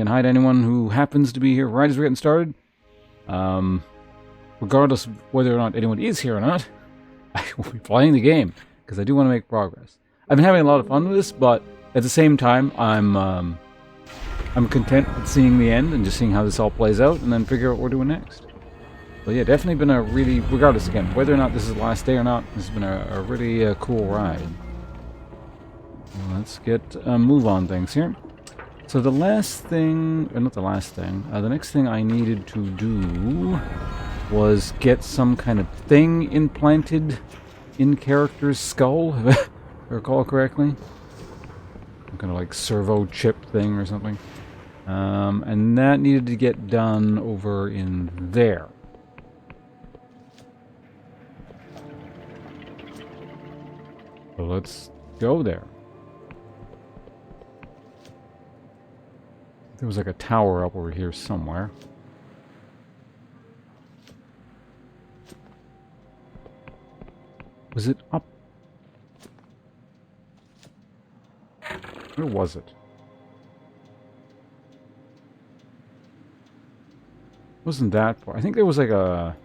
again, hi to anyone who happens to be here right as we're getting started. Regardless of whether or not anyone is here or not, I will be playing the game, because I do want to make progress. I've been having a lot of fun with this, but at the same time, I'm content with seeing the end and just seeing how this all plays out, and then figure out what we're doing next. But yeah, definitely been a really, regardless again, whether or not this is the last day or not, this has been a really cool ride. Well, let's get move on things here. So the last thing, or not the last thing, the next thing I needed to do was get some kind of thing implanted in character's skull, if I recall correctly. Some kind of like servo chip thing or something. And that needed to get done over in there. So let's go there. There was like a tower up over here somewhere. Was it up? Where was it? Wasn't that far? I think there was like a...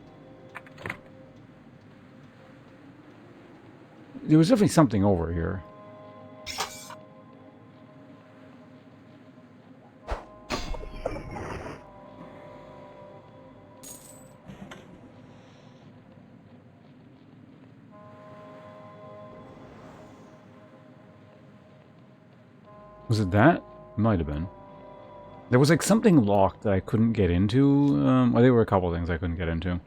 There was definitely something over here. Was it that? It might have been. There was like something locked that I couldn't get into. Well, there were a couple things I couldn't get into.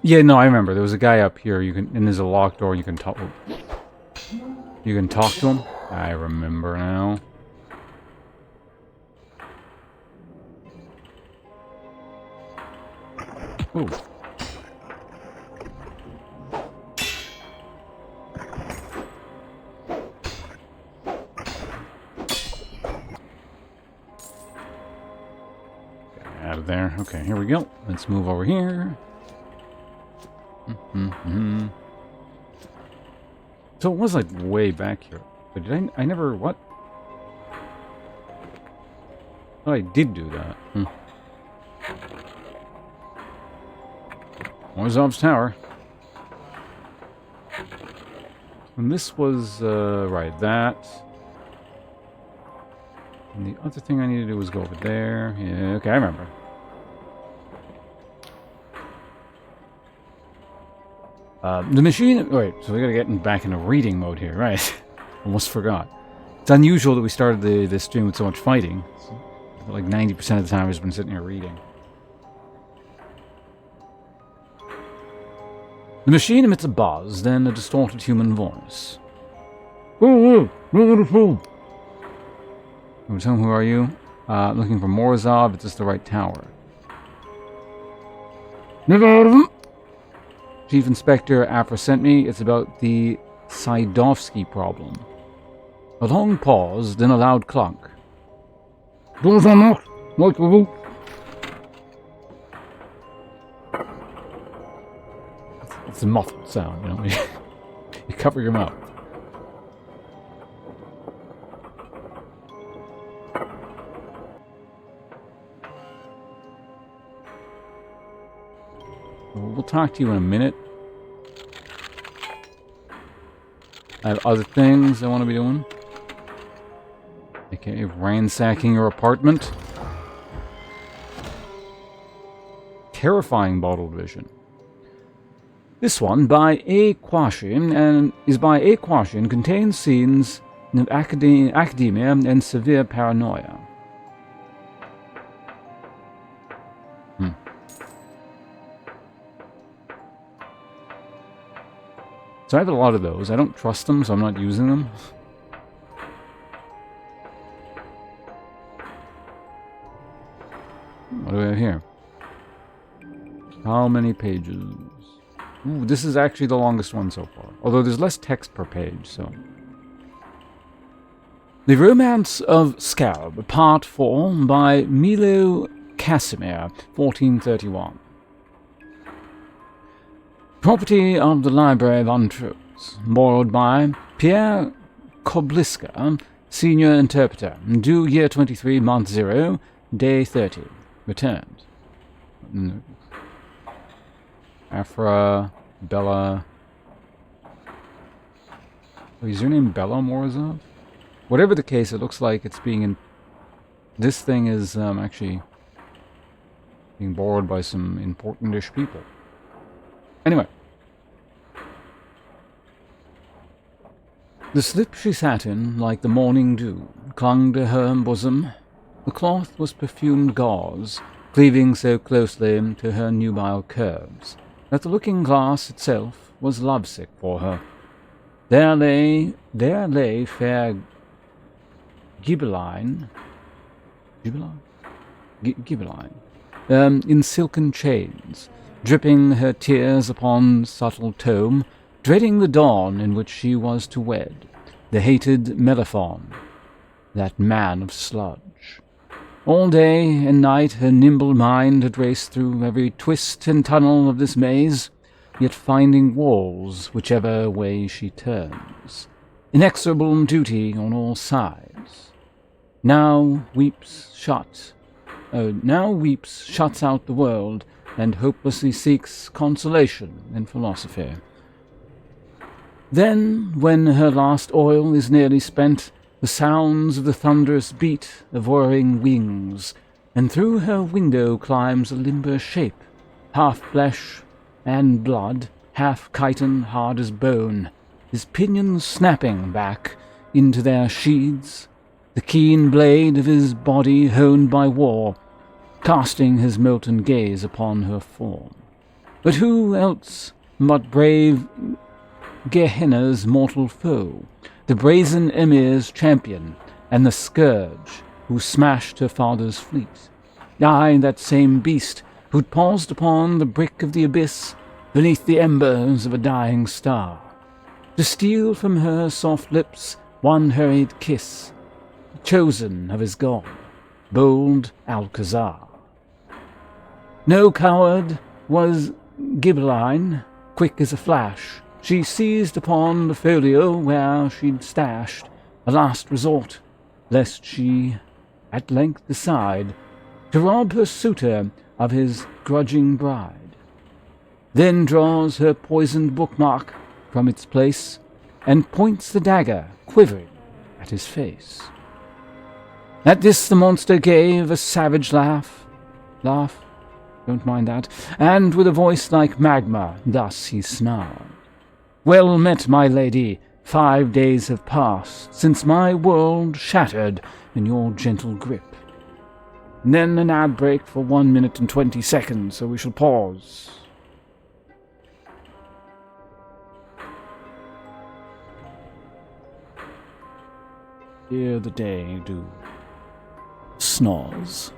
Yeah, no, I remember. There was a guy up here. You can, and there's a locked door. You can talk. You can talk to him. I remember now. Ooh. Get out of there. Okay, here we go. Let's move over here. So it was like way back here. But did I never, what? Oh, I did do that. Orzov's Tower. And this was, right, that. And the other thing I needed to do was go over there. Yeah, okay, I remember. The machine... Wait, so we gotta get back into reading mode here, right? Almost forgot. It's unusual that we started this stream with so much fighting. So, like 90% of the time I've just been sitting here reading. The machine emits a buzz, then a distorted human voice. Oh, who are you? Looking for Morozov, it's just the right tower. Never heard of him. Chief Inspector Afra sent me. It's about the Saidovsky problem. A long pause, then a loud clunk. Doors unlocked. Like the roof. It's a muffled sound, you know. You cover your mouth. We'll talk to you in a minute. I have other things I want to be doing. Okay, ransacking your apartment. Terrifying bottled vision. This one by A. Quashin and is by A. Quashin, contains scenes of academia and severe paranoia. So I have a lot of those. I don't trust them, so I'm not using them. What do we have here? How many pages? Ooh, this is actually the longest one so far. Although there's less text per page, so... The Romance of Scalp, Part 4, by Milo Casimir, 1431. Property of the Library of Untruths, borrowed by Pierre Kobliska, Senior Interpreter, due year 23, month 0, day 30, returned. Afra, Bella... Oh, is your name Bella Morozov? Whatever the case, it looks like it's being in... This thing is actually being borrowed by some important-ish people. Anyway. The slip she sat in, like the morning dew, clung to her bosom. The cloth was perfumed gauze, cleaving so closely to her nubile curves that the looking-glass itself was lovesick for her. There lay fair Ghibelline, in silken chains, dripping her tears upon subtle tome, dreading the dawn in which she was to wed the hated Melaphon, that man of sludge. All day and night her nimble mind had raced through every twist and tunnel of this maze, yet finding walls whichever way she turns, inexorable duty on all sides. Now weeps, shuts out the world, and hopelessly seeks consolation in philosophy. Then, when her last oil is nearly spent, the sounds of the thunderous beat of whirring wings, and through her window climbs a limber shape, half flesh and blood, half chitin hard as bone, his pinions snapping back into their sheaths, the keen blade of his body honed by war, casting his molten gaze upon her form. But who else but brave Gehenna's mortal foe, the brazen Emir's champion, and the scourge who smashed her father's fleet? Aye, that same beast who'd paused upon the brick of the abyss beneath the embers of a dying star, to steal from her soft lips one hurried kiss, chosen of his god, bold Alcazar. No coward was Ghibelline, quick as a flash. She seized upon the folio where she'd stashed a last resort, lest she at length decide to rob her suitor of his grudging bride. Then draws her poisoned bookmark from its place and points the dagger, quivering, at his face. At this the monster gave a savage laugh, don't mind that, and with a voice like magma, thus he snarled. Well met, my lady, 5 days have passed since my world shattered in your gentle grip. And then an ad break for 1 minute and 20 seconds, so we shall pause. Hear the day do snores.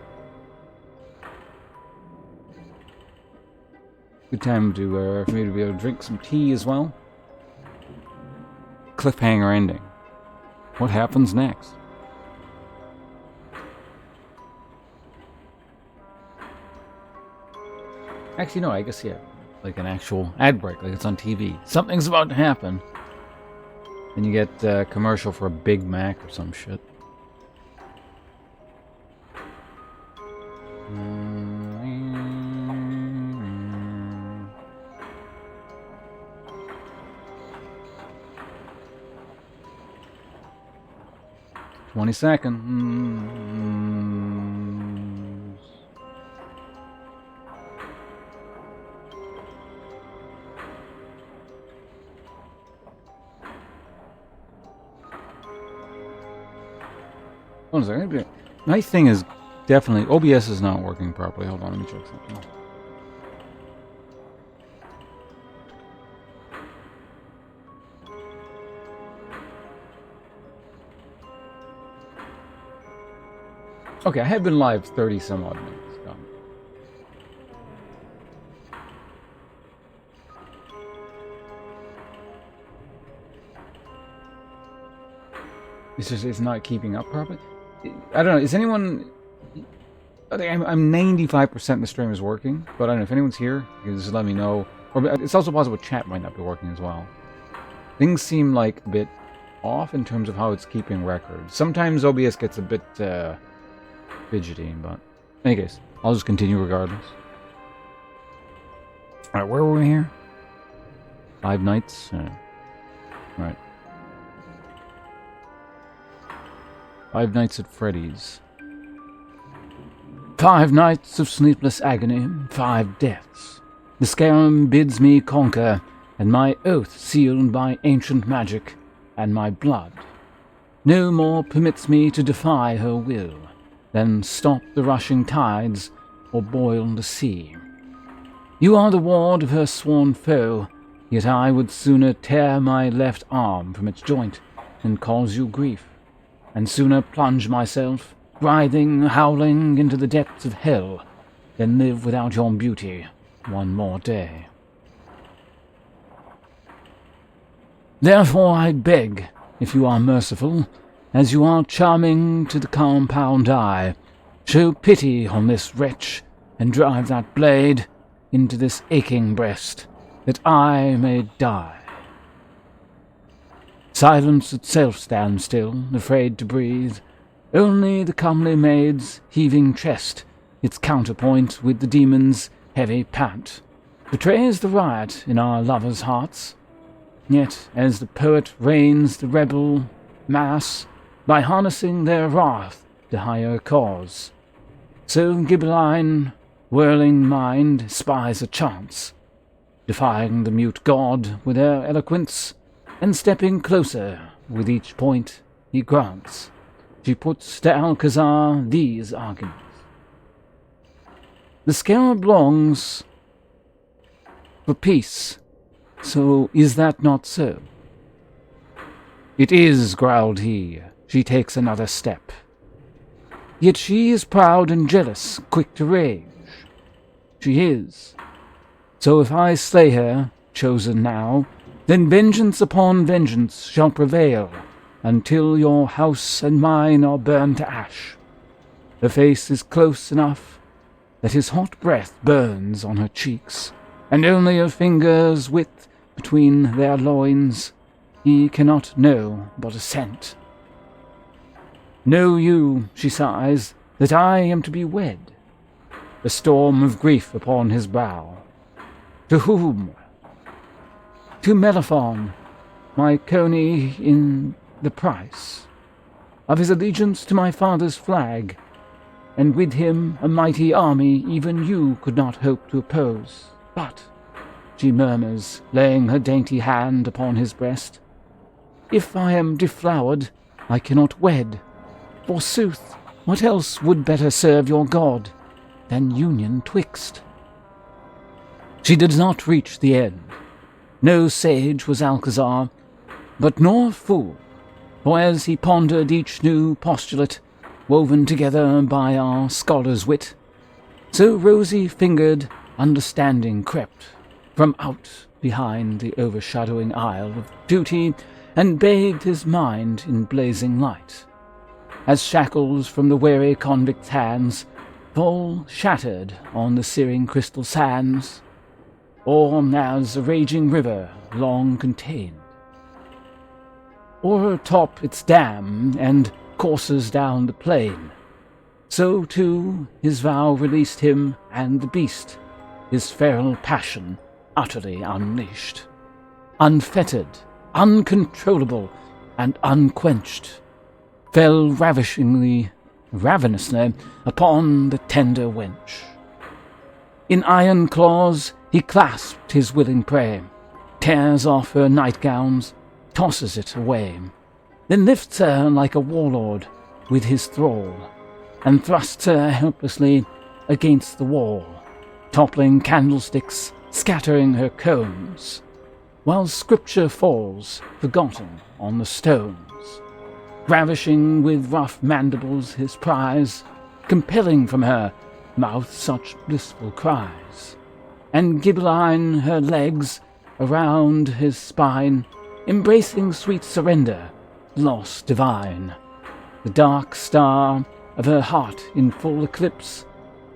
Good time to for me to be able to drink some tea as well. Cliffhanger ending. What happens next? Actually, no, I guess, yeah. Like an actual ad break, like it's on TV. Something's about to happen. And you get a commercial for a Big Mac or some shit. 20 seconds. Hold on a second. My thing is definitely... OBS is not working properly. Hold on, let me check something. Okay, I have been live 30 some odd minutes. it's not keeping up properly. I don't know. Is anyone? I think I'm 95% the stream is working, but I don't know if anyone's here. You can just let me know. Or it's also possible chat might not be working as well. Things seem like a bit off in terms of how it's keeping records. Sometimes OBS gets a bit fidgety, but in any case, I'll just continue regardless. Alright, where were we here? 5 Nights? Right. 5 Nights at Freddy's. 5 nights of sleepless agony, 5 deaths. The scarab bids me conquer, and my oath sealed by ancient magic and my blood no more permits me to defy her will than stop the rushing tides or boil the sea. You are the ward of her sworn foe, yet I would sooner tear my left arm from its joint than cause you grief, and sooner plunge myself, writhing, howling, into the depths of hell than live without your beauty one more day. Therefore I beg, if you are merciful, as you are charming to the compound eye, show pity on this wretch, and drive that blade into this aching breast, that I may die. Silence itself stands still, afraid to breathe, only the comely maid's heaving chest, its counterpoint with the demon's heavy pant, betrays the riot in our lovers' hearts. Yet, as the poet reins the rebel mass by harnessing their wrath to higher cause, so Ghibelline, whirling mind, spies a chance, defying the mute god with her eloquence, and stepping closer with each point he grants, she puts to Alcazar these arguments. The scarab longs for peace, so is that not so? It is, growled he. She takes another step. Yet she is proud and jealous, quick to rage. She is. So if I slay her, chosen now, then vengeance upon vengeance shall prevail, until your house and mine are burned to ash. Her face is close enough that his hot breath burns on her cheeks, and only her fingers' width between their loins he cannot know but assent. Know you, she sighs, that I am to be wed? A storm of grief upon his brow. To whom? To Melaphon, my coney in the price of his allegiance to my father's flag, and with him a mighty army even you could not hope to oppose. But, she murmurs, laying her dainty hand upon his breast, if I am deflowered, I cannot wed. Forsooth, what else would better serve your god than union twixt? She did not reach the end. No sage was Alcazar, but nor fool, for as he pondered each new postulate, woven together by our scholar's wit, so rosy-fingered understanding crept from out behind the overshadowing isle of duty, and bathed his mind in blazing light, as shackles from the weary convict's hands fall shattered on the searing crystal sands, or as a raging river long contained o'ertop its dam and courses down the plain. So too his vow released him, and the beast, his feral passion utterly unleashed, unfettered, uncontrollable, and unquenched, fell ravenously upon the tender wench. In iron claws he clasped his willing prey, tears off her nightgowns, tosses it away, then lifts her like a warlord with his thrall, and thrusts her helplessly against the wall, toppling candlesticks, scattering her combs, while scripture falls forgotten on the stones, ravishing with rough mandibles his prize, compelling from her mouth such blissful cries, and Ghibelline her legs around his spine, embracing sweet surrender, loss divine. The dark star of her heart in full eclipse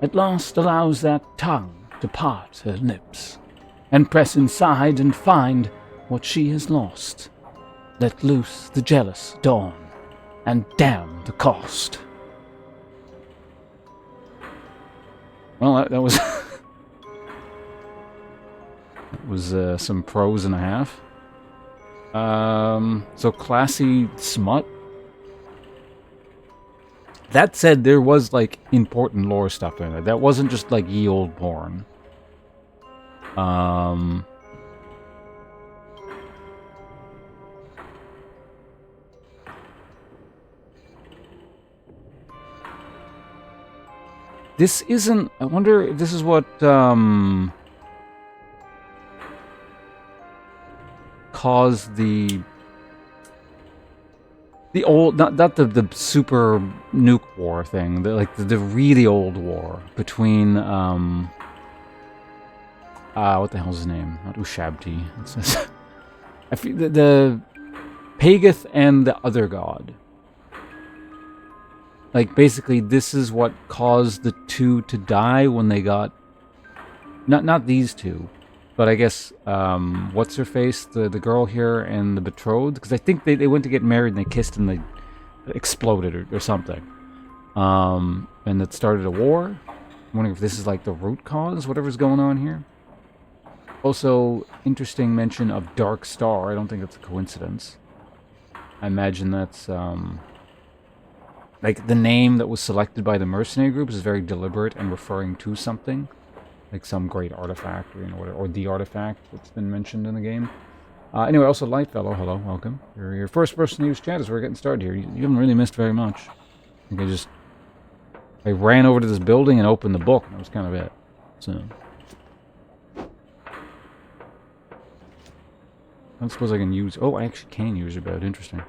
at last allows that tongue to part her lips, and press inside and find what she has lost. Let loose the jealous dawn, and damn the cost. Well, that was... that was some prose and a half. So classy smut. That said, there was, like, important lore stuff in it. That wasn't just, like, ye old porn. This isn't... I wonder if this is what, caused the old... Not the super nuke war thing. The really old war between, what the hell's his name? Not Ushabti. The Pagath and the other god. Like, basically, this is what caused the two to die when they got... Not these two, but I guess, what's-her-face? The girl here and the betrothed? Because I think they went to get married and they kissed and they exploded or something. And that started a war. I'm wondering if this is, like, the root cause, whatever's going on here. Also, interesting mention of Dark Star. I don't think that's a coincidence. I imagine that's, like, the name that was selected by the mercenary groups is very deliberate and referring to something. Like some great artifact, or, you know, whatever, or the artifact that's been mentioned in the game. Anyway, also Lightfellow, hello, welcome. You're your first person to use chat as we're getting started here. You haven't really missed very much. I think I ran over to this building and opened the book, and that was kind of it. So... I don't suppose I can use... Oh, I actually can use your bed. Interesting.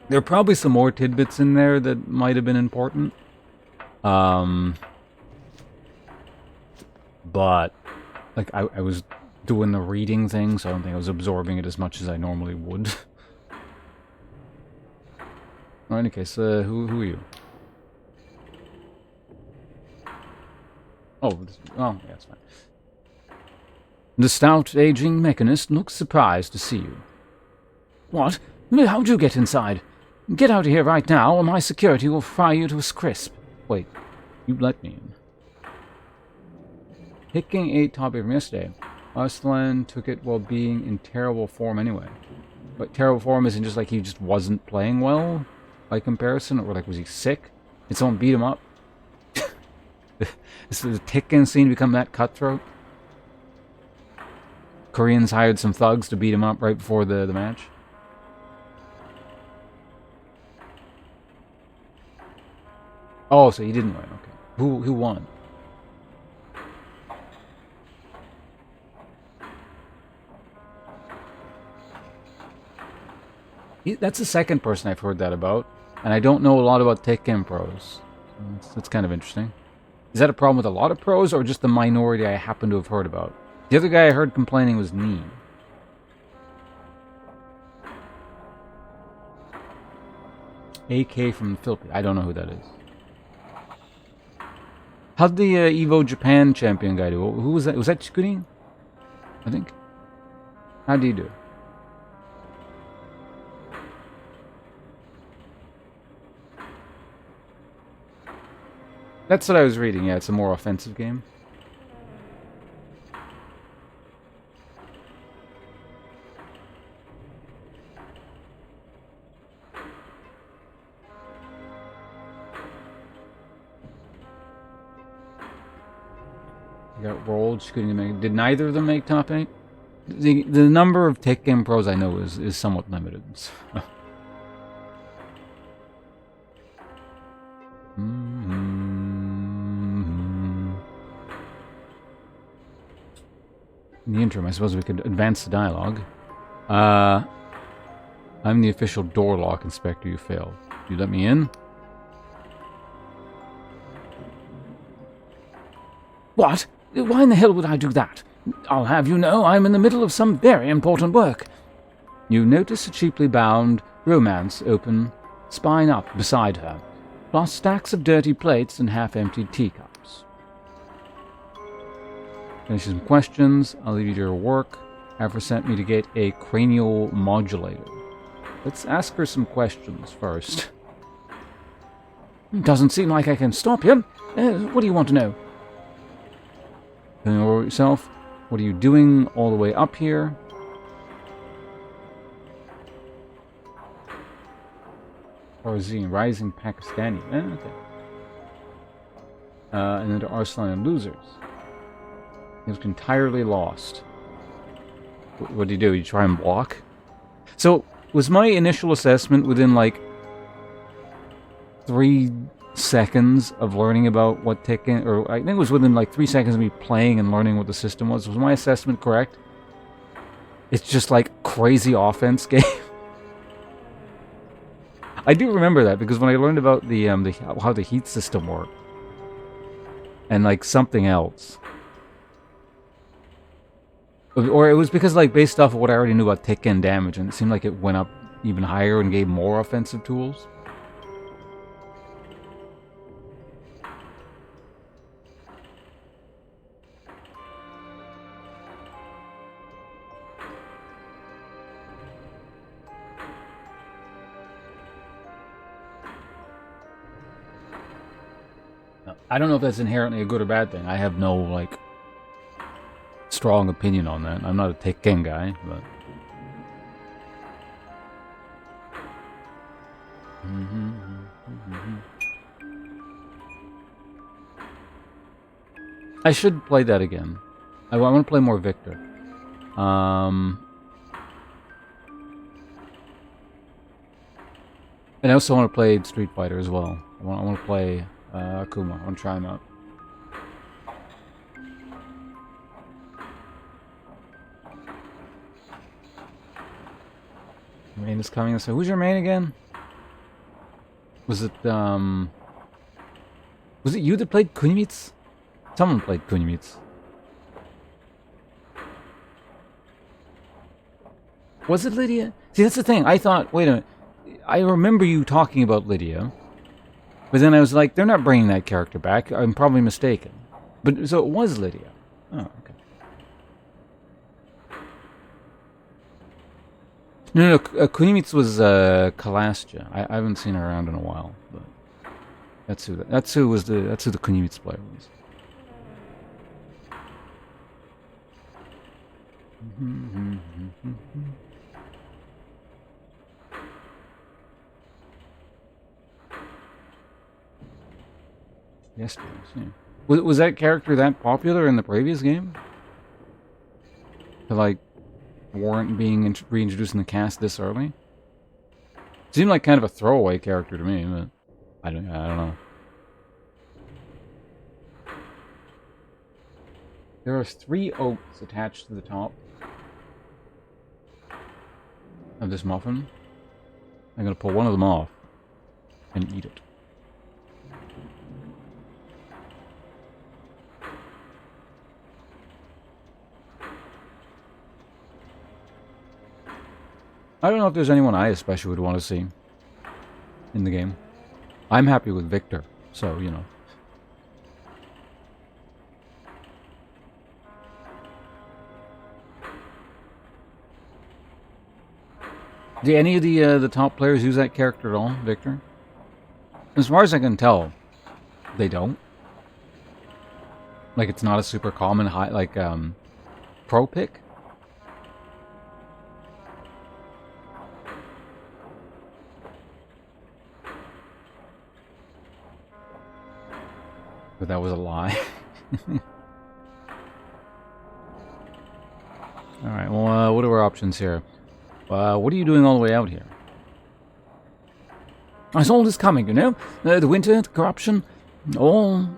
There are probably some more tidbits in there that might have been important. But, like, I was doing the reading thing, so I don't think I was absorbing it as much as I normally would. In any case, who are you? Oh, yeah, that's fine. The stout, aging mechanist looks surprised to see you. What? How'd you get inside? Get out of here right now, or my security will fry you to a crisp. Wait, you let me in. Hicking ate Toppy from yesterday. Arslan took it while being in terrible form anyway. But terrible form isn't just like he just wasn't playing well, by comparison, or like was he sick? Did someone beat him up? Is the Tekken scene become that cutthroat? Koreans hired some thugs to beat him up right before the match? Oh, so he didn't win. Okay. Who won? That's the second person I've heard that about, and I don't know a lot about Tekken pros. So that's kind of interesting. Is that a problem with a lot of pros, or just the minority I happen to have heard about? The other guy I heard complaining was Nee. AK from the Philippines. I don't know who that is. How'd the Evo Japan champion guy do? Who was that? Was that Chikurin? I think. How'd he do? That's what I was reading, yeah, it's a more offensive game. You got rolled, did neither of them make top 8? The number of Tekken pros I know is somewhat limited. So. In the interim, I suppose we could advance the dialogue. I'm the official door lock inspector. You failed. You let me in? What? Why in the hell would I do that? I'll have you know I'm in the middle of some very important work. You notice a cheaply bound romance open spine up beside her, plus stacks of dirty plates and half-emptied teacups. Finish some questions. I'll leave you to your work. Have her sent me to get a cranial modulator. Let's ask her some questions first. Doesn't seem like I can stop you. What do you want to know? Tell me over yourself. What are you doing all the way up here? Farzine, Rising Pakistani. Okay. And then to Arslan and Losers. He was entirely lost. What do? You try and block? So, was my initial assessment within like 3 seconds of learning about what Tekken, or I think it was within like 3 seconds of me playing and learning what the system was. Was my assessment correct? It's just like crazy offense game. I do remember that because when I learned about how the heat system worked and like something else, or it was because like based off of what I already knew about Tekken damage, and it seemed like it went up even higher and gave more offensive tools. I don't know if that's inherently a good or bad thing. I have no, like, strong opinion on that. I'm not a Tekken guy, but... I should play that again. I want to play more Victor. And I also want to play Street Fighter as well. I want to play... Akuma. I want to try him out. Main is coming. So who's your main again? Was it you that played Kunimitsu? Someone played Kunimitsu. Was it Lydia? See, that's the thing. I thought, wait a minute. I remember you talking about Lydia. But then I was like, they're not bringing that character back. I'm probably mistaken. But so it was Lydia. Oh, okay. No, Kunimitsu was Kalastia. I haven't seen her around in a while, but that's who the Kunimitsu player was. Yes, yeah. Was that character that popular in the previous game? To like warrant being reintroduced in the cast this early? Seemed like kind of a throwaway character to me, but I don't know. There are 3 oats attached to the top of this muffin. I'm gonna pull one of them off and eat it. I don't know if there's anyone I especially would want to see in the game. I'm happy with Victor, so, you know. Do any of the top players use that character at all, Victor? As far as I can tell, they don't. Like, it's not a super common high, like, pro pick. But that was a lie. Alright, well, what are our options here? What are you doing all the way out here? It's all is coming, you know? The winter, the corruption, all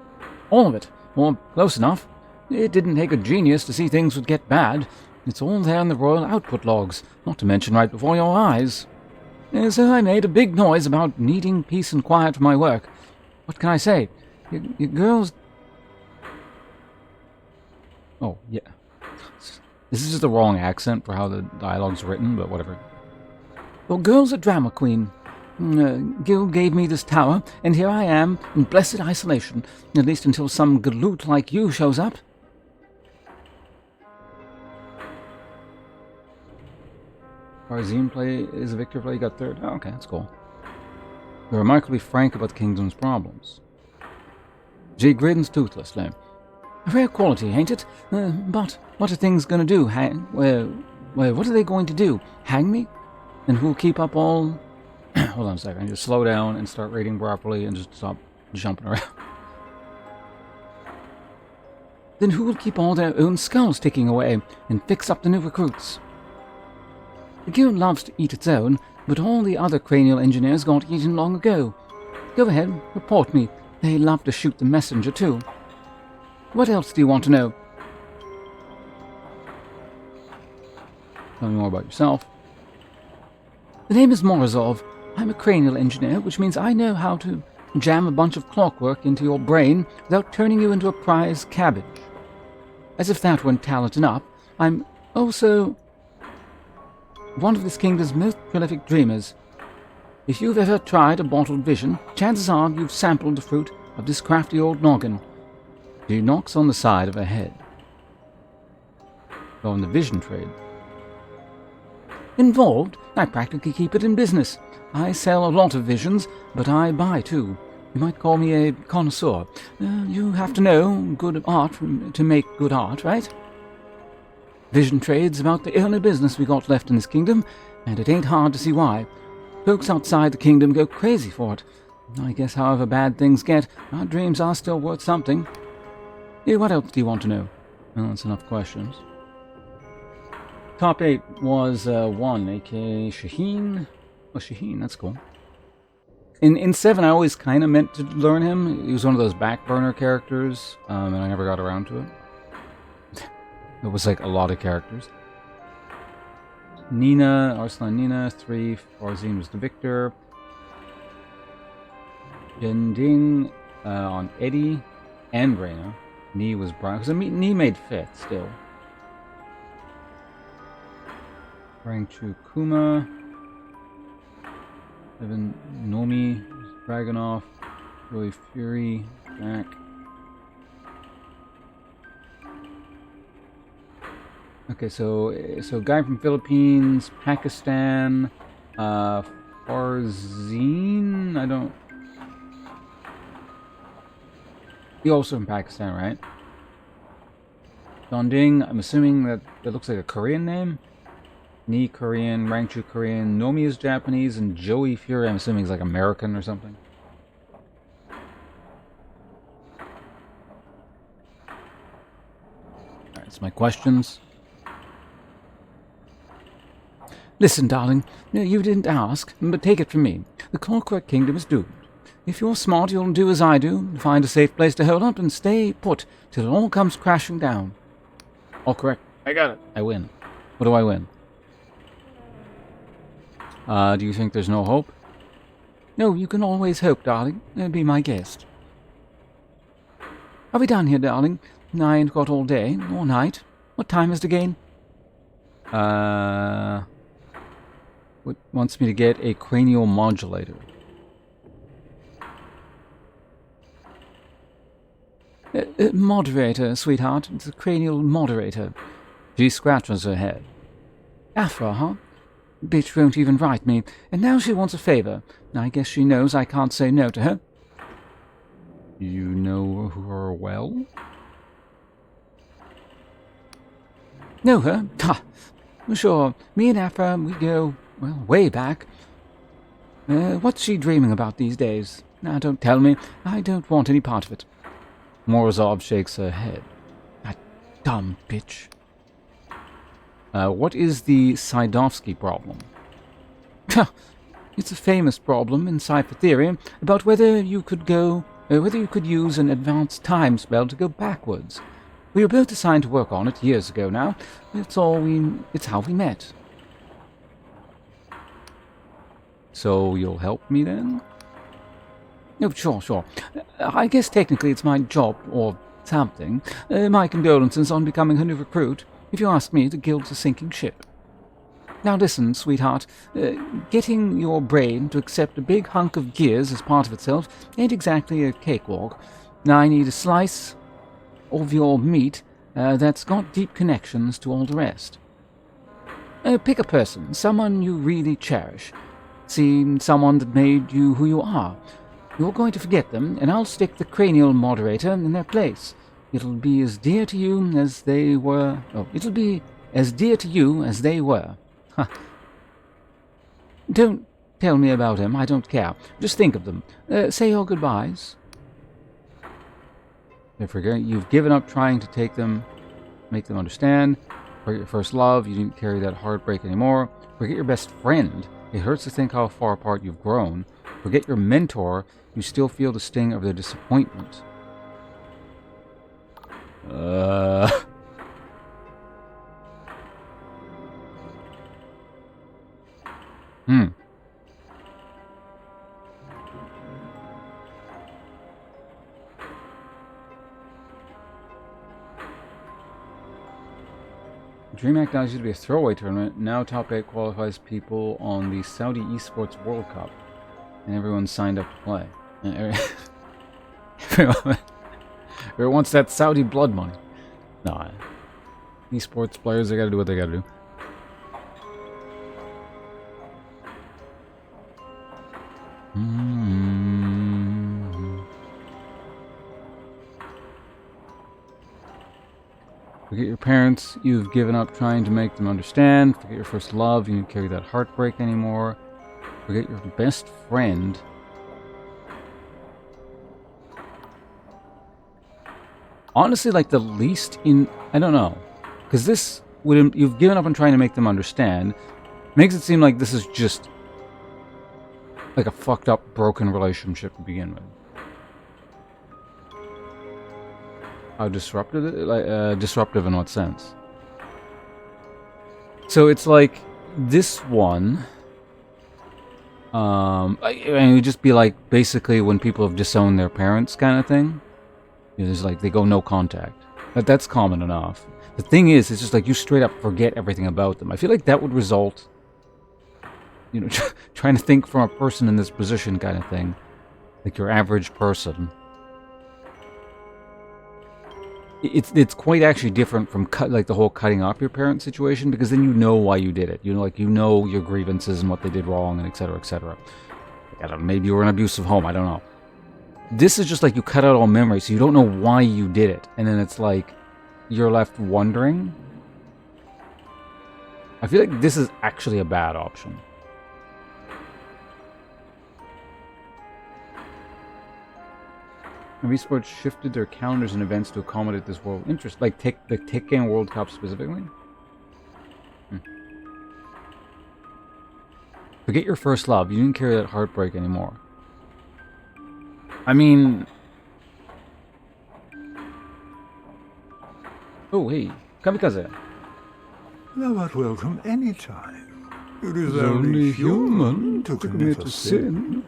of it. Well, close enough. It didn't take a genius to see things would get bad. It's all there in the royal output logs, not to mention right before your eyes. So I made a big noise about needing peace and quiet for my work. What can I say? You girls... Oh, yeah. This is just the wrong accent for how the dialogue's written, but whatever. Your girl's a drama queen. Gil gave me this tower, and here I am, in blessed isolation, at least until some galoot like you shows up. Farzim is a victor play, got third. Oh, okay, that's cool. You're remarkably frank about the kingdom's problems. Jay Gridden's toothless, no. A rare quality, ain't it? But what are things gonna do? What are they going to do? Hang me? And who'll keep up all... Hold on a second, I need to slow down and start reading properly and just stop jumping around. Then who will keep all their own skulls ticking away and fix up the new recruits? The guild loves to eat its own, but all the other cranial engineers got eaten long ago. Go ahead, report me. They love to shoot the messenger too. What else do you want to know? Tell me more about yourself. The name is Morozov. I'm a cranial engineer, which means I know how to jam a bunch of clockwork into your brain without turning you into a prize cabbage. As if that weren't talent enough, I'm also one of this kingdom's most prolific dreamers. If you've ever tried a bottled vision, chances are you've sampled the fruit of this crafty old noggin. She knocks on the side of her head. Go in the vision trade. Involved? I practically keep it in business. I sell a lot of visions, but I buy too. You might call me a connoisseur. You have to know good art to make good art, right? Vision trade's about the only business we got left in this kingdom, and it ain't hard to see why. Folks outside the kingdom go crazy for it. I guess however bad things get, our dreams are still worth something. Yeah, what else do you want to know? Well, that's enough questions. Top 8 was 1, aka Shaheen. Oh, Shaheen, that's cool. In 7, I always kind of meant to learn him. He was one of those back burner characters, and I never got around to it. It was like a lot of characters. Nina, Arslan Nina, 3, Farzin was the victor. Jending on Eddie and Reyna. Nee was Brian, because Nee made 5th still. Rangchu Kuma. 7, Nomi, Dragonov, Joey Fury, Jack. Okay, so guy from Philippines, Pakistan, Farzin, I don't... He's also from Pakistan, right? Donding, I'm assuming that looks like a Korean name. Nee Korean, Rangchu Korean, Nomi is Japanese, and Joey Fury, I'm assuming is like American or something. Alright, that's my questions. Listen, darling, you didn't ask, but take it from me. The Clockwork Kingdom is doomed. If you're smart, you'll do as I do, find a safe place to hold up and stay put till it all comes crashing down. All correct. I got it. I win. What do I win? Do you think there's no hope? No, you can always hope, darling. Be my guest. Are we done here, darling? I ain't got all day, or night. What time is it again? What wants me to get a cranial modulator? Moderator, sweetheart. It's a cranial moderator. She scratches her head. Afra, huh? Bitch won't even write me, and now she wants a favor. I guess she knows I can't say no to her. You know her well? Know her? Ha! Sure, me and Afra, we go, well, way back. What's she dreaming about these days? Now, don't tell me. I don't want any part of it. Morozov shakes her head. That dumb bitch. What is the Sidovsky problem? It's a famous problem in cipher theory about whether you could use an advanced time spell to go backwards. We were both assigned to work on it years ago now. It's how we met. So you'll help me then? Oh, sure. I guess technically it's my job, or something. My condolences on becoming a new recruit. If you ask me, the guild's a sinking ship. Now listen, sweetheart, getting your brain to accept a big hunk of gears as part of itself ain't exactly a cakewalk. Now I need a slice of your meat that's got deep connections to all the rest. Pick a person, someone you really cherish. See, someone that made you who you are. You're going to forget them, and I'll stick the cranial moderator in their place. It'll be as dear to you as they were. Oh, it'll be as dear to you as they were. Huh. Don't tell me about him, I don't care. Just think of them. Say your goodbyes. Forget you've given up trying to take them, make them understand. Forget your first love, you didn't carry that heartbreak anymore. Forget your best friend. It hurts to think how far apart you've grown. Forget your mentor, you still feel the sting of their disappointment. DreamHack now used to be a throwaway tournament. Now Top 8 qualifies people on the Saudi Esports World Cup. And everyone signed up to play. Everyone wants that Saudi blood money. Nah. Esports players, they gotta do what they gotta do. Forget your parents, you've given up trying to make them understand. Forget your first love, you don't carry that heartbreak anymore. Forget your best friend. Honestly, like the least in... I don't know. Because this, you've given up on trying to make them understand. Makes it seem like this is just like a fucked up, broken relationship to begin with. How disruptive? Disruptive in what sense? So it's like this one. And it would just be like basically when people have disowned their parents, kind of thing. It's like they go no contact. That's common enough. The thing is, it's just like you straight up forget everything about them. I feel like that would result, you know, trying to think from a person in this position, kind of thing, like your average person. It's quite actually different from like the whole cutting off your parents situation, because then you know why you did it. You know, like you know your grievances and what they did wrong, and etc. etc. I don't know, maybe you were in an abusive home. I don't know. This is just like you cut out all memories, so you don't know why you did it, and then it's like you're left wondering. I feel like this is actually a bad option. Have esports shifted their calendars and events to accommodate this world interest? Like the Tick Game World Cup specifically? Forget your first love. You didn't carry that heartbreak anymore. I mean... Oh, hey. Kamikaze. Thou art welcome any time. It is only human to commit a sin.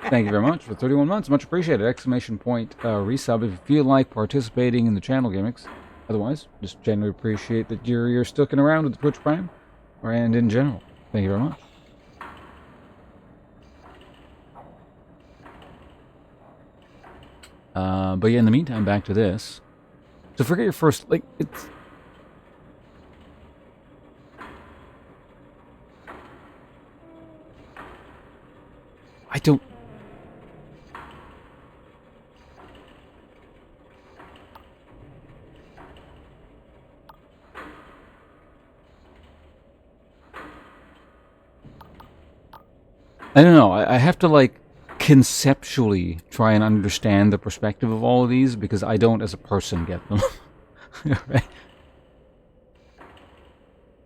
Thank you very much for 31 months. Much appreciated. Exclamation point resub if you feel like participating in the channel gimmicks. Otherwise, just generally appreciate that you're sticking around with the Twitch Prime, and in general. Thank you very much. But yeah, in the meantime, back to this. So forget your first, like, it's... I don't... I don't know, I have to, like, conceptually try and understand the perspective of all of these, because I don't, as a person, get them. Right?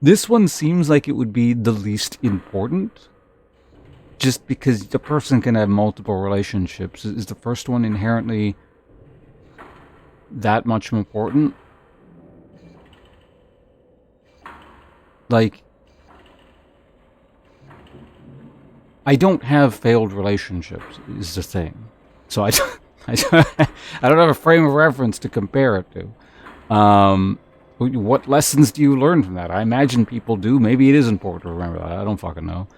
This one seems like it would be the least important, just because the person can have multiple relationships. Is the first one inherently that much important? Like, I don't have failed relationships, is the thing. So I don't have a frame of reference to compare it to. What lessons do you learn from that? I imagine people do. Maybe it is important to remember that. I don't fucking know.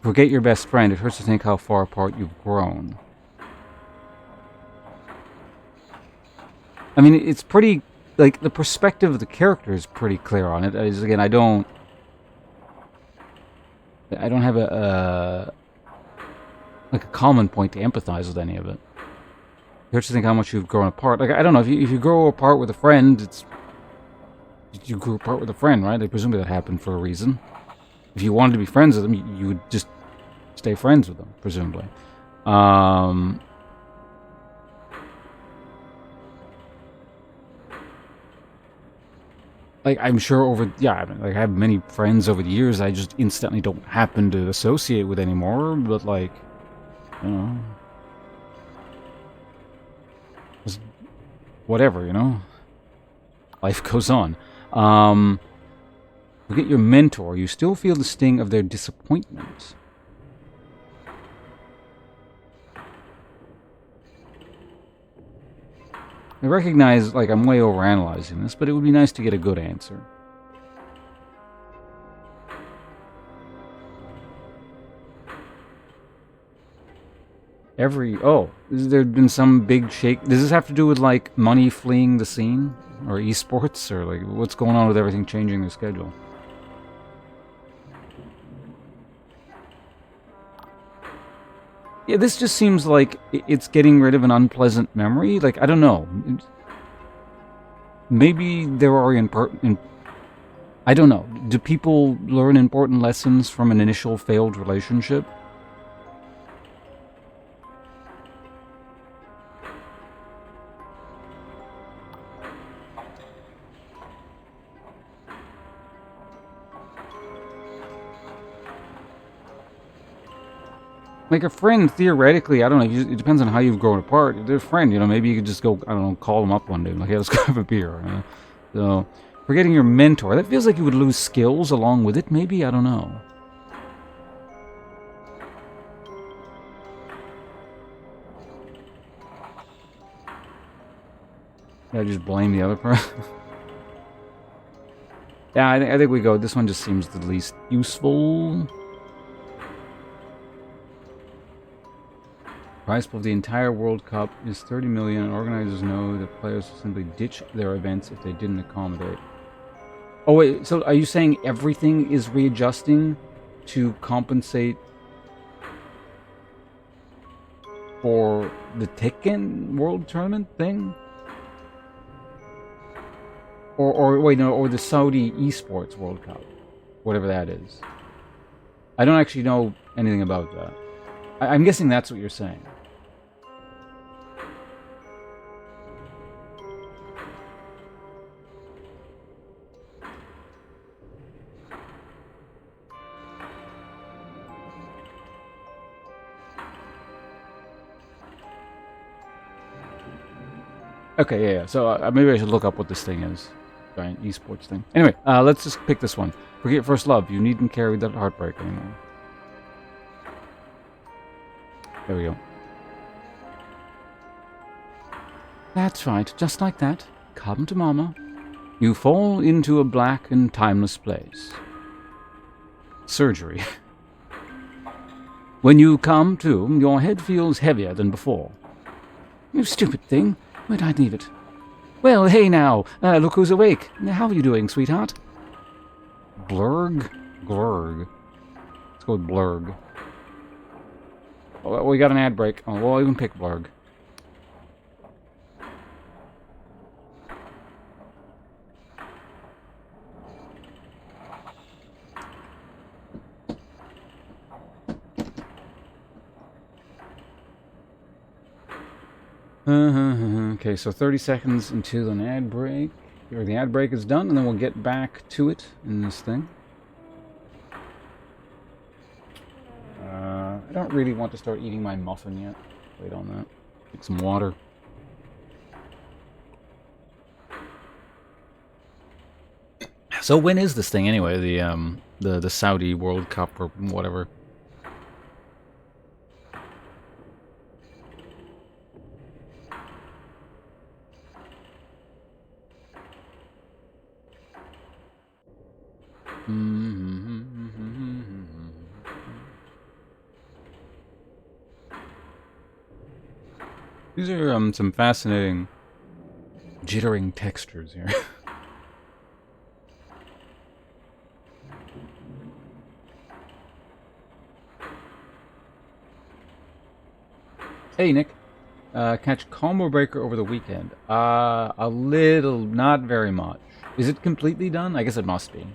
Forget your best friend. It hurts to think how far apart you've grown. I mean, it's pretty... Like, the perspective of the character is pretty clear on it. Again, I don't have like a common point to empathize with any of it. You have to think how much you've grown apart. Like, I don't know, if you grow apart with a friend, you grew apart with a friend, right? Like, presumably that happened for a reason. If you wanted to be friends with them, you would just stay friends with them, presumably. Like, I'm sure I have many friends over the years I just instantly don't happen to associate with anymore, but, like, you know, just whatever, you know? Life goes on. Forget your mentor. You still feel the sting of their disappointment. I recognize, like, I'm way overanalyzing this, but it would be nice to get a good answer. Has there been some big shake? Does this have to do with, like, money fleeing the scene? Or esports? Or, like, what's going on with everything changing their schedule? Yeah, this just seems like it's getting rid of an unpleasant memory. Like, I don't know. Maybe there are I don't know. Do people learn important lessons from an initial failed relationship? Like, a friend, theoretically, I don't know, it depends on how you've grown apart. If they're a friend, you know, maybe you could just go, I don't know, call them up one day, like, hey, let's go have a beer. You know? So, forgetting your mentor, that feels like you would lose skills along with it, maybe? I don't know. Yeah, just blame the other person. Yeah, I think we go, this one just seems the least useful. Prize pool of the entire World Cup is 30 million. Organizers know that players will simply ditch their events if they didn't accommodate. Oh wait, so are you saying everything is readjusting to compensate for the Tekken World Tournament thing? Or wait, no, or the Saudi Esports World Cup. Whatever that is. I don't actually know anything about that. I'm guessing that's what you're saying. Okay, yeah. So maybe I should look up what this thing is. Giant esports thing. Anyway, let's just pick this one. Forget first love. You needn't carry that heartbreak anymore. There we go. That's right, just like that. Come to mama. You fall into a black and timeless place. Surgery. When you come to, your head feels heavier than before. You stupid thing. Where'd I leave it? Well, hey now. Look who's awake. How are you doing, sweetheart? Blurg? Glurg. Let's go with Blurg. Oh, we got an ad break. Oh, well, you can pick Blurg. Okay, so 30 seconds until an ad break. Or the ad break is done, and then we'll get back to it in this thing. I don't really want to start eating my muffin yet. Wait on that. Take some water. So when is this thing anyway? The Saudi World Cup or whatever. These are some fascinating jittering textures here. Hey, Nick. Catch Combo Breaker over the weekend. A little, not very much. Is it completely done? I guess it must be.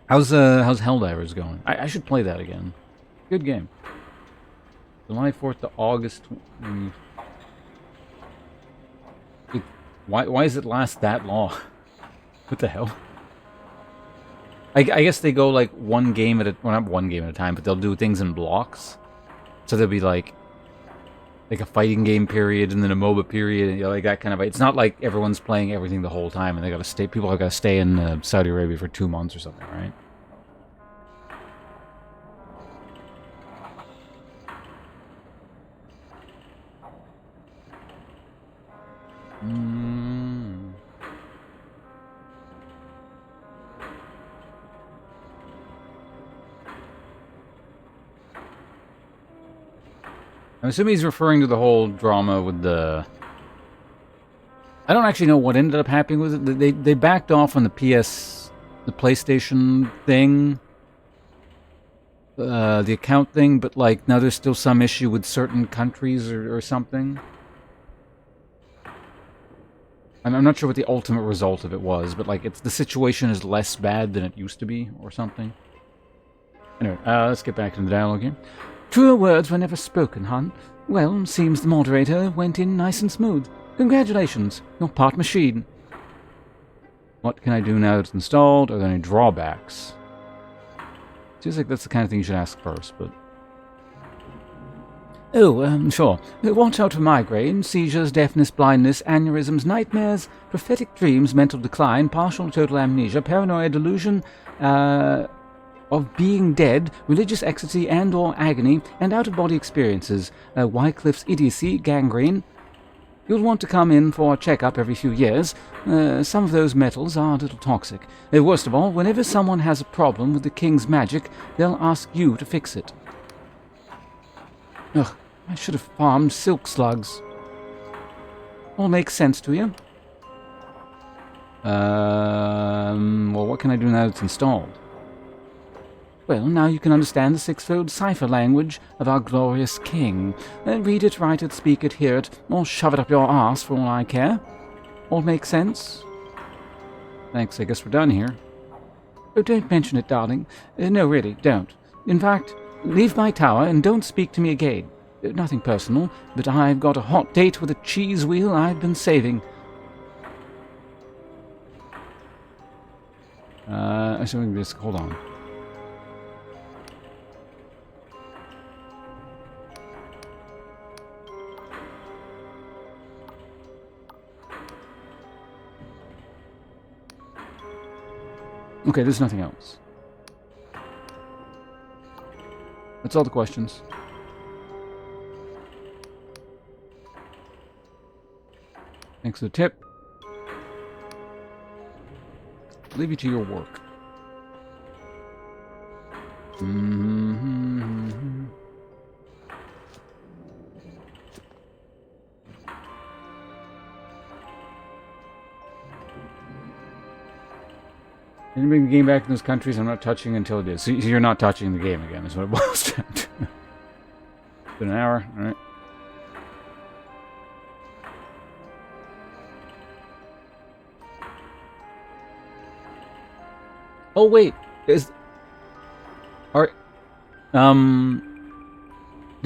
How's Helldivers going? I should play that again. Good game. July 4th to August 20... Why does it last that long? What the hell? I guess they go like one game at a... Well, not one game at a time, but they'll do things in blocks. So there'll be like a fighting game period and then a MOBA period, and, you know, like that kind of... It's not like everyone's playing everything the whole time and they gotta stay... People have gotta stay in Saudi Arabia for 2 months or something, right? I'm assuming he's referring to the whole drama with the... I don't actually know what ended up happening with it. They backed off on the PlayStation thing, the account thing, but like now there's still some issue with certain countries or something. I'm not sure what the ultimate result of it was, but like the situation is less bad than it used to be or something. Anyway, let's get back to the dialogue here. Truer words were never spoken, hon. Well, seems the moderator went in nice and smooth. Congratulations, you're part machine. What can I do now that it's installed? Are there any drawbacks? Seems like that's the kind of thing you should ask first, but... Oh, sure. Watch out for migraine, seizures, deafness, blindness, aneurysms, nightmares, prophetic dreams, mental decline, partial total amnesia, paranoia, delusion, of being dead, religious ecstasy and or agony, and out-of-body experiences, Wycliffe's idiocy, gangrene. You'll want to come in for a checkup every few years. Some of those metals are a little toxic. Worst of all, whenever someone has a problem with the king's magic, they'll ask you to fix it. Ugh, I should have farmed silk slugs. All makes sense to you? Well, what can I do now that's installed? Well, now you can understand the six-fold cipher language of our glorious king. Read it, write it, speak it, hear it, or shove it up your arse for all I care. All makes sense? Thanks, I guess we're done here. Oh, don't mention it, darling. No, really, don't. In fact, leave my tower and don't speak to me again. Nothing personal, but I've got a hot date with a cheese wheel I've been saving. Assuming this, hold on. Okay, there's nothing else. That's all the questions. Thanks for the tip. Leave you to your work. Can you bring the game back in those countries? I'm not touching until it is. So you're not touching the game again, is what it boils down to. It's been an hour, alright. Oh wait, did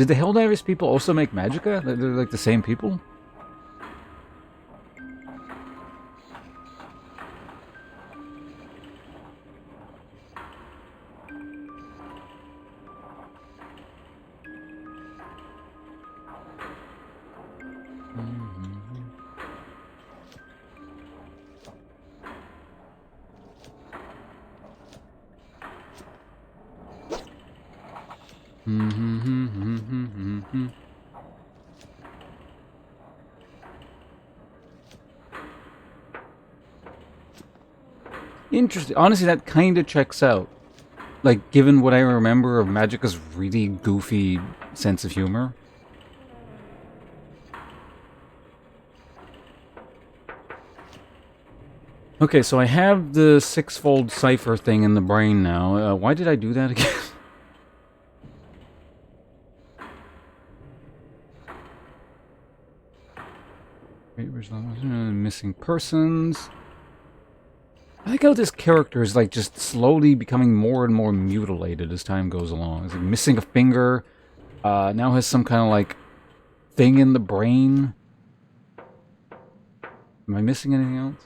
the Helldivers people also make Magicka? They're like the same people? Interesting. Honestly, that kind of checks out. Like, given what I remember of Magicka's really goofy sense of humor. Okay, so I have the six-fold cipher thing in the brain now. Why did I do that again? Missing persons. I like how this character is like just slowly becoming more and more mutilated as time goes along. He's like missing a finger. Now has some kind of like thing in the brain. Am I missing anything else?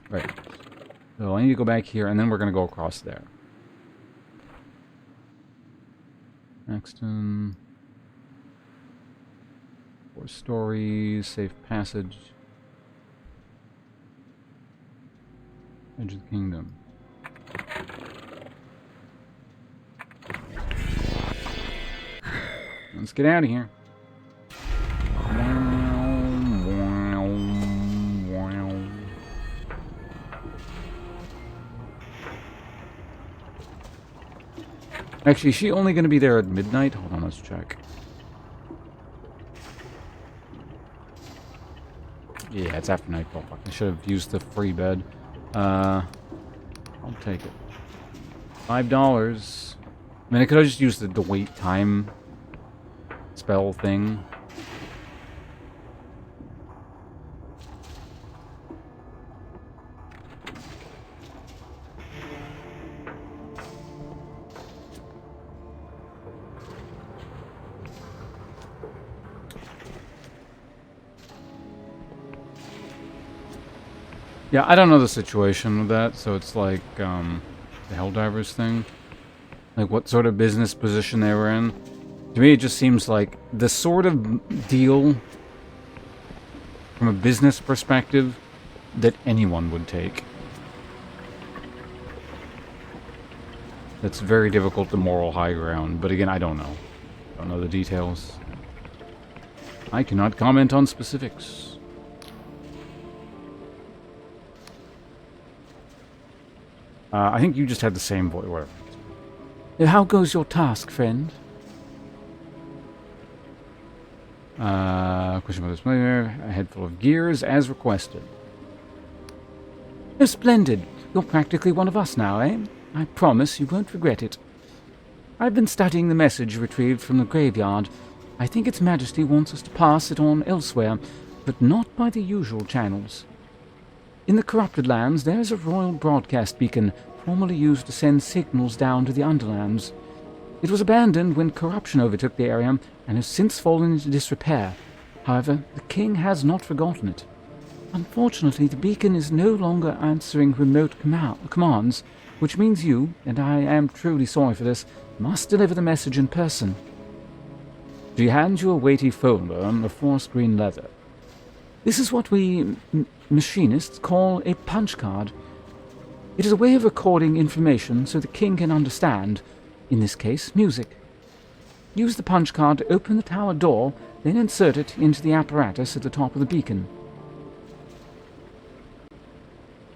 Right. So I need to go back here, and then we're gonna go across there. Maxton. 4 stories, safe passage. Edge of the Kingdom. Let's get out of here. Actually, is she only going to be there at midnight? Hold on, let's check. Yeah, it's after nightfall. I should have used the free bed. I'll take it. $5. I mean, I could have just used the wait time spell thing. Yeah, I don't know the situation with that, so it's like, the Helldivers thing. Like, what sort of business position they were in. To me, it just seems like the sort of deal, from a business perspective, that anyone would take. That's very difficult to moral high ground, but again, I don't know. I don't know the details. I cannot comment on specifics. I think you just had the same voice, whatever. How goes your task, friend? Question about this player. A head full of gears, as requested. Oh, splendid. You're practically one of us now, eh? I promise you won't regret it. I've been studying the message retrieved from the graveyard. I think Its Majesty wants us to pass it on elsewhere, but not by the usual channels. In the corrupted lands, there is a royal broadcast beacon formerly used to send signals down to the Underlands. It was abandoned when corruption overtook the area and has since fallen into disrepair. However, the king has not forgotten it. Unfortunately, the beacon is no longer answering remote commands, which means you, and I am truly sorry for this, must deliver the message in person. She hands you a weighty folder of forest green leather. This is what we machinists call a punch card. It is a way of recording information so the king can understand, in this case, music. Use the punch card to open the tower door, then insert it into the apparatus at the top of the beacon.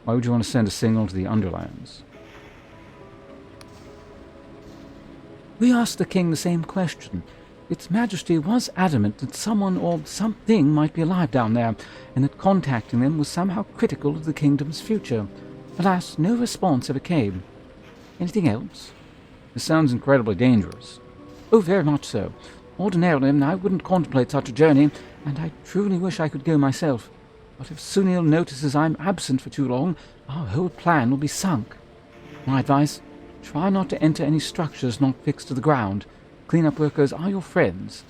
Why would you want to send a signal to the Underlands? We asked the king the same question. Its Majesty was adamant that someone or something might be alive down there, and that contacting them was somehow critical of the kingdom's future. Alas, no response ever came. Anything else? This sounds incredibly dangerous. Oh, very much so. Ordinarily, I wouldn't contemplate such a journey, and I truly wish I could go myself. But if Sunil notices I'm absent for too long, our whole plan will be sunk. My advice, try not to enter any structures not fixed to the ground. Cleanup workers are your friends.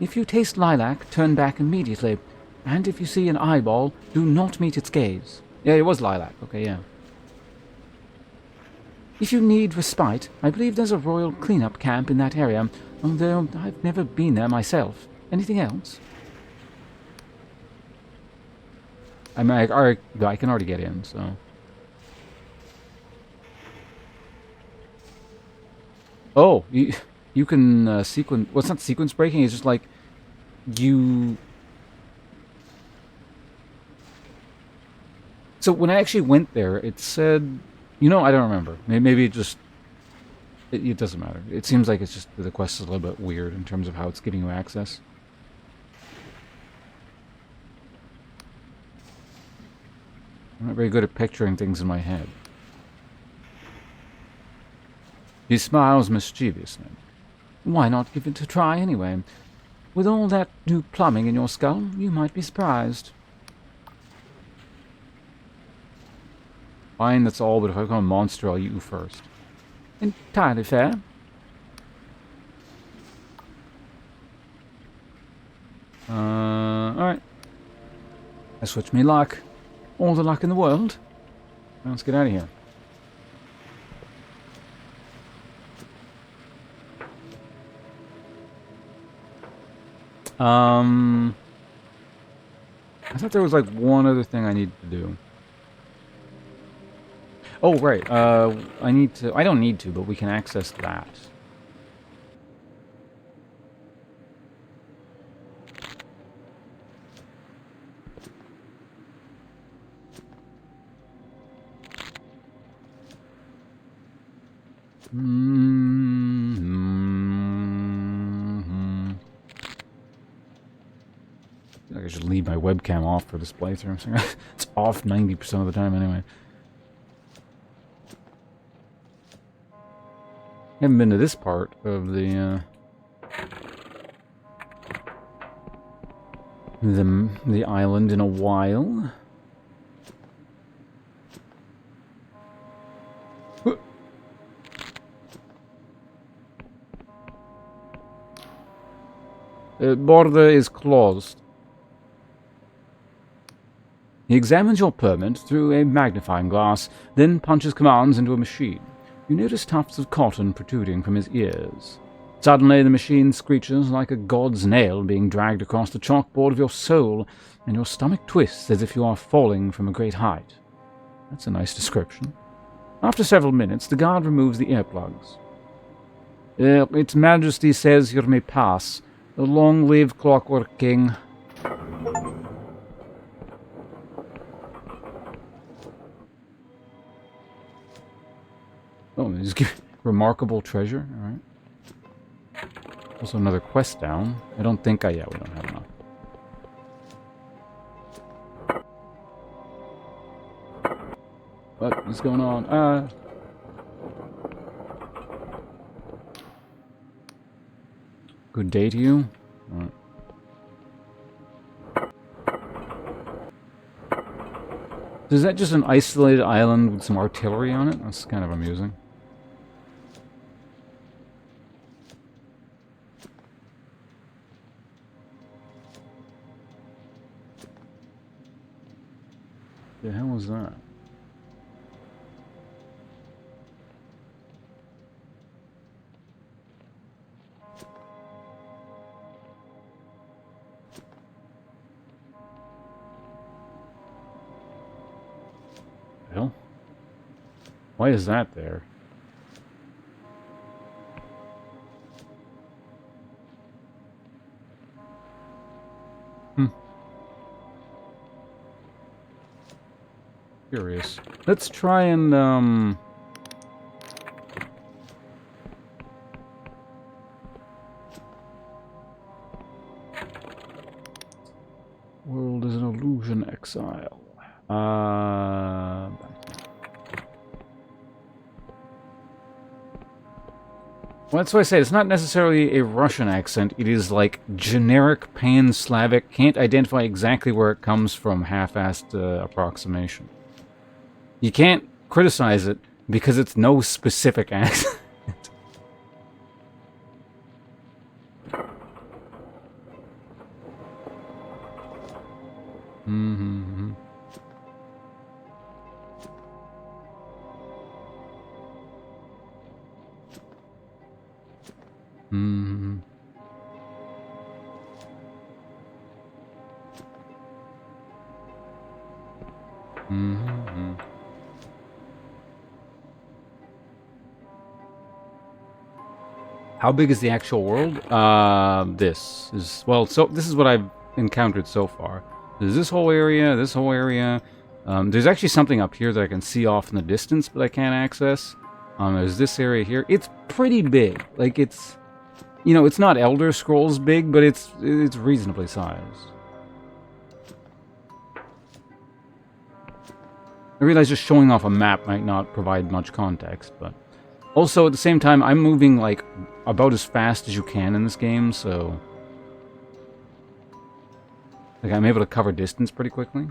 If you taste lilac, turn back immediately. And if you see an eyeball, do not meet its gaze. Yeah, it was lilac. Okay, yeah. If you need respite, I believe there's a royal cleanup camp in that area, although I've never been there myself. Anything else? I mean, I can already get in, so... Oh, you can sequence... Well, it's not sequence breaking, it's just like... You So when I actually went there, it said... You know, I don't remember. Maybe it just... It doesn't matter. It seems like it's just... The quest is a little bit weird in terms of how it's giving you access. I'm not very good at picturing things in my head. He smiles mischievously. Why not give it a try anyway? With all that new plumbing in your skull, you might be surprised. Fine, that's all, but if I become a monster, I'll eat you first. Entirely fair. Alright. I switched me luck. All the luck in the world. Let's get out of here. I thought there was like one other thing I needed to do. Oh, right. I don't need to, but we can access that. I should leave my webcam off for this playthrough. It's off 90% of the time anyway. Haven't been to this part of the island in a while. The border is closed. He examines your permit through a magnifying glass, then punches commands into a machine. You notice tufts of cotton protruding from his ears. Suddenly, the machine screeches like a god's nail being dragged across the chalkboard of your soul, and your stomach twists as if you are falling from a great height. That's a nice description. After several minutes, the guard removes the earplugs. Its Majesty says you may pass. Long live Clockwork King. Oh, just give remarkable treasure. All right. Also another quest down. I don't think yeah, we don't have enough. What is going on? Good day to you. All right. Is that just an isolated island with some artillery on it? That's kind of amusing. The hell was that? Hell? Why is that there? Curious. Let's try and, World is an illusion exile. Well, that's why I say it's not necessarily a Russian accent. It is like generic Pan-Slavic. Can't identify exactly where it comes from. Half-assed approximation. You can't criticize it because it's no specific accent. Mm-hmm. Mm-hmm. Mm-hmm. How big is the actual world? This is, well, so this is what I've encountered so far. There's this whole area, There's actually something up here that I can see off in the distance, but I can't access. There's this area here. It's pretty big. Like, it's... You know, it's not Elder Scrolls big, but it's reasonably sized. I realize just showing off a map might not provide much context, but... Also, at the same time, I'm moving, like, about as fast as you can in this game, so... Like, I'm able to cover distance pretty quickly.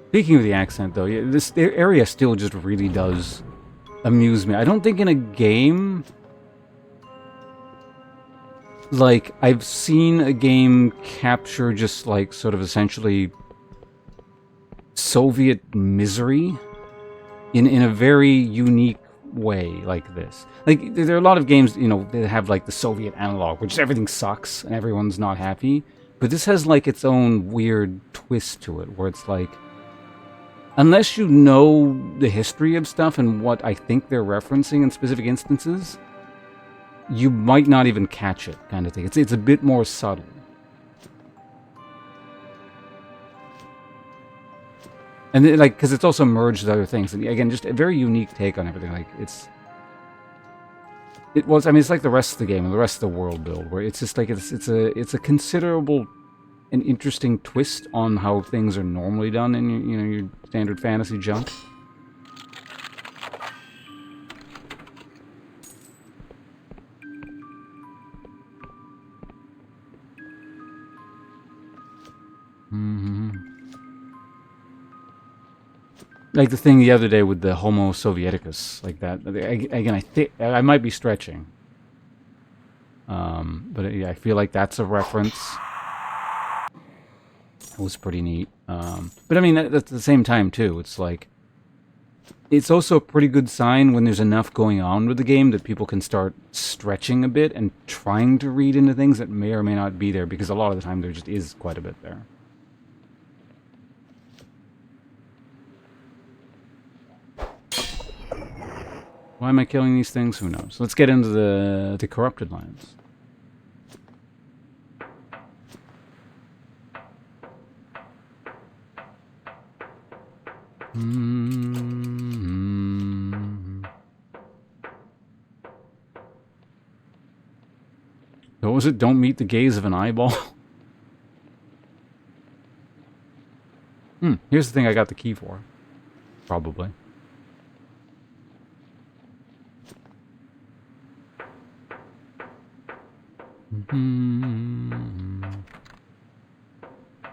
Speaking of the accent, though, yeah, this area still just really does amuse me. I don't think in a game... Like, I've seen a game capture just, like, sort of essentially Soviet misery in a very unique way like this. Like, there are a lot of games, you know, that have, like, the Soviet analog, which everything sucks and everyone's not happy. But this has, like, its own weird twist to it, where it's like... Unless you know the history of stuff and what I think they're referencing in specific instances, you might not even catch it, kind of thing. It's a bit more subtle. And then, like, because it's also merged with other things. And again, just a very unique take on everything. Like, I mean, it's like the rest of the game and the rest of the world build, where it's just like it's a considerable and interesting twist on how things are normally done in your standard fantasy junk. Like the thing the other day with the Homo Sovieticus, like that. Again, I might be stretching, but yeah, I feel like that's a reference. It was pretty neat. But I mean, at the same time, too, it's like... It's also a pretty good sign when there's enough going on with the game that people can start stretching a bit and trying to read into things that may or may not be there, because a lot of the time there just is quite a bit there. Why am I killing these things? Who knows? Let's get into the corrupted lands. What was it? Don't meet the gaze of an eyeball? Here's the thing I got the key for. Probably.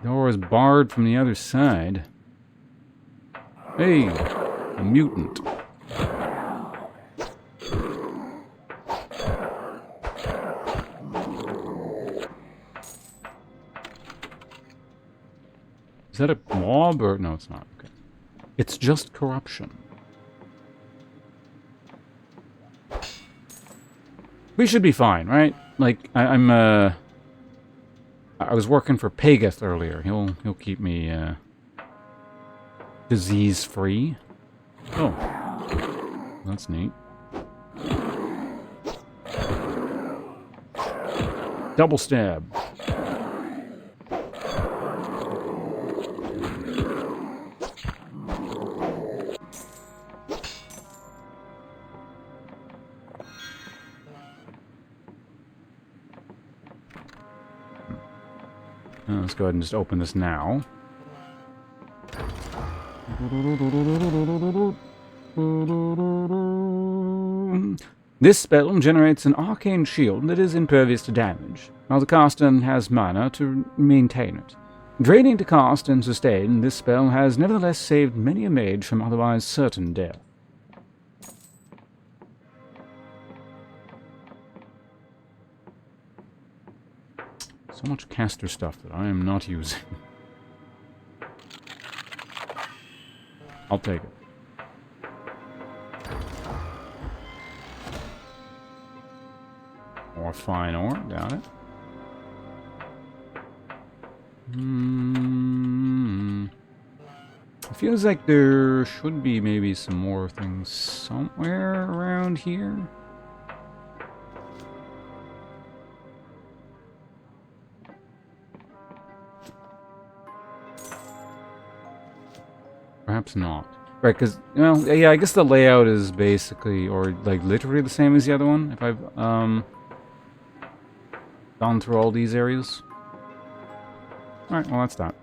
Door is barred from the other side. Hey, a mutant. Is that a mob or... No, it's not. Okay. It's just corruption. We should be fine, right? Like, I was working for Pageth earlier. He'll keep me, disease-free. Oh. That's neat. Double stab. Let's go ahead and just open this now. This spell generates an arcane shield that is impervious to damage, while the caster has mana to maintain it. Draining to cast and sustain, this spell has nevertheless saved many a mage from otherwise certain death. So much caster stuff that I am not using. I'll take it. More fine ore, got it. It feels like there should be maybe some more things somewhere around here. Perhaps not. Right, because, well, yeah, I guess the layout is basically, or like literally the same as the other one, if I've gone through all these areas. Alright, well, that's that.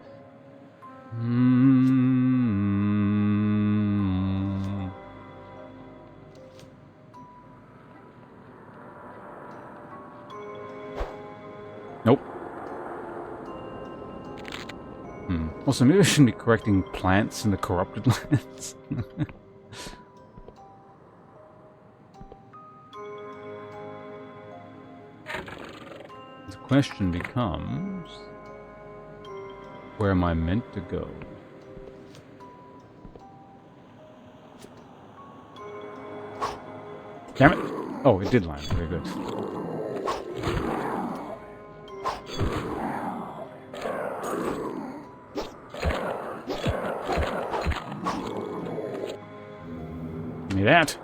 Nope. Also, maybe I shouldn't be correcting plants in the corrupted lands. The question becomes, where am I meant to go? Damn it! Oh, it did land. Very good. Give me that.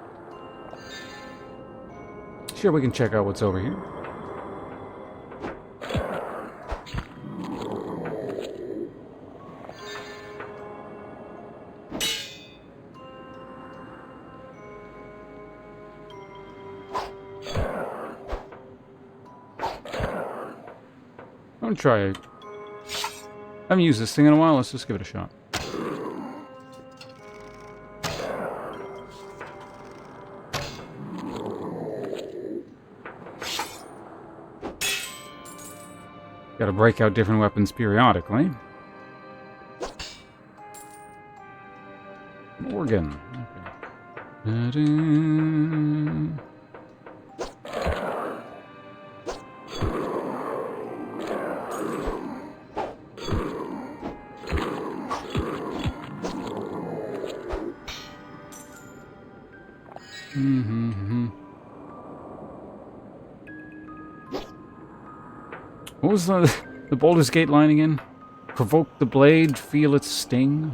Sure, we can check out what's over here. I'm gonna try it. I haven't used this thing in a while. Let's just give it a shot. Gotta break out different weapons periodically. Organ. Okay. What was the Baldur's Gate line again? Provoke the blade, feel its sting.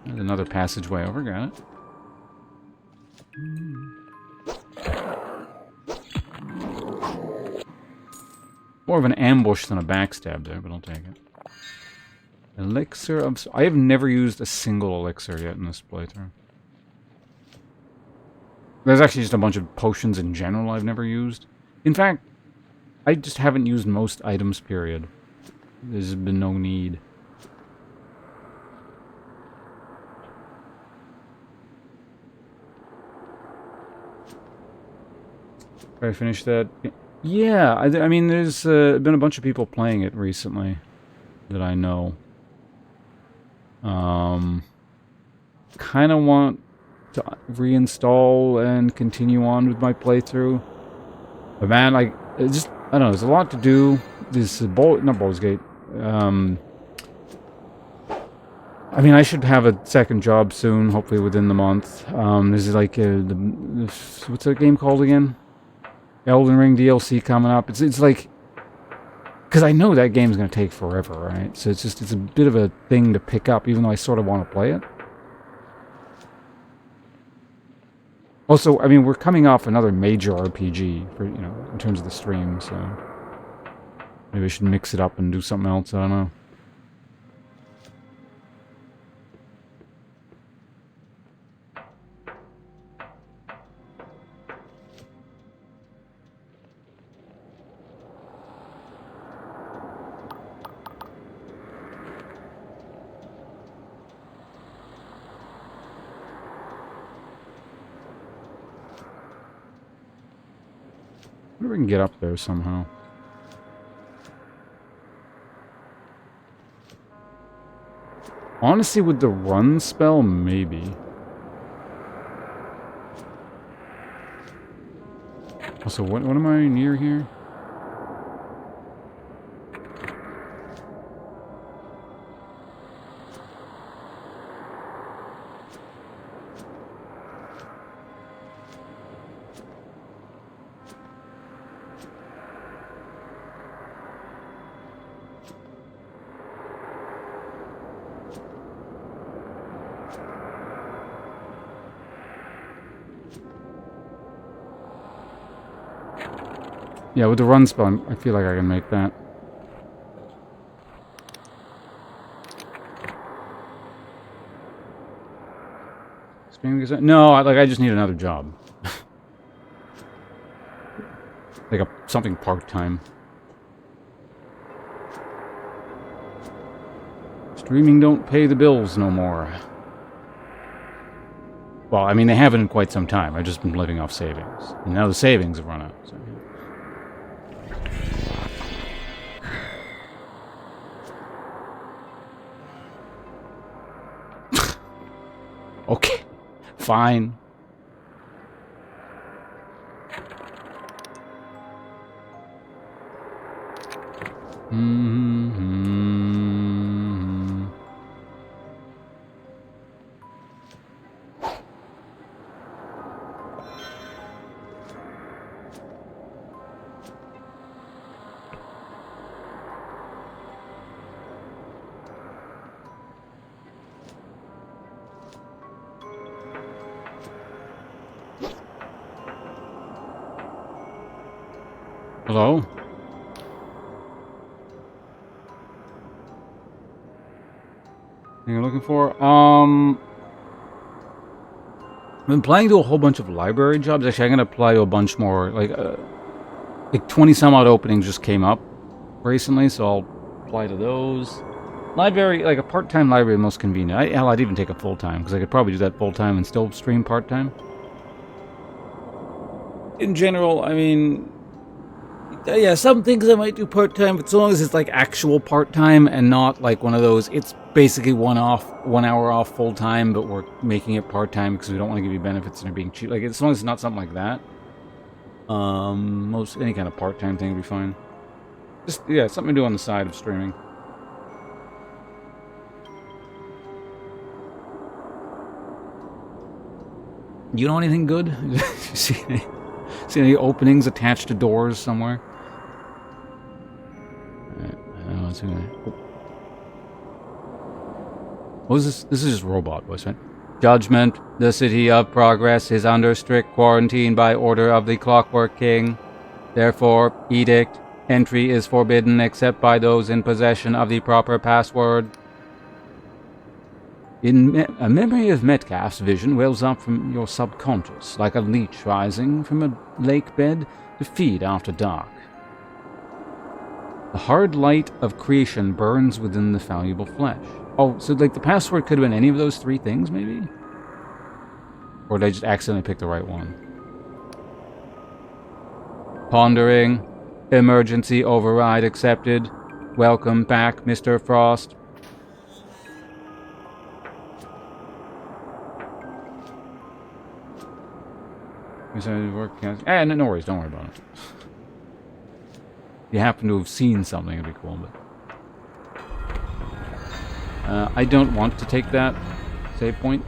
There's another passageway over, got it. More of an ambush than a backstab there, but I'll take it. Elixir of... I have never used a single elixir yet in this playthrough. There's actually just a bunch of potions in general I've never used. In fact, I just haven't used most items, period. There's been no need. Did I finish that? Yeah, I mean, there's been a bunch of people playing it recently that I know. Kind of want to reinstall and continue on with my playthrough. But man, like, it just... I don't know, there's a lot to do. This not Baldur's Gate. I mean, I should have a second job soon, hopefully within the month. There's like what's that game called again? Elden Ring DLC coming up. It's like, because I know that game's gonna take forever, right? So it's a bit of a thing to pick up, even though I sort of want to play it. Also, I mean, we're coming off another major RPG, for, you know, in terms of the stream, so... Maybe I should mix it up and do something else, I don't know. I wonder if we can get up there somehow. Honestly, with the run spell, maybe. Also, what am I near here? Yeah, with the run spell, I feel like I can make that. No, I just need another job. Like something part-time. Streaming don't pay the bills no more. Well, I mean, they haven't in quite some time. I've just been living off savings. And now the savings have run out. So. Okay. Fine. Hello? Thing you're looking for? I've been applying to a whole bunch of library jobs. Actually, I'm gonna apply to a bunch more. Like 20 some odd openings just came up recently, so I'll apply to those. Library, like a part-time library, most convenient. Hell, I'd even take a full-time because I could probably do that full-time and still stream part-time. In general, I mean, yeah, some things I might do part-time, but so long as it's like actual part-time and not like one of those, it's basically 1 hour off full-time, but we're making it part-time because we don't want to give you benefits and are being cheap. Like, as long as it's not something like that, any kind of part-time thing would be fine. Just, yeah, something to do on the side of streaming. You know anything good? see any openings attached to doors somewhere? What is this? This is just robot voice, right? Judgment. The City of Progress is under strict quarantine by order of the Clockwork King. Therefore, edict. Entry is forbidden except by those in possession of the proper password. A memory of Metcalf's vision wells up from your subconscious, like a leech rising from a lake bed to feed after dark. The hard light of creation burns within the fallible flesh. Oh, so like the password could have been any of those 3 things, maybe? Or did I just accidentally pick the right one? Pondering. Emergency override accepted. Welcome back, Mr. Frost. No worries, don't worry about it. If you happen to have seen something, it'd be cool, but... I don't want to take that save point.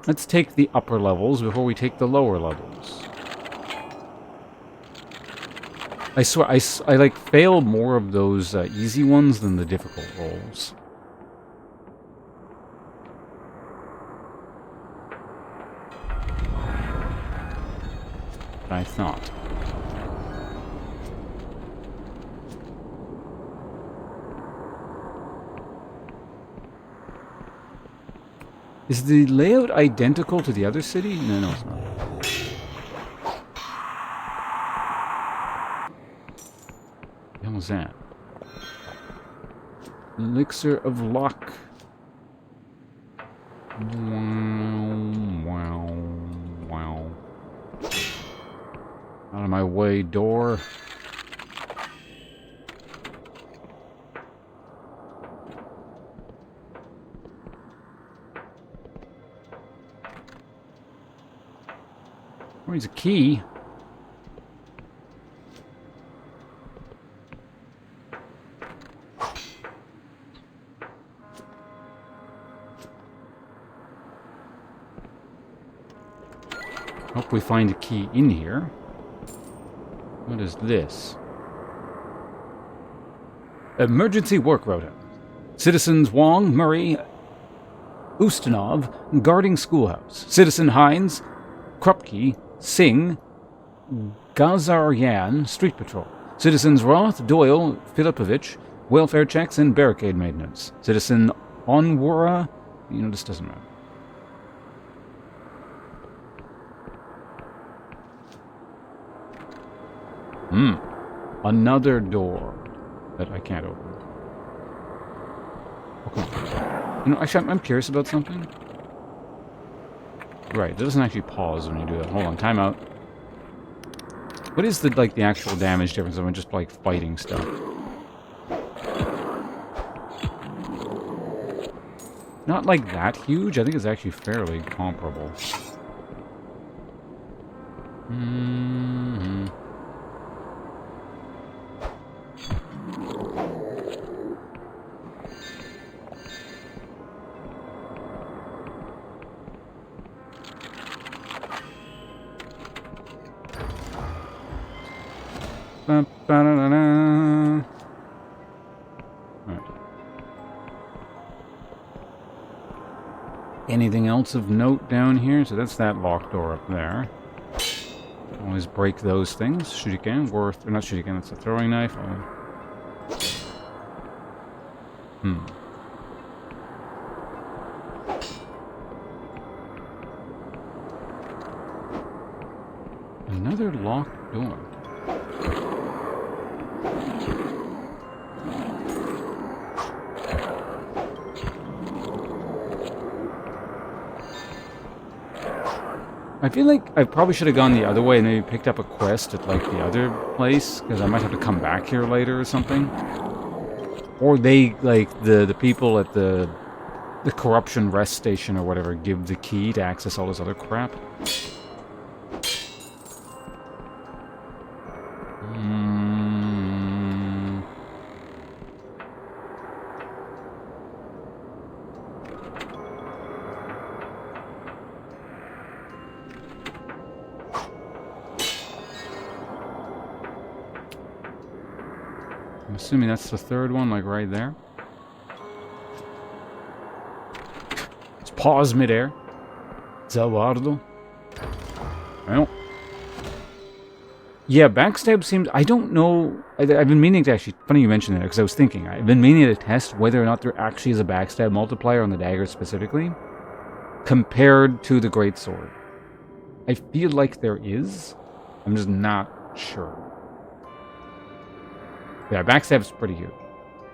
Let's take the upper levels before we take the lower levels. I swear, I like fail more of those easy ones than the difficult rolls. I thought. Is the layout identical to the other city? No, it's not. What was that? Elixir of luck. Wow. Out of my way, door. Where's a key? Hope we find a key in here. What is this? Emergency work rota. Citizens Wong, Murray, Ustinov, guarding schoolhouse. Citizen Hines, Krupke, Singh, Gazaryan, street patrol. Citizens Roth, Doyle, Filipovich, welfare checks and barricade maintenance. Citizen Onwara, this doesn't matter. Another door that I can't open. Okay. Actually, I'm curious about something. Right, it doesn't actually pause when you do that. Hold on, time out. What is the actual damage difference of just fighting stuff? Not that huge. I think it's actually fairly comparable. Right. Anything else of note down here? So that's that locked door up there. Always break those things. Shoot again. Or not shoot again. It's a throwing knife. Another locked door. I feel like I probably should have gone the other way and maybe picked up a quest at the other place, because I might have to come back here later or something. Or they, the people at the corruption rest station or whatever give the key to access all this other crap. I'm assuming that's the third one, right there. It's pause midair. Zawardo. Well. Yeah, backstab seems... I don't know... I've been meaning to actually... Funny you mentioned that, because I was thinking. I've been meaning to test whether or not there actually is a backstab multiplier on the dagger specifically, compared to the greatsword. I feel like there is. I'm just not sure. Yeah, backstab's pretty huge.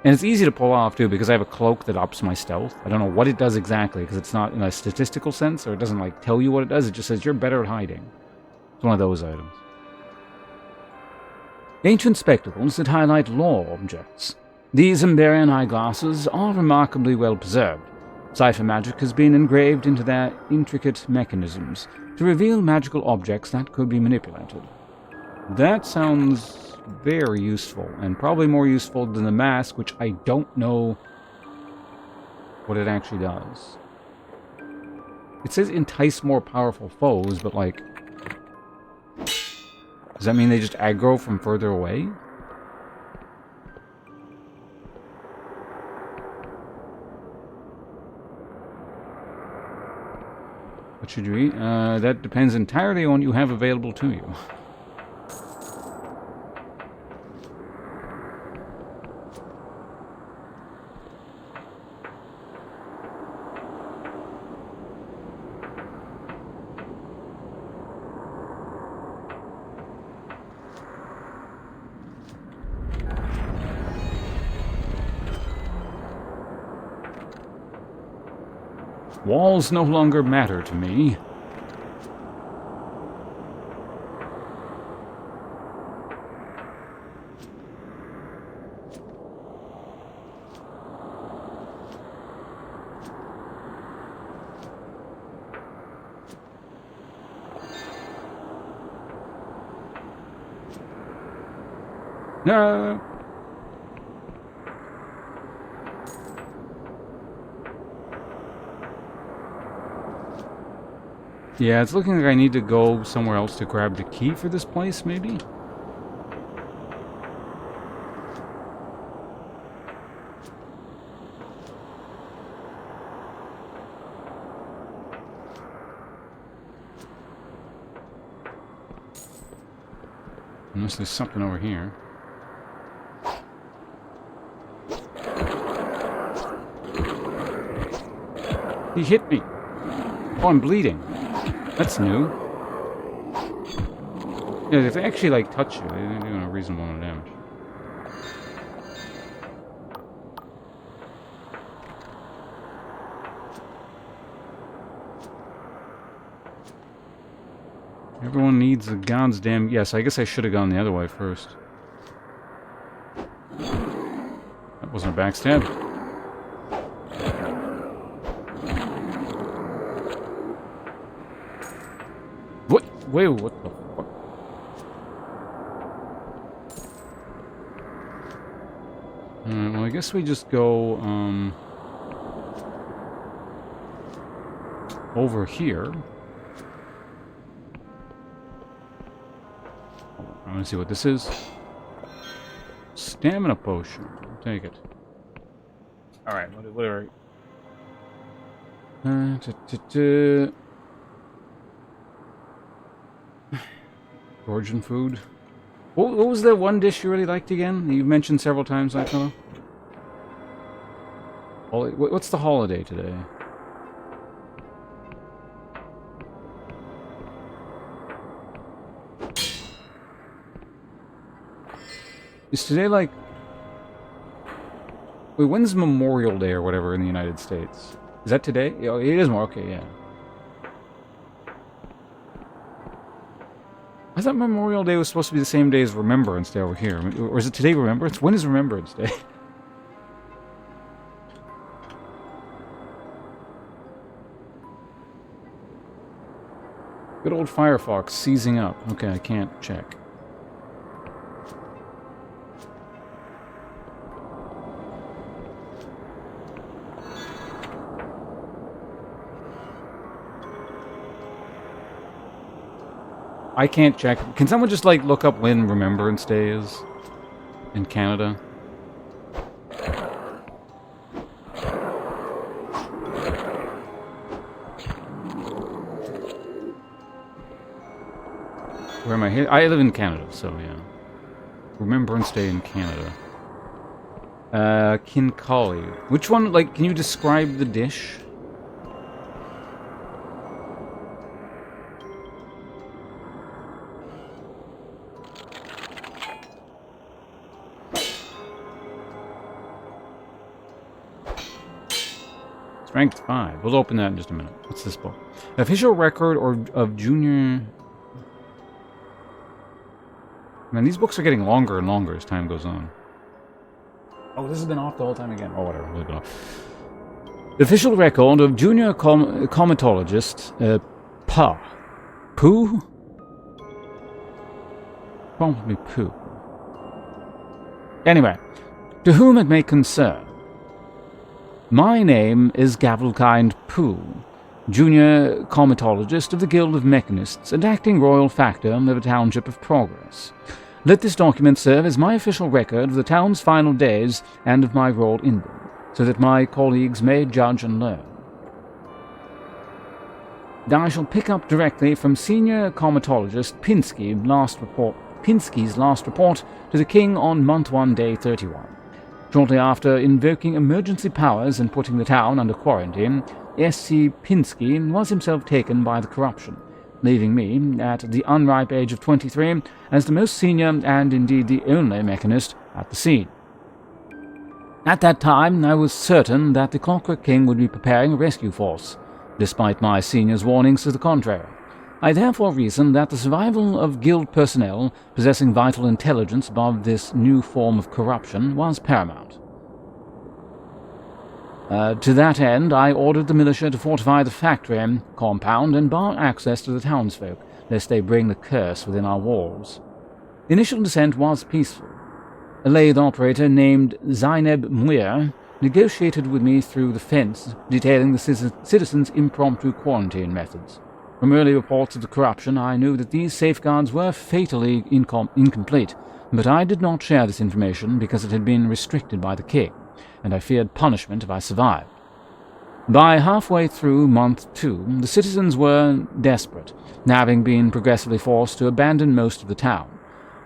And it's easy to pull off, too, because I have a cloak that ups my stealth. I don't know what it does exactly, because it's not in a statistical sense, or it doesn't, tell you what it does. It just says you're better at hiding. It's one of those items. Ancient spectacles that highlight lore objects. These Emberian eyeglasses are remarkably well preserved. Cipher magic has been engraved into their intricate mechanisms to reveal magical objects that could be manipulated. That sounds very useful, and probably more useful than the mask, which I don't know what it actually does. It says entice more powerful foes, but does that mean they just aggro from further away? What should you eat? That depends entirely on what you have available to you. Walls no longer matter to me. No. Yeah, it's looking like I need to go somewhere else to grab the key for this place, maybe? Unless there's something over here. He hit me. Oh, I'm bleeding. That's new. Yeah, if they actually, like, touch you, they're doing a reasonable amount of damage. Everyone needs a god's damn... Yes, I guess I should have gone the other way first. That wasn't a backstab. What? Wait, what the fuck? Alright, well, I guess we just go, over here. I want to see what this is. Stamina potion. I'll take it. Alright, whatever. Origin food. What was that one dish you really liked again? That you've mentioned several times, I thought. What's the holiday today? Is today like... Wait, when's Memorial Day or whatever in the United States? Is that today? Oh, it is more. Okay, yeah. I thought Memorial Day was supposed to be the same day as Remembrance Day over here. Or is it today Remembrance? When is Remembrance Day? Good old Firefox seizing up. Okay, I can't check. I can't check. Can someone just, like, look up when Remembrance Day is in Canada? Where am I here? I live in Canada, so yeah. Remembrance Day in Canada. Kinkali. Which one, like, can you describe the dish? Strength 5. We'll open that in just a minute. What's this book? Official record of junior... Man, these books are getting longer and longer as time goes on. Oh, this has been off the whole time again. Oh, whatever. Leave it off. The official record of junior comatologist, Pooh? Probably Pooh. Anyway, to whom it may concern. My name is Gavelkind Pooh, junior comatologist of the Guild of Mechanists and acting royal factor of the Township of Progress. Let this document serve as my official record of the town's final days and of my role in them, so that my colleagues may judge and learn. I shall pick up directly from Senior Comatologist Pinsky's last report to the King on month 1, day 31. Shortly after invoking emergency powers and putting the town under quarantine, S.C. Pinsky was himself taken by the corruption, leaving me, at the unripe age of 23, as the most senior and indeed the only mechanist at the scene. At that time, I was certain that the Clockwork King would be preparing a rescue force, despite my senior's warnings to the contrary. I therefore reasoned that the survival of guild personnel possessing vital intelligence above this new form of corruption was paramount. To that end, I ordered the militia to fortify the factory compound and bar access to the townsfolk, lest they bring the curse within our walls. The initial descent was peaceful. A lathe operator named Zaineb Muir negotiated with me through the fence, detailing the citizens' impromptu quarantine methods. From early reports of the corruption, I knew that these safeguards were fatally incomplete, but I did not share this information because it had been restricted by the king, and I feared punishment if I survived. By halfway through month 2, the citizens were desperate, having been progressively forced to abandon most of the town.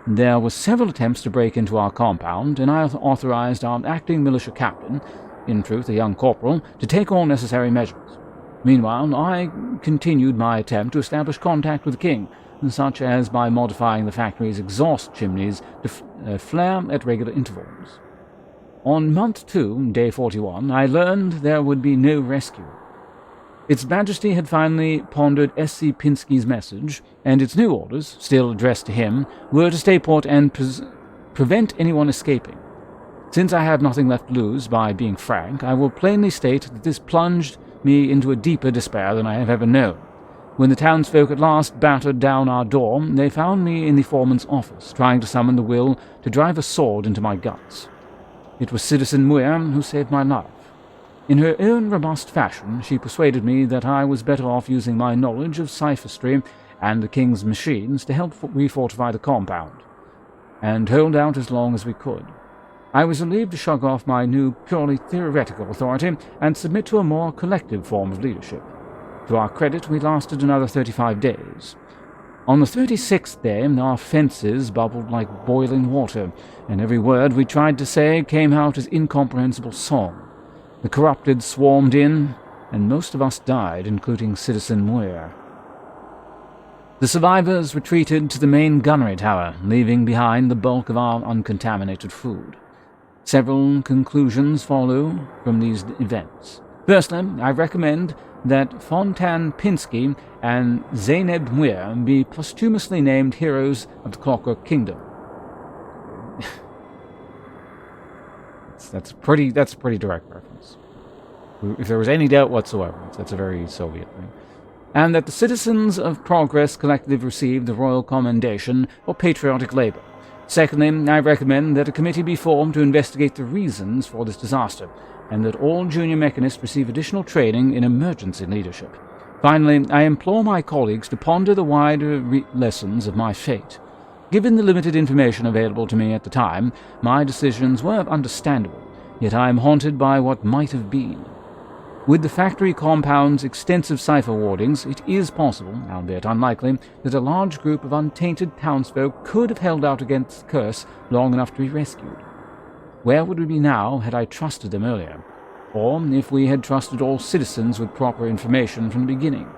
There were several attempts to break into our compound, and I authorized our acting militia captain, in truth a young corporal, to take all necessary measures. Meanwhile, I continued my attempt to establish contact with the king, such as by modifying the factory's exhaust chimneys to flare at regular intervals. On month 2, day 41, I learned there would be no rescue. Its Majesty had finally pondered S.C. Pinsky's message, and its new orders, still addressed to him, were to stay put and prevent anyone escaping. Since I have nothing left to lose by being frank, I will plainly state that this plunged me into a deeper despair than I have ever known. When the townsfolk at last battered down our door, they found me in the foreman's office, trying to summon the will to drive a sword into my guts. It was Citizen Muir who saved my life. In her own robust fashion, she persuaded me that I was better off using my knowledge of sophistry and the king's machines to help refortify the compound, and hold out as long as we could. I was relieved to shrug off my new purely theoretical authority and submit to a more collective form of leadership. To our credit, we lasted another 35 days. On the 36th day, our fences bubbled like boiling water, and every word we tried to say came out as incomprehensible song. The corrupted swarmed in, and most of us died, including Citizen Muir. The survivors retreated to the main gunnery tower, leaving behind the bulk of our uncontaminated food. Several conclusions follow from these events. Firstly, I recommend that Fontaine Pinsky and Zeynep Muir be posthumously named heroes of the Clockwork Kingdom. that's a pretty direct reference. If there was any doubt whatsoever, that's a very Soviet thing. And that the citizens of Progress collectively receive the Royal Commendation for patriotic labor. Secondly, I recommend that a committee be formed to investigate the reasons for this disaster, and that all junior mechanists receive additional training in emergency leadership. Finally, I implore my colleagues to ponder the wider lessons of my fate. Given the limited information available to me at the time, my decisions were understandable, yet I am haunted by what might have been. With the factory compound's extensive cipher wardings, it is possible, albeit unlikely, that a large group of untainted townsfolk could have held out against the curse long enough to be rescued. Where would we be now had I trusted them earlier? Or if we had trusted all citizens with proper information from the beginning?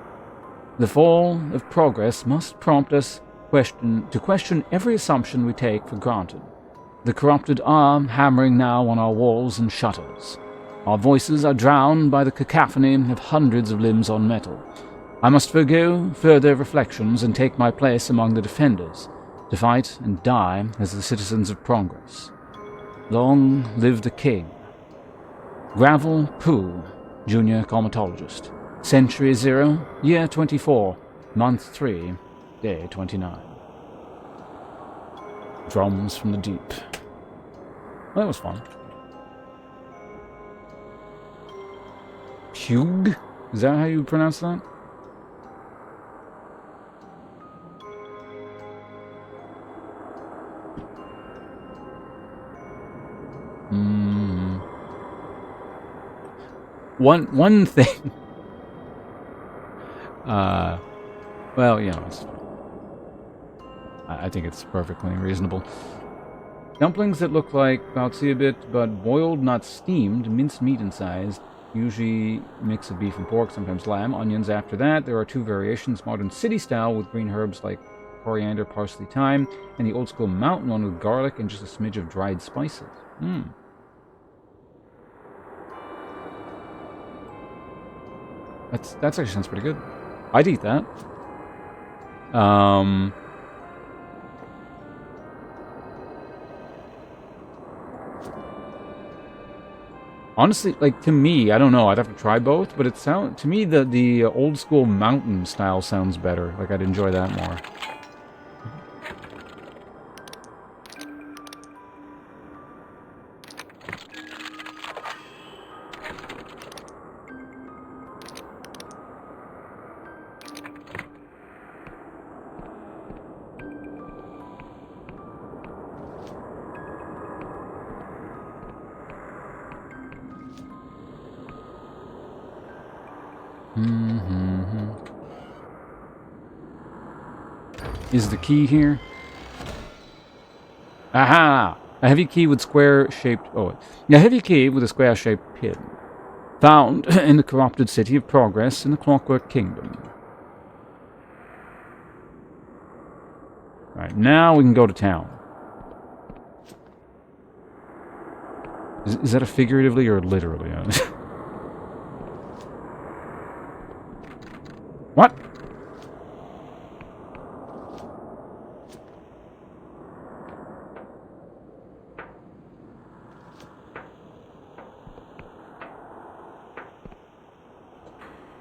The fall of Progress must prompt us to question every assumption we take for granted. The corrupted are hammering now on our walls and shutters. Our voices are drowned by the cacophony of hundreds of limbs on metal. I must forgo further reflections and take my place among the defenders, to fight and die as the citizens of Progress. Long live the king. Gravel Pooh, Junior Comatologist. Century 0, Year 24, Month 3, Day 29. Drums from the deep. Well, that was fun. Hugh? Is that how you pronounce that? One thing. Well, you know, I think it's perfectly reasonable. Dumplings that look like bouncy a bit, but boiled, not steamed, minced meat incised. Usually mix of beef and pork, sometimes lamb, onions after that. There are two variations, modern city style with green herbs like coriander, parsley, thyme, and the old school mountain one with garlic and just a smidge of dried spices. That actually sounds pretty good. I'd eat that. Honestly, like, to me, I don't know, I'd have to try both, but to me, the old school mountain style sounds better. Like, I'd enjoy that more. Is the key here? Aha! A heavy key with square-shaped... Oh, a heavy key with a square-shaped pin. Found in the corrupted city of Progress in the Clockwork Kingdom. Alright, now we can go to town. Is that a figuratively or literally? What?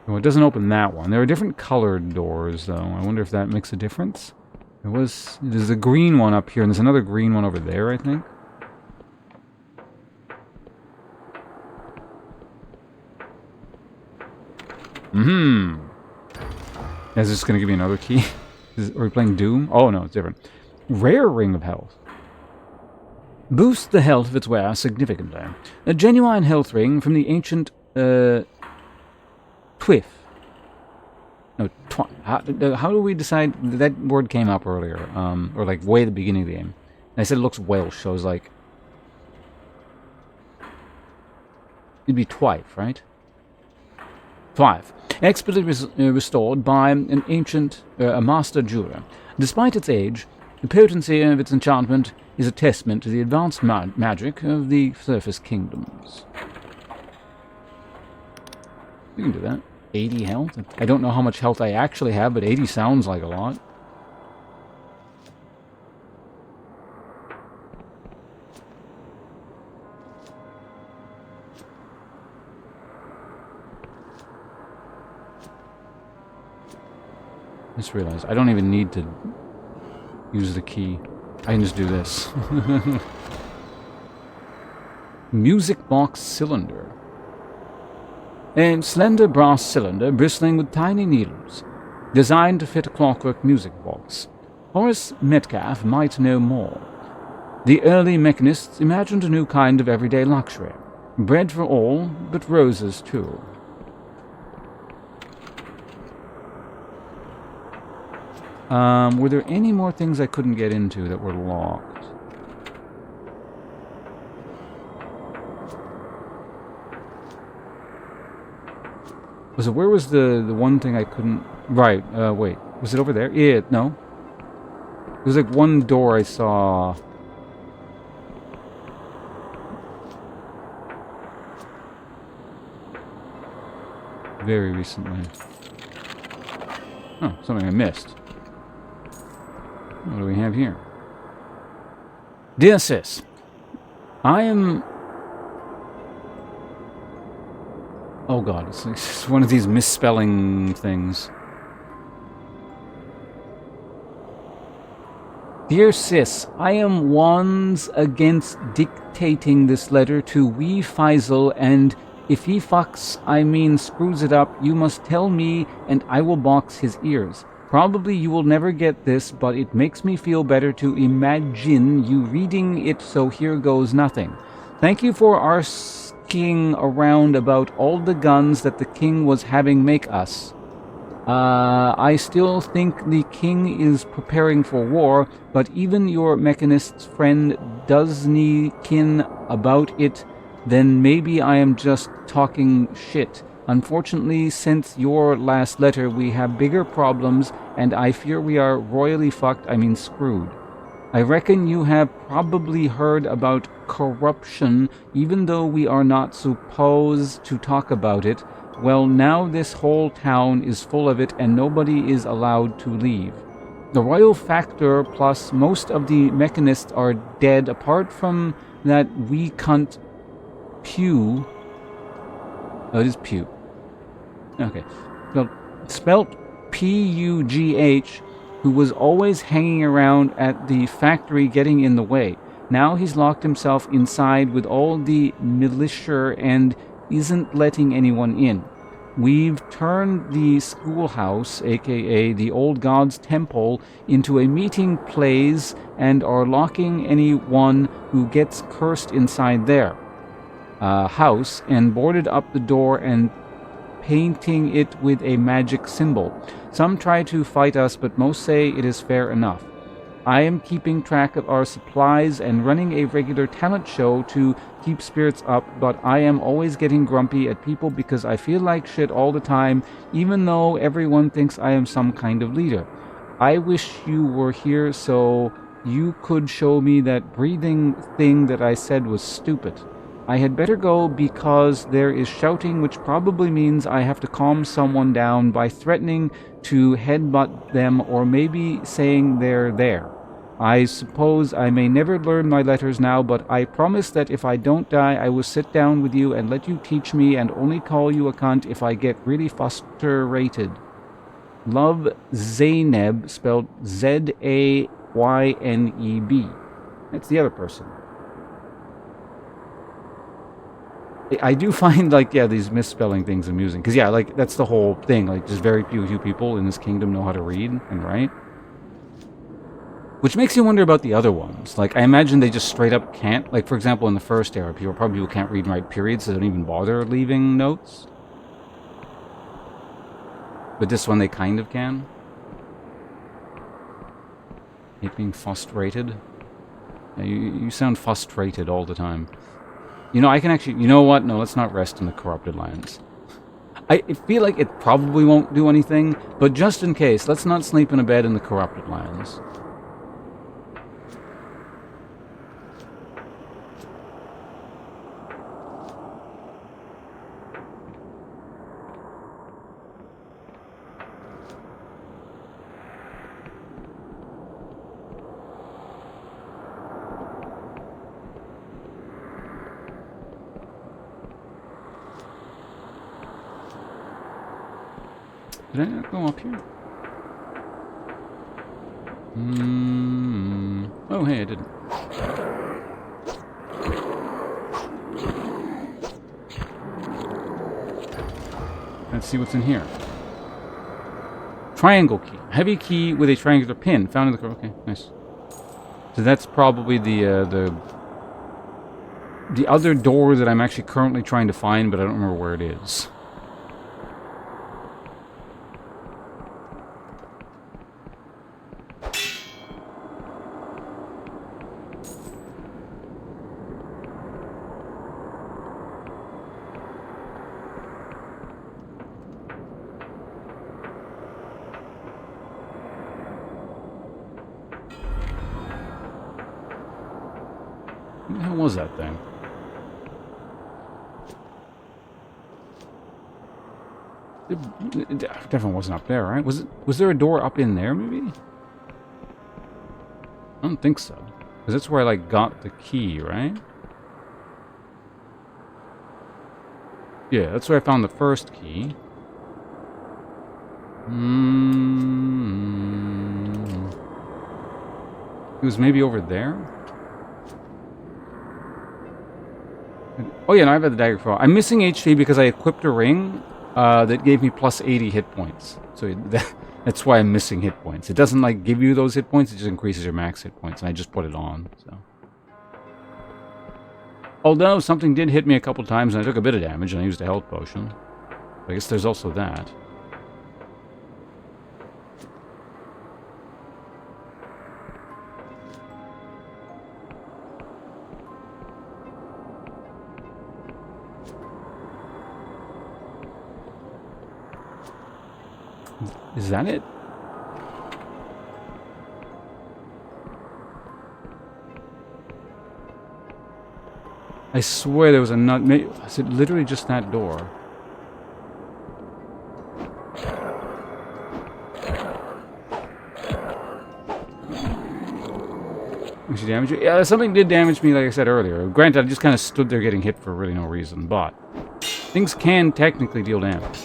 Well, it doesn't open that one. There are different colored doors, though. I wonder if that makes a difference. There's a green one up here, and there's another green one over there, I think. Is this going to give me another key? Are we playing Doom? Oh, no, it's different. Rare Ring of Health. Boost the health of its wearer significantly. A genuine health ring from the ancient, Twiff. No, how do we decide? That word came up earlier, or like way at the beginning of the game. And I said it looks Welsh, so I was like... It'd be Twife, right? Twife. Expertly restored by an ancient, a master jeweler. Despite its age, the potency of its enchantment is a testament to the advanced magic of the surface kingdoms. We can do that. 80 health? I don't know how much health I actually have, but 80 sounds like a lot. I just realized I don't even need to use the key. I can just do this. Music box cylinder. A slender brass cylinder bristling with tiny needles, designed to fit a clockwork music box. Horace Metcalf might know more. The early mechanists imagined a new kind of everyday luxury. Bread for all, but roses too. Were there any more things I couldn't get into that were locked? Where was the one thing I couldn't... Right, wait. Was it over there? Yeah, no. There was like one door I saw... very recently. Oh, something I missed. What do we have here? Dear Sis, I am... Oh god, it's one of these misspelling things. Dear Sis, I am ones against dictating this letter to wee Faisal, and if he fucks, I mean screws it up, you must tell me and I will box his ears. Probably you will never get this, but it makes me feel better to imagine you reading it, so here goes nothing. Thank you for asking around about all the guns that the king was having make us. I still think the king is preparing for war, but even your mechanist's friend doesn't kin about it, then maybe I am just talking shit. Unfortunately, since your last letter, we have bigger problems, and I fear we are royally fucked, I mean screwed. I reckon you have probably heard about corruption, even though we are not supposed to talk about it. Well, now this whole town is full of it, and nobody is allowed to leave. The royal factor plus most of the mechanists are dead, apart from that wee cunt Pew. Oh, it is Pew. Okay. Well, spelt P-U-G-H, who was always hanging around at the factory getting in the way. Now he's locked himself inside with all the militia and isn't letting anyone in. We've turned the schoolhouse, aka the old god's temple, into a meeting place and are locking anyone who gets cursed inside there. House and boarded up the door and painting it with a magic symbol. Some try to fight us, but most say it is fair enough. I am keeping track of our supplies and running a regular talent show to keep spirits up, but I am always getting grumpy at people because I feel like shit all the time, even though everyone thinks I am some kind of leader. I wish you were here so you could show me that breathing thing that I said was stupid. I had better go because there is shouting, which probably means I have to calm someone down by threatening to headbutt them or maybe saying they're there. I suppose I may never learn my letters now, but I promise that if I don't die, I will sit down with you and let you teach me and only call you a cunt if I get really frustrated. Love, Zayneb, spelled Zayneb. That's the other person. I do find, like, yeah, these misspelling things amusing. Because, yeah, like, that's the whole thing. Like, just very few people in this kingdom know how to read and write. Which makes you wonder about the other ones. Like, I imagine they just straight up can't. Like, for example, in the first era, people can't read and write periods, so they don't even bother leaving notes. But this one they kind of can. Hate being frustrated. Yeah, you sound frustrated all the time. You know, I can actually... You know what? No, let's not rest in the corrupted lands. I feel like it probably won't do anything, but just in case, let's not sleep in a bed in the corrupted lands. Did I not go up here? Oh, hey, I didn't. Let's see what's in here. Triangle key. Heavy key with a triangular pin. Found in the... Okay, nice. So that's probably the other door that I'm actually currently trying to find, but I don't remember where it is. What the hell was that thing? It definitely wasn't up there, right? Was there a door up in there, maybe? I don't think so. Because that's where I, like, got the key, right? Yeah, that's where I found the first key. It was maybe over there? Oh yeah, no, I've had the dagger for a while. I'm missing HP because I equipped a ring that gave me plus 80 hit points. So that's why I'm missing hit points. It doesn't, like, give you those hit points, it just increases your max hit points, and I just put it on, so. Although, something did hit me a couple times, and I took a bit of damage, and I used a health potion. I guess there's also that. Is that it? I swear there was a nut. Is it literally just that door? Did she damage you? Yeah, something did damage me, like I said earlier. Granted, I just kind of stood there getting hit for really no reason, but things can technically deal damage.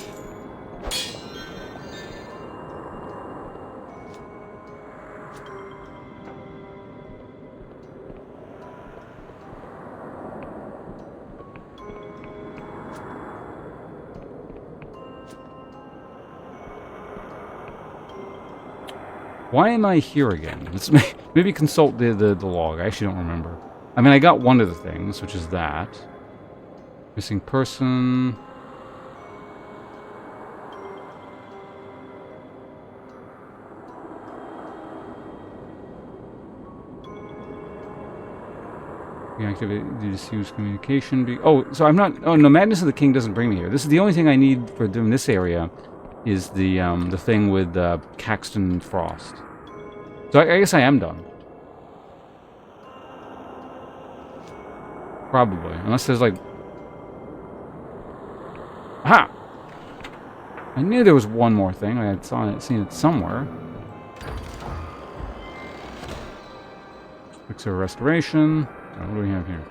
Why am I here again? Let's maybe consult the log. I actually don't remember. I mean, I got one of the things, which is that. Missing person. Reactivate the disused communication. Oh, so I'm not. Oh no, Madness of the King doesn't bring me here. This is the only thing I need for doing this area. Is the thing with Caxton Frost. So I guess I am done. Probably, unless there's like. Aha! I knew there was one more thing. I had seen it somewhere. Fixer restoration. Oh, what do we have here?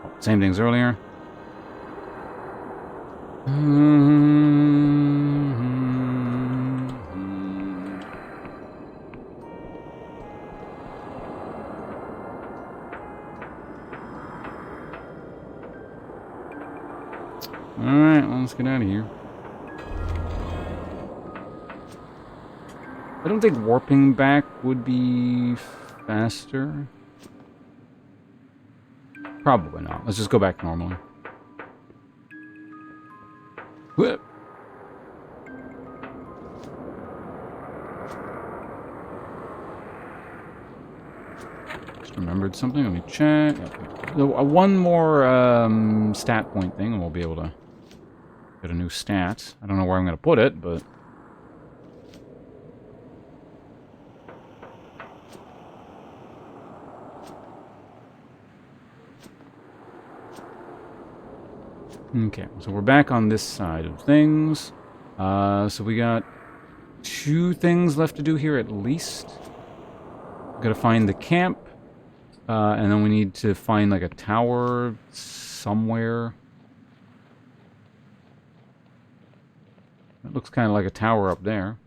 Oh, same thing as earlier. Alright, well, let's get out of here. I don't think warping back would be faster. Probably not. Let's just go back normally. Whoop. Just remembered something. Let me check. One more stat point thing, and we'll be able to get a new stat. I don't know where I'm going to put it, but... Okay, so we're back on this side of things. So we got 2 things left to do here at least. Gotta find the camp. And then we need to find like a tower somewhere. It looks kind of like a tower up there.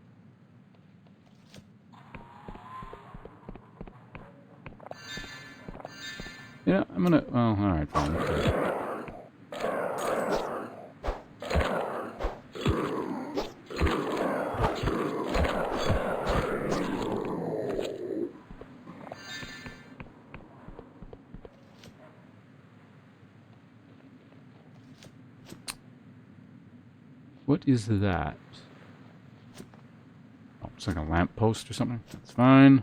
Yeah, I'm gonna... Oh, alright, fine. Okay. What is that? Oh, it's like a lamppost or something. That's fine.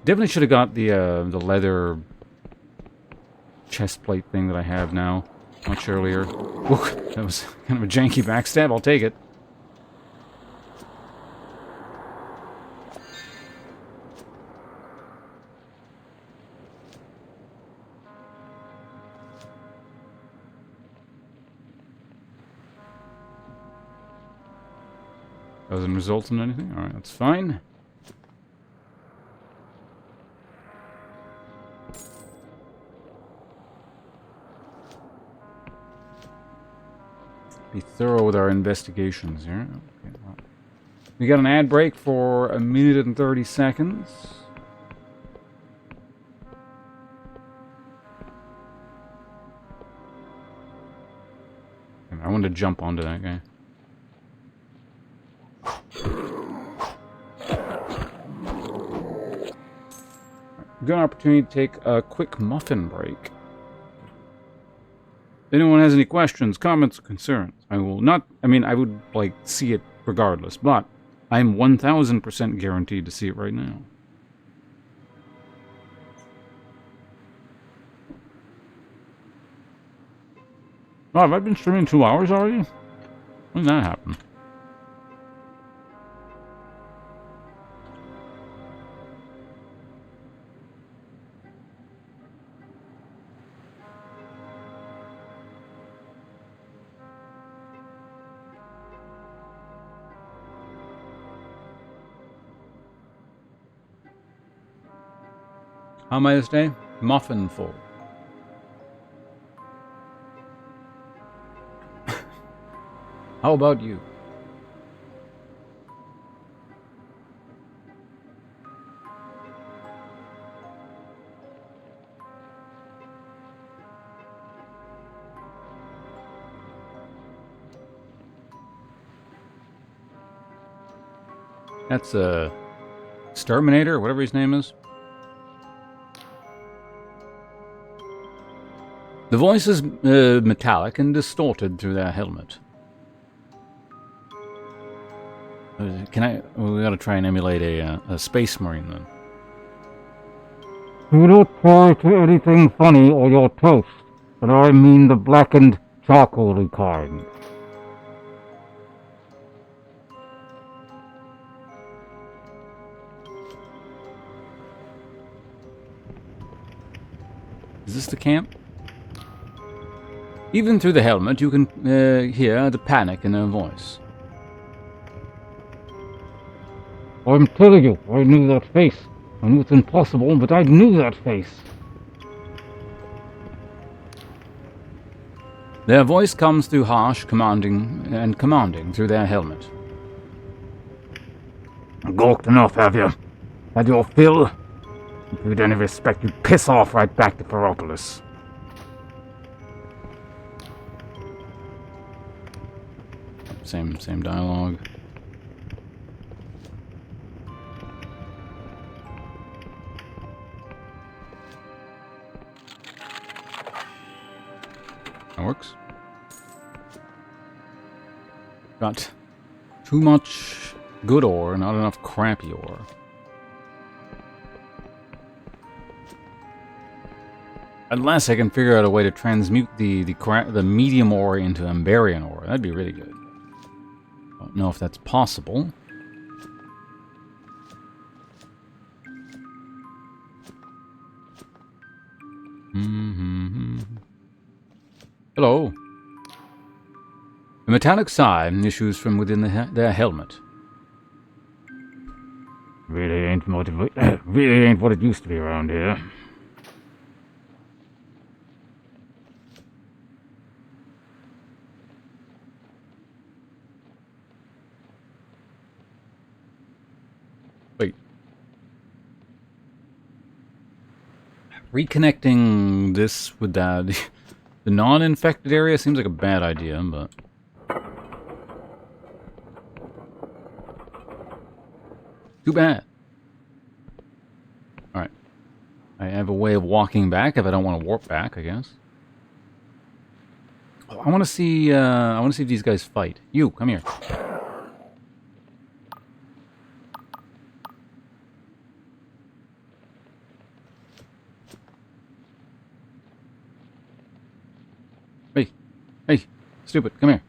Definitely should have got the leather chest plate thing that I have now much earlier. Ooh, that was kind of a janky backstab. I'll take it. Doesn't result in anything? Alright, that's fine. Be thorough with our investigations here. Okay, well. We got an ad break for 1 minute and 30 seconds. I wanted to jump onto that guy. Good opportunity to take a quick muffin break. If anyone has any questions, comments, or concerns, I will not... I mean, I would, like, see it regardless, but I'm 1000% guaranteed to see it right now. Oh, have I been streaming 2 hours already? When did that happen? How am I this day? Muffin full. How about you? That's a Exterminator, whatever his name is. The voice is metallic and distorted through their helmet. Can I? Well, we gotta try and emulate a space marine then. Do not try to anything funny or you're toast, but I mean the blackened, charcoaly kind. Is this the camp? Even through the helmet, you can hear the panic in her voice. I'm telling you, I knew that face. I knew it's impossible, but I knew that face. Their voice comes through harsh, commanding through their helmet. Gawked enough, have you? Had your fill? If you'd any respect, you'd piss off right back to Ferropolis. Same dialogue. That works. Got too much good ore, not enough crappy ore. Unless I can figure out a way to transmute the medium ore into Ambarian ore. That'd be really good. Don't know if that's possible. Hello. A metallic sigh issues from within their helmet. Really ain't what it used to be around here. Wait. Reconnecting this with that, the non-infected area seems like a bad idea, but... Too bad. Alright. I have a way of walking back if I don't want to warp back, I guess. Oh, I want to see if these guys fight. You, come here. Hey, stupid, come here.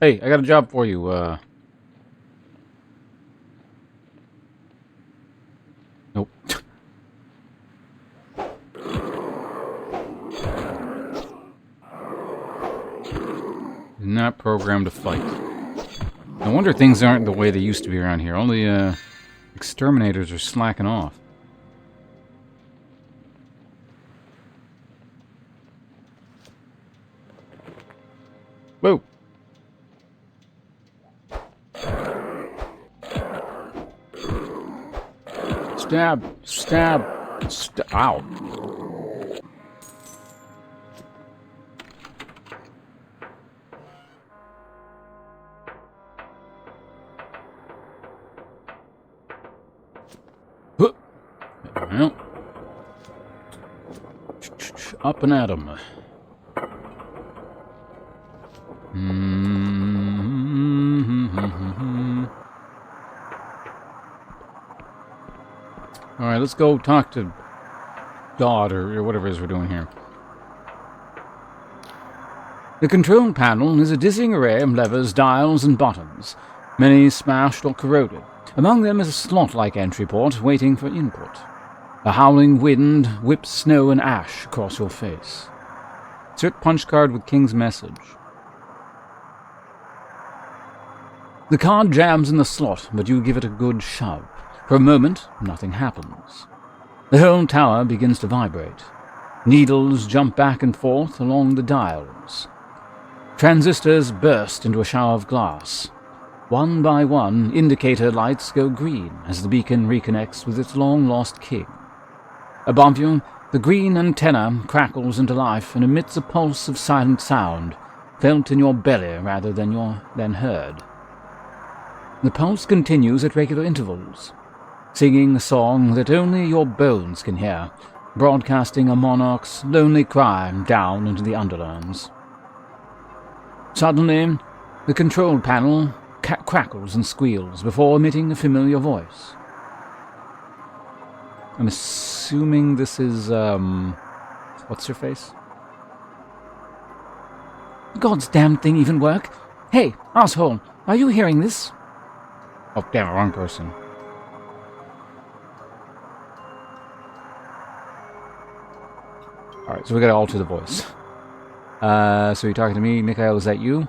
Hey, I got a job for you. Nope. Not programmed to fight. No wonder things aren't the way they used to be around here. All the exterminators are slacking off. Whoa! Stab! Stab! Ow! Well, up and at 'em. Alright, let's go talk to God or whatever it is we're doing here. The control panel is a dizzying array of levers, dials, and buttons, many smashed or corroded. Among them is a slot-like entry port waiting for input. A howling wind whips snow and ash across your face. Insert punch card with King's message. The card jams in the slot, but you give it a good shove. For a moment, nothing happens. The whole tower begins to vibrate. Needles jump back and forth along the dials. Transistors burst into a shower of glass. One by one, indicator lights go green as the beacon reconnects with its long-lost king. Above you, the green antenna crackles into life and emits a pulse of silent sound, felt in your belly rather than heard. The pulse continues at regular intervals. singing a song that only your bones can hear, broadcasting a monarch's lonely cry down into the underlands. Suddenly, the control panel crackles and squeals before emitting a familiar voice. I'm assuming this is, what's her face? God's damn thing even work? Hey, asshole, are you hearing this? Oh, damn, wrong person. Alright, so we gotta alter the voice. So you're talking to me, Mikhail, is that you?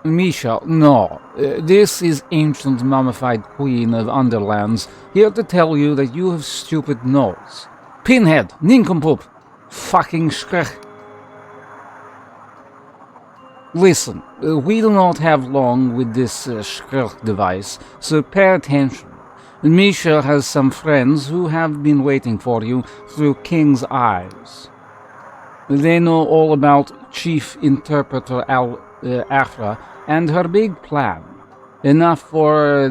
Misha, no. This is ancient mummified queen of Underlands, here to tell you that you have stupid nose. Pinhead, nincompoop, fucking schrech. Listen, we do not have long with this schrech device, so pay attention. Misha has some friends who have been waiting for you through King's eyes. They know all about Chief Interpreter Afra and her big plan. Enough for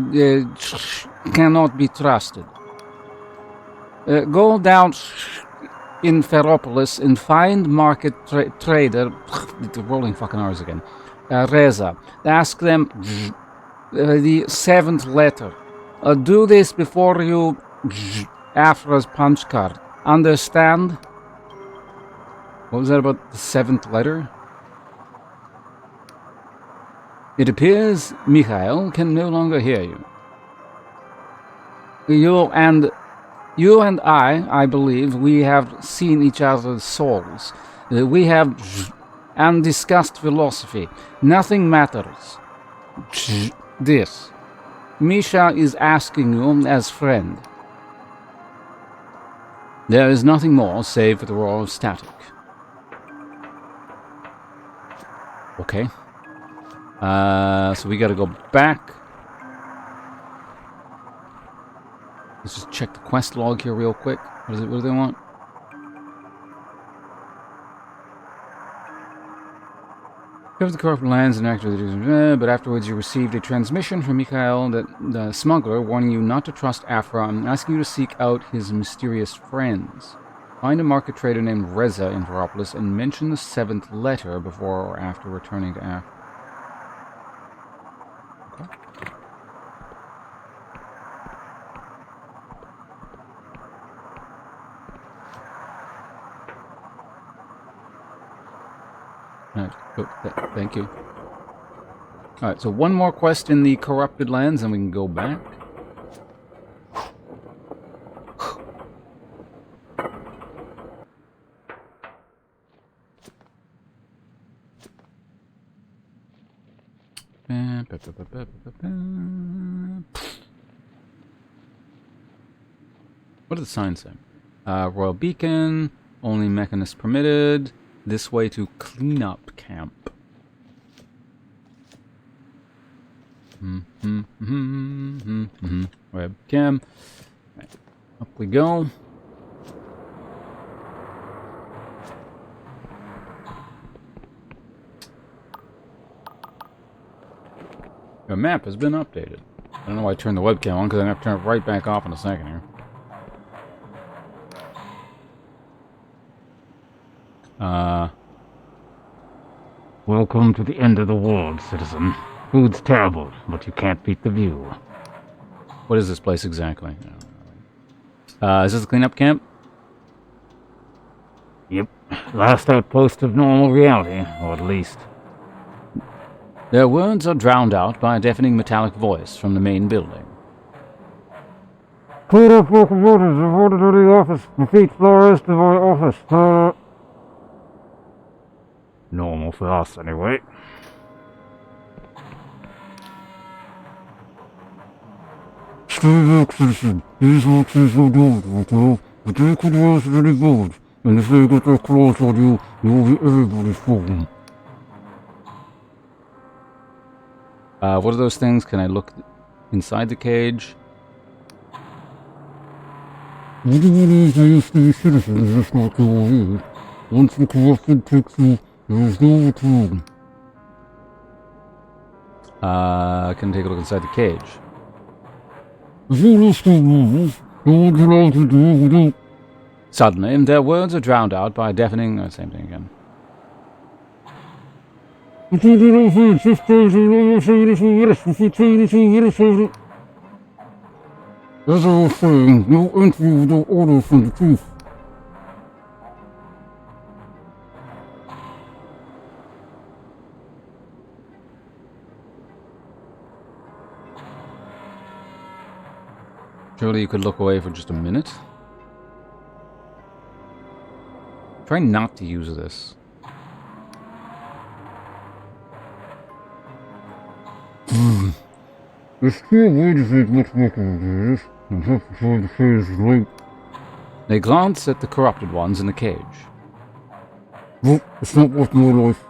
cannot be trusted. Go down in Ferropolis and find market trader, rolling fucking R's again, Reza. Ask them the 7th letter. Do this before you Afra's punch card. Understand? What was that about the 7th letter? It appears Mikhail can no longer hear you. You and I believe, we have seen each other's souls. We have and discussed philosophy. Nothing matters. This. Misha is asking you as friend. There is nothing more save for the roar of static. Okay. So we gotta go back. Let's just check the quest log here real quick. What do they want? Cover the corrupted lands and activate, but afterwards you received a transmission from Mikhail, the smuggler, warning you not to trust Afra and asking you to seek out his mysterious friends. Find a market trader named Reza in Veropolis and mention the 7th letter before or after returning to Afra. Okay. Alright, thank you. Alright, so one more quest in the corrupted lands and we can go back. What does the sign say? Royal Beacon, only mechanists permitted. This way to cleanup camp. Webcam. Right. Up we go. The map has been updated. I don't know why I turned the webcam on, because I'm going to have to turn it right back off in a second here. Welcome to the end of the world, citizen. Food's terrible, but you can't beat the view. What is this place exactly? Is this a cleanup camp? Yep. Last outpost of normal reality, or at least. Their words are drowned out by a deafening metallic voice from the main building. Clear up locomotives, reported to the office. Defeat Flores to my office. Normal for us, anyway. Stay back, citizen. These workers are doing but they could use very good. And if they get their claws on you, you'll be everybody's problem. What are those things? Can I look inside the cage? Everybody is used to be citizens, if not your weird. Once the corrupted takes you, there is no return. I can take a look inside the cage. Suddenly, their words are drowned out by a deafening... same thing again. As I was saying, no entry without order from the chief. Surely you could look away for just a minute? Try not to use this. There's still a way to say much more than this, and just before the phase is late. They glance at the corrupted ones in the cage. Nope, it's not worth my life.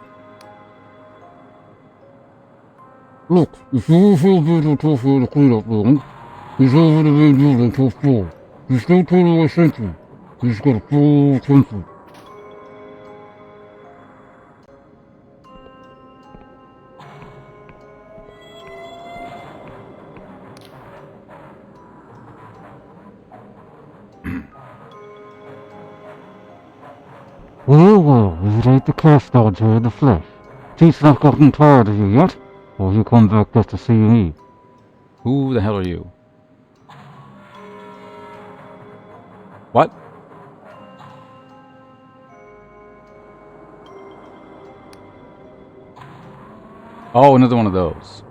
Look, if you feel better tough for the cleanup room, he's over the main building top floor. He's still totally I sent you. He's got a full temper. Well, it ain't the cash dodger in the flesh. Chief's not gotten tired of you yet? Or you come back just to see me? Who the hell are you? What? Oh, another one of those.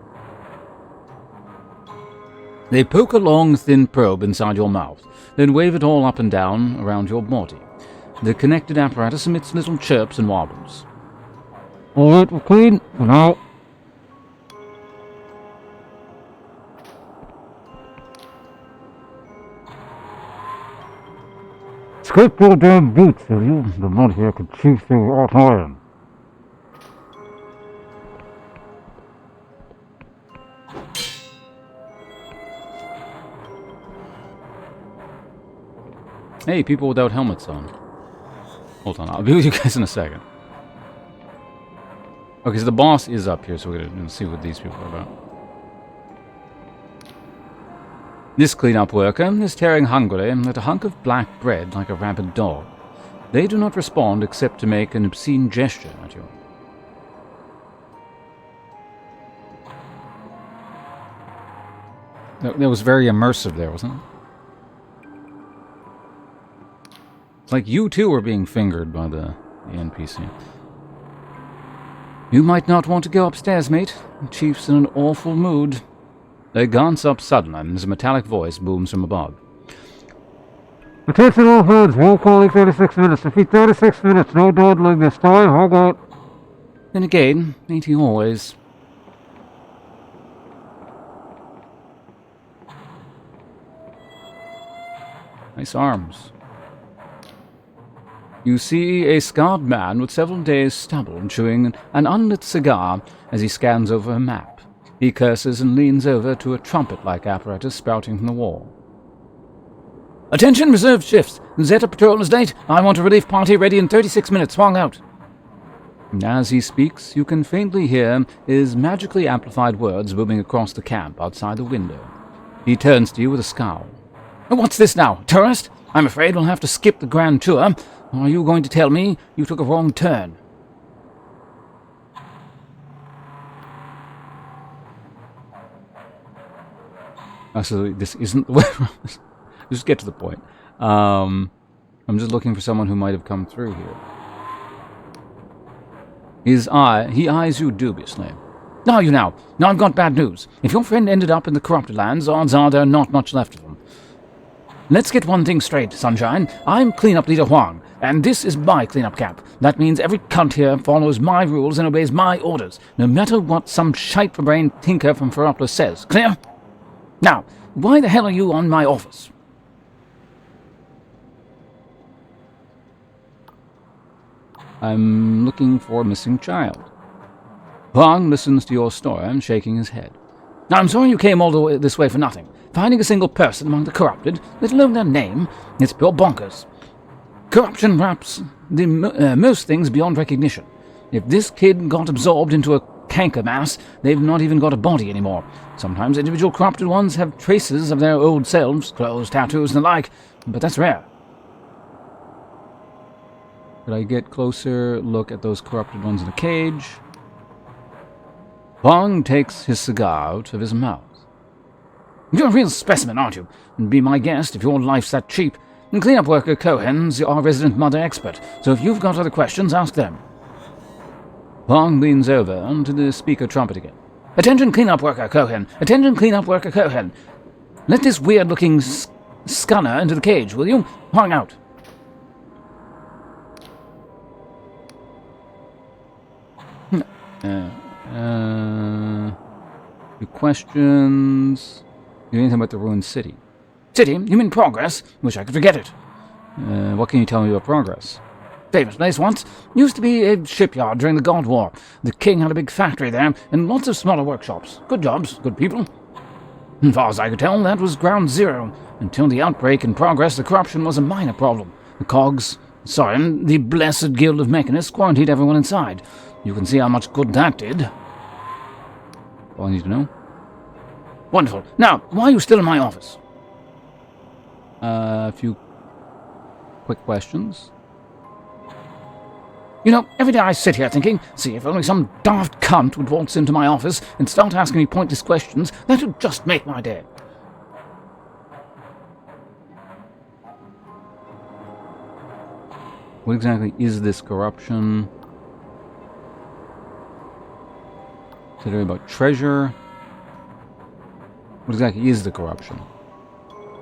They poke a long, thin probe inside your mouth, then wave it all up and down around your body. The connected apparatus emits little chirps and wobbles. Alright, we're clean for now. Scrape your damn boots, will you? The mud here could chew through hot iron. Hey, people without helmets on. Hold on, I'll be with you guys in a second. Okay, so the boss is up here, so we're gonna see what these people are about. This cleanup worker is tearing hungrily at a hunk of black bread like a rabid dog. They do not respond except to make an obscene gesture at you. That was very immersive there, wasn't it? It's like you too were being fingered by the NPC. You might not want to go upstairs, mate. The chief's in an awful mood. They glance up suddenly, and a metallic voice booms from above. Attention all hands, roll calling 36 minutes. Repeat 36 minutes, no dawdling this time, how about? Then again, ain't he always? Nice arms. You see a scarred man with several days' stubble chewing an unlit cigar as he scans over a map. He curses and leans over to a trumpet-like apparatus sprouting from the wall. Attention, reserved shifts. Zeta patrol is late. I want a relief party ready in 36 minutes. Swung out. And as he speaks, you can faintly hear his magically amplified words booming across the camp outside the window. He turns to you with a scowl. What's this now? Tourist? I'm afraid we'll have to skip the grand tour. Are you going to tell me you took a wrong turn? Actually, this isn't the way. Just get to the point. I'm just looking for someone who might have come through here. He eyes you dubiously. Now I've got bad news. If your friend ended up in the corrupted lands, odds are there are not much left of them. Let's get one thing straight, Sunshine. I'm Cleanup Leader Huang, and this is my cleanup camp. That means every cunt here follows my rules and obeys my orders, no matter what some shite-for-brain tinker from Ferropolis says. Clear? Now, why the hell are you on my office? I'm looking for a missing child. Huang listens to your story, shaking his head. I'm sorry you came all the way this way for nothing. Finding a single person among the corrupted, let alone their name, it's pure bonkers. Corruption wraps most things beyond recognition. If this kid got absorbed into a canker mass, they've not even got a body anymore. Sometimes individual corrupted ones have traces of their old selves, clothes, tattoos, and the like, but that's rare. Could I get closer look at those corrupted ones in the cage? Huang takes his cigar out of his mouth. You're a real specimen, aren't you? And be my guest if your life's that cheap. And cleanup worker Cohen's our resident mother expert, so if you've got other questions, ask them. Huang leans over onto the speaker trumpet again. Attention cleanup worker Cohen! Attention cleanup worker Cohen! Let this weird-looking scunner into the cage, will you? Huang out. Your questions... Anything about the ruined city? City? You mean progress? Wish I could forget it. What can you tell me about progress? Famous place once. Used to be a shipyard during the God War. The king had a big factory there, and lots of smaller workshops. Good jobs, good people. As far as I could tell, that was ground zero. Until the outbreak and progress, the corruption was a minor problem. The cogs... Sorry, the blessed guild of mechanists quarantined everyone inside. You can see how much good that did. All I need to know. Wonderful. Now, why are you still in my office? A few quick questions. You know, every day I sit here thinking, see, if only some daft cunt would waltz into my office and start asking me pointless questions, that would just make my day. What exactly is this corruption? Is it about treasure? What exactly is the corruption?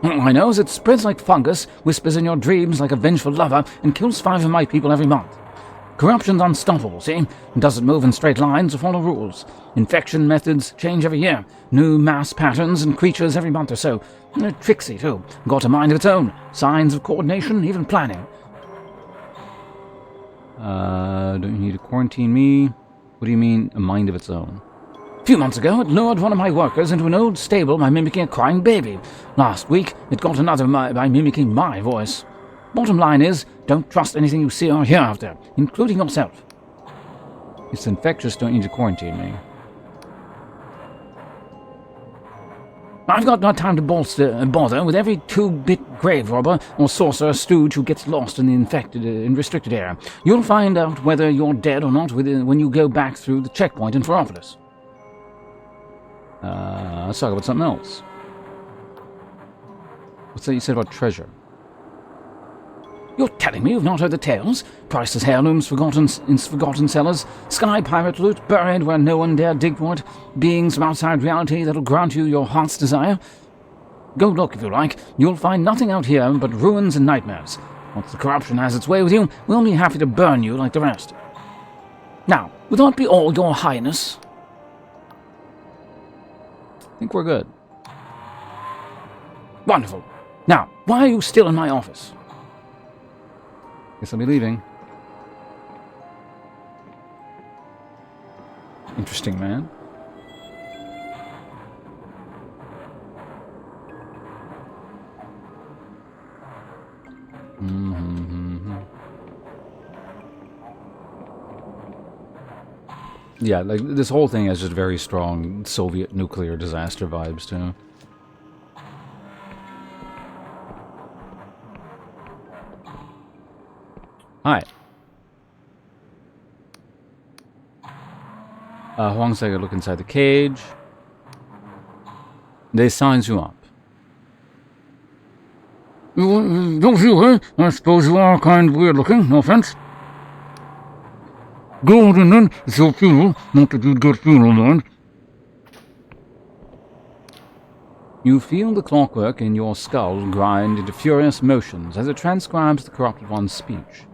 All I know is it spreads like fungus, whispers in your dreams like a vengeful lover, and kills 5 of my people every month. Corruption's unstoppable, see? It doesn't move in straight lines or follow rules. Infection methods change every year. New mass patterns and creatures every month or so. And they're tricksy, too. Got a mind of its own. Signs of coordination, even planning. Don't you need to quarantine me? What do you mean, a mind of its own? A few months ago, it lured one of my workers into an old stable by mimicking a crying baby. Last week, it got another by mimicking my voice. Bottom line is, don't trust anything you see or hear out there, including yourself. It's infectious, don't need to quarantine me. I've got no time to bother with every 2-bit grave robber or sorcerer stooge who gets lost in the infected and restricted area. You'll find out whether you're dead or not when you go back through the checkpoint in Feropolis. Let's talk about something else. What's that you said about treasure? You're telling me you've not heard the tales? Priceless heirlooms forgotten in forgotten cellars, sky pirate loot buried where no one dare dig for it, beings from outside reality that'll grant you your heart's desire? Go look if you like. You'll find nothing out here but ruins and nightmares. Once the corruption has its way with you, we'll be happy to burn you like the rest. Now, would that be all, your highness? I think we're good. Wonderful. Now, why are you still in my office? Guess I'll be leaving. Interesting, man. Yeah, like, this whole thing has just very strong Soviet nuclear disaster vibes, too. Hi. Huang said I look inside the cage. They size you up. Don't you, eh? I suppose you are kind of weird looking, no offense. Go on in then, it's your funeral, not that you'd get funeral then. You feel the clockwork in your skull grind into furious motions as it transcribes the corrupted one's speech.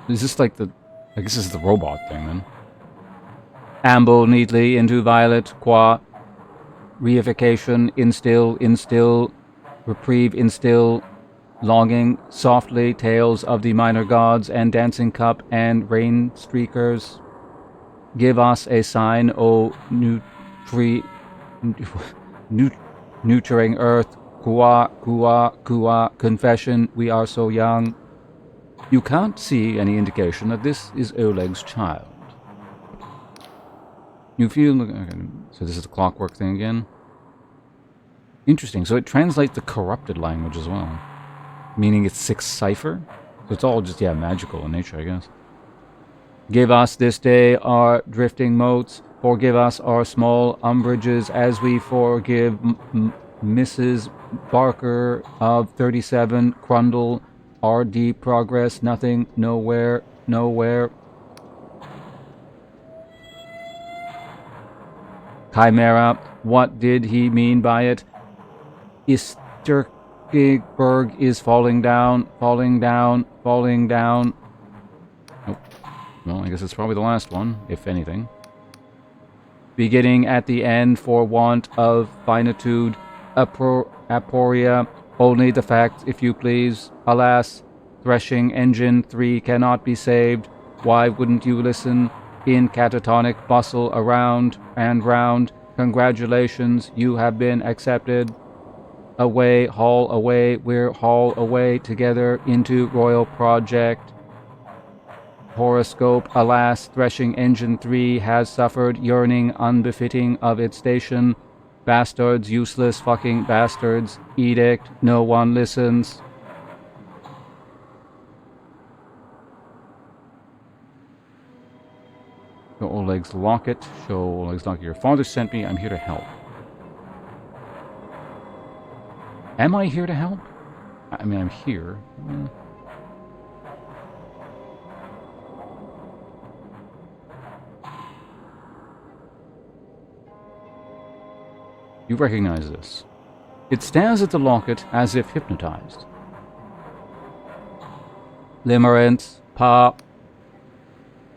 Is this like the... I guess this is the robot thing, then. Amble neatly into violet, qua... Reification, instill, reprieve, instill, longing, softly, tales of the minor gods and dancing cup and rain streakers. Give us a sign, O nurturing earth, kua, confession, we are so young. You can't see any indication that this is Oleg's child. You feel... Okay, so this is the clockwork thing again? Interesting. So it translates the corrupted language as well. Meaning it's 6 cipher? So it's all just, yeah, magical in nature, I guess. Give us this day our drifting motes. Forgive us our small umbrages as we forgive Mrs. Barker of 37 Crundle. RD progress, nothing, nowhere, nowhere. Chimera, what did he mean by it? Isterkberg is falling down, falling down, falling down. Nope. Well, I guess it's probably the last one, if anything. Beginning at the end for want of finitude, aporia, only the facts, if you please. Alas, threshing engine 3 cannot be saved. Why wouldn't you listen? In catatonic bustle around and round. Congratulations, you have been accepted. Away, haul away, we're haul away together into Royal Project. Horoscope, alas, threshing engine 3 has suffered yearning unbefitting of its station. Bastards, useless fucking bastards. Edict, no one listens. Show Oleg's locket. Show Oleg's locket. Your father sent me. I'm here to help. Am I here to help? I mean, I'm here. You recognize this. It stares at the locket as if hypnotized. Limerence, pa.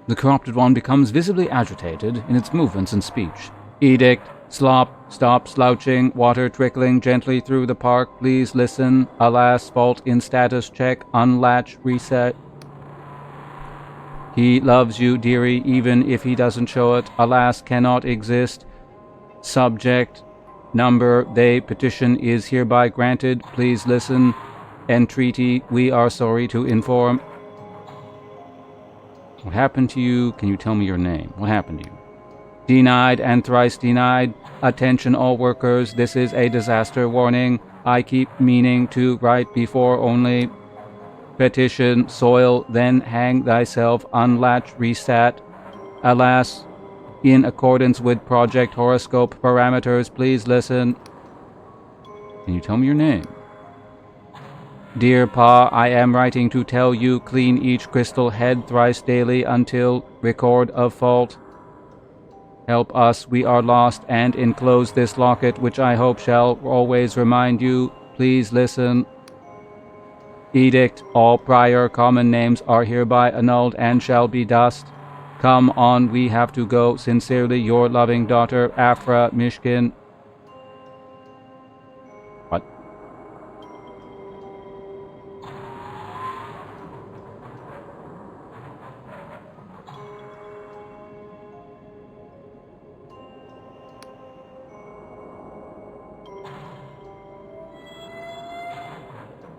The corrupted one becomes visibly agitated in its movements and speech. Edict, slop, stop slouching, water trickling gently through the park, please listen. Alas, fault in status check, unlatch, reset. He loves you, dearie, even if he doesn't show it. Alas, cannot exist. Subject, number, they, petition is hereby granted, please listen. Entreaty, we are sorry to inform. What happened to you? Can you tell me your name? What happened to you? Denied and thrice denied. Attention all workers, this is a disaster warning. I keep meaning to write before only. Petition, soil, then hang thyself, unlatch, reset. Alas, in accordance with Project Horoscope parameters, please listen. Can you tell me your name? Dear Pa, I am writing to tell you, clean each crystal head thrice daily until record of fault. Help us, we are lost, and enclose this locket, which I hope shall always remind you. Please listen. Edict, all prior common names are hereby annulled and shall be dust. Come on, we have to go. Sincerely, your loving daughter, Afra Mishkin. What?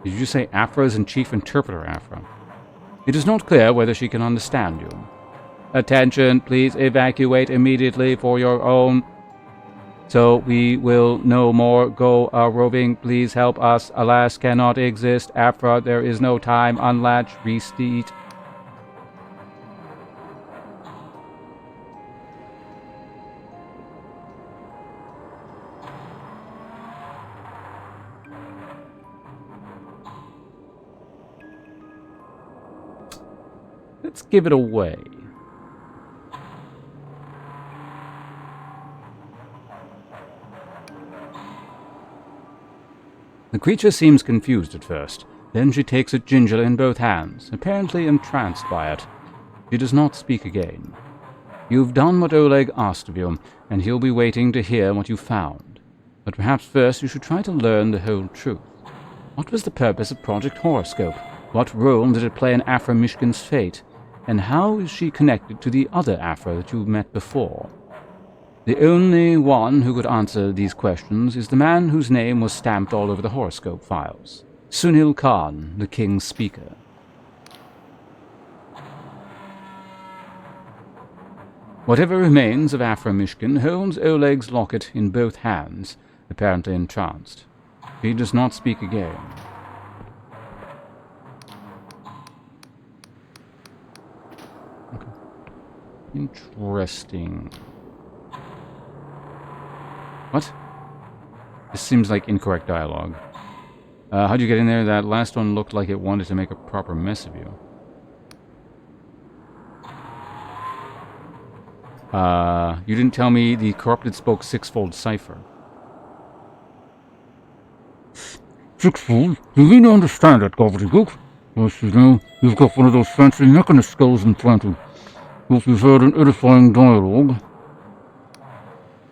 Did you say Afra is in Chief Interpreter Afra? It is not clear whether she can understand you. Attention, please evacuate immediately for your own. So we will no more go roving. Please help us. Alas, cannot exist. Afra, there is no time. Unlatch, resteed. Let's give it away. The creature seems confused at first. Then she takes it gingerly in both hands, apparently entranced by it. She does not speak again. You've done what Oleg asked of you, and he'll be waiting to hear what you found. But perhaps first you should try to learn the whole truth. What was the purpose of Project Horoscope? What role did it play in Afra Mishkin's fate? And how is she connected to the other Afra that you met before? The only one who could answer these questions is the man whose name was stamped all over the horoscope files. Sunil Khan, the king's speaker. Whatever remains of Afra Mishkin holds Oleg's locket in both hands, apparently entranced. He does not speak again. Okay. Interesting. What? This seems like incorrect dialogue. How'd you get in there? That last one looked like it wanted to make a proper mess of you. You didn't tell me the corrupted spoke sixfold cipher. Sixfold? You really understand that, gobbledygook? Yes, you know, you've got one of those fancy mechanist skulls implanted. Hope you've heard an edifying dialogue.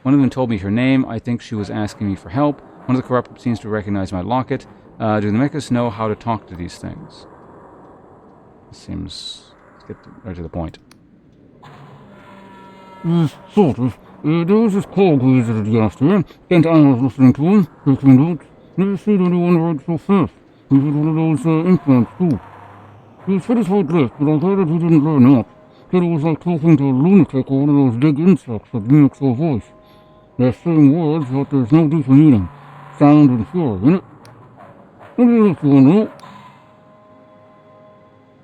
One of them told me her name. I think she was asking me for help. One of the corrupted seems to recognize my locket. Do the mechas know how to talk to these things? Seems... Let's get right to the point. Sort of. There was this cog we visited yesterday. Spent hours listening to him, taking notes. Never seen anyone write so fast. He had one of those implants too. He said his whole left, but I heard that he didn't learn up. Said it was like talking to a lunatic or one of those big insects that mimics their voice. They're saying words, but there's no deeper meaning. Sound and fury, innit? Maybe else you know.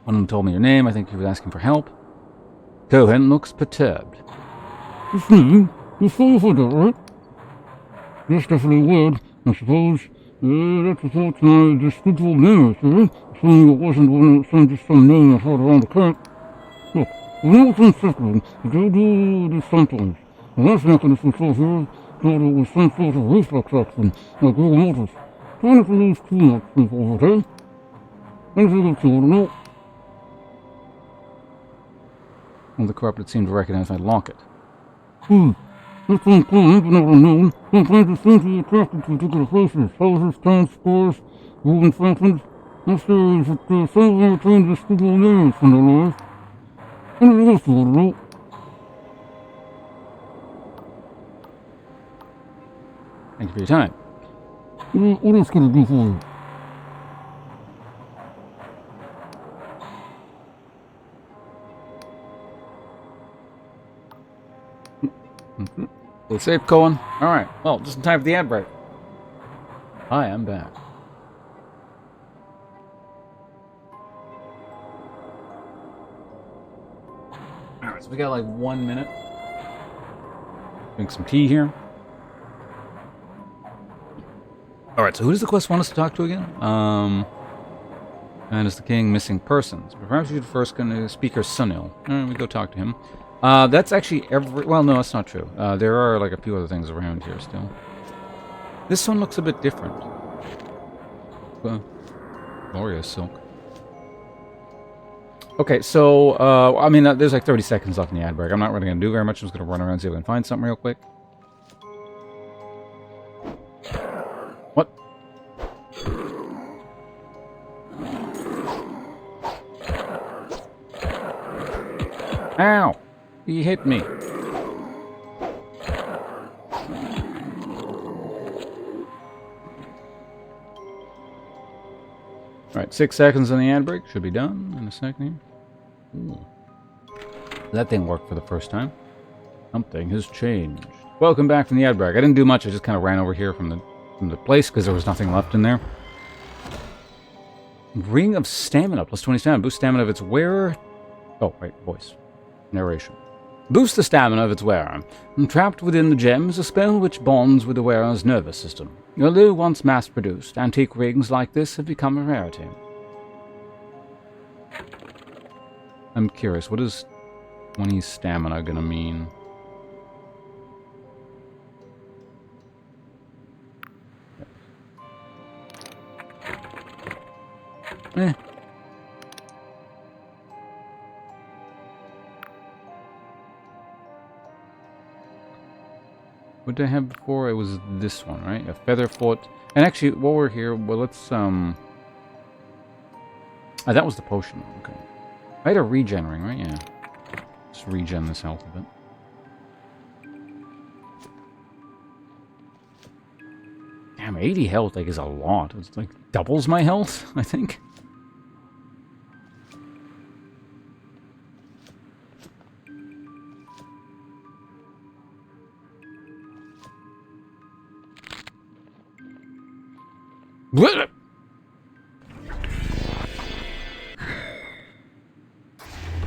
One of them told me your name. I think he was asking for help. Cohen looks perturbed. It's me. You sure you heard that, right? That's definitely weird, I suppose. That supports my disputable memory theory, assuming it wasn't just some name I heard around the camp. Look, we know it's unsettling, but they do this sometimes. The last mechanism we saw here thought it was some sort of reflex action, like real motors. Trying not to lose too much sleep over there. Anything else you want to know? One of the corrupted seemed to recognize my locket. That's uncommon, but not unknown. Sometimes it seems to be attracted to particular places. Houses, towns, stores, moving fountains. My theory is that some of them retain disputable names from their lives. Anything else you want to know? Thank you for your time. What else can I do for you? Stay safe, Cohen. Alright, well, just in time for the ad break. Hi, I'm back. Alright, so we got like 1 minute. Drink some tea here. Alright, so who does the quest want us to talk to again? And is the king missing persons? Perhaps you should first go to Speaker Sunil. Alright, we go talk to him. That's actually well, no, that's not true. There are like a few other things around here still. This one looks a bit different. Glorious silk. Okay, so, I mean, there's like 30 seconds left in the ad break. I'm not really going to do very much. I'm just going to run around and see if I can find something real quick. What? Ow! He hit me. Alright, 6 seconds on the ad break. Should be done in a second here. Ooh. That thing worked for the first time. Something has changed. Welcome back from the ad break. I didn't do much. I just kind of ran over here from the place because there was nothing left in there. Ring of Stamina. Plus 20 stamina. Boost stamina of its wearer. Oh, wait. Voice. Narration. Boost the stamina of its wearer. Trapped within the gem is a spell which bonds with the wearer's nervous system. Although once mass-produced, antique rings like this have become a rarity. I'm curious, what is 20 stamina gonna mean? Eh. What did I have before? It was this one, right? A feather foot. And actually, while we're here, well, let's, that was the potion. Okay. I had a regenerate, right? Yeah. Just regen this health a bit. Damn, 80 health, like, is a lot. It's like doubles my health, I think.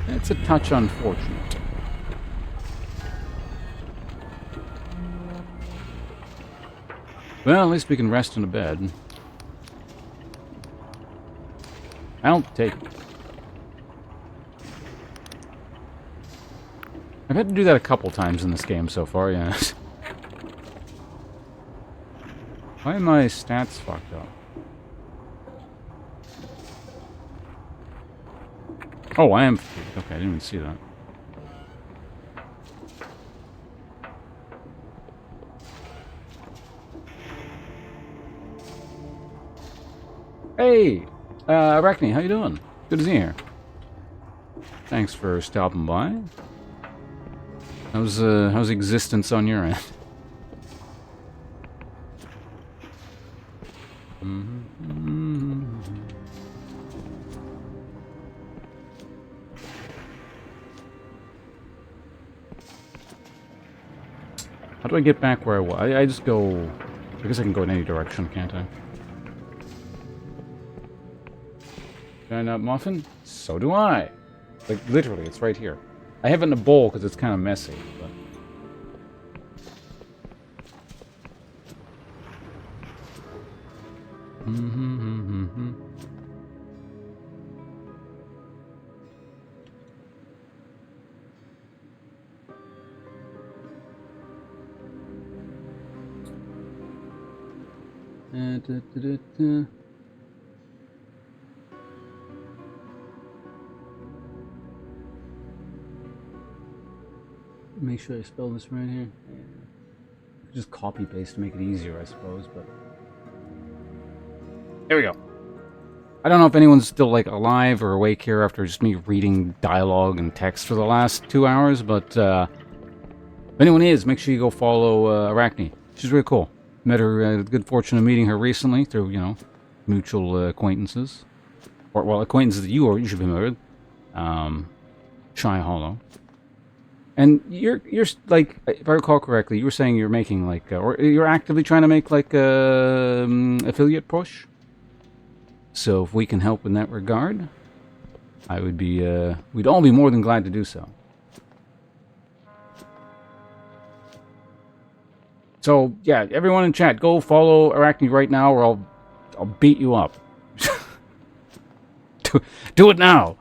It's a touch unfortunate. Well, at least we can rest in a bed. I'll take it. I've had to do that a couple times in this game so far, yeah. Why are my stats fucked up? Oh, I am fatigued. Okay, I didn't even see that. Hey! Arachne, how you doing? Good to see you here. Thanks for stopping by. How's existence on your end? How do I get back where I was? I just go... I guess I can go in any direction, can't I? Giant muffin? So do I. Like, literally, it's right here. I have it in a bowl because it's kind of messy, but... Make sure I spell this right here. Just copy paste to make it easier, I suppose, but... There we go. I don't know if anyone's still, like, alive or awake here after just me reading dialogue and text for the last 2 hours, but, if anyone is, make sure you go follow, Arachne. She's really cool. Met her, good fortune of meeting her recently through, you know, mutual acquaintances. Or, well, acquaintances that you should be with. Shy Hollow. And you're like, if I recall correctly, you were saying you're making like, or you're actively trying to make like a affiliate push. So if we can help in that regard, I would be, we'd all be more than glad to do so. So yeah, everyone in chat, go follow Arachne right now, or I'll beat you up. Do it now.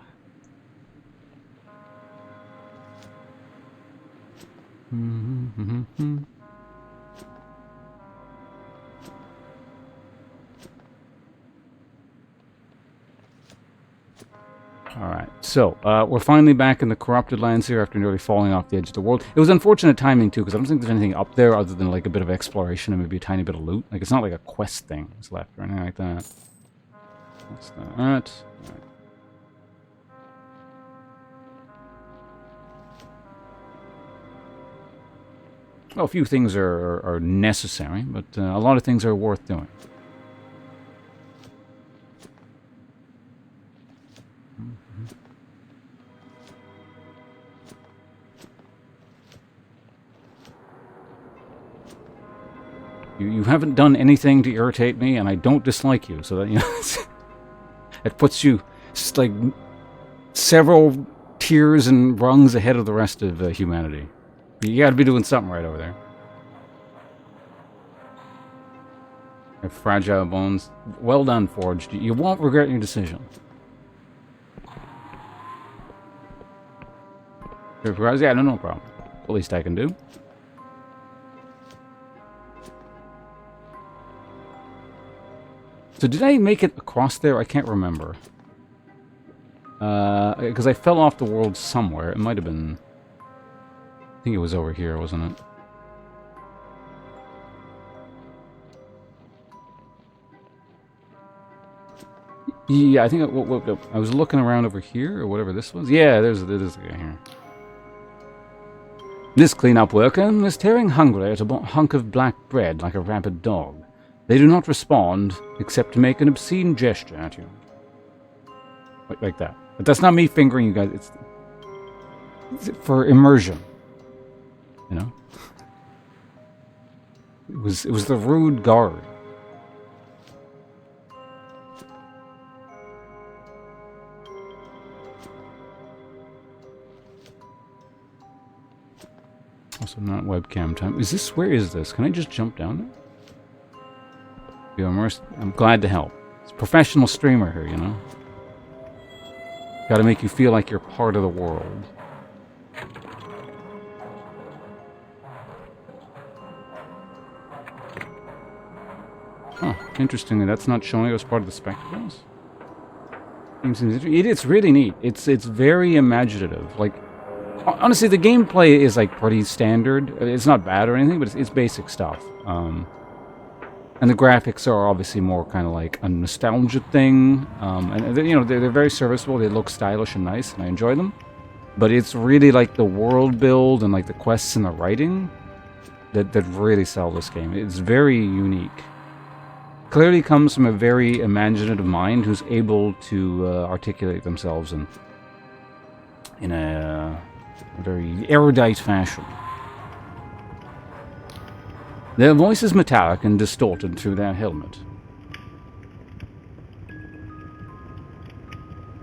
Alright, so, we're finally back in the corrupted lands here after nearly falling off the edge of the world. It was unfortunate timing, too, because I don't think there's anything up there other than, like, a bit of exploration and maybe a tiny bit of loot. Like, it's not like a quest thing that's left or anything like that. That's that. Alright. Well, a few things are necessary, but a lot of things are worth doing. You haven't done anything to irritate me, and I don't dislike you, so that, you know, it puts you just like several tiers and rungs ahead of the rest of humanity. You gotta be doing something right over there. Your fragile bones. Well done, Forged. You won't regret your decision. Yeah, no problem. The least I can do. So did I make it across there? I can't remember. Because I fell off the world somewhere. It might have been... I think it was over here, wasn't it? Yeah, I think I was looking around over here, or whatever this was. Yeah, there's a guy here. This cleanup worker is tearing hungrily at a hunk of black bread like a rabid dog. They do not respond, except to make an obscene gesture at you. Like that. But that's not me fingering you guys, it's for immersion. You know? It was the rude guard. Also not webcam time. Is this, where is this? Can I just jump down there? Feel immersed. I'm glad to help. It's a professional streamer here, you know? Gotta make you feel like you're part of the world. Huh, interestingly, that's not showing as part of the spectacles. It's really neat. It's very imaginative. Like, honestly, the gameplay is like pretty standard. It's not bad or anything, but it's basic stuff. And the graphics are obviously more kind of like a nostalgia thing. And you know, they're very serviceable. They look stylish and nice, and I enjoy them. But it's really like the world build and like the quests and the writing that really sell this game. It's very unique. Clearly comes from a very imaginative mind who's able to articulate themselves in a very erudite fashion. Their voice is metallic and distorted through their helmet.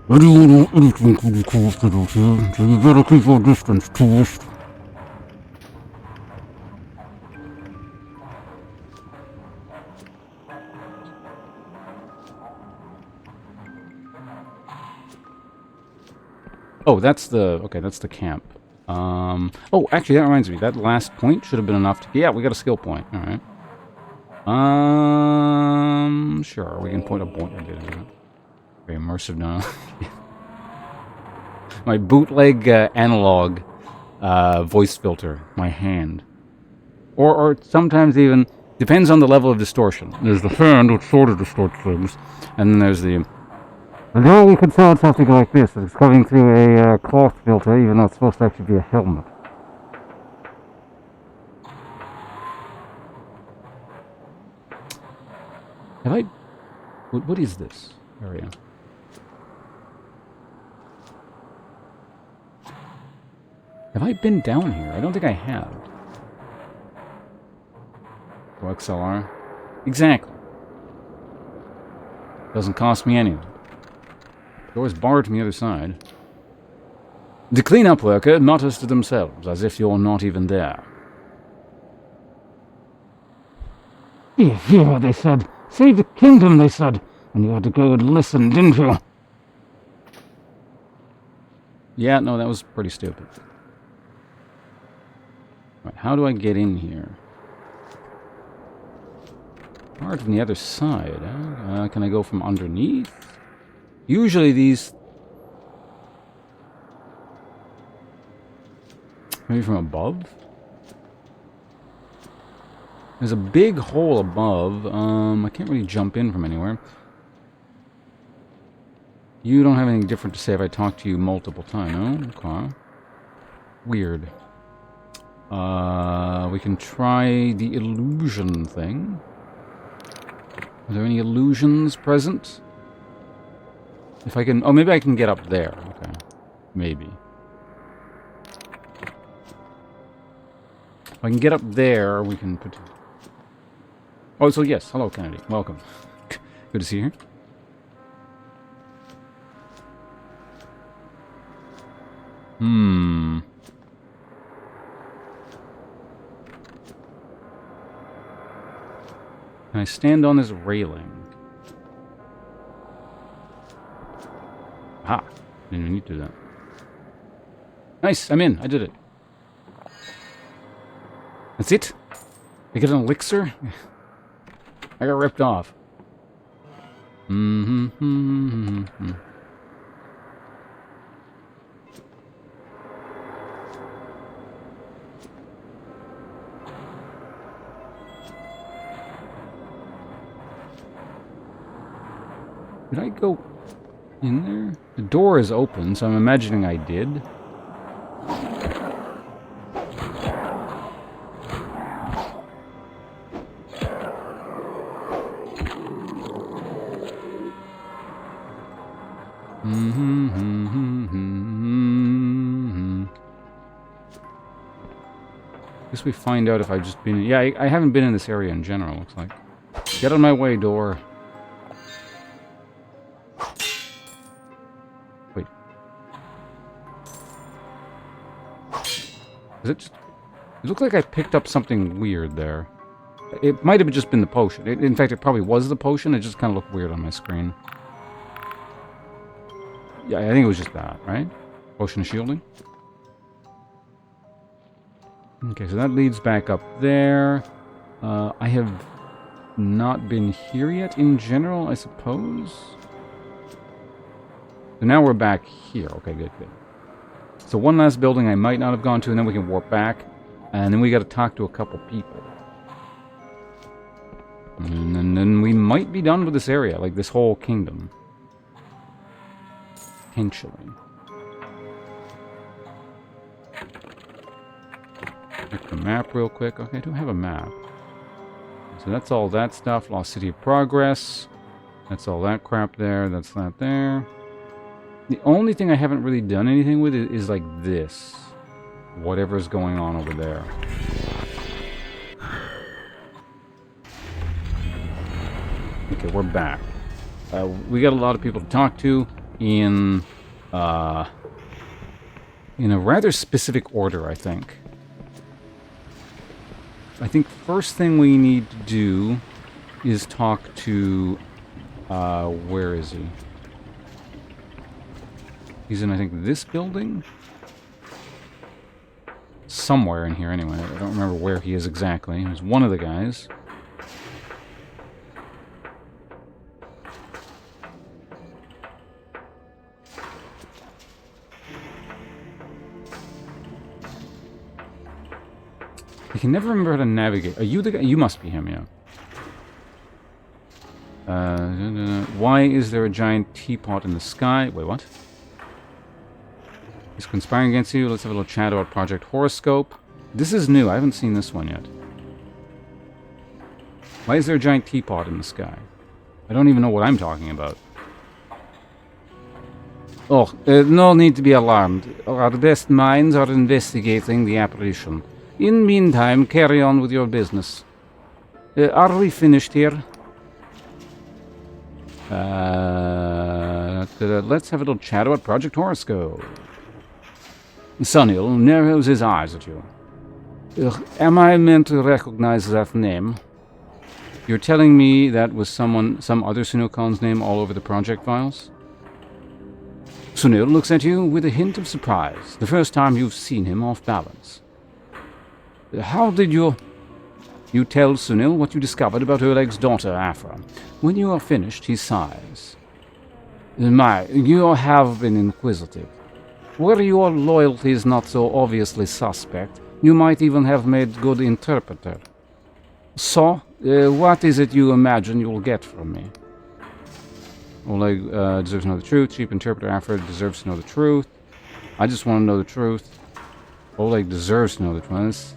Anyone or anything could be corrupted out here, so you better keep your distance, tourist. Oh, that's the... Okay, that's the camp. Oh, actually, that reminds me. That last point should have been enough to... Yeah, we got a skill point. Alright. Sure. We can point a point. Very immersive now. My bootleg analog voice filter. My hand. Or sometimes even... Depends on the level of distortion. There's the hand, which sort of distorts things. And then there's the... And now we can tell something like this. It's coming through a cloth filter, even though it's supposed to actually be a helmet. Have I... What is this area? Have I been down here? I don't think I have. Oh, XLR. Exactly. Doesn't cost me anything. Door's barred from the other side. The cleanup worker mutters to themselves, as if you're not even there. Here, they said. Save the kingdom, they said. And you had to go and listen, didn't you? Yeah, no, that was pretty stupid. Right, how do I get in here? Hard from the other side, huh? Can I go from underneath? Usually these... Maybe from above? There's a big hole above. I can't really jump in from anywhere. You don't have anything different to say if I talk to you multiple times, no? Okay. Weird. We can try the illusion thing. Are there any illusions present? If I can... Oh, maybe I can get up there. Okay. Maybe. If I can get up there, we can put... Oh, so yes. Hello, Kennedy. Welcome. Good to see you here. Can I stand on this railing? Ah, didn't even need to do that. Nice, I'm in. I did it. That's it? I get an elixir? I got ripped off. Did I go in there? The door is open, so I'm imagining I did. Guess we find out if I've just been... Yeah, I haven't been in this area in general, looks like. Get out of my way, door. Wait. Is It looked like I picked up something weird there. It might have just been the potion. In fact, it probably was the potion. It just kind of looked weird on my screen. Yeah, I think it was just that, right? Potion of shielding. Okay, so that leads back up there. I have not been here yet in general, I suppose. So now we're back here. Okay, good. So one last building I might not have gone to, and then we can warp back. And then we got to talk to a couple people. And then we might be done with this area, like this whole kingdom. Potentially. Check the map real quick. Okay, I do have a map. So that's all that stuff. Lost City of Progress. That's all that crap there. That's that there. The only thing I haven't really done anything with is like this. Whatever's going on over there. Okay, we're back. We got a lot of people to talk to in a rather specific order, I think. I think first thing we need to do is talk to, where is he? He's in, I think, this building? Somewhere in here, anyway. I don't remember where he is exactly. He's one of the guys. I can never remember how to navigate. Are you the guy? You must be him, yeah. Why is there a giant teapot in the sky? Wait, what? He's conspiring against you. Let's have a little chat about Project Horoscope. This is new. I haven't seen this one yet. Why is there a giant teapot in the sky? I don't even know what I'm talking about. Oh, no need to be alarmed. Our best minds are investigating the apparition. In meantime, carry on with your business. Are we finished here? Let's have a little chat about Project Horoscope. Sunil narrows his eyes at you. Am I meant to recognize that name? You're telling me that was some other Sunil Khan's name all over the project files? Sunil looks at you with a hint of surprise, the first time you've seen him off balance. How did you tell Sunil what you discovered about Oleg's daughter, Afra? When you are finished, he sighs. You have been inquisitive. Were your loyalties not so obviously suspect, you might even have made good interpreter. So, what is it you imagine you'll get from me? Oleg deserves to know the truth. Chief interpreter Afra deserves to know the truth. I just want to know the truth. Oleg deserves to know the truth. This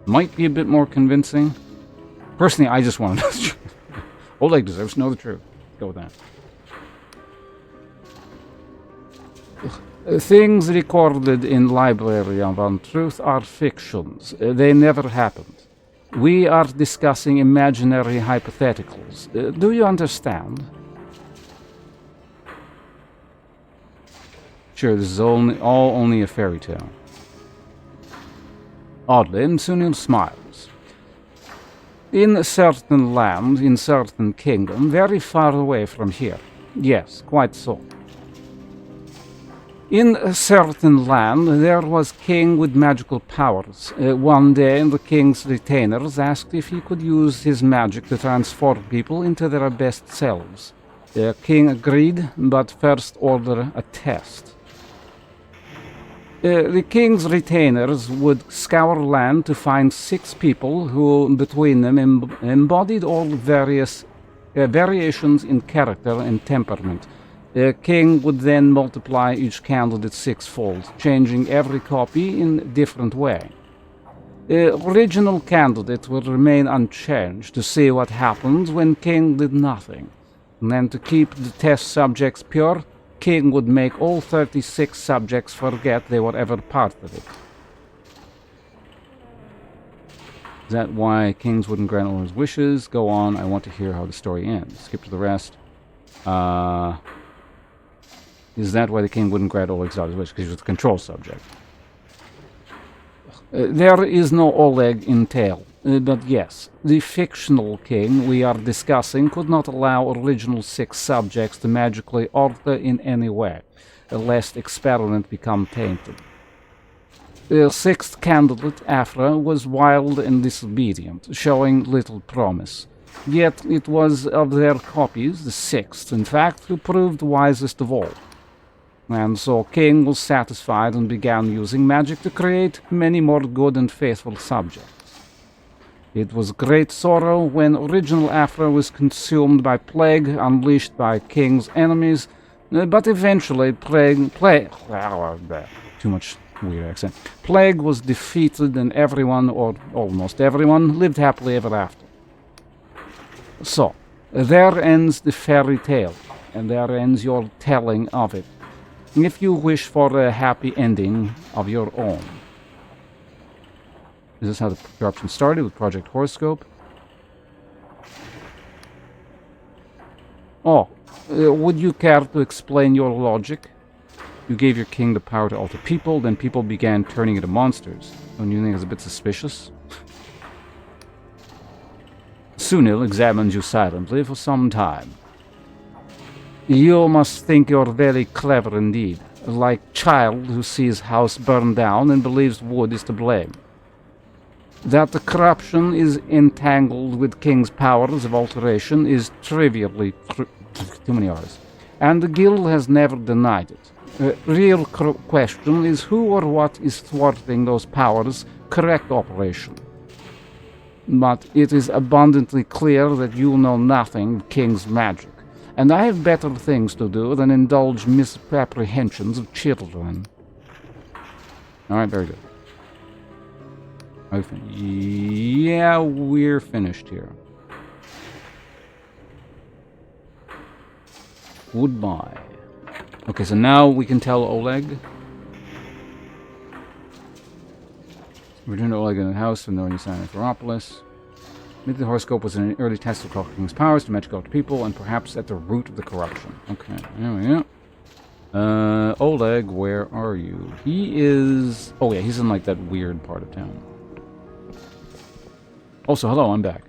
might be a bit more convincing. Personally, I just want to know the truth. Oleg deserves to know the truth. Go with that. Things recorded in library of untruth are fictions. They never happened. We are discussing imaginary hypotheticals. Do you understand? Sure, this is all only a fairy tale. Oddly, Sunil smiles. In a certain land, in certain kingdom, very far away from here. Yes, quite so. In a certain land, there was a king with magical powers. One day, the king's retainers asked if he could use his magic to transform people into their best selves. The king agreed, but first ordered a test. The king's retainers would scour land to find 6 people who, between them, embodied all various variations in character and temperament. The king would then multiply each candidate 6-fold, changing every copy in a different way. The original candidate would remain unchanged to see what happened when king did nothing. And then to keep the test subjects pure, king would make all 36 subjects forget they were ever part of it. Is that why kings wouldn't grant all his wishes? Go on, I want to hear how the story ends. Skip to the rest. Is that why the king wouldn't grant all his wishes? Because he was the control subject. There is no Oleg in tale, but yes, the fictional king we are discussing could not allow original 6 subjects to magically alter in any way, lest experiment become tainted. The 6th candidate, Afra, was wild and disobedient, showing little promise. Yet it was of their copies, the 6th, in fact, who proved wisest of all. And so King was satisfied and began using magic to create many more good and faithful subjects. It was great sorrow when original Afra was consumed by plague unleashed by King's enemies, but eventually too much weird accent. Plague was defeated and everyone, or almost everyone, lived happily ever after. So, there ends the fairy tale, and there ends your telling of it, if you wish for a happy ending of your own. Is this how the corruption started, with Project Horoscope? Oh, would you care to explain your logic? You gave your king the power to alter people, then people began turning into monsters. Don't you think it's a bit suspicious? Sunil examined you silently for some time. You must think you're very clever indeed, like child who sees house burned down and believes wood is to blame. That the corruption is entangled with king's powers of alteration is trivially too many R's, and the guild has never denied it. Real question is who or what is thwarting those powers' correct operation. But it is abundantly clear that you know nothing of King's magic, and I have better things to do than indulge misapprehensions of children. Alright, very good. Yeah, we're finished here. Goodbye. Okay, so now we can tell Oleg. Return to Oleg in the house from knowing you signed in Ferropolis. Maybe the horoscope was an early test of King's powers to match to people and perhaps at the root of the corruption. Okay, there we go. Oleg, where are you? He is... Oh yeah, he's in like that weird part of town. Also, hello, I'm back.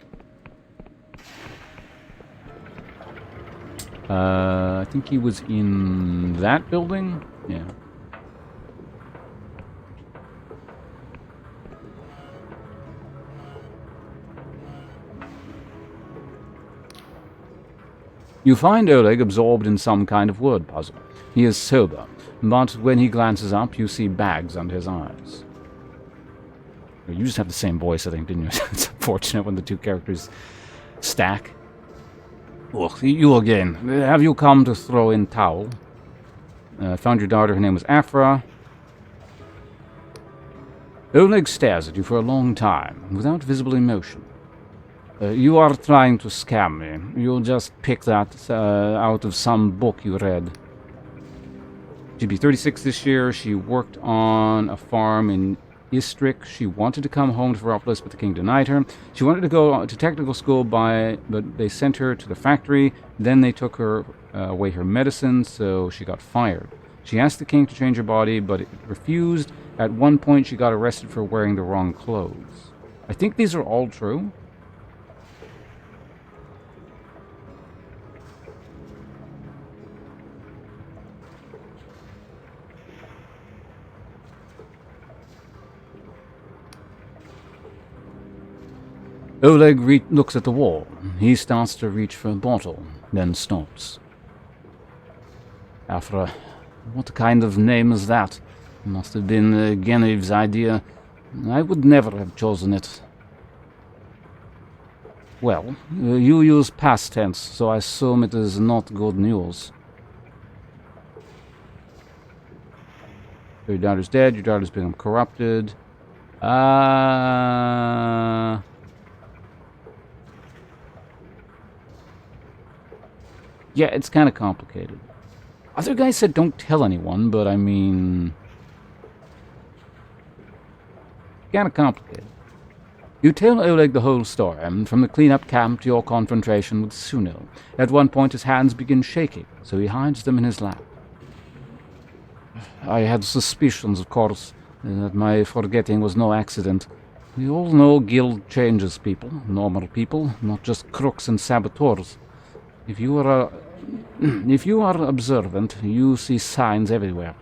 I think he was in that building? Yeah. You find Oleg absorbed in some kind of word puzzle. He is sober, but when he glances up, you see bags under his eyes. You just have the same voice, I think, didn't you? It's unfortunate when the two characters stack. Oh, you again. Have you come to throw in towel? Found your daughter, her name was Afra. Oleg stares at you for a long time, without visible emotion. You are trying to scam me. You just picked that out of some book you read. She'd be 36 this year. She worked on a farm in Istrik. She wanted to come home to Ferropolis, but the king denied her. She wanted to go to technical school, but they sent her to the factory. Then they took her away her medicine, so she got fired. She asked the king to change her body, but it refused. At one point, she got arrested for wearing the wrong clothes. I think these are all true. Oleg looks at the wall. He starts to reach for a bottle, then stops. Afra, what kind of name is that? Must have been Genevieve's idea. I would never have chosen it. Well, you use past tense, so I assume it is not good news. Your daughter's dead, your daughter's been corrupted. Yeah, it's kind of complicated. Other guys said don't tell anyone, but I mean... kind of complicated. You tell Oleg the whole story, from the cleanup camp to your confrontation with Sunil. At one point his hands begin shaking, so he hides them in his lap. I had suspicions, of course, that my forgetting was no accident. We all know guild changes people, normal people, not just crooks and saboteurs. If you are observant, you see signs everywhere.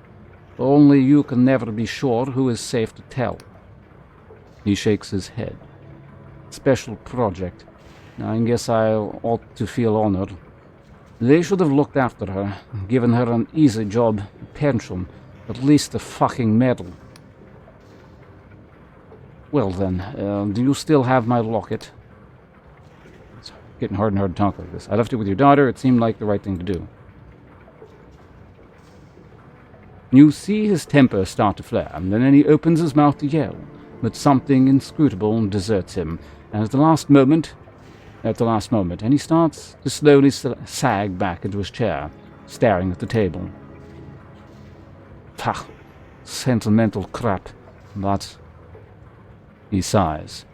Only you can never be sure who is safe to tell. He shakes his head. Special project. I guess I ought to feel honored. They should have looked after her, given her an easy job, a pension, at least a fucking medal. Well then, do you still have my locket? It's getting hard and hard to talk like this. I left it with your daughter. It seemed like the right thing to do. You see his temper start to flare, and then he opens his mouth to yell, but something inscrutable deserts him, and at the last moment, and he starts to slowly sag back into his chair, staring at the table. Pah, sentimental crap, but... He sighs.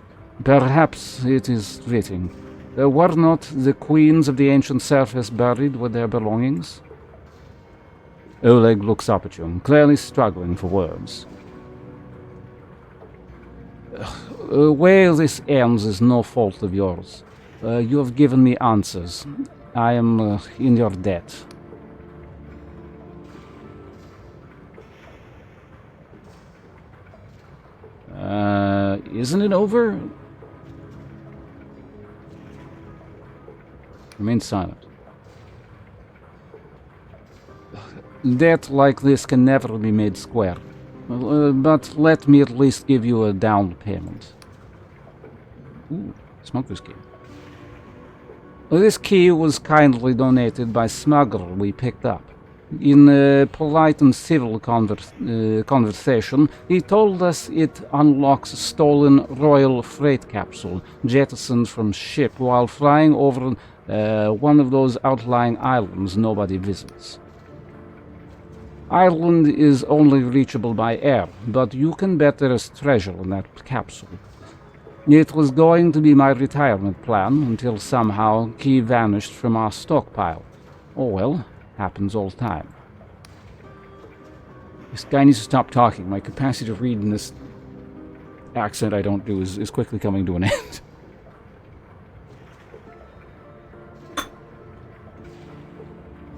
Perhaps it is fitting. Were not the queens of the ancient surface buried with their belongings? Oleg looks up at you, clearly struggling for words. Where this ends is no fault of yours. You have given me answers. I am in your debt. Isn't it over? Remain silent. Debt like this can never be made square. But let me at least give you a down payment. Ooh, smoke this key. This key was kindly donated by a smuggler we picked up. In a polite and civil conversation, he told us it unlocks a stolen royal freight capsule jettisoned from ship while flying over one of those outlying islands nobody visits. Ireland is only reachable by air, but you can bet there is treasure in that capsule. It was going to be my retirement plan until somehow key vanished from our stockpile. Oh well, happens all the time. This guy needs to stop talking. My capacity to read in this accent I don't do is quickly coming to an end.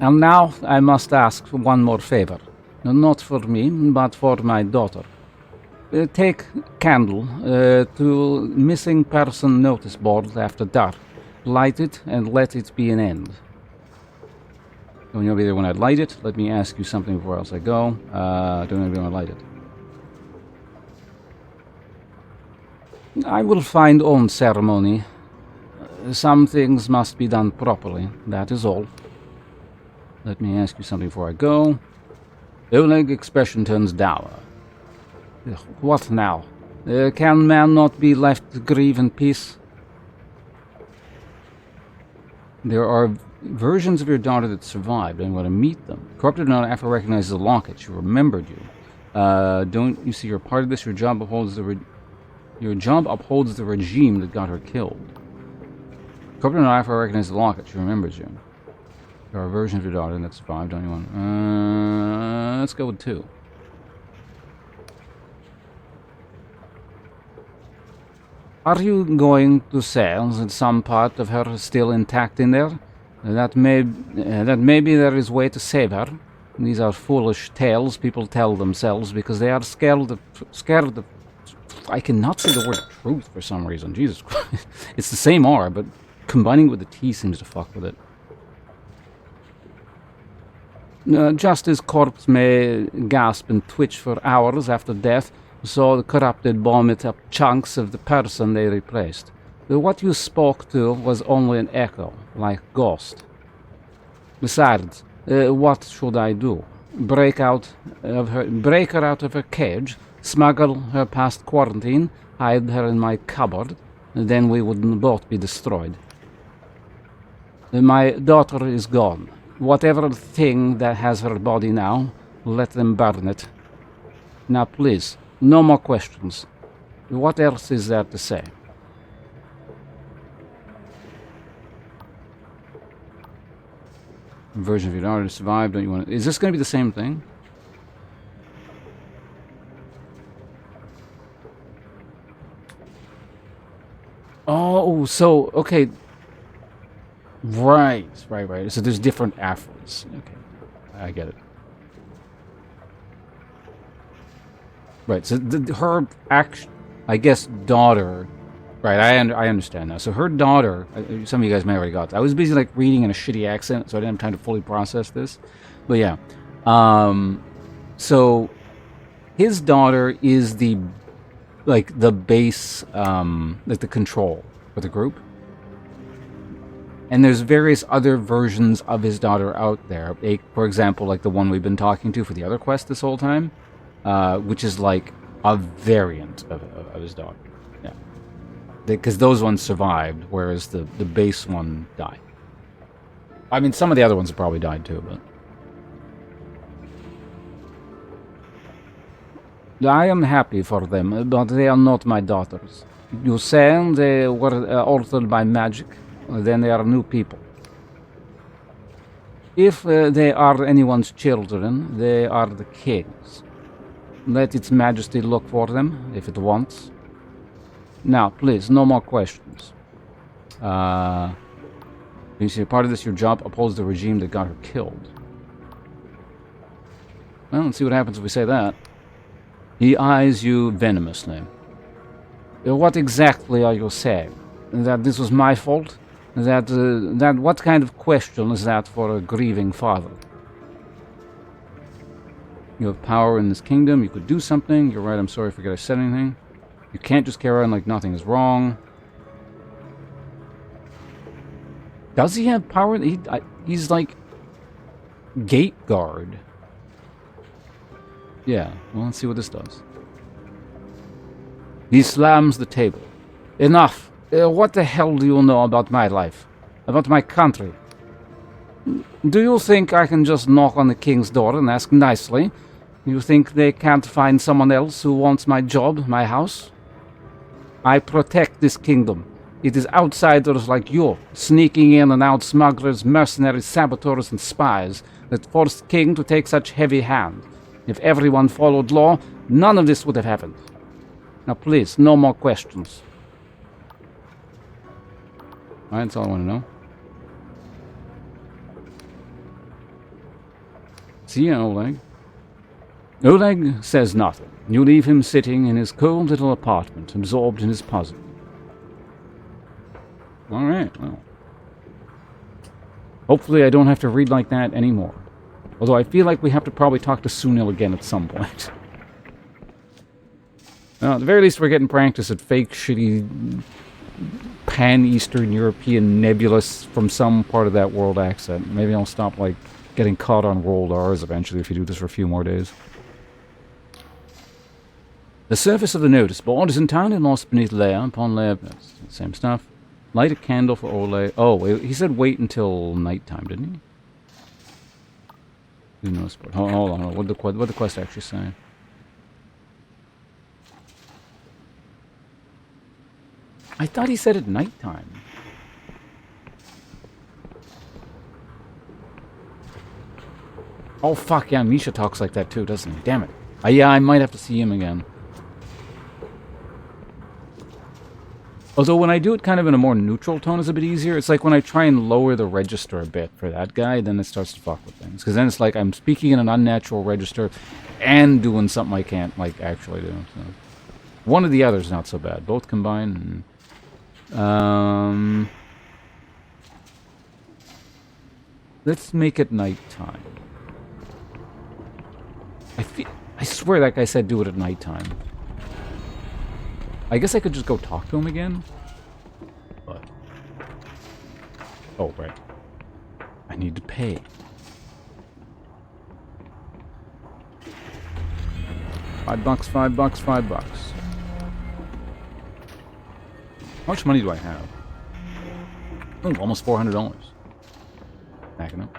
And now I must ask for one more favor. Not for me, but for my daughter. Take candle to missing person notice board after dark. Light it and let it be an end. Don't you'll be there when I light it. Let me ask you something before else I go. Don't know if you want to light it. I will find on ceremony. Some things must be done properly. That is all. Let me ask you something before I go. Oleg expression turns dour. What now? Can man not be left to grieve in peace? There are versions of your daughter that survived. I want to meet them. Corrupted or not, after recognizes the locket. She remembered you. Don't you see you're part of this? Your job upholds the regime that got her killed. Corrupted or not, after recognizes the locket. She remembers you. There are versions of your daughter that survived. Don't you want? Let's go with 2. Are you going to say that some part of her is still intact in there? That maybe there is way to save her. These are foolish tales people tell themselves because they are scared of. I cannot say the word truth for some reason. Jesus Christ. It's the same R, but combining with the T seems to fuck with it. Just as corpse may gasp and twitch for hours after death, so the corrupted vomit up chunks of the person they replaced. What you spoke to was only an echo, like ghost. Besides, what should I do? Break her out of her cage, smuggle her past quarantine, hide her in my cupboard, and then we would both be destroyed. My daughter is gone. Whatever thing that has her body now, let them burn it. Now please, no more questions. What else is there to say? Version of your daughter survived. Don't you want? Is this going to be the same thing? Oh, so, okay. Right. So there's different Afras. Okay. I get it. Right, so her I guess, daughter. Right, I understand now. So her daughter, some of you guys may have already got that. I was busy like reading in a shitty accent, so I didn't have time to fully process this. But yeah, so his daughter is the base, like the control for the group. And there's various other versions of his daughter out there. For example, like the one we've been talking to for the other quest this whole time, which is like a variant of his daughter. Yeah, because those ones survived, whereas the base one died. I mean, some of the other ones probably died too, but I am happy for them, but they are not my daughters. You say they were altered by magic, then they are new people. If they are anyone's children, they are the king's. Let its majesty look for them, if it wants. Now, please, no more questions. You see, part of this, your job opposes the regime that got her killed. Well, let's see what happens if we say that. He eyes you venomously. What exactly are you saying? That this was my fault? That what kind of question is that for a grieving father? You have power in this kingdom. You could do something. You're right. I'm sorry. I forget I said anything. You can't just carry on like nothing is wrong. Does he have power? He's like gate guard. Yeah. Well, let's see what this does. He slams the table. Enough. What the hell do you know about my life? About my country? Do you think I can just knock on the king's door and ask nicely? You think they can't find someone else who wants my job, my house? I protect this kingdom. It is outsiders like you, sneaking in and out smugglers, mercenaries, saboteurs, and spies, that forced king to take such heavy hand. If everyone followed law, none of this would have happened. Now please, no more questions. Alright, that's all I want to know. See you, Oleg. Oleg says nothing. You leave him sitting in his cold little apartment, absorbed in his puzzle. Alright, well. Hopefully I don't have to read like that anymore. Although I feel like we have to probably talk to Sunil again at some point. Well, at the very least we're getting practice at fake, shitty, pan-Eastern European nebulous from some part of that world accent. Maybe I'll stop, like, getting caught on rolled R's eventually if you do this for a few more days. The surface of the notice board is entirely lost beneath layer upon layer. Same stuff. Light a candle for Ole. Oh, he said wait until nighttime, didn't he? Notice board. Hold on. What did the quest actually say? I thought he said at nighttime. Oh fuck yeah, Misha talks like that too, doesn't he? Damn it. Yeah, I might have to see him again. Although when I do it kind of in a more neutral tone, it's a bit easier. It's like when I try and lower the register a bit for that guy, then it starts to fuck with things. Because then it's like I'm speaking in an unnatural register and doing something I can't, like, actually do. So. One or the other is not so bad. Both combined. Let's make it nighttime. I swear that guy said do it at nighttime. I guess I could just go talk to him again. But... oh, right. I need to pay. $5, $5, $5. How much money do I have? Oh, almost $400. Backing up.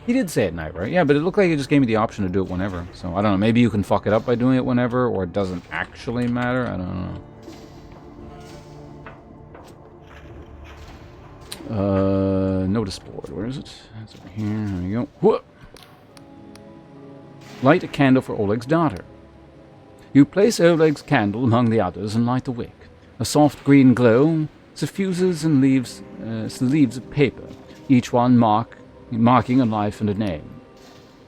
He did say at night, right? Yeah, but it looked like he just gave me the option to do it whenever. So, I don't know. Maybe you can fuck it up by doing it whenever, or it doesn't actually matter. I don't know. Notice board. Where is it? That's over here. There we go. Whoop. Light a candle for Oleg's daughter. You place Oleg's candle among the others and light the wick. A soft green glow suffuses and leaves leaves of paper, each one marking a life and a name.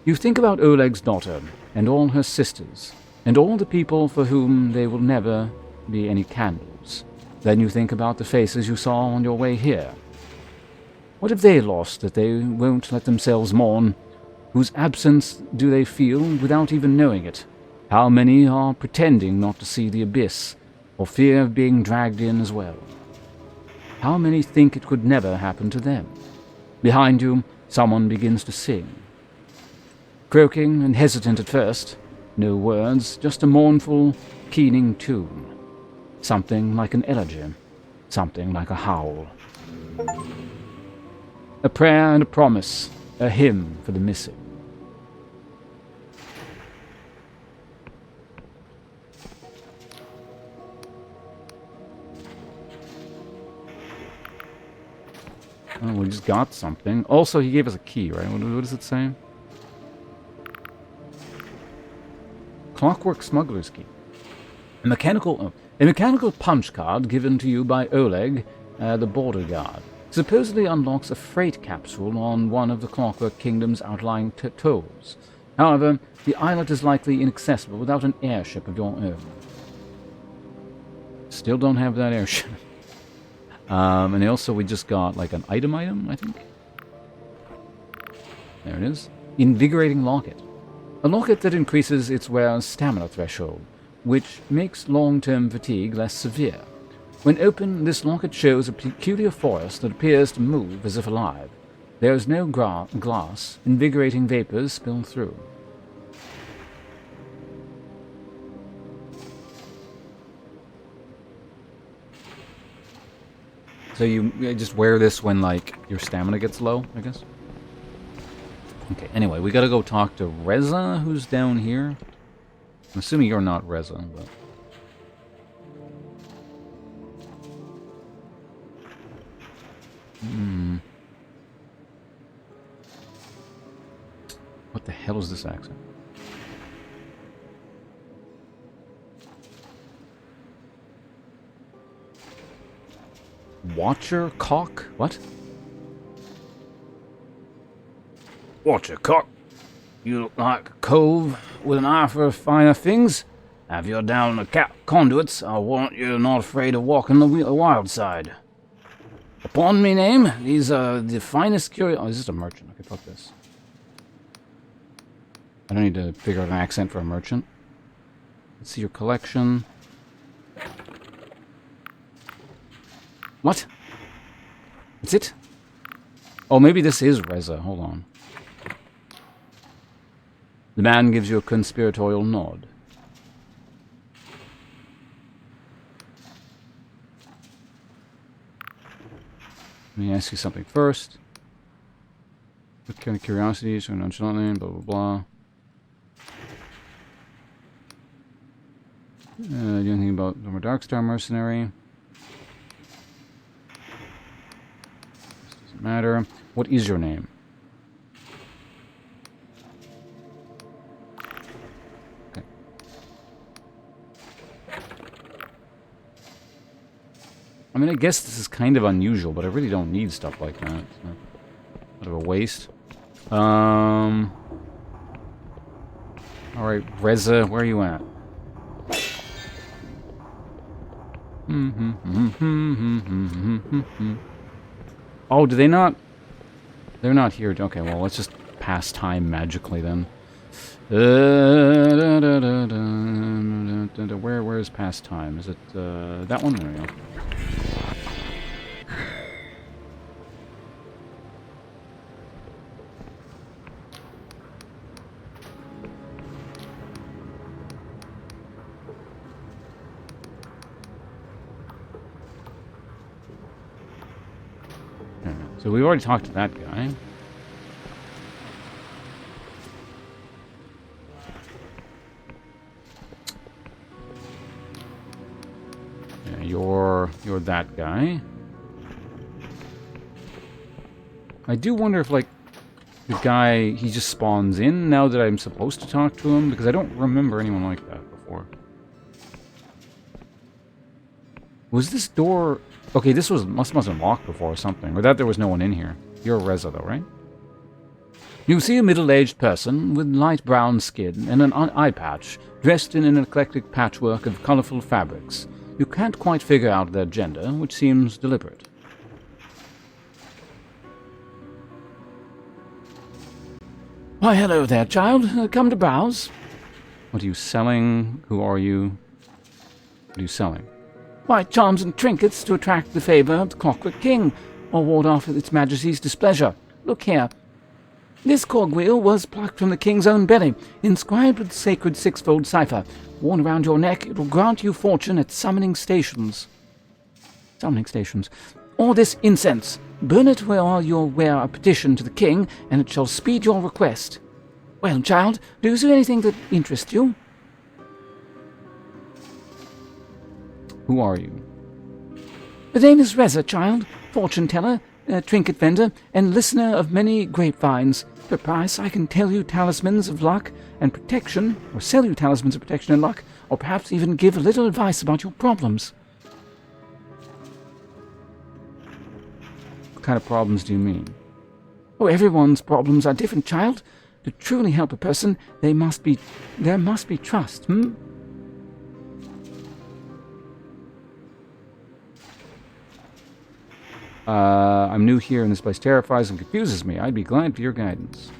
You think about Oleg's daughter, and all her sisters, and all the people for whom there will never be any candles. Then you think about the faces you saw on your way here. What have they lost that they won't let themselves mourn? Whose absence do they feel without even knowing it? How many are pretending not to see the abyss, or fear of being dragged in as well? How many think it could never happen to them? Behind you, someone begins to sing. Croaking and hesitant at first, no words, just a mournful, keening tune. Something like an elegy, something like a howl. A prayer and a promise, a hymn for the missing. Oh, we just got something. Also, he gave us a key, right? What does it say? Clockwork Smuggler's Key. A mechanical punch card given to you by Oleg, the border guard. Supposedly unlocks a freight capsule on one of the Clockwork Kingdom's outlying tolls. However, the islet is likely inaccessible without an airship of your own. Still don't have that airship. And also we just got like an item, I think. There it is. Invigorating Locket. A locket that increases its wearer's stamina threshold, which makes long-term fatigue less severe. When open, this locket shows a peculiar forest that appears to move as if alive. There is no glass, invigorating vapors spill through. So you just wear this when, like, your stamina gets low, I guess? Okay, anyway, we gotta go talk to Reza, who's down here. I'm assuming you're not Reza, but... What the hell is this accent? Watcher Cock? What? Watcher Cock? You look like a cove with an eye for finer things. Have you down the conduits, I warrant you're not afraid of walking the wild side. Upon me name, these are the finest curios... Oh, is this a merchant? Okay, fuck this. I don't need to figure out an accent for a merchant. Let's see your collection. What? That's it? Oh, maybe this is Reza. Hold on. The man gives you a conspiratorial nod. Let me ask you something first. What kind of curiosity? So nonchalantly, blah, blah, blah. Do you know anything about the Darkstar mercenary? This doesn't matter. What is your name? Okay. I mean, I guess this is kind of unusual, but I really don't need stuff like that. It's not bit of a waste. Alright, Reza, where are you at? Oh, do they not? They're not here. Okay, well, let's just pass time magically then. Where is past time? Is it that one? There we go. So we've already talked to that guy. Yeah, you're that guy. I do wonder if, like, the guy, he just spawns in now that I'm supposed to talk to him, because I don't remember anyone like that before. Was this door Okay, this must have been locked before or something. Or that there was no one in here. You're Reza, though, right? You see a middle-aged person with light brown skin and an eye patch, dressed in an eclectic patchwork of colorful fabrics. You can't quite figure out their gender, which seems deliberate. Why, hello there, child. Come to browse. What are you selling? Who are you? What are you selling? Why, charms and trinkets to attract the favor of the Clockwork King, or ward off its Majesty's displeasure. Look here. This cogwheel was plucked from the king's own belly, inscribed with the sacred sixfold cipher. Worn around your neck, it will grant you fortune at summoning stations. Summoning stations. Or this incense. Burn it while you wear a petition to the king, and it shall speed your request. Well, child, do you see anything that interests you? Who are you? The name is Reza, child. Fortune-teller, trinket vendor, and listener of many grapevines. For price, I can tell you talismans of luck and protection, or sell you talismans of protection and luck, or perhaps even give a little advice about your problems. What kind of problems do you mean? Oh, everyone's problems are different, child. To truly help a person, there must be trust, I'm new here and this place terrifies and confuses me. I'd be glad for your guidance.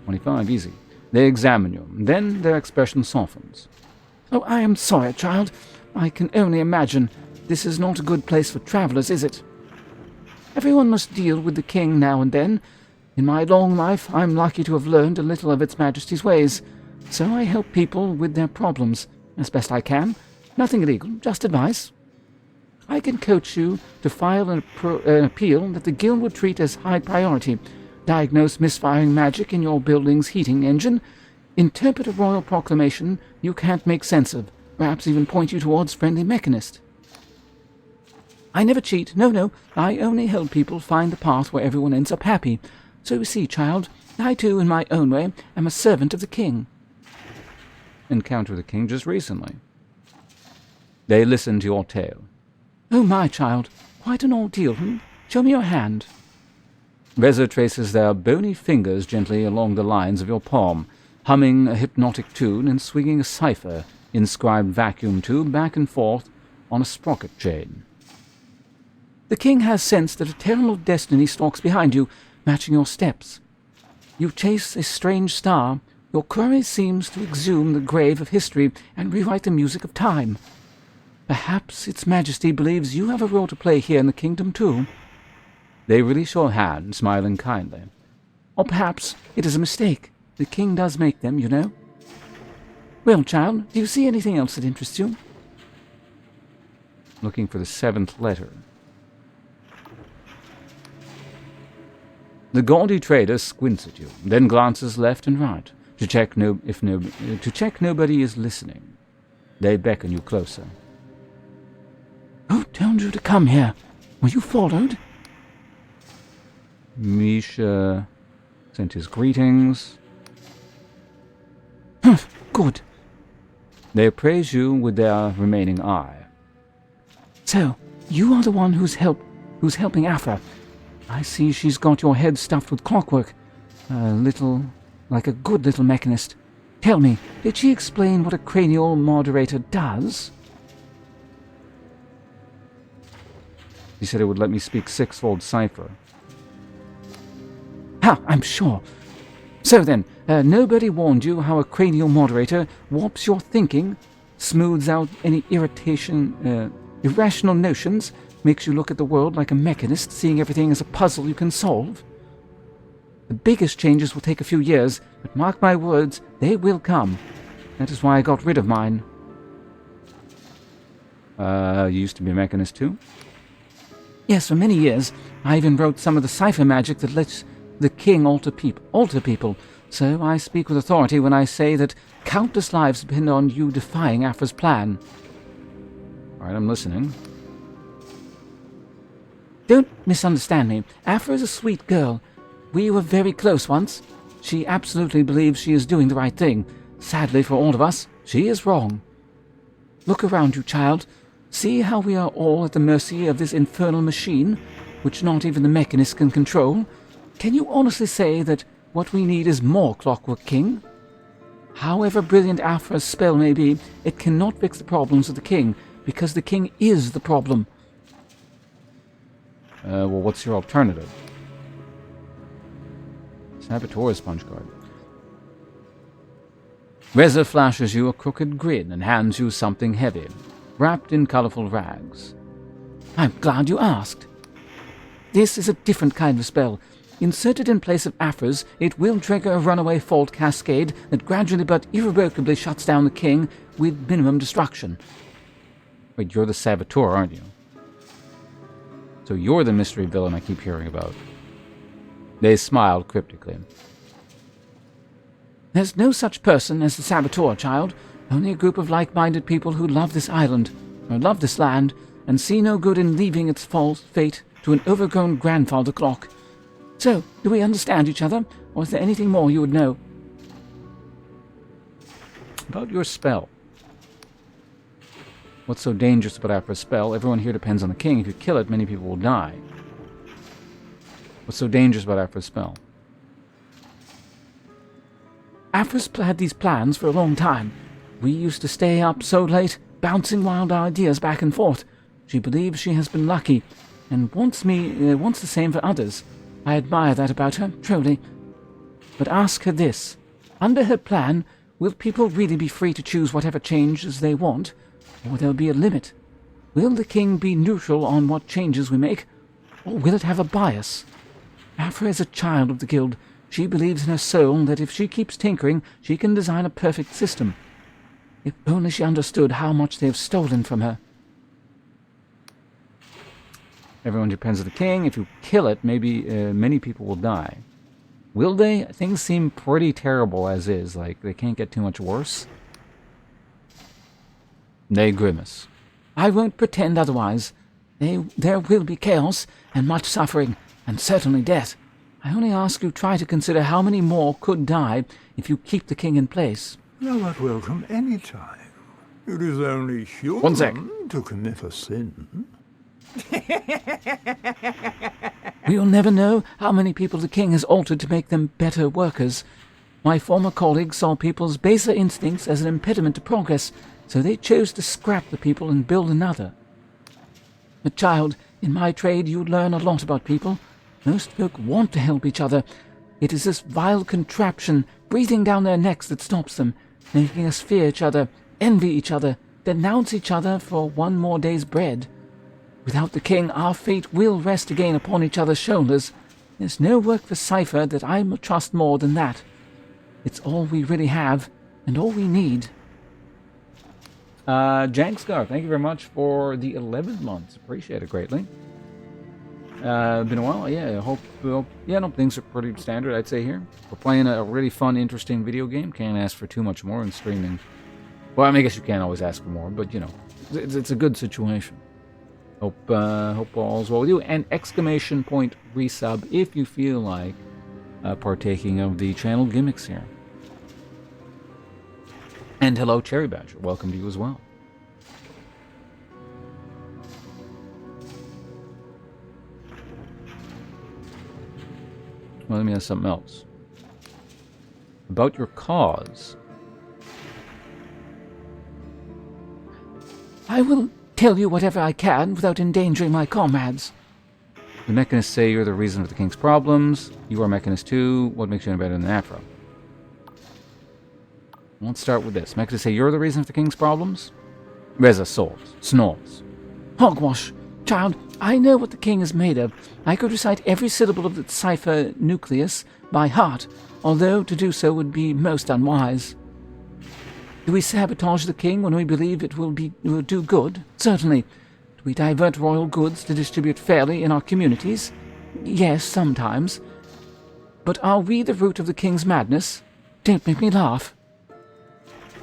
25, easy. They examine you. Then their expression softens. Oh, I am sorry, child. I can only imagine. This is not a good place for travelers, is it? Everyone must deal with the king now and then. In my long life, I'm lucky to have learned a little of its Majesty's ways. So I help people with their problems, as best I can. Nothing illegal, just advice. I can coach you to file an appeal that the guild would treat as high priority, diagnose misfiring magic in your building's heating engine, interpret a royal proclamation you can't make sense of, perhaps even point you towards friendly mechanist. I never cheat, no, I only help people find the path where everyone ends up happy. So you see, child, I too, in my own way, am a servant of the king. Encounter the king just recently. They listen to your tale. Oh, my child, quite an ordeal, Show me your hand. Reza traces their bony fingers gently along the lines of your palm, humming a hypnotic tune and swinging a cipher inscribed vacuum tube back and forth on a sprocket chain. The king has sensed that a terrible destiny stalks behind you, matching your steps. You chase a strange star. Your courage seems to exhume the grave of history and rewrite the music of time. Perhaps its Majesty believes you have a role to play here in the kingdom, too. They release your hand, smiling kindly. Or perhaps it is a mistake. The king does make them, you know. Well, child, do you see anything else that interests you? Looking for the 7th letter. The gaudy trader squints at you, then glances left and right to check nobody is listening. They beckon you closer. Who told you to come here? Were you followed? Misha sent his greetings. Good. They appraise you with their remaining eye. So, you are the one who's helping Afra. I see she's got your head stuffed with clockwork. Like a good little mechanist. Tell me, did she explain what a cranial moderator does? She said it would let me speak sixfold cipher. Ha! I'm sure. So then, nobody warned you how a cranial moderator warps your thinking, smooths out any irrational notions, makes you look at the world like a mechanist, seeing everything as a puzzle you can solve? The biggest changes will take a few years, but mark my words, they will come. That is why I got rid of mine. You used to be a mechanist too? Yes, for many years. I even wrote some of the cipher magic that lets the king alter people. So I speak with authority when I say that countless lives depend on you defying Afra's plan. All right, I'm listening. Don't misunderstand me. Afra is a sweet girl. We were very close once. She absolutely believes she is doing the right thing. Sadly for all of us, she is wrong. Look around you, child. See how we are all at the mercy of this infernal machine, which not even the mechanist can control? Can you honestly say that what we need is more Clockwork King? However brilliant Afra's spell may be, it cannot fix the problems of the king, because the king is the problem. Well, what's your alternative? Saboteur's punch card. Reza flashes you a crooked grin and hands you something heavy, wrapped in colorful rags. I'm glad you asked. This is a different kind of spell. Inserted in place of Afra's, it will trigger a runaway fault cascade that gradually but irrevocably shuts down the king with minimum destruction. Wait, you're the saboteur, aren't you? So you're the mystery villain I keep hearing about. They smiled cryptically. There's no such person as the saboteur, child. Only a group of like-minded people who love this island, or love this land, and see no good in leaving its false fate to an overgrown grandfather clock. So, do we understand each other, or is there anything more you would know? About your spell. What's so dangerous about Afra's spell? Everyone here depends on the king. If you kill it, many people will die. What's so dangerous about Afra's spell? Afra's had these plans for a long time. We used to stay up so late, bouncing wild ideas back and forth. She believes she has been lucky, and wants the same for others. I admire that about her, truly. But ask her this. Under her plan, will people really be free to choose whatever changes they want? Or there'll be a limit? Will the king be neutral on what changes we make? Or will it have a bias? Afra is a child of the guild. She believes in her soul that if she keeps tinkering, she can design a perfect system. If only she understood how much they have stolen from her. Everyone depends on the king. If you kill it, maybe many people will die. Will they? Things seem pretty terrible as is. Like, they can't get too much worse. They grimace. I won't pretend otherwise. There will be chaos, and much suffering, and certainly death. I only ask you try to consider how many more could die if you keep the king in place. Thou art welcome any time. It is only human 1 sec. to commit a sin. We'll never know how many people the king has altered to make them better workers. My former colleagues saw people's baser instincts as an impediment to progress, so they chose to scrap the people and build another. But child, in my trade you learn a lot about people. Most folk want to help each other. It is this vile contraption breathing down their necks that stops them, making us fear each other, envy each other, denounce each other for one more day's bread. Without the king, our fate will rest again upon each other's shoulders. There's no work for Cypher that I trust more than that. It's all we really have, and all we need. Jankscar, thank you very much for the 11 months. Appreciate it greatly. Been a while. Yeah, I hope things are pretty standard, I'd say here. We're playing a really fun, interesting video game. Can't ask for too much more in streaming. Well, I mean, I guess you can't always ask for more, but, you know, it's a good situation. Hope all's well with you. And exclamation point resub if you feel like partaking of the channel gimmicks here. And hello, Cherry Badger. Welcome to you as well. Well, let me ask something else. About your cause. I will tell you whatever I can without endangering my comrades. The mechanists say you're the reason for the king's problems. You are Mechanist too. What makes you any better than Afro? Let's start with this. Mechanists say you're the reason for the king's problems. Reza snores. Hogwash. Child, I know what the king is made of. I could recite every syllable of the cipher nucleus by heart, although to do so would be most unwise. Do we sabotage the king when we believe it will do good? Certainly. Do we divert royal goods to distribute fairly in our communities? Yes, sometimes. But are we the root of the king's madness? Don't make me laugh.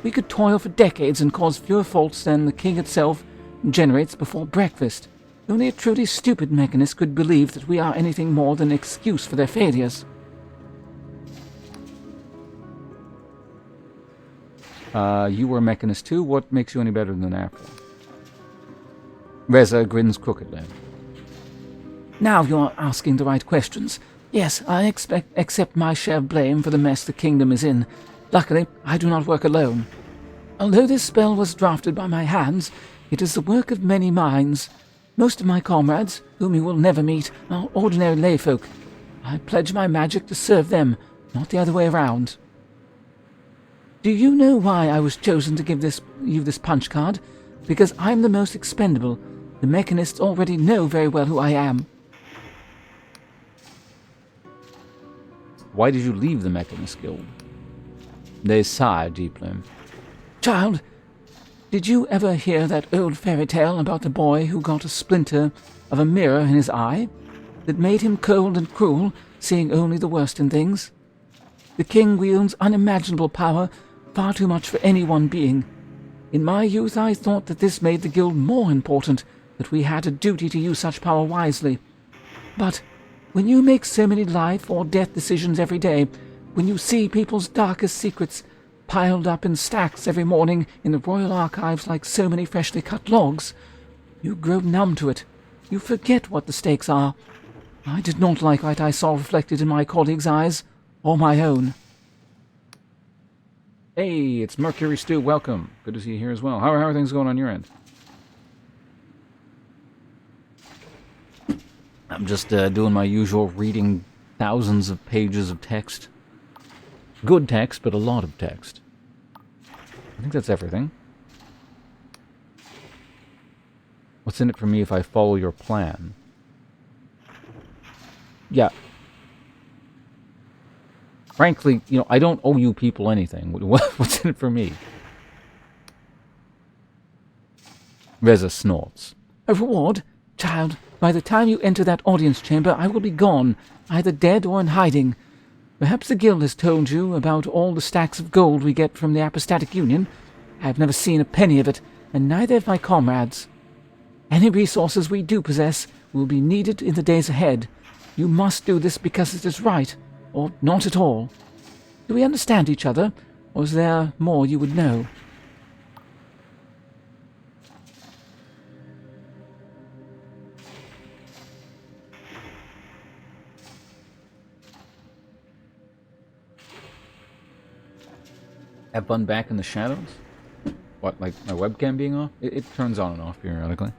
We could toil for decades and cause fewer faults than the king itself generates before breakfast. Only a truly stupid mechanist could believe that we are anything more than an excuse for their failures. You were a Mechanist too. What makes you any better than Afro? Reza grins crookedly. Now you're asking the right questions. Yes, I accept my share of blame for the mess the kingdom is in. Luckily, I do not work alone. Although this spell was drafted by my hands, it is the work of many minds. Most of my comrades, whom you will never meet, are ordinary layfolk. I pledge my magic to serve them, not the other way around. Do you know why I was chosen to give you this punch card? Because I'm the most expendable. The mechanists already know very well who I am. Why did you leave the Mechanist Guild? They sighed deeply. Child, did you ever hear that old fairy tale about the boy who got a splinter of a mirror in his eye that made him cold and cruel, seeing only the worst in things? The king wields unimaginable power, far too much for any one being. In my youth I thought that this made the guild more important, that we had a duty to use such power wisely. But when you make so many life or death decisions every day, when you see people's darkest secrets piled up in stacks every morning in the royal archives like so many freshly cut logs, you grow numb to it. You forget what the stakes are. I did not like what I saw reflected in my colleagues' eyes, or my own. Hey, it's Mercury Stew. Welcome. Good to see you here as well. How are things going on your end? I'm just doing my usual reading thousands of pages of text. Good text, but a lot of text. I think that's everything. What's in it for me if I follow your plan? Yeah. Frankly, you know, I don't owe you people anything. What's in it for me? Reza snorts. A reward? Child, by the time you enter that audience chamber, I will be gone, either dead or in hiding. Perhaps the guild has told you about all the stacks of gold we get from the Apostatic Union. I have never seen a penny of it, and neither have my comrades. Any resources we do possess will be needed in the days ahead. You must do this because it is right, or not at all. Do we understand each other, or is there more you would know? Have fun back in the shadows? What, like my webcam being off? It turns on and off periodically.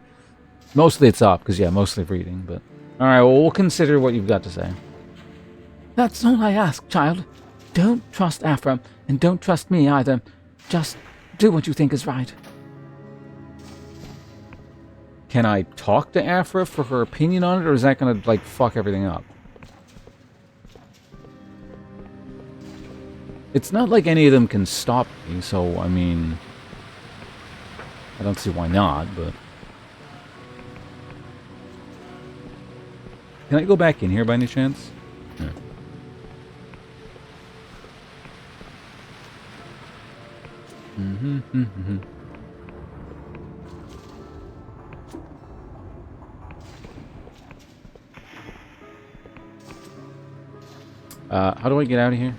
Mostly it's off, because yeah, mostly reading, but... Alright, well, we'll consider what you've got to say. That's all I ask, child. Don't trust Afra, and don't trust me either. Just do what you think is right. Can I talk to Afra for her opinion on it, or is that gonna, like, fuck everything up? It's not like any of them can stop me, so, I mean... I don't see why not, but... Can I go back in here by any chance? Yeah. How do I get out of here?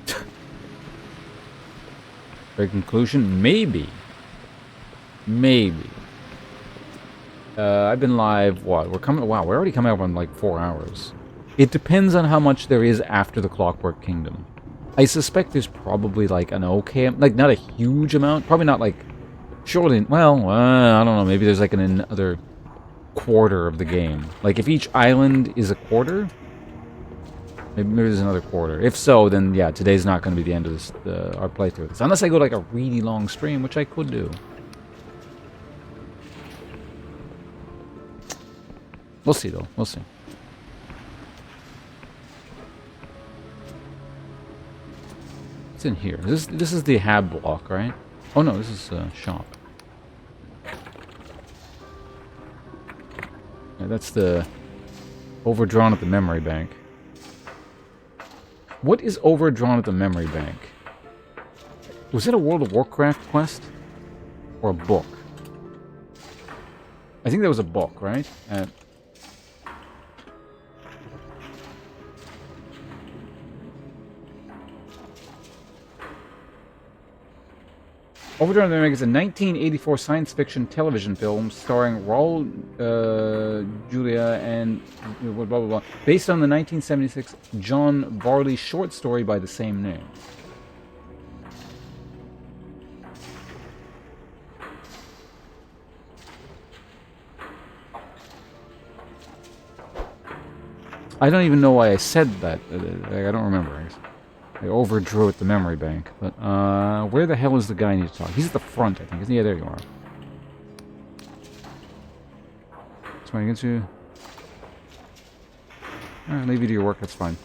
By conclusion, maybe. Maybe. I've been live, what? Wow, we're already coming up on like 4 hours. It depends on how much there is after the Clockwork Kingdom. I suspect there's probably like an okay, like not a huge amount, probably not like, surely, well, I don't know, maybe there's like another quarter of the game. Like if each island is a quarter, maybe there's another quarter. If so, then yeah, today's not going to be the end of this, our playthrough of this. Unless I go like a really long stream, which I could do. We'll see though, we'll see. What's in here? This is the Hab block, right? Oh no, this is shop. Yeah, that's the overdrawn at the memory bank. What is overdrawn at the memory bank? Was it a World of Warcraft quest? Or a book? I think that was a book, right? Overturn the Memory is a 1984 science fiction television film starring Raul Julia and blah, blah, blah, based on the 1976 John Varley short story by the same name. I don't even know why I said that. I don't remember. I overdrew at the memory bank. But, where the hell is the guy I need to talk? He's at the front, I think. Yeah, there you are. Somebody against you? Alright, leave you to your work, that's fine.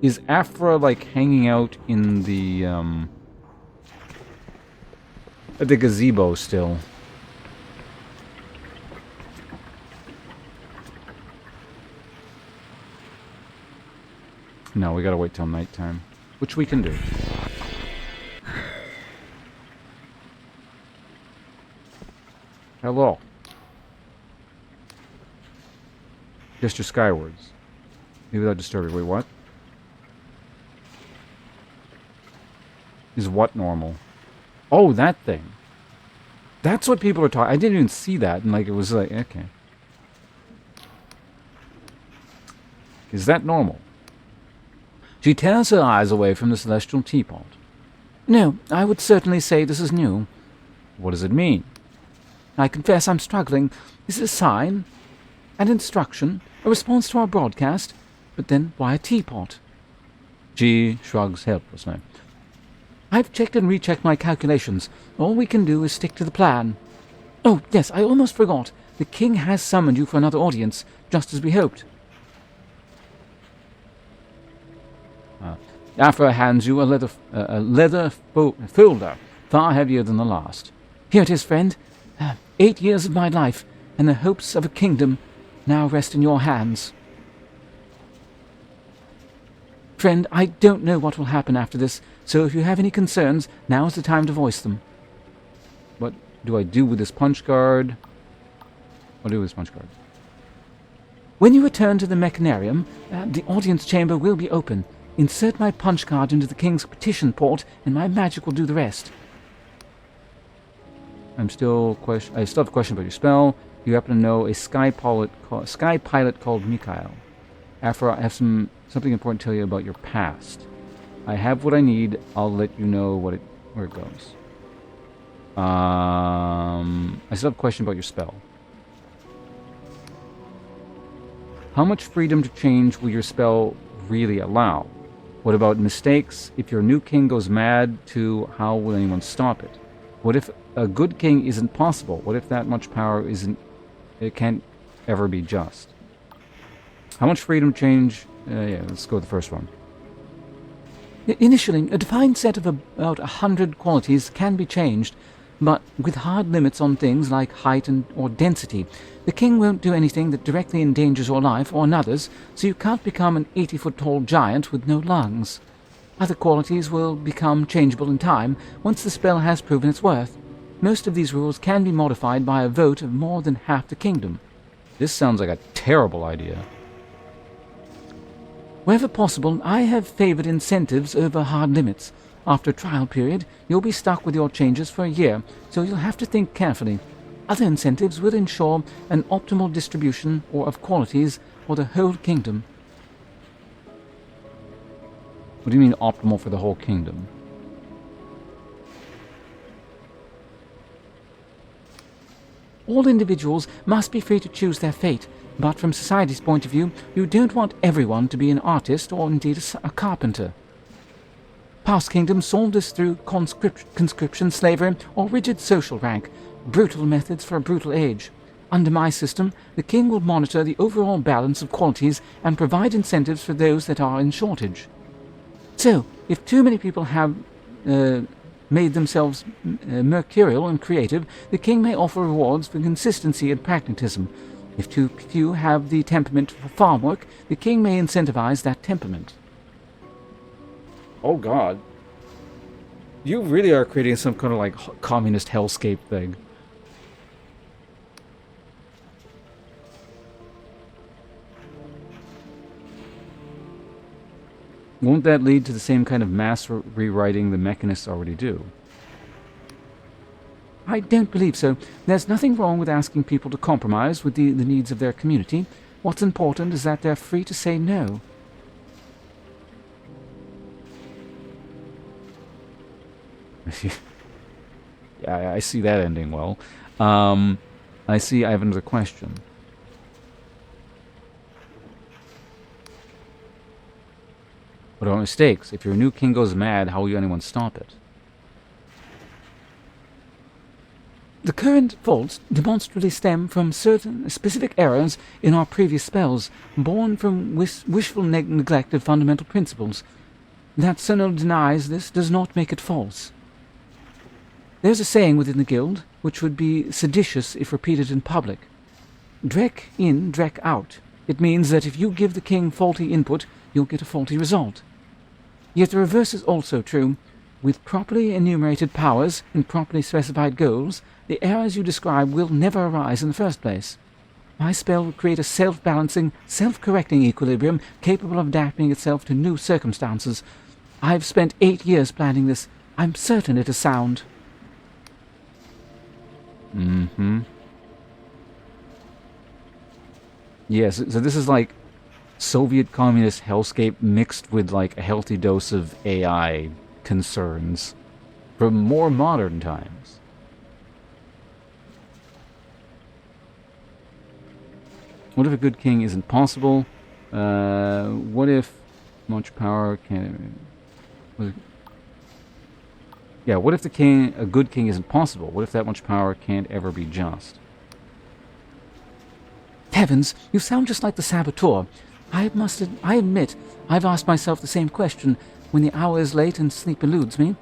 Is Afra, like, hanging out in the, at the gazebo still? No, we gotta wait till nighttime. Which we can do. Hello. Gesture skywards. Maybe without disturbing. Wait, what? Is what normal? Oh, that thing. That's what people are talking. I didn't even see that, and like it was like, okay. Is that normal? She tears her eyes away from the celestial teapot. No, I would certainly say this is new. What does it mean? I confess I'm struggling. Is it a sign? An instruction? A response to our broadcast? But then why a teapot? She shrugs helplessly. I've checked and rechecked my calculations. All we can do is stick to the plan. Oh, yes, I almost forgot. The king has summoned you for another audience, just as we hoped. Afra hands you a leather folder, far heavier than the last. Here it is, friend. 8 years of my life, and the hopes of a kingdom now rest in your hands. Friend, I don't know what will happen after this, so if you have any concerns, now is the time to voice them. What do I do with this punch card? What do I do with this punch card? When you return to the mechanarium, the audience chamber will be open. Insert my punch card into the king's petition port, and my magic will do the rest. I still have a question about your spell. You happen to know a sky pilot called Mikhail. Afra, I have something important to tell you about your past. I have what I need. I'll let you know where it goes. I still have a question about your spell. How much freedom to change will your spell really allow? What about mistakes? If your new king goes mad too, how will anyone stop it? What if a good king isn't possible? What if that much power it can't ever be just? How much freedom change? Yeah, let's go with the first one. Initially, a defined set of about 100 qualities can be changed, but with hard limits on things like height or density. The king won't do anything that directly endangers your life or another's, so you can't become an 80-foot-tall giant with no lungs. Other qualities will become changeable in time once the spell has proven its worth. Most of these rules can be modified by a vote of more than half the kingdom. This sounds like a terrible idea. Wherever possible, I have favored incentives over hard limits. After a trial period, you'll be stuck with your changes for a year, so you'll have to think carefully. Other incentives will ensure an optimal distribution of qualities for the whole kingdom. What do you mean optimal for the whole kingdom? All individuals must be free to choose their fate, but from society's point of view, you don't want everyone to be an artist or indeed a carpenter. Past kingdoms solved this through conscription, slavery, or rigid social rank, brutal methods for a brutal age. Under my system, the king will monitor the overall balance of qualities and provide incentives for those that are in shortage. So, if too many people have made themselves mercurial and creative, the king may offer rewards for consistency and pragmatism. If too few have the temperament for farm work, the king may incentivize that temperament. Oh god. You really are creating some kind of like communist hellscape thing. Won't that lead to the same kind of mass rewriting the mechanists already do? I don't believe so. There's nothing wrong with asking people to compromise with the needs of their community. What's important is that they're free to say no. Yeah, I see that ending well. I have another question. What about mistakes? If your new king goes mad, how will anyone stop it? The current faults demonstrably stem from certain specific errors in our previous spells, born from wishful neglect of fundamental principles. That Sunil denies this does not make it false. There's a saying within the guild, which would be seditious if repeated in public. Drek in, Drek out. It means that if you give the king faulty input, you'll get a faulty result. Yet the reverse is also true. With properly enumerated powers and properly specified goals, the errors you describe will never arise in the first place. My spell will create a self-balancing, self-correcting equilibrium capable of adapting itself to new circumstances. I've spent 8 years planning this. I'm certain it is sound. Mm-hmm. Yes, so this is like Soviet communist hellscape mixed with like a healthy dose of AI concerns from more modern times. What if a good king isn't possible? What if much power can... Yeah, what if a good king isn't possible? What if that much power can't ever be just? Heavens, you sound just like the saboteur. I admit, I've asked myself the same question when the hour is late and sleep eludes me.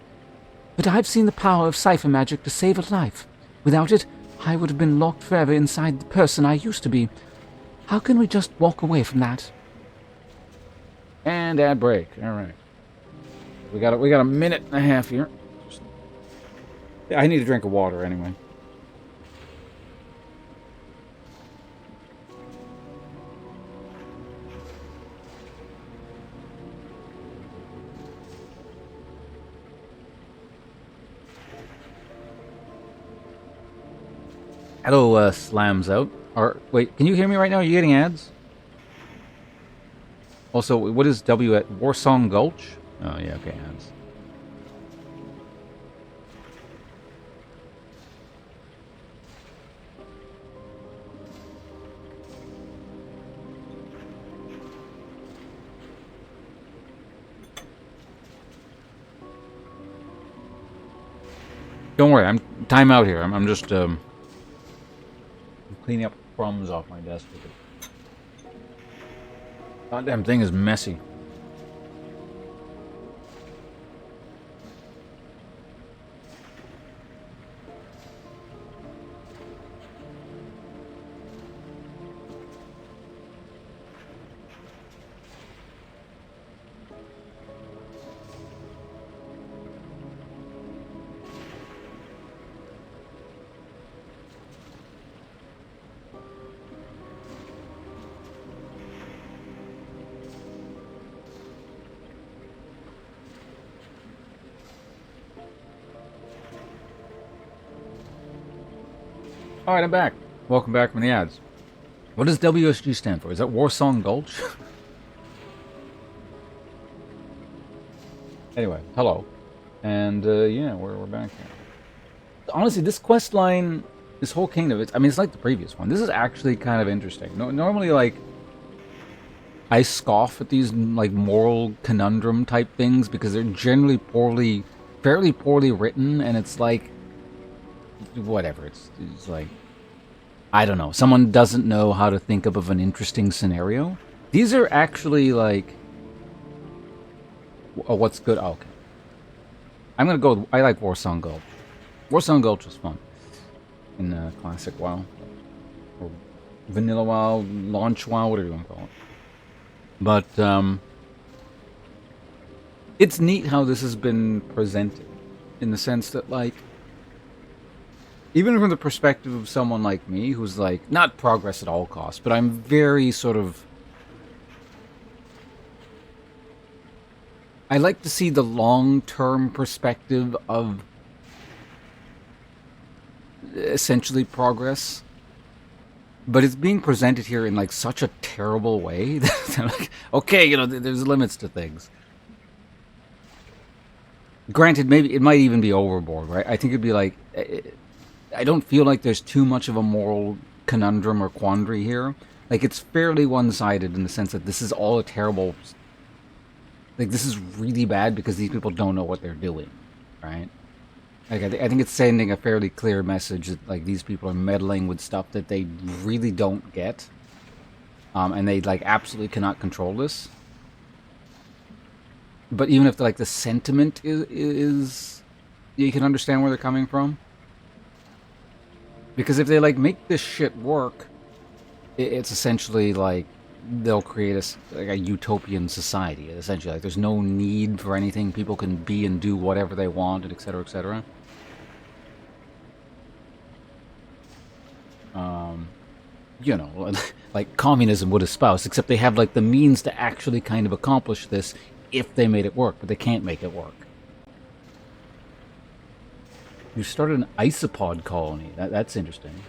But I've seen the power of cipher magic to save a life. Without it, I would have been locked forever inside the person I used to be. How can we just walk away from that? And ad break. All right. We got a minute and a half here. I need a drink of water anyway. Hello, Slams out. Or wait, can you hear me right now? Are you getting ads? Also, what is W at Warsong Gulch? Oh yeah, okay, ads. Don't worry, I'm time out here. I'm just cleaning up crumbs off my desk with it. Goddamn thing is messy. Alright, I'm back. Welcome back from the ads. What does WSG stand for? Is that Warsong Gulch? Anyway, hello. And, yeah, we're back here. Honestly, this quest line, this whole kingdom, it's like the previous one. This is actually kind of interesting. Normally, like, I scoff at these, like, moral conundrum type things because they're generally fairly poorly written, and it's like, whatever, it's like, I don't know, someone doesn't know how to think of an interesting scenario. These are actually like, oh, what's good? Oh, okay, I'm gonna go. I like Warsong Gulch. Warsong Gulch was fun in classic WoW or vanilla WoW, launch WoW, whatever you want to call it. But it's neat how this has been presented, in the sense that, like, even from the perspective of someone like me, who's like, not progress at all costs, but I'm very sort of, I like to see the long-term perspective of essentially progress. But it's being presented here in like such a terrible way that like, okay, you know, there's limits to things. Granted, maybe it might even be overboard, right? I think it'd be like, I don't feel like there's too much of a moral conundrum or quandary here. Like, it's fairly one-sided in the sense that this is all a terrible... Like, this is really bad because these people don't know what they're doing, right? Like, I think it's sending a fairly clear message that, like, these people are meddling with stuff that they really don't get. And they, like, absolutely cannot control this. But even if, like, the sentiment is... You can understand where they're coming from. Because if they, like, make this shit work, it's essentially, like, they'll create a utopian society, essentially. Like, there's no need for anything. People can be and do whatever they want, and et cetera, et cetera. You know, like communism would espouse, except they have, like, the means to actually kind of accomplish this if they made it work, but they can't make it work. You started an isopod colony. That's interesting.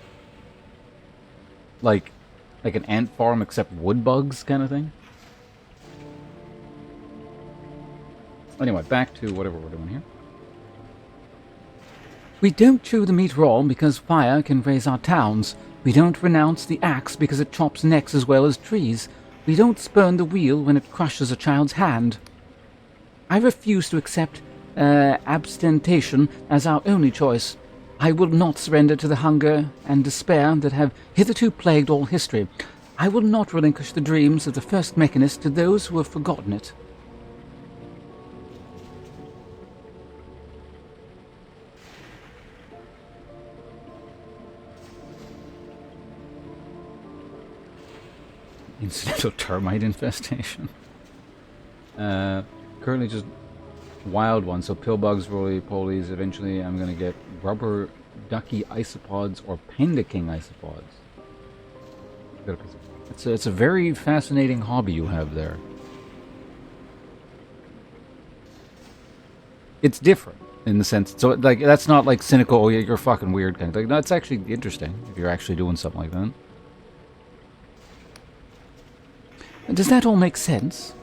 Like an ant farm except wood bugs kind of thing? Anyway, back to whatever we're doing here. We don't chew the meat raw because fire can raise our towns. We don't renounce the axe because it chops necks as well as trees. We don't spurn the wheel when it crushes a child's hand. I refuse to accept abstention as our only choice. I will not surrender to the hunger and despair that have hitherto plagued all history. I will not relinquish the dreams of the first mechanist to those who have forgotten it. Incidental termite infestation. Currently just wild ones, so pillbugs, roly-polies. Eventually I'm going to get rubber ducky isopods or panda king isopods. It's a very fascinating hobby you have there. It's different in the sense, so like that's not like cynical, oh yeah, you're fucking weird kind of thing. No, it's actually interesting if you're actually doing something like that. Does that all make sense?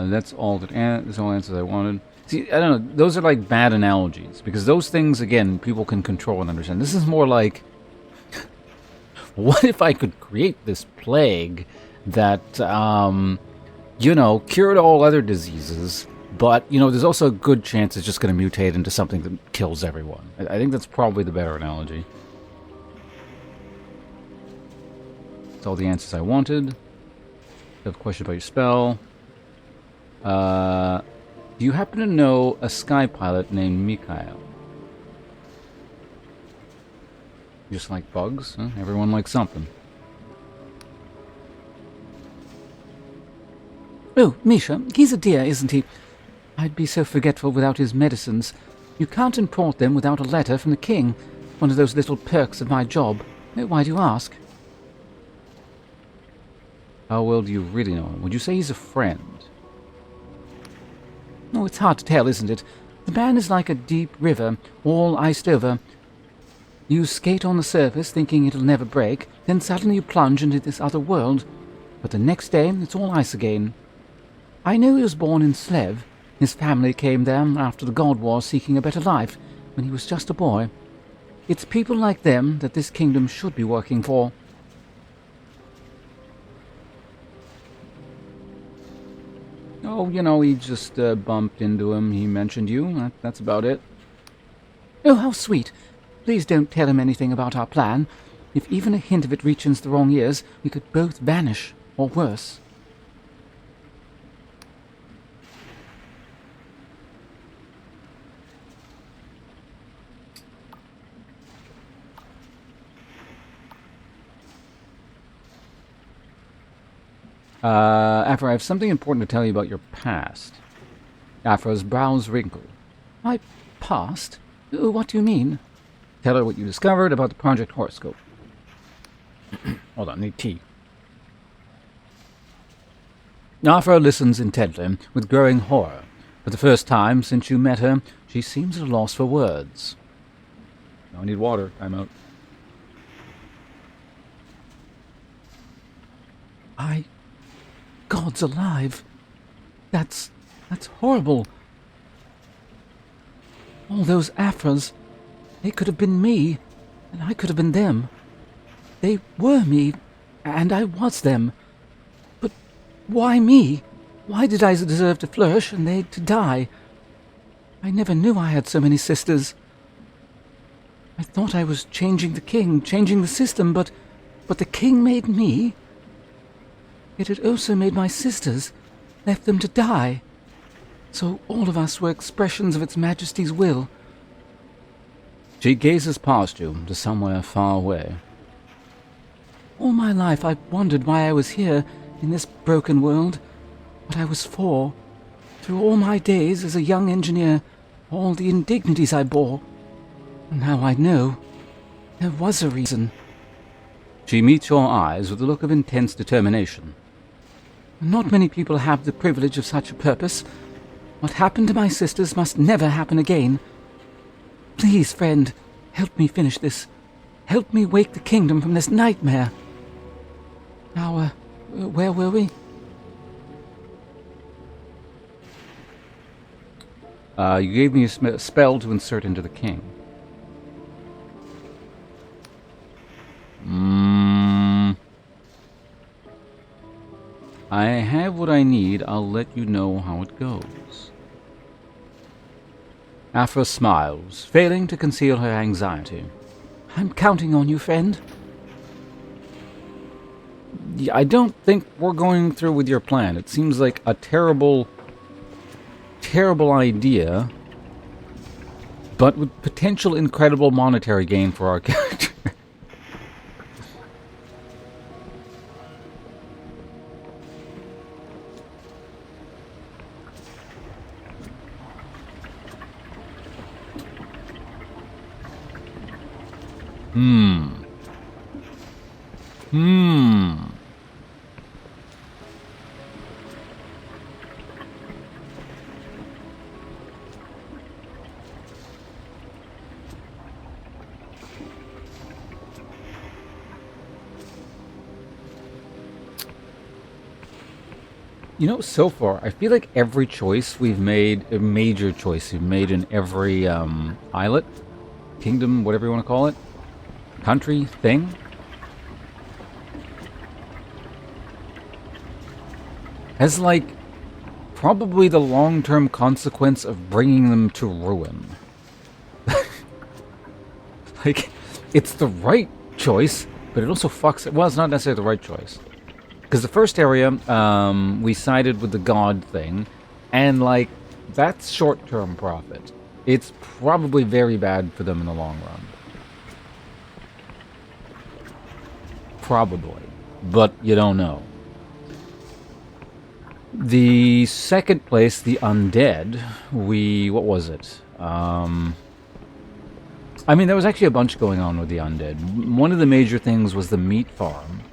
That's all that's all answers I wanted. See, I don't know, those are like bad analogies, because those things, again, people can control and understand. This is more like, what if I could create this plague that, you know, cured all other diseases, but, you know, there's also a good chance it's just going to mutate into something that kills everyone. I think that's probably the better analogy. That's all the answers I wanted. I have a question about your spell. Do you happen to know a sky pilot named Mikhail? You just like bugs? Huh? Everyone likes something. Oh, Misha, he's a dear, isn't he? I'd be so forgetful without his medicines. You can't import them without a letter from the king. One of those little perks of my job. Why do you ask? How well do you really know him? Would you say he's a friend? Oh, it's hard to tell, isn't it? The man is like a deep river, all iced over. You skate on the surface thinking it'll never break, then suddenly you plunge into this other world. But the next day, it's all ice again. I know he was born in Slev. His family came there after the God War seeking a better life, when he was just a boy. It's people like them that this kingdom should be working for. Oh, you know, he just bumped into him. He mentioned you. That's about it. Oh, how sweet. Please don't tell him anything about our plan. If even a hint of it reaches the wrong ears, we could both vanish, or worse. Afra, I have something important to tell you about your past. Afra's brows wrinkled. My past? What do you mean? Tell her what you discovered about the Project Horoscope. Hold on, need tea. Afra listens intently, with growing horror. For the first time since you met her, she seems at a loss for words. I need water. I'm out. God's alive. That's horrible. All those Afras, they could have been me, and I could have been them. They were me, and I was them. But why me? Why did I deserve to flourish and they to die? I never knew I had so many sisters. I thought I was changing the king, changing the system, but the king made me. It had also made my sisters, left them to die. So all of us were expressions of its majesty's will. She gazes past you to somewhere far away. All my life I wondered why I was here in this broken world, what I was for. Through all my days as a young engineer, all the indignities I bore. Now I know. There was a reason. She meets your eyes with a look of intense determination. Not many people have the privilege of such a purpose. What happened to my sisters must never happen again. Please, friend, help me finish this. Help me wake the kingdom from this nightmare. Now, where were we? You gave me a spell to insert into the king. I have what I need. I'll let you know how it goes. Afra smiles, failing to conceal her anxiety. I'm counting on you, friend. I don't think we're going through with your plan. It seems like a terrible idea, but with potential incredible monetary gain for our character. You know, so far, I feel like every choice we've made, a major choice we've made in every islet, kingdom, whatever you want to call it, country, thing, has, like, probably the long-term consequence of bringing them to ruin. Like, it's the right choice, but it also fucks it. Well, it's not necessarily the right choice. Because the first area, we sided with the god thing, and, like, that's short-term profit. It's probably very bad for them in the long run. Probably. But you don't know. The second place, the undead, what was it? I mean, there was actually a bunch going on with the undead. One of the major things was the meat farm.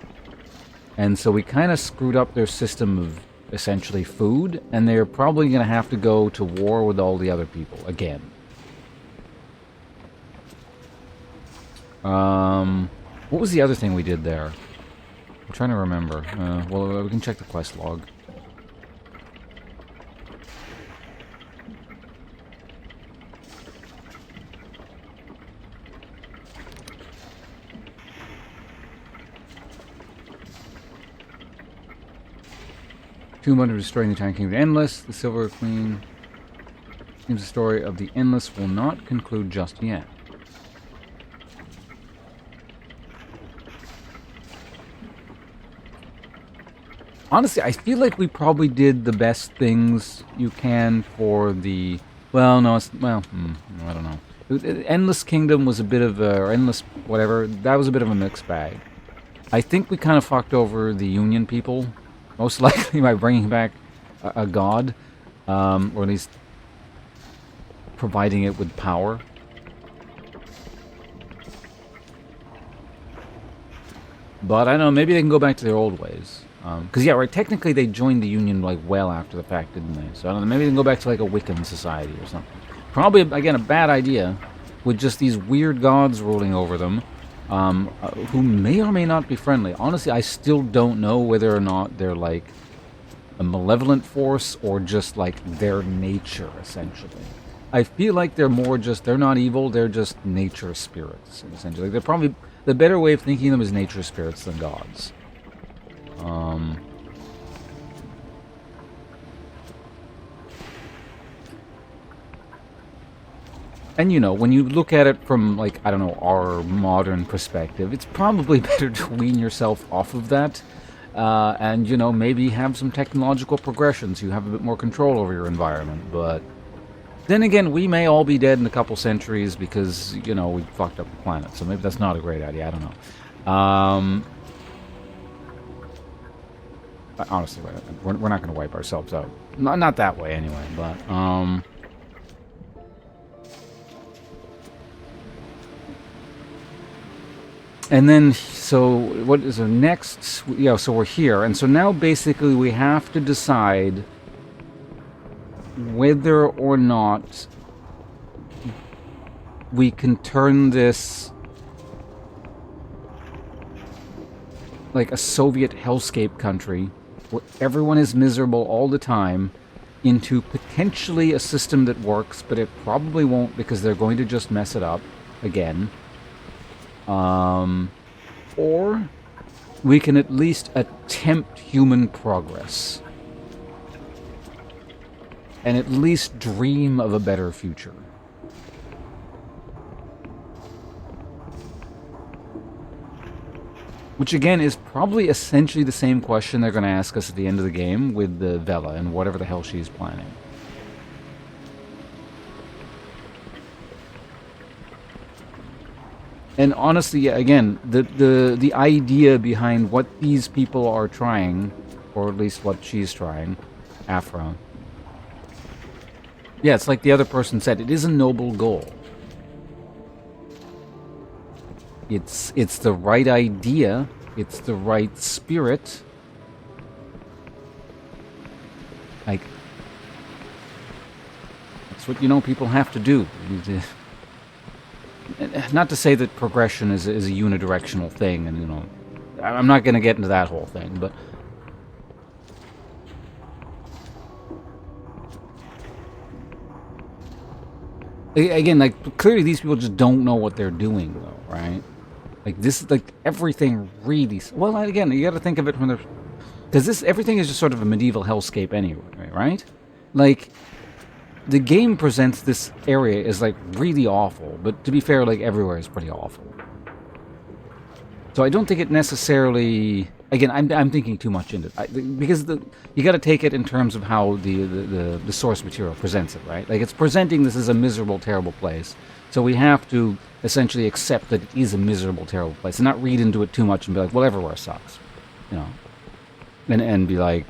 And so we kind of screwed up their system of, essentially, food, and they're probably going to have to go to war with all the other people, again. What was the other thing we did there? I'm trying to remember. Well, we can check the quest log. Tomb under destroying the Time Kingdom Endless. The Silver Queen. Seems the story of the Endless will not conclude just yet. Honestly, I feel like we probably did the best things you can for the... Well, no, it's... Well, I don't know. Endless Kingdom was a bit of a... Or Endless whatever. That was a bit of a mixed bag. I think we kind of fucked over the Union people. Most likely by bringing back a god. Or at least providing it with power. But I don't know, maybe they can go back to their old ways. Because, yeah, right, technically they joined the Union, like, well after the fact, didn't they? So, I don't know, maybe they can go back to, like, a Wiccan society or something. Probably, again, a bad idea, with just these weird gods ruling over them, who may or may not be friendly. Honestly, I still don't know whether or not they're, like, a malevolent force or just, like, their nature, essentially. I feel like they're more just, they're not evil, they're just nature spirits, essentially. They're probably, the better way of thinking of them is nature spirits than gods. And, you know, when you look at it from, like, I don't know, our modern perspective, it's probably better to wean yourself off of that. And, you know, maybe have some technological progressions. You have a bit more control over your environment. But then again, we may all be dead in a couple centuries because, you know, we fucked up the planet. So maybe that's not a great idea. I don't know. Honestly, we're not going to wipe ourselves out. Not that way, anyway. But, and then, so, what is the next? Yeah, so we're here. And so now, basically, we have to decide whether or not we can turn this, like, a Soviet hellscape country where everyone is miserable all the time into potentially a system that works, but it probably won't because they're going to just mess it up again. Or we can at least attempt human progress. And at least dream of a better future. Which again is probably essentially the same question they're going to ask us at the end of the game with the Vela and whatever the hell she's planning. And honestly, yeah, again, the idea behind what these people are trying, or at least what she's trying, Afra. Yeah, it's like the other person said, it is a noble goal. It's the right idea, it's the right spirit. Like, that's what, you know, people have to do. Not to say that progression is a unidirectional thing, and, you know, I'm not going to get into that whole thing, but again, like, clearly these people just don't know what they're doing, though, right? Like, this, like, everything really, well, again, you got to think of it from the, because everything is just sort of a medieval hellscape anyway, right? Like, the game presents this area as, like, really awful, but to be fair, like, everywhere is pretty awful. So I don't think it necessarily, again, I'm thinking too much into it, because you got to take it in terms of how the source material presents it, right? Like, it's presenting this as a miserable, terrible place, so we have to essentially accept that it is a miserable, terrible place, and not read into it too much and be like, well, everywhere sucks, you know, and be like,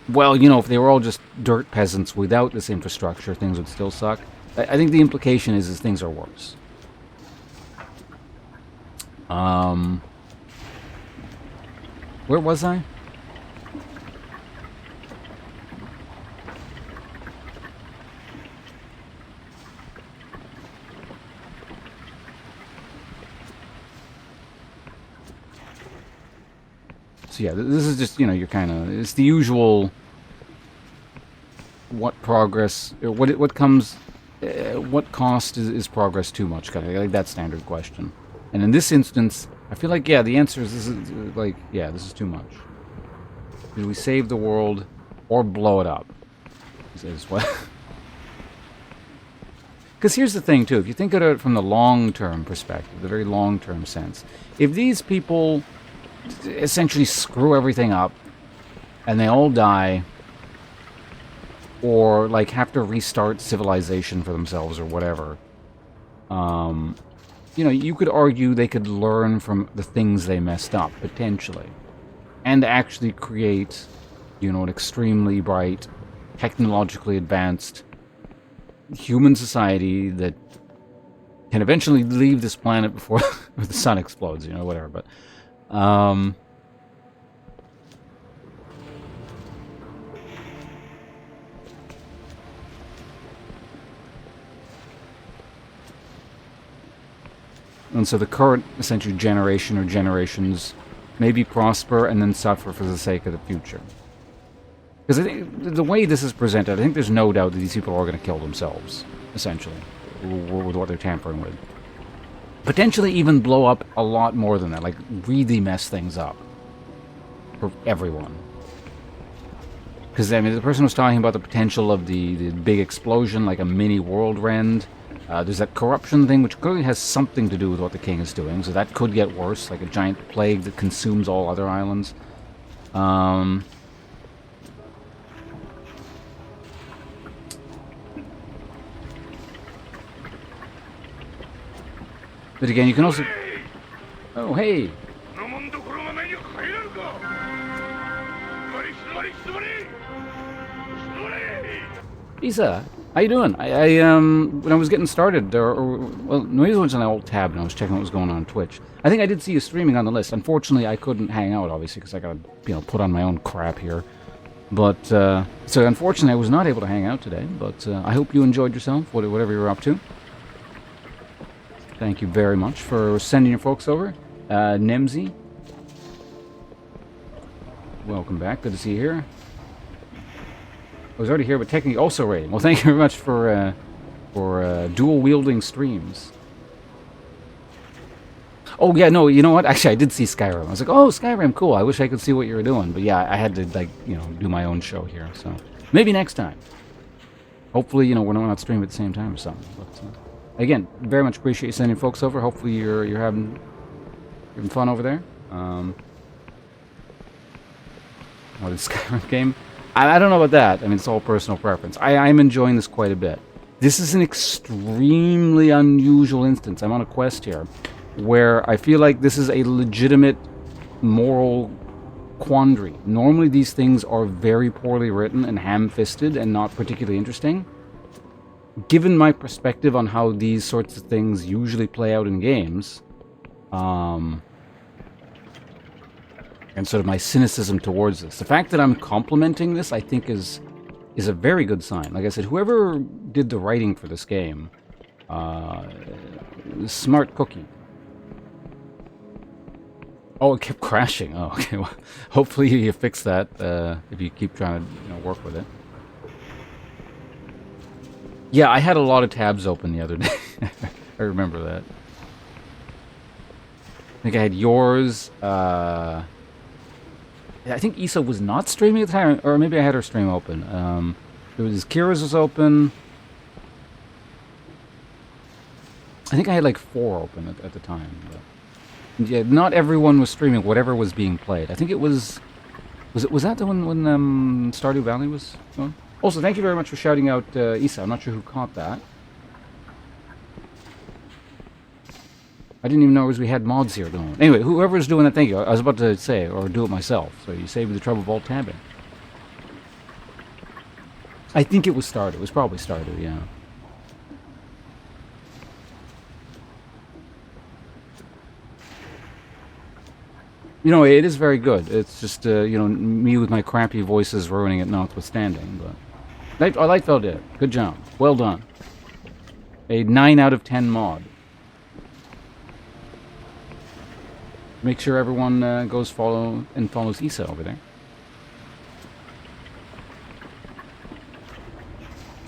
well, you know, if they were all just dirt peasants without this infrastructure, things would still suck. I think the implication is things are worse. Where was I? So yeah, this is just, you know, you're kind of, it's the usual, what progress, what comes, what cost is progress too much, kind of like that standard question. And in this instance, I feel like, yeah, the answer is, this is, like, yeah, this is too much. Did we save the world or blow it up? Is what. Because here's the thing, too. If you think of it from the long-term perspective, the very long-term sense, if these people essentially screw everything up and they all die, or, like, have to restart civilization for themselves or whatever, you know, you could argue they could learn from the things they messed up, potentially, and actually create, you know, an extremely bright, technologically advanced human society that can eventually leave this planet before the sun explodes, you know, whatever, but, And so the current, essentially, generation or generations maybe prosper and then suffer for the sake of the future. Because I think the way this is presented, I think there's no doubt that these people are going to kill themselves, essentially, with what they're tampering with. Potentially even blow up a lot more than that, like really mess things up for everyone. Because, I mean, the person was talking about the potential of the big explosion, like a mini world rend. There's that corruption thing, which clearly has something to do with what the king is doing, so that could get worse, like a giant plague that consumes all other islands. But again, you can also... Oh, hey! Isa, how you doing? When I was getting started, well, Noise was on an old tab and I was checking what was going on Twitch. I think I did see you streaming on the list. Unfortunately, I couldn't hang out, obviously, because I gotta, put on my own crap here. But, so unfortunately, I was not able to hang out today, but I hope you enjoyed yourself, whatever you were up to. Thank you very much for sending your folks over. Nemzi. Welcome back. Good to see you here. I was already here, but technically also raiding. Well, thank you very much for dual-wielding streams. Oh, yeah, no, you know what? Actually, I did see Skyrim. I was like, oh, Skyrim, cool. I wish I could see what you were doing. But yeah, I had to, do my own show here. So maybe next time. Hopefully, we're not streaming at the same time or something. But, again, very much appreciate you sending folks over. Hopefully you're having fun over there. What is Skyrim game? I don't know about that. I mean, it's all personal preference. I'm enjoying this quite a bit. This is an extremely unusual instance. I'm on a quest here where I feel like this is a legitimate moral quandary. Normally these things are very poorly written and ham-fisted and not particularly interesting. Given my perspective on how these sorts of things usually play out in games, and sort of my cynicism towards this, the fact that I'm complimenting this, I think, is a very good sign. Like I said, whoever did the writing for this game, smart cookie. Oh, it kept crashing. Oh, okay. Well, hopefully you fix that if you keep trying to work with it. Yeah, I had a lot of tabs open the other day. I remember that. I think I had yours. I think Issa was not streaming at the time, or maybe I had her stream open. It was Kira's was open. I think I had like 4 open at the time. But yeah, not everyone was streaming whatever was being played. I think it was that the one when Stardew Valley was on? Also, thank you very much for shouting out Issa. I'm not sure who caught that. I didn't even know we had mods here doing it. Anyway, whoever's doing that, thank you. I was about to say, or do it myself. So you save me the trouble of alt tabbing. I think it was Stardew. It was probably Stardew, yeah. It is very good. It's just, me with my crappy voices ruining it notwithstanding. But I like how it did. Good job. Well done. A 9 out of 10 mod. Make sure everyone follows Issa over there.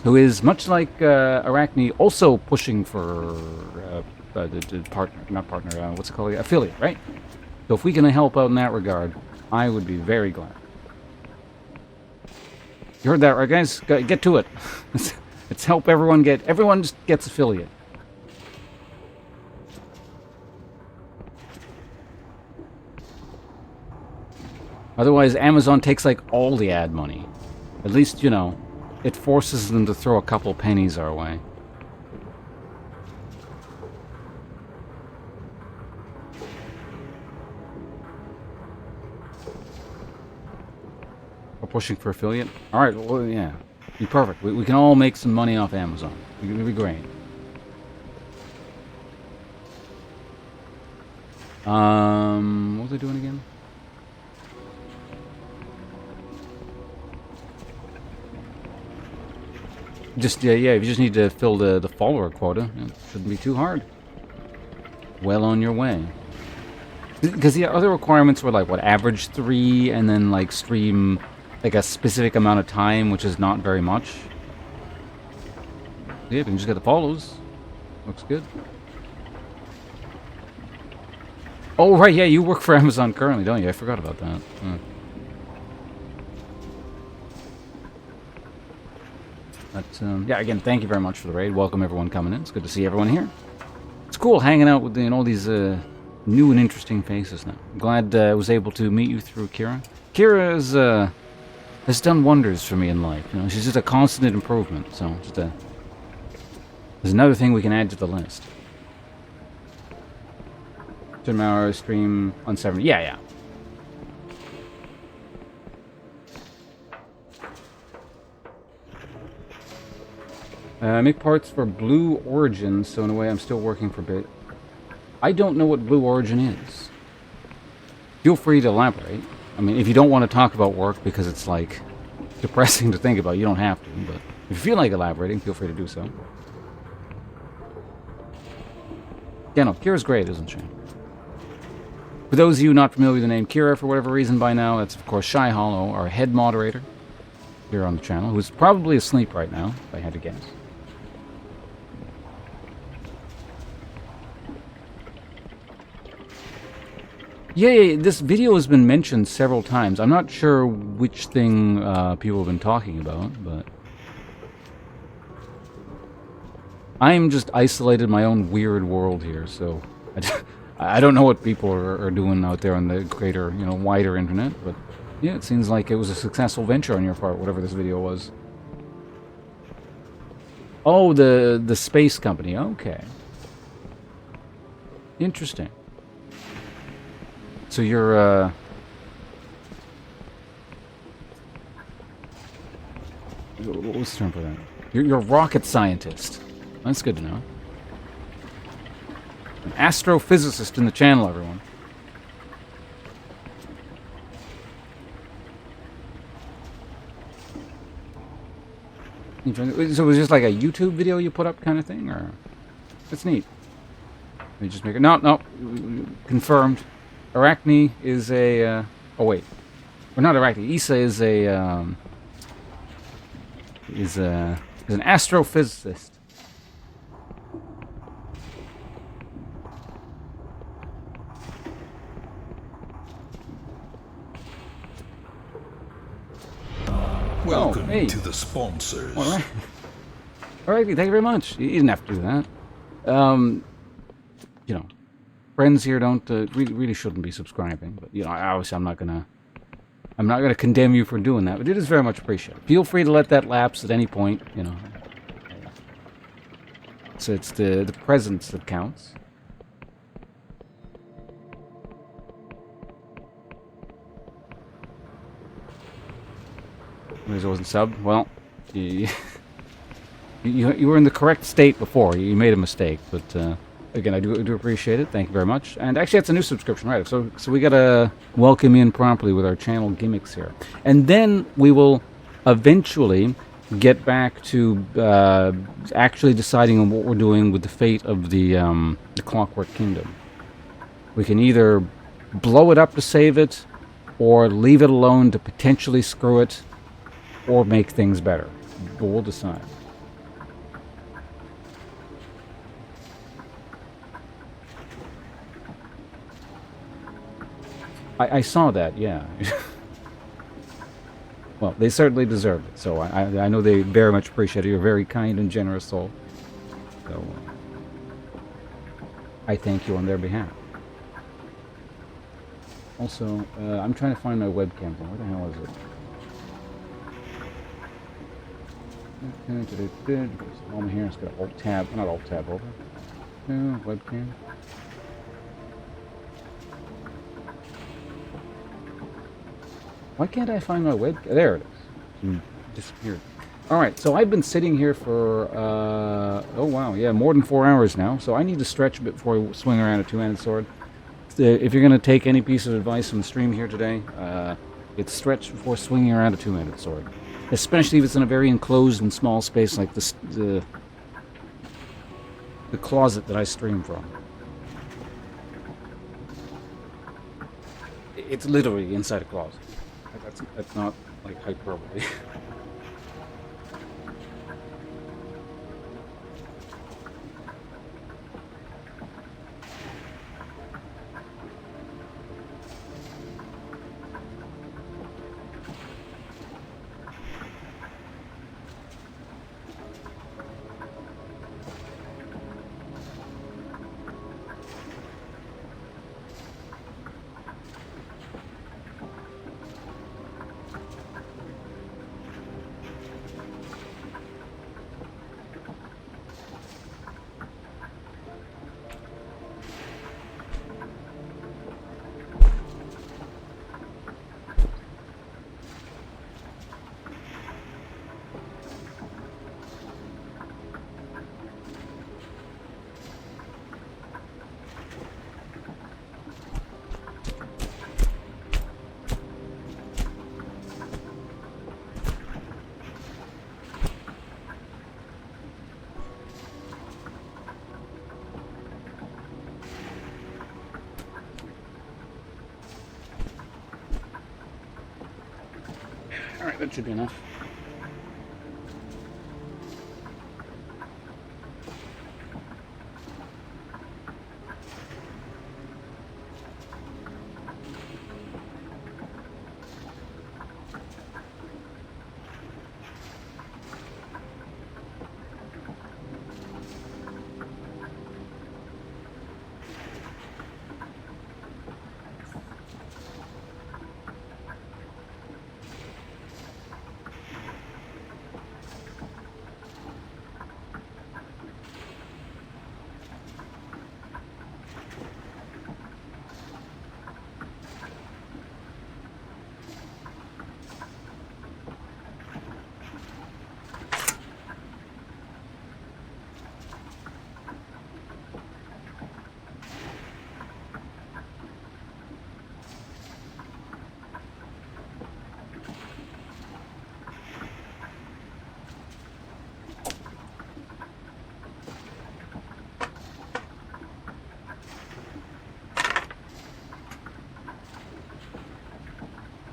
Who is, much like Arachne, also pushing for the partner, not partner, what's it called? Affiliate, right? So if we can help out in that regard, I would be very glad. You heard that right, guys? Get to it. Let's help everyone everyone just gets affiliate. Otherwise, Amazon takes like all the ad money. At least, it forces them to throw a couple pennies our way. We're pushing for affiliate? Alright, well, yeah. Be perfect. We can all make some money off Amazon. It'll be great. What was I doing again? Just, yeah, if you just need to fill the follower quota, it shouldn't be too hard. well on your way. Because the other requirements were like, what, average 3, and then like stream like a specific amount of time, which is not very much. Yeah, we can just get the follows. Looks good. Oh, right, yeah, you work for Amazon currently, don't you? I forgot about that. But, yeah, again, thank you very much for the raid. Welcome everyone coming in. It's good to see everyone here. It's cool hanging out with all these new and interesting faces now. I'm glad I was able to meet you through Kira. Kira has done wonders for me in life. You know, she's just a constant improvement. So, there's another thing we can add to the list. Tomorrow stream on 7. Yeah. Make parts for Blue Origin, so in a way I'm still working for Bit. I don't know what Blue Origin is. Feel free to elaborate. I mean, if you don't want to talk about work because it's, like, depressing to think about, you don't have to, but if you feel like elaborating, feel free to do so. Yeah, no, Kira's great, isn't she? For those of you not familiar with the name Kira for whatever reason by now, that's of course Shy Hollow, our head moderator here on the channel, who's probably asleep right now, if I had to guess. Yeah, this video has been mentioned several times. I'm not sure which thing people have been talking about, but I'm just isolated in my own weird world here, so I don't know what people are doing out there on the greater, wider internet, but yeah, it seems like it was a successful venture on your part, whatever this video was. Oh, the space company, okay. Interesting. So you're, what's the term for that? You're a rocket scientist. That's good to know. An astrophysicist in the channel, everyone. So it was just like a YouTube video you put up kind of thing, or? That's neat. Let me just make it. No. Confirmed. Arachne is a, oh wait. Or not Arachne. Issa is an astrophysicist. Welcome hey. to the sponsors. All right. All right, thank you very much. You didn't have to do that. Friends here don't really shouldn't be subscribing, but obviously I'm not gonna condemn you for doing that, but it is very much appreciated. Feel free to let that lapse at any point. So it's the presence that counts. There's wasn't subbed. Well, you were in the correct state before. You made a mistake, but again, I do appreciate it. Thank you very much. And actually, that's a new subscription, right? So we gotta welcome you in properly with our channel gimmicks here, and then we will eventually get back to actually deciding on what we're doing with the fate of the Clockwork Kingdom. We can either blow it up to save it, or leave it alone to potentially screw it, or make things better. But we'll decide. I saw that, yeah. Well, they certainly deserve it, so I know they very much appreciate it. You're a very kind and generous soul. So, I thank you on their behalf. Also, I'm trying to find my webcam. Where the hell is it? On here, it's got Alt-Tab, not Alt-Tab, over. Webcam. Why can't I find my webcam? There it is. Disappeared. Alright, so I've been sitting here for, oh wow, yeah, more than 4 hours now, so I need to stretch a bit before I swing around a two-handed sword. If you're going to take any piece of advice from the stream here today, it's stretch before swinging around a two-handed sword. Especially if it's in a very enclosed and small space like this, the closet that I stream from. It's literally inside a closet. That's not like hyperbole. Alright, that should be enough.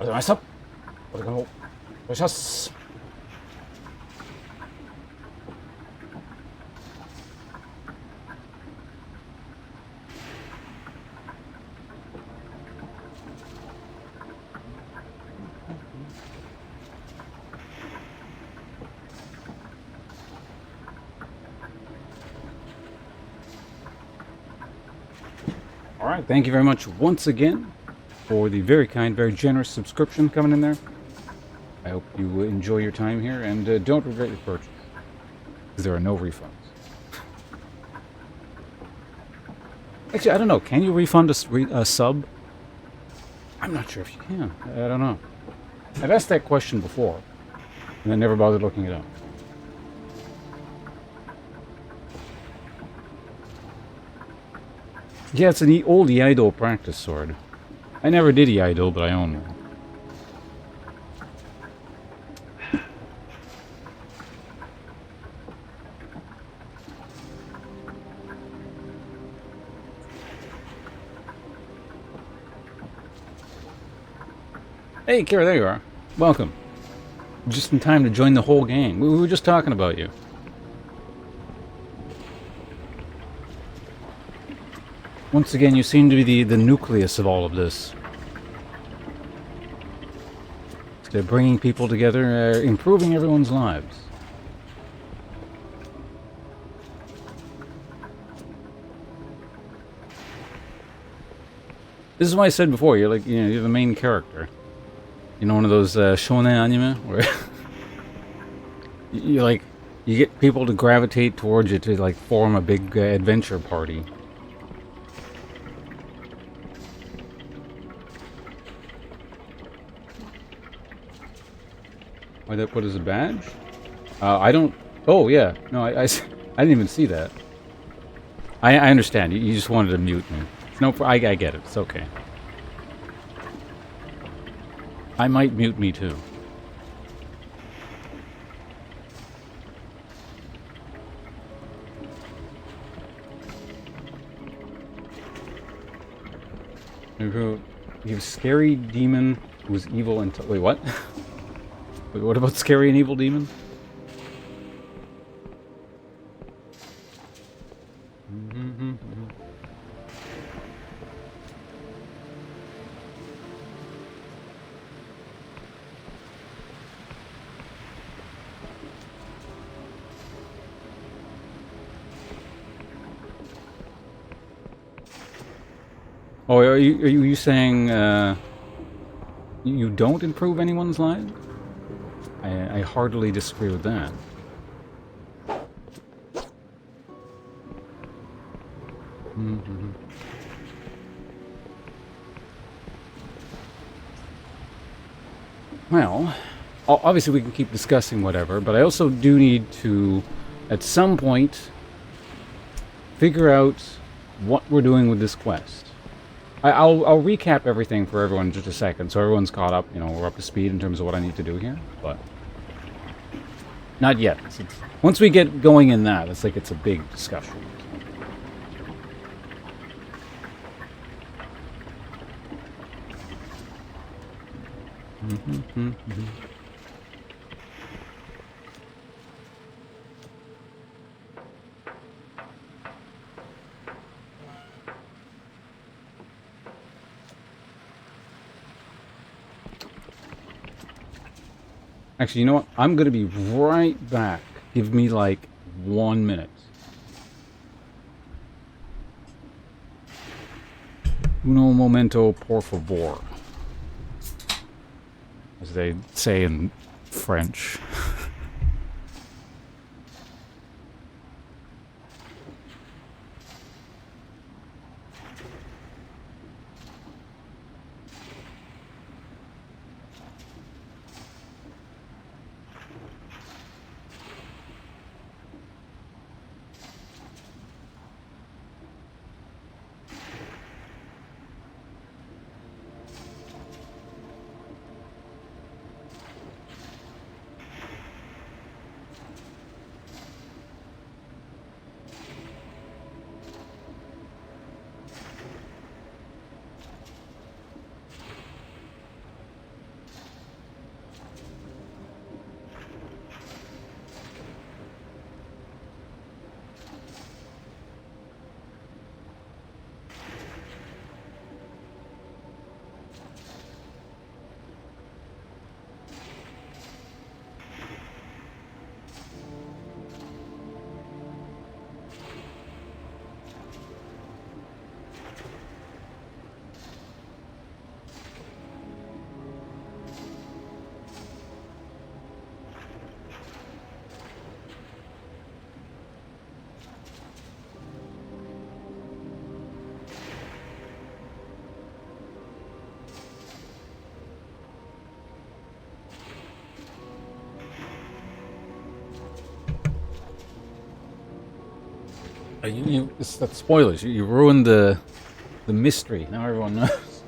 Nice up. We're gonna push us. All right, thank you very much once again for the very kind, very generous subscription coming in there. I hope you enjoy your time here and don't regret your purchase, because there are no refunds. Actually, I don't know. Can you refund a sub? I'm not sure if you can. I don't know. I've asked that question before, and I never bothered looking it up. Yeah, it's an old Iaido practice sword. I never did Iaido, but I own one. Hey, Kira, there you are. Welcome. Just in time to join the whole gang. We were just talking about you. Once again, you seem to be the nucleus of all of this. They're bringing people together, improving everyone's lives. This is why I said before, you're like, you're the main character. You know, one of those shonen anime where you get people to gravitate towards you to like form a big adventure party. What is a badge? I don't... Oh, yeah. No, I didn't even see that. I understand. You just wanted to mute me. No, I get it. It's okay. I might mute me too. We have scary demon who's evil and... Wait, what? Wait, what about scary and evil demon? Oh, are you saying you don't improve anyone's lives? I heartily disagree with that. Well, obviously we can keep discussing whatever, but I also do need to, at some point, figure out what we're doing with this quest. I'll recap everything for everyone in just a second, so everyone's caught up, you know, we're up to speed in terms of what I need to do here, but... Not yet. Once we get going in that, it's like it's a big discussion. Actually, you know what? I'm gonna be right back. Give me like 1 minute. Uno momento, por favor. As they say in French. That's spoilers. You ruined the mystery. Now everyone knows.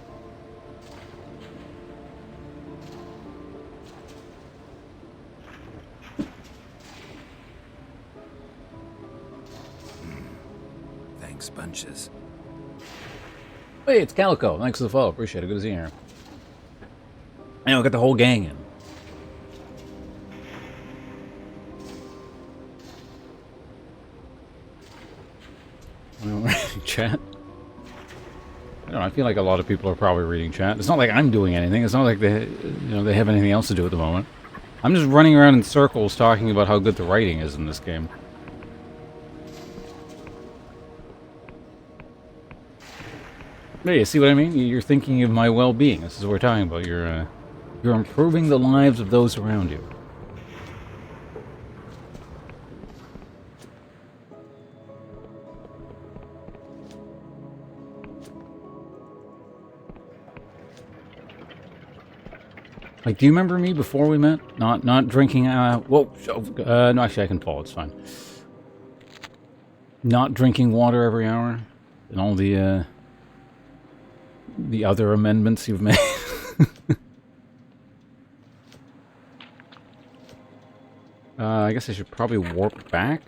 Thanks, bunches. Hey, it's Calico. Thanks for the follow. Appreciate it. Good to see you here. I know, got the whole gang in. Chat? I don't know, I feel like a lot of people are probably reading chat. It's not like I'm doing anything. It's not like they have anything else to do at the moment. I'm just running around in circles talking about how good the writing is in this game. Hey, you see what I mean? You're thinking of my well-being. This is what we're talking about. You're improving the lives of those around you. Like, do you remember me before we met? Not drinking, no, actually I can fall, it's fine. Not drinking water every hour, and all the other amendments you've made. I guess I should probably warp back.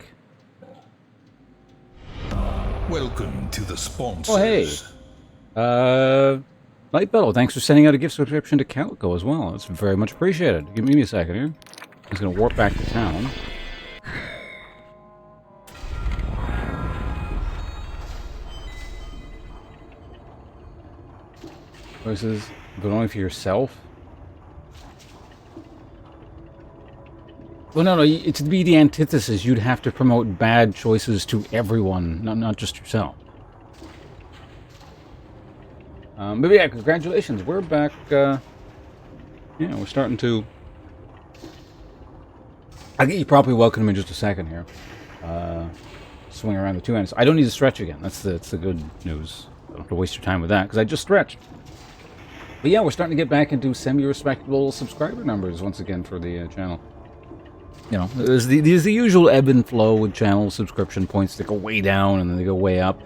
Welcome to the sponsors. Oh, hey. Lightbellow, thanks for sending out a gift subscription to Calico as well. That's very much appreciated. Give me a second here. I'm just going to warp back to town. Choices, but only for yourself? Well, no, to be the antithesis, you'd have to promote bad choices to everyone, not just yourself. But yeah, congratulations. We're back, yeah, we're starting to... I'll get you properly welcome in just a second here. Swing around the two ends. I don't need to stretch again. That's the good news. I don't have to waste your time with that, because I just stretched. But yeah, we're starting to get back into semi-respectable subscriber numbers once again for the channel. You know, there's the usual ebb and flow with channel subscription points. They go way down and then they go way up.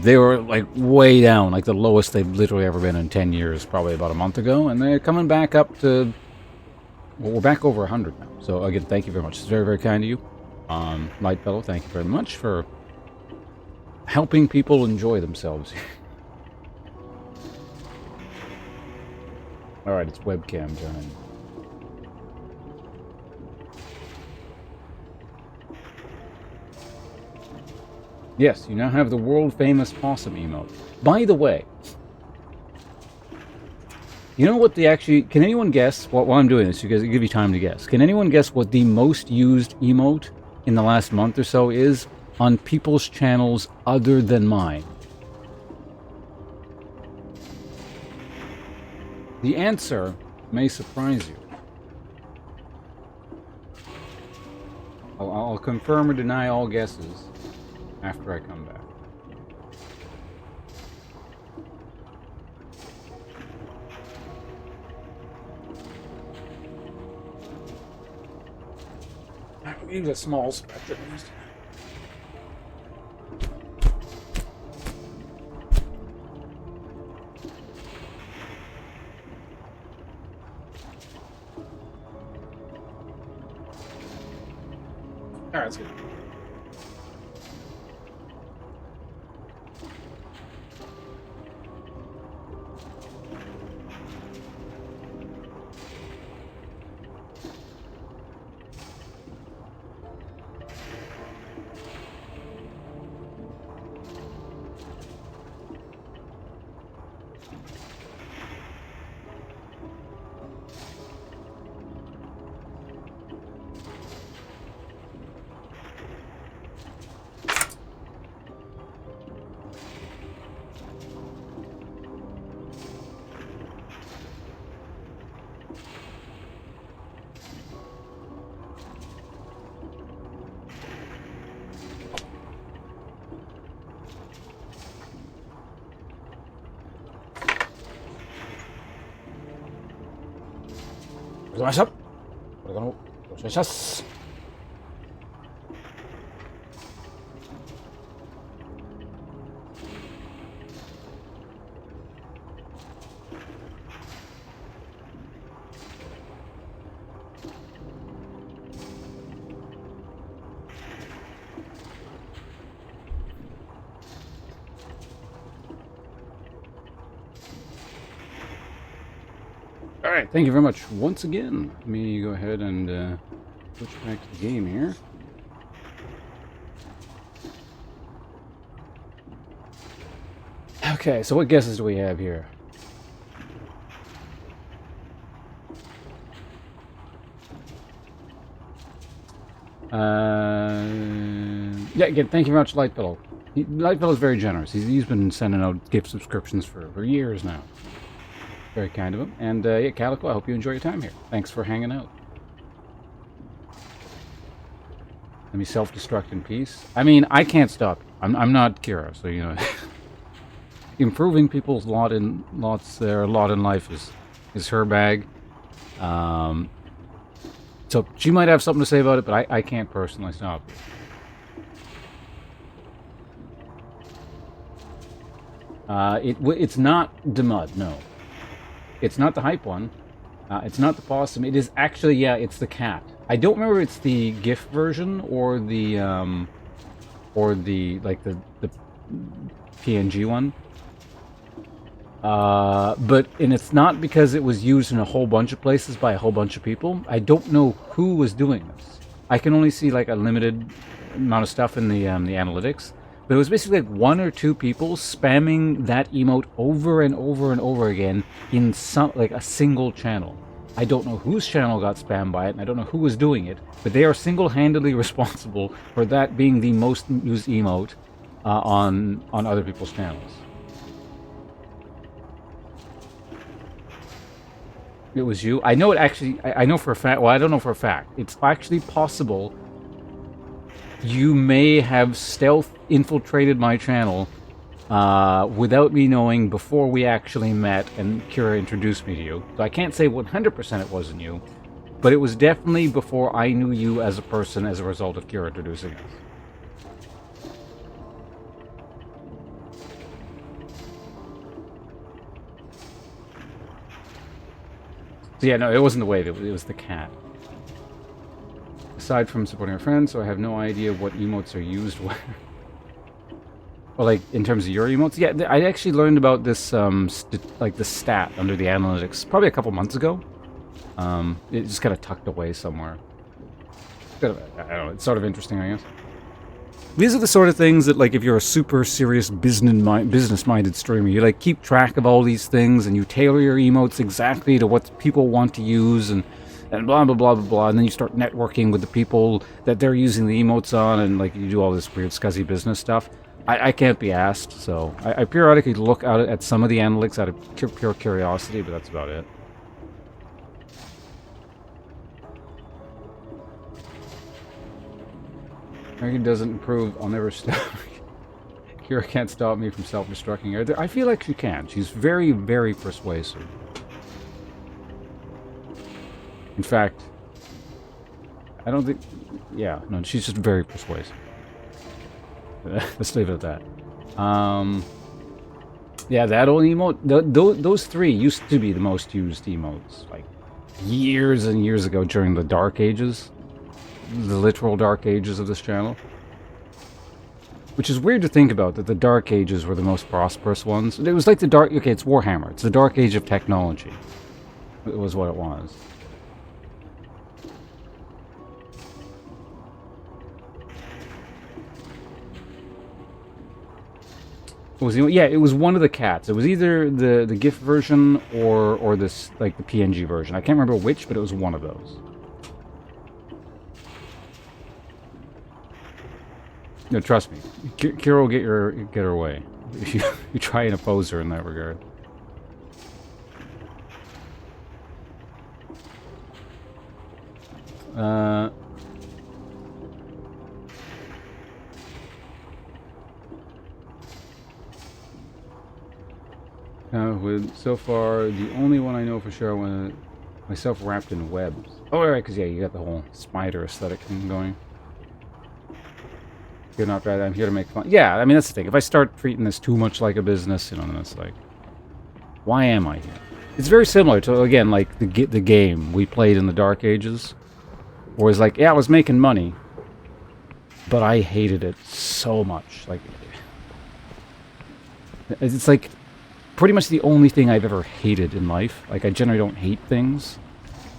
They were like way down, like the lowest they've literally ever been in 10 years, probably about a month ago. And they're coming back up to, well, we're back over 100 now. So again, thank you very much. It's very, very kind of you. Lightfellow, thank you very much for helping people enjoy themselves. Alright, it's webcam time. Yes, you now have the world-famous possum emote. By the way, you know what the actually... Can anyone guess, while I'm doing this, you guys, I'll give you time to guess. Can anyone guess what the most used emote in the last month or so is on people's channels other than mine? The answer may surprise you. I'll confirm or deny all guesses after I come back. I use a small spectrum. Alright, that's good. Alright, thank you very much once again. Let me go ahead and switch back to the game here. Okay, so what guesses do we have here? Yeah, again, thank you very much, Lightfellow. Lightfellow is very generous. He's been sending out gift subscriptions for years now. Very kind of him. And yeah, Calico, I hope you enjoy your time here. Thanks for hanging out. Let me self-destruct in peace. I mean, I can't stop. I'm not Kira, so you know. Improving people's lot in life is her bag. So she might have something to say about it, but I can't personally stop it. It's not Demud, no. It's not the hype one. It's not the possum. It is actually, yeah, it's the cat. I don't remember if it's the GIF version or the like the PNG one. And it's not because it was used in a whole bunch of places by a whole bunch of people. I don't know who was doing this. I can only see like a limited amount of stuff in the analytics, but it was basically like 1 or 2 people spamming that emote over and over and over again in some like a single channel. I don't know whose channel got spammed by it, and I don't know who was doing it, but they are single-handedly responsible for that being the most used emote on other people's channels. It was you? I know it actually... I know for a fact... Well, I don't know for a fact. It's actually possible you may have stealth infiltrated my channel without me knowing before we actually met and Kira introduced me to you. So I can't say 100% it wasn't you, but it was definitely before I knew you as a person as a result of Kira introducing us. So yeah, no, it wasn't the wave, it was the cat. Aside from supporting our friends, so I have no idea what emotes are used where. Well, like, in terms of your emotes? Yeah, I actually learned about this, like, the stat under the analytics probably a couple months ago. It just kind of tucked away somewhere. I don't know, it's sort of interesting, I guess. These are the sort of things that, like, if you're a super serious business-minded streamer, you, like, keep track of all these things, and you tailor your emotes exactly to what people want to use, and blah, blah, blah, blah, blah, and then you start networking with the people that they're using the emotes on, and, like, you do all this weird, scuzzy business stuff. I can't be asked, so I periodically look at some of the analytics out of pure curiosity, but that's about it. Megan doesn't improve, I'll never stop. Kira can't stop me from self-destructing either. I feel like she can. She's very, very persuasive. In fact, I don't think... Yeah, no, she's just very persuasive. Let's leave it at that. Yeah, that old emote... Those 3 used to be the most used emotes. Like, years and years ago during the Dark Ages. The literal Dark Ages of this channel. Which is weird to think about, that the Dark Ages were the most prosperous ones. It was like the Dark... Okay, it's Warhammer. It's the Dark Age of technology. It was what it was. Yeah, it was one of the cats. It was either the GIF version or this, like, the PNG version. I can't remember which, but it was one of those. No, trust me. Kira will get her way. If you try and oppose her in that regard. With so far the only one I know for sure when myself wrapped in webs. Oh, right, because yeah, you got the whole spider aesthetic thing going. You're not bad. I'm here to make fun. Yeah, I mean that's the thing. If I start treating this too much like a business, you know, then it's like, why am I here? It's very similar to, again, like the game we played in the Dark Ages, where it's like, yeah, I was making money, but I hated it so much. Like, it's like pretty much the only thing I've ever hated in life. Like, I generally don't hate things,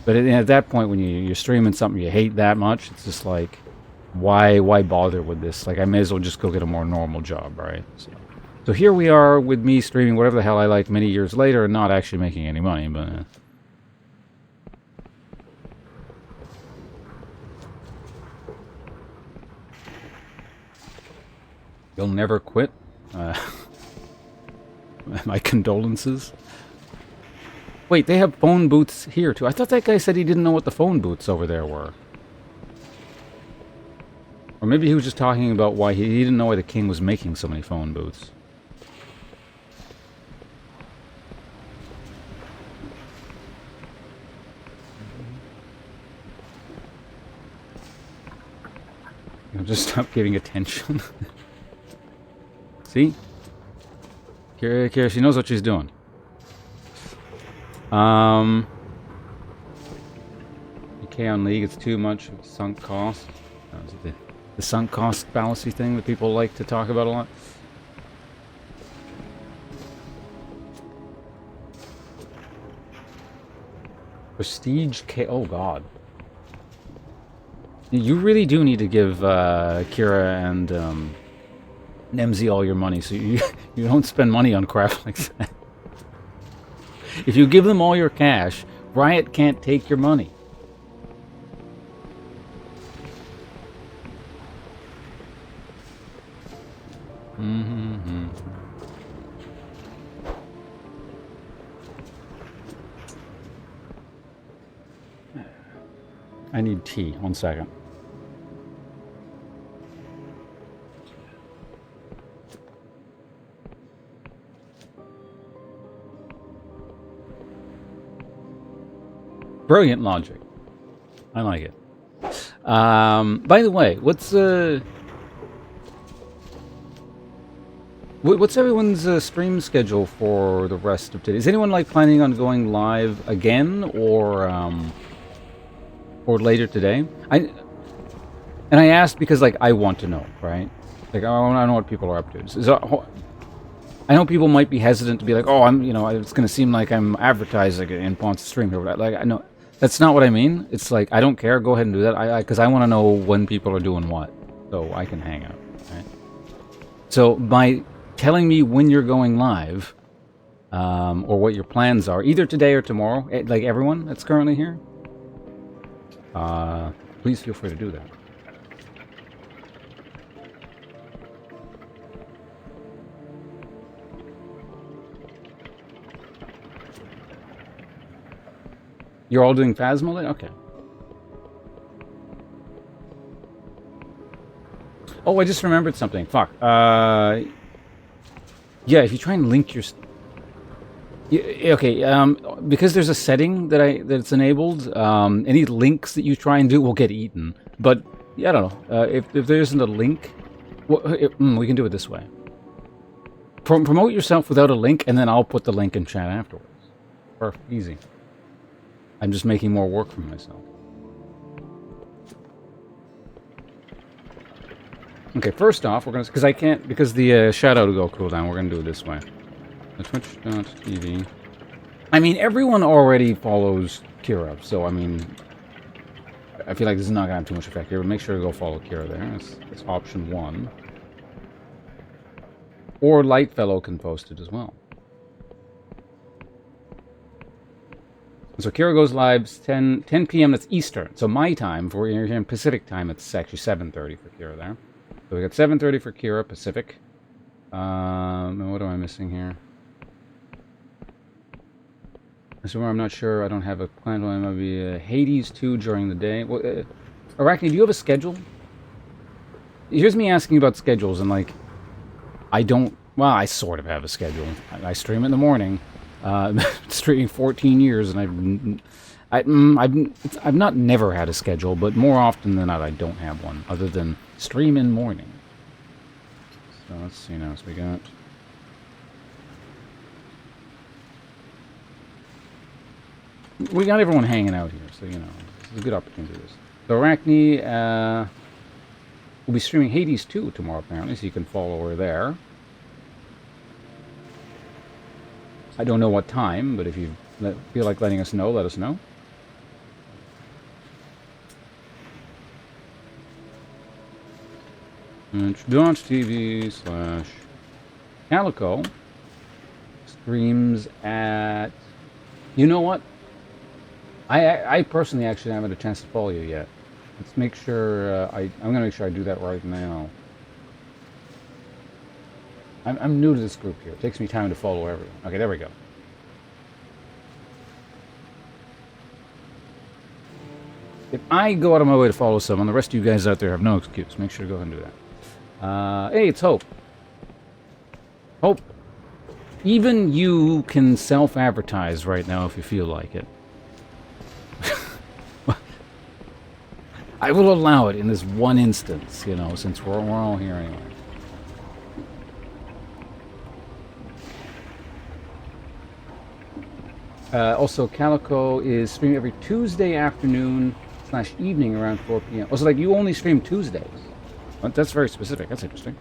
but at that point when you're streaming something you hate that much, it's just like, why bother with this? Like, I may as well just go get a more normal job, right? So here we are with me streaming whatever the hell I like many years later and not actually making any money, but... You'll never quit? My condolences. Wait, they have phone booths here too. I thought that guy said he didn't know what the phone booths over there were. Or maybe he was just talking about why he didn't know why the king was making so many phone booths. You'll just stop giving attention. See? Kira, she knows what she's doing. Okay, on League, it's too much sunk cost. Is it the sunk cost fallacy thing that people like to talk about a lot? Prestige K. Oh god. You really do need to give Kira and Nemzi all your money, so you you don't spend money on crap like that. If you give them all your cash, Riot can't take your money. I need tea. 1 second. Brilliant logic. I like it. By the way, what's everyone's stream schedule for the rest of today? Is anyone like planning on going live again, or later today? I asked because like I want to know, right? Like I want to know what people are up to. So, I know people might be hesitant to be like, oh, it's going to seem like I'm advertising in Ponce's stream here. Like I know that's not what I mean. It's like I don't care. Go ahead and do that. Because I want to know when people are doing what, so I can hang out. Right? So by telling me when you're going live, or what your plans are, either today or tomorrow, like everyone that's currently here, please feel free to do that. You're all doing Phasma? Okay. Oh, I just remembered something. Fuck. Yeah, if you try and link your... okay, because there's a setting that's enabled, any links that you try and do will get eaten. But, yeah, I don't know. If there isn't a link... we can do it this way. Promote yourself without a link, and then I'll put the link in chat afterwards. Perfect. Easy. I'm just making more work for myself. Okay, first off, we're gonna, because I can't, because the shadow to go cooldown, we're gonna do it this way. The Twitch.tv. I mean, everyone already follows Kira, so I mean, I feel like this is not gonna have too much effect here, but make sure to go follow Kira there. That's option 1. Or Lightfellow can post it as well. So Kira goes live 10 p.m. That's Eastern. So my time, for you're here in Pacific time, it's actually 7:30 for Kira there. So we got 7:30 for Kira Pacific. And what am I missing here? So I'm not sure. I don't have a plan. I might be Hades 2 during the day. Well, Arachne, do you have a schedule? Here's me asking about schedules, and like, I don't. Well, I sort of have a schedule. I stream in the morning. Streaming 14 years, and I've not never had a schedule, but more often than not, I don't have one, other than stream in morning. So let's see now. So we got everyone hanging out here, so you know it's a good opportunity to do this. So Arachne will be streaming Hades 2 tomorrow, apparently, so you can follow her there. I don't know what time, but if you feel like letting us know, let us know. Twitch.tv/Calico streams at... You know what? I personally actually haven't had a chance to follow you yet. Let's make sure... I'm going to make sure I do that right now. I'm new to this group here. It takes me time to follow everyone. Okay, there we go. If I go out of my way to follow someone, the rest of you guys out there have no excuse. Make sure to go ahead and do that. Hey, it's Hope. Hope. Even you can self-advertise right now if you feel like it. I will allow it in this one instance, you know, since we're all here anyway. Also, Calico is streaming every Tuesday afternoon / evening around 4 p.m. Oh, so like you only stream Tuesdays? Well, that's very specific. That's interesting.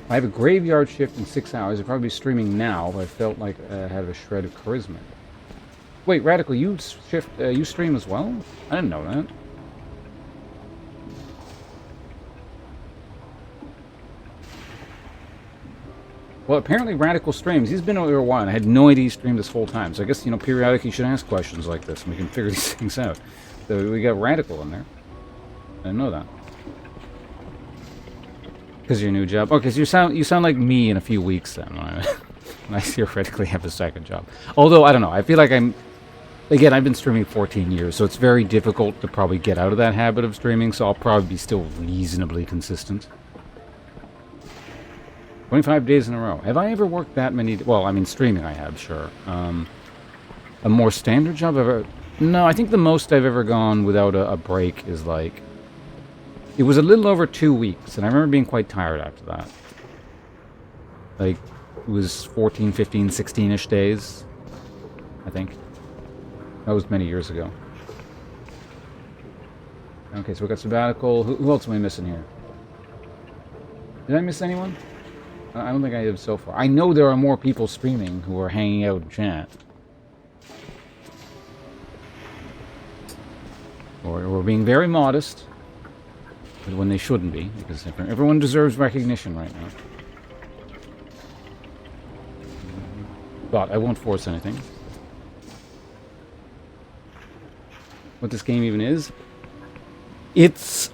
I have a graveyard shift in 6 hours. I'd probably be streaming now, but I felt like I had a shred of charisma. Wait, Radical, you you stream as well? I didn't know that. Well, apparently Radical streams. He's been over a while, and I had no idea he streamed this whole time. So I guess, you know, periodically you should ask questions like this, and we can figure these things out. So we got Radical in there. I didn't know that. Because your new job. Okay, so you sound like me in a few weeks then. I theoretically have a second job. Although, I don't know. I feel like again, I've been streaming 14 years, so it's very difficult to probably get out of that habit of streaming, so I'll probably be still reasonably consistent. 25 days in a row. Have I ever worked that many... Well, I mean, streaming I have, sure. A more standard job ever... No, I think the most I've ever gone without a break is like... It was a little over 2 weeks, and I remember being quite tired after that. Like, it was 14, 15, 16-ish days, I think. That was many years ago. Okay, so we got sabbatical. Who else am I missing here? Did I miss anyone? I don't think I have so far. I know there are more people streaming who are hanging out in chat. Or we're being very modest. But when they shouldn't be. Because everyone deserves recognition right now. But I won't force anything. What this game even is?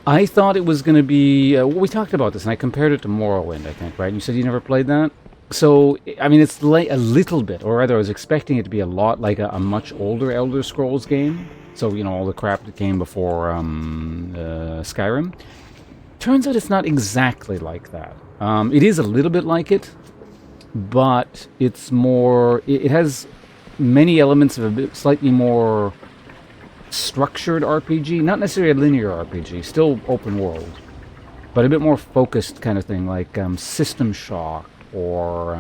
I thought it was going to be... we talked about this, and I compared it to Morrowind, I think, right? And you said you never played that? So, I mean, it's like a little bit, or rather, I was expecting it to be a lot like a much older Elder Scrolls game. So, you know, all the crap that came before Skyrim. Turns out it's not exactly like that. It is a little bit like it, but it's more... It has many elements of a bit slightly more... structured RPG, not necessarily a linear RPG, still open world, but a bit more focused kind of thing, like System Shock or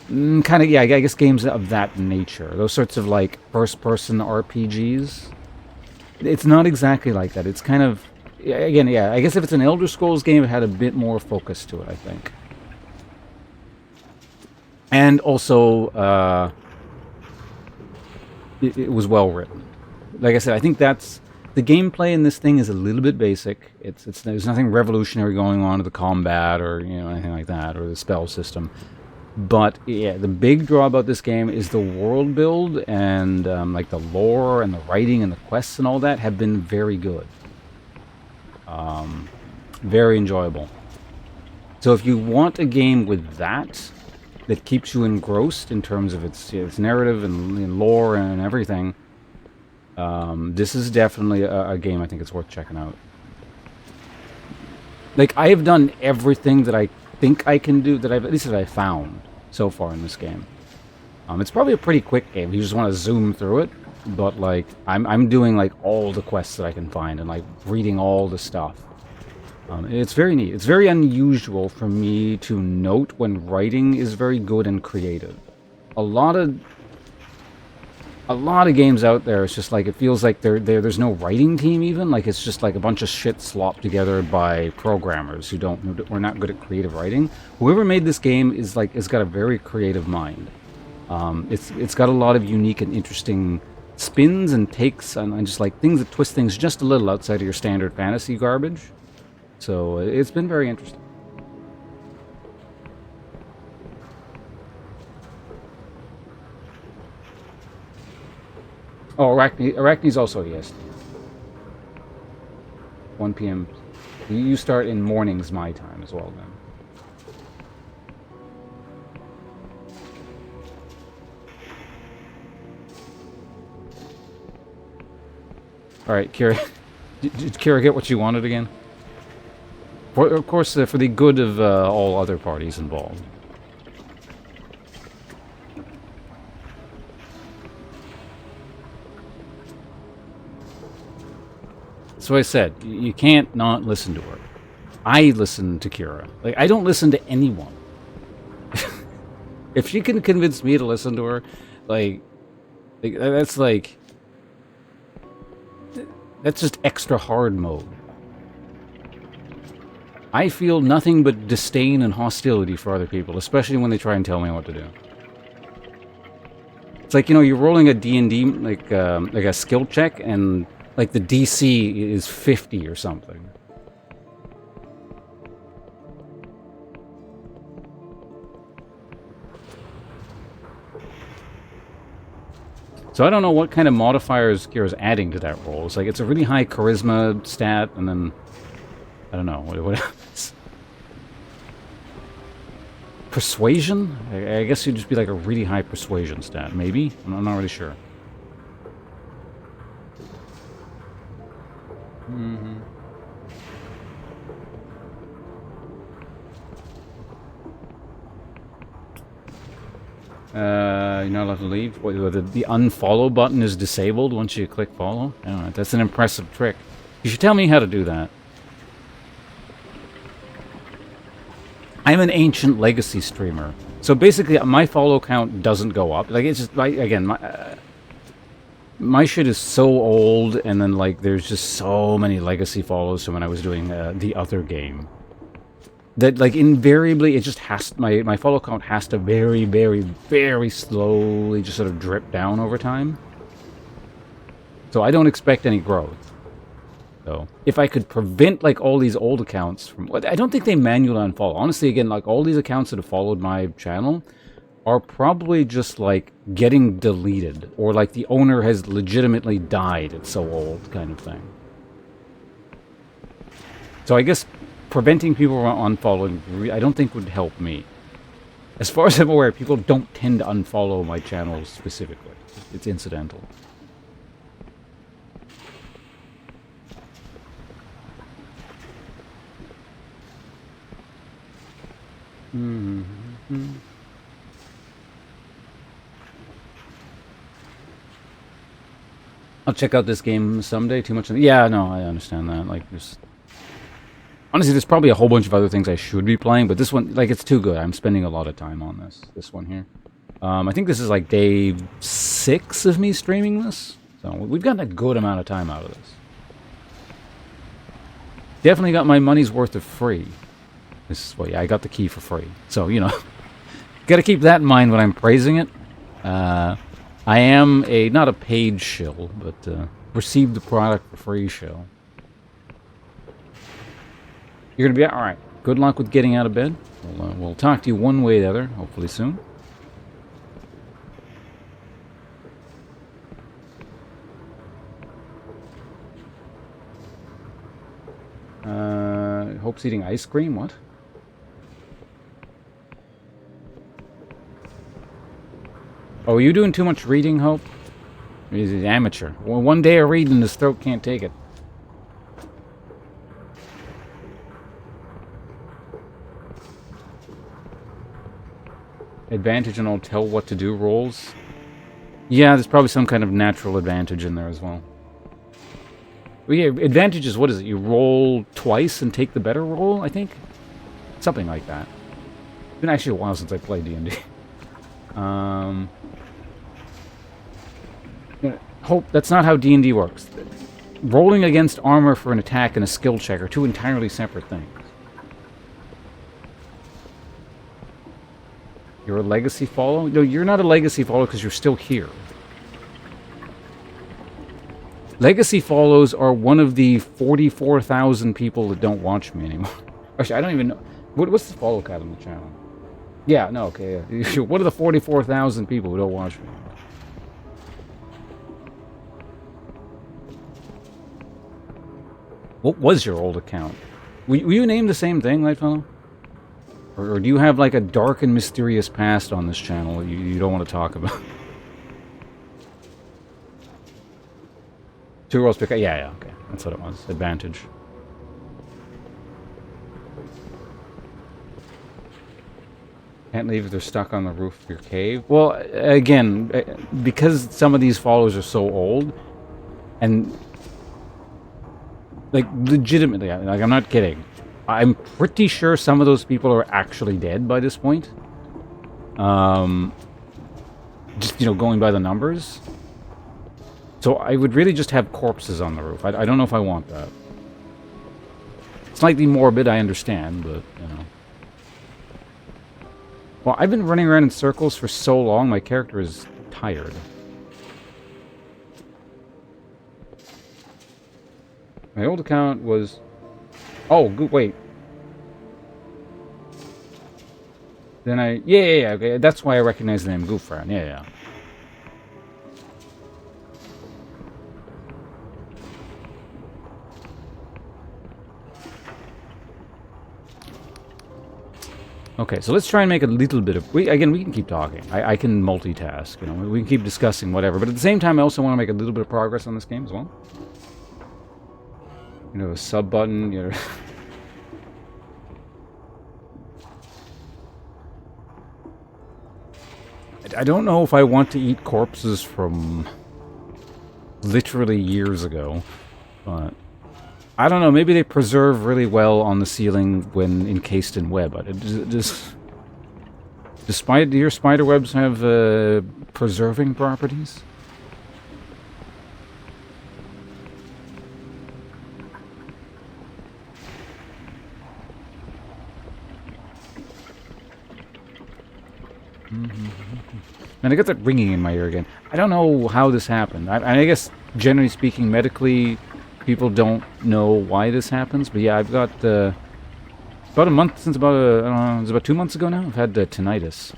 kind of, yeah, I guess games of that nature. Those sorts of like first-person RPGs. It's not exactly like that. It's kind of, again, yeah, I guess if it's an Elder Scrolls game, it had a bit more focus to it, I think. And also, it was well written. Like I said, I think that's... The gameplay in this thing is a little bit basic. There's nothing revolutionary going on to the combat or, you know, anything like that, or the spell system. But, yeah, the big draw about this game is the world build and, like, the lore and the writing and the quests and all that have been very good. Very enjoyable. So if you want a game with that keeps you engrossed in terms of its narrative and lore and everything, this is definitely a game I think it's worth checking out. Like, I have done everything that I think I can do, at least that I found so far in this game. It's probably a pretty quick game. You just want to zoom through it, but like I'm doing like all the quests that I can find and like reading all the stuff. It's very neat. It's very unusual for me to note when writing is very good and creative. A lot of games out there, it's just like, it feels like there's no writing team even. Like, it's just like a bunch of shit slopped together by programmers who we're not good at creative writing. Whoever made this game has got a very creative mind. It's got a lot of unique and interesting spins and takes and just like things that twist things just a little outside of your standard fantasy garbage. So it's been very interesting. Oh, Arachne's also EST. 1 p.m. You start in mornings my time as well then. Alright, Kira. Did Kira get what you wanted again? Of course, for the good of all other parties involved. So I said, you can't not listen to her. I listen to Kira. Like, I don't listen to anyone. If she can convince me to listen to her, that's just extra hard mode. I feel nothing but disdain and hostility for other people, especially when they try and tell me what to do. It's like, you know, you're rolling a D&D, like a skill check, and like the DC is 50 or something. So I don't know what kind of modifiers Kira's adding to that roll. It's like, it's a really high charisma stat, and then... I don't know, what else? Persuasion? I guess it'd just be like a really high persuasion stat, maybe? I'm not really sure. Mm-hmm. You're not allowed to leave? What, the unfollow button is disabled once you click follow? I don't know, that's an impressive trick. You should tell me how to do that. I'm an ancient legacy streamer. So basically, my follow count doesn't go up. Like, it's just, like, again, my shit is so old, and then, like, there's just so many legacy follows from when I was doing the other game. That, like, invariably, it just has... My follow count has to very, very, very slowly just sort of drip down over time. So I don't expect any growth. So, if I could prevent, like, all these old accounts from... I don't think they manually unfollow. Honestly, again, like, all these accounts that have followed my channel are probably just, like, getting deleted. Or, like, the owner has legitimately died. It's so old, kind of thing. So, I guess preventing people from unfollowing, I don't think would help me. As far as I'm aware, people don't tend to unfollow my channel specifically. It's incidental. Mm-hmm. I'll check out this game someday. Too much. Yeah, no, I understand that. Like, there's honestly, there's probably a whole bunch of other things I should be playing, but this one, like, it's too good. I'm spending a lot of time on this one here. I think this is like day 6 of me streaming this, so we've gotten a good amount of time out of this. Definitely got my money's worth of free. Well, yeah, I got the key for free. So, you know, got to keep that in mind when I'm praising it. I am not a paid shill, but received the product for free shill. You're going to be all right. Good luck with getting out of bed. We'll talk to you one way or the other, hopefully soon. Hope's eating ice cream? What? Oh, are you doing too much reading, Hope? He's an amateur. Well, one day of reading, his throat can't take it. Advantage and I'll tell what to do rolls? Yeah, there's probably some kind of natural advantage in there as well. Well, yeah, advantage is, what is it? You roll twice and take the better roll, I think? Something like that. It's been actually a while since I played D&D. Hope, that's not how D&D works. Rolling against armor for an attack and a skill check are two entirely separate things. You're a legacy follower? No, you're not a legacy follower because you're still here. Legacy follows are one of the 44,000 people that don't watch me anymore. Actually, I don't even know. What's the follow count on the channel? Yeah, no, okay. Yeah. What are the 44,000 people who don't watch me? What was your old account? Were you named the same thing, Lightfellow? Or do you have, like, a dark and mysterious past on this channel that you don't want to talk about? 2 rolls pick up. Yeah, okay. That's what it was. Advantage. Can't leave if they're stuck on the roof of your cave. Well, again, because some of these followers are so old, and... like, legitimately, like, I'm not kidding. I'm pretty sure some of those people are actually dead by this point. Just, you know, going by the numbers. So I would really just have corpses on the roof. I don't know if I want that. Slightly morbid, I understand, but, you know. Well, I've been running around in circles for so long, my character is tired. My old account was... Oh, wait. Then yeah, okay. That's why I recognize the name Goofran. Yeah. Okay, so let's try and make a little bit of... we can keep talking. I can multitask, you know. We can keep discussing whatever. But at the same time, I also want to make a little bit of progress on this game as well. You know, a sub button, you know... I don't know if I want to eat corpses from literally years ago, but I don't know, maybe they preserve really well on the ceiling when encased in web. Do your spider webs have preserving properties? And I got that ringing in my ear again. I don't know how this happened. I guess, generally speaking, medically, people don't know why this happens. But yeah, I've got about a month since I don't know, it's about 2 months ago now. I've had tinnitus.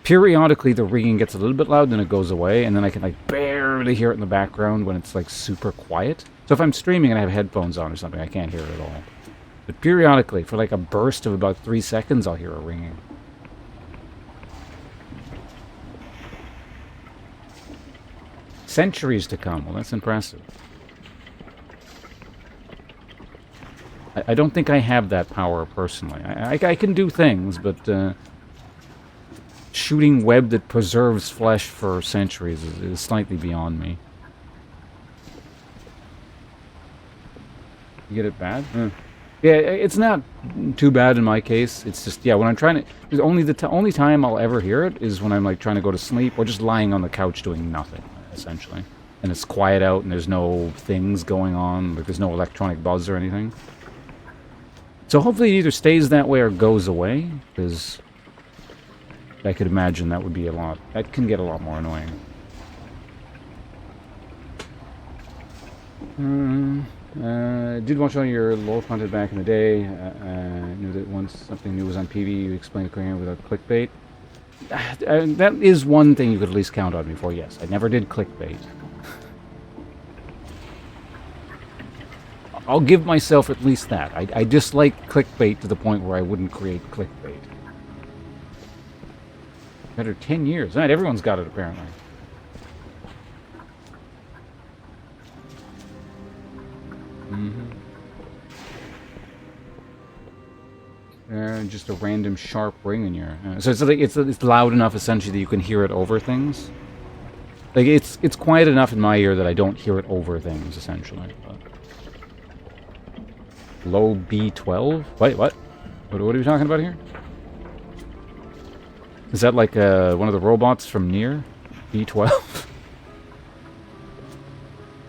Periodically, the ringing gets a little bit loud, then it goes away, and then I can like barely hear it in the background when it's like super quiet. So if I'm streaming and I have headphones on or something, I can't hear it at all. But periodically, for like a burst of about 3 seconds, I'll hear a ringing. Centuries to come. Well, that's impressive. I don't think I have that power personally. I can do things, but shooting web that preserves flesh for centuries is slightly beyond me. You get it bad? Yeah, it's not too bad in my case. It's just, yeah, when I'm trying to... only time I'll ever hear it is when I'm like trying to go to sleep or just lying on the couch doing nothing. Essentially. And it's quiet out and there's no things going on, like there's no electronic buzz or anything. So hopefully it either stays that way or goes away, because I could imagine that would be that can get a lot more annoying. Did watch all your lore content back in the day. Knew that once something new was on PV, you explained it clearly without clickbait. That is one thing you could at least count on me for, yes. I never did clickbait. I'll give myself at least that. I dislike clickbait to the point where I wouldn't create clickbait. Better 10 years. Right, everyone's got it, apparently. Just a random sharp ring in your... so it's loud enough, essentially, that you can hear it over things. Like, it's quiet enough in my ear that I don't hear it over things, essentially. But... Low B12? Wait, what? What are we talking about here? Is that like one of the robots from Nier? B12?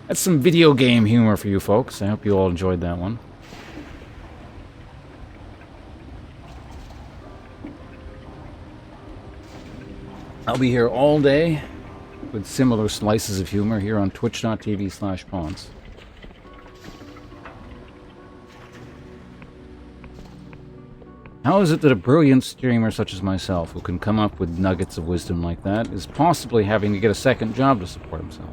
That's some video game humor for you folks. I hope you all enjoyed that one. I'll be here all day with similar slices of humor here on twitch.tv/Ponce. How is it that a brilliant streamer such as myself, who can come up with nuggets of wisdom like that, is possibly having to get a second job to support himself?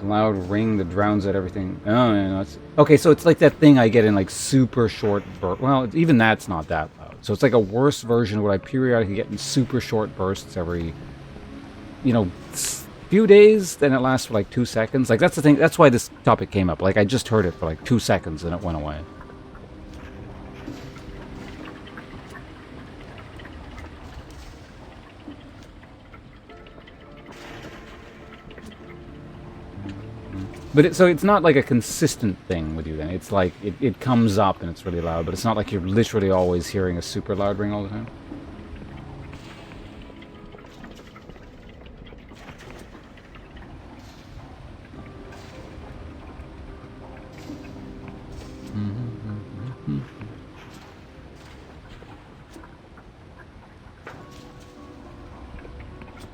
Loud ring that drowns out everything. Oh, no, it's... Okay, so it's like that thing I get in, like, super short bursts. Well, even that's not that loud. So it's like a worse version of what I periodically get in super short bursts every, you know, few days, then it lasts for, like, 2 seconds. Like, that's the thing. That's why this topic came up. Like, I just heard it for, like, 2 seconds, and it went away. But so it's not like a consistent thing with you then. It's like, it comes up and it's really loud, but it's not like you're literally always hearing a super loud ring all the time.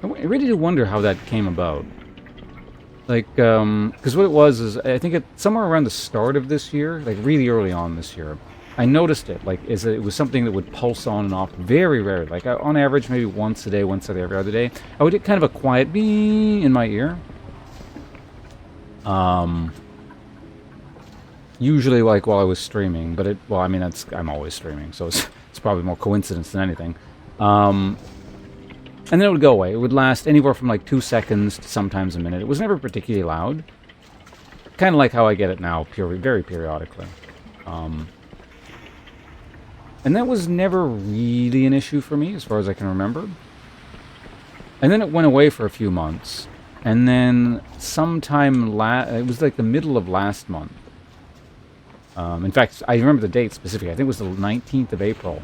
I really do wonder how that came about. Like, because what it was is, I think somewhere around the start of this year, like really early on this year, I noticed it. Like, it was something that would pulse on and off very rarely. Like, on average, maybe once a day, once every other day. I would get kind of a quiet bing in my ear. Usually, like, while I was streaming, but well, I mean, I'm always streaming, so it's probably more coincidence than anything. And then it would go away. It would last anywhere from like 2 seconds to sometimes a minute. It was never particularly loud. Kind of like how I get it now, very periodically. And that was never really an issue for me, as far as I can remember. And then it went away for a few months. And then sometime, it was like the middle of last month. In fact, I remember the date specifically. I think it was the 19th of April,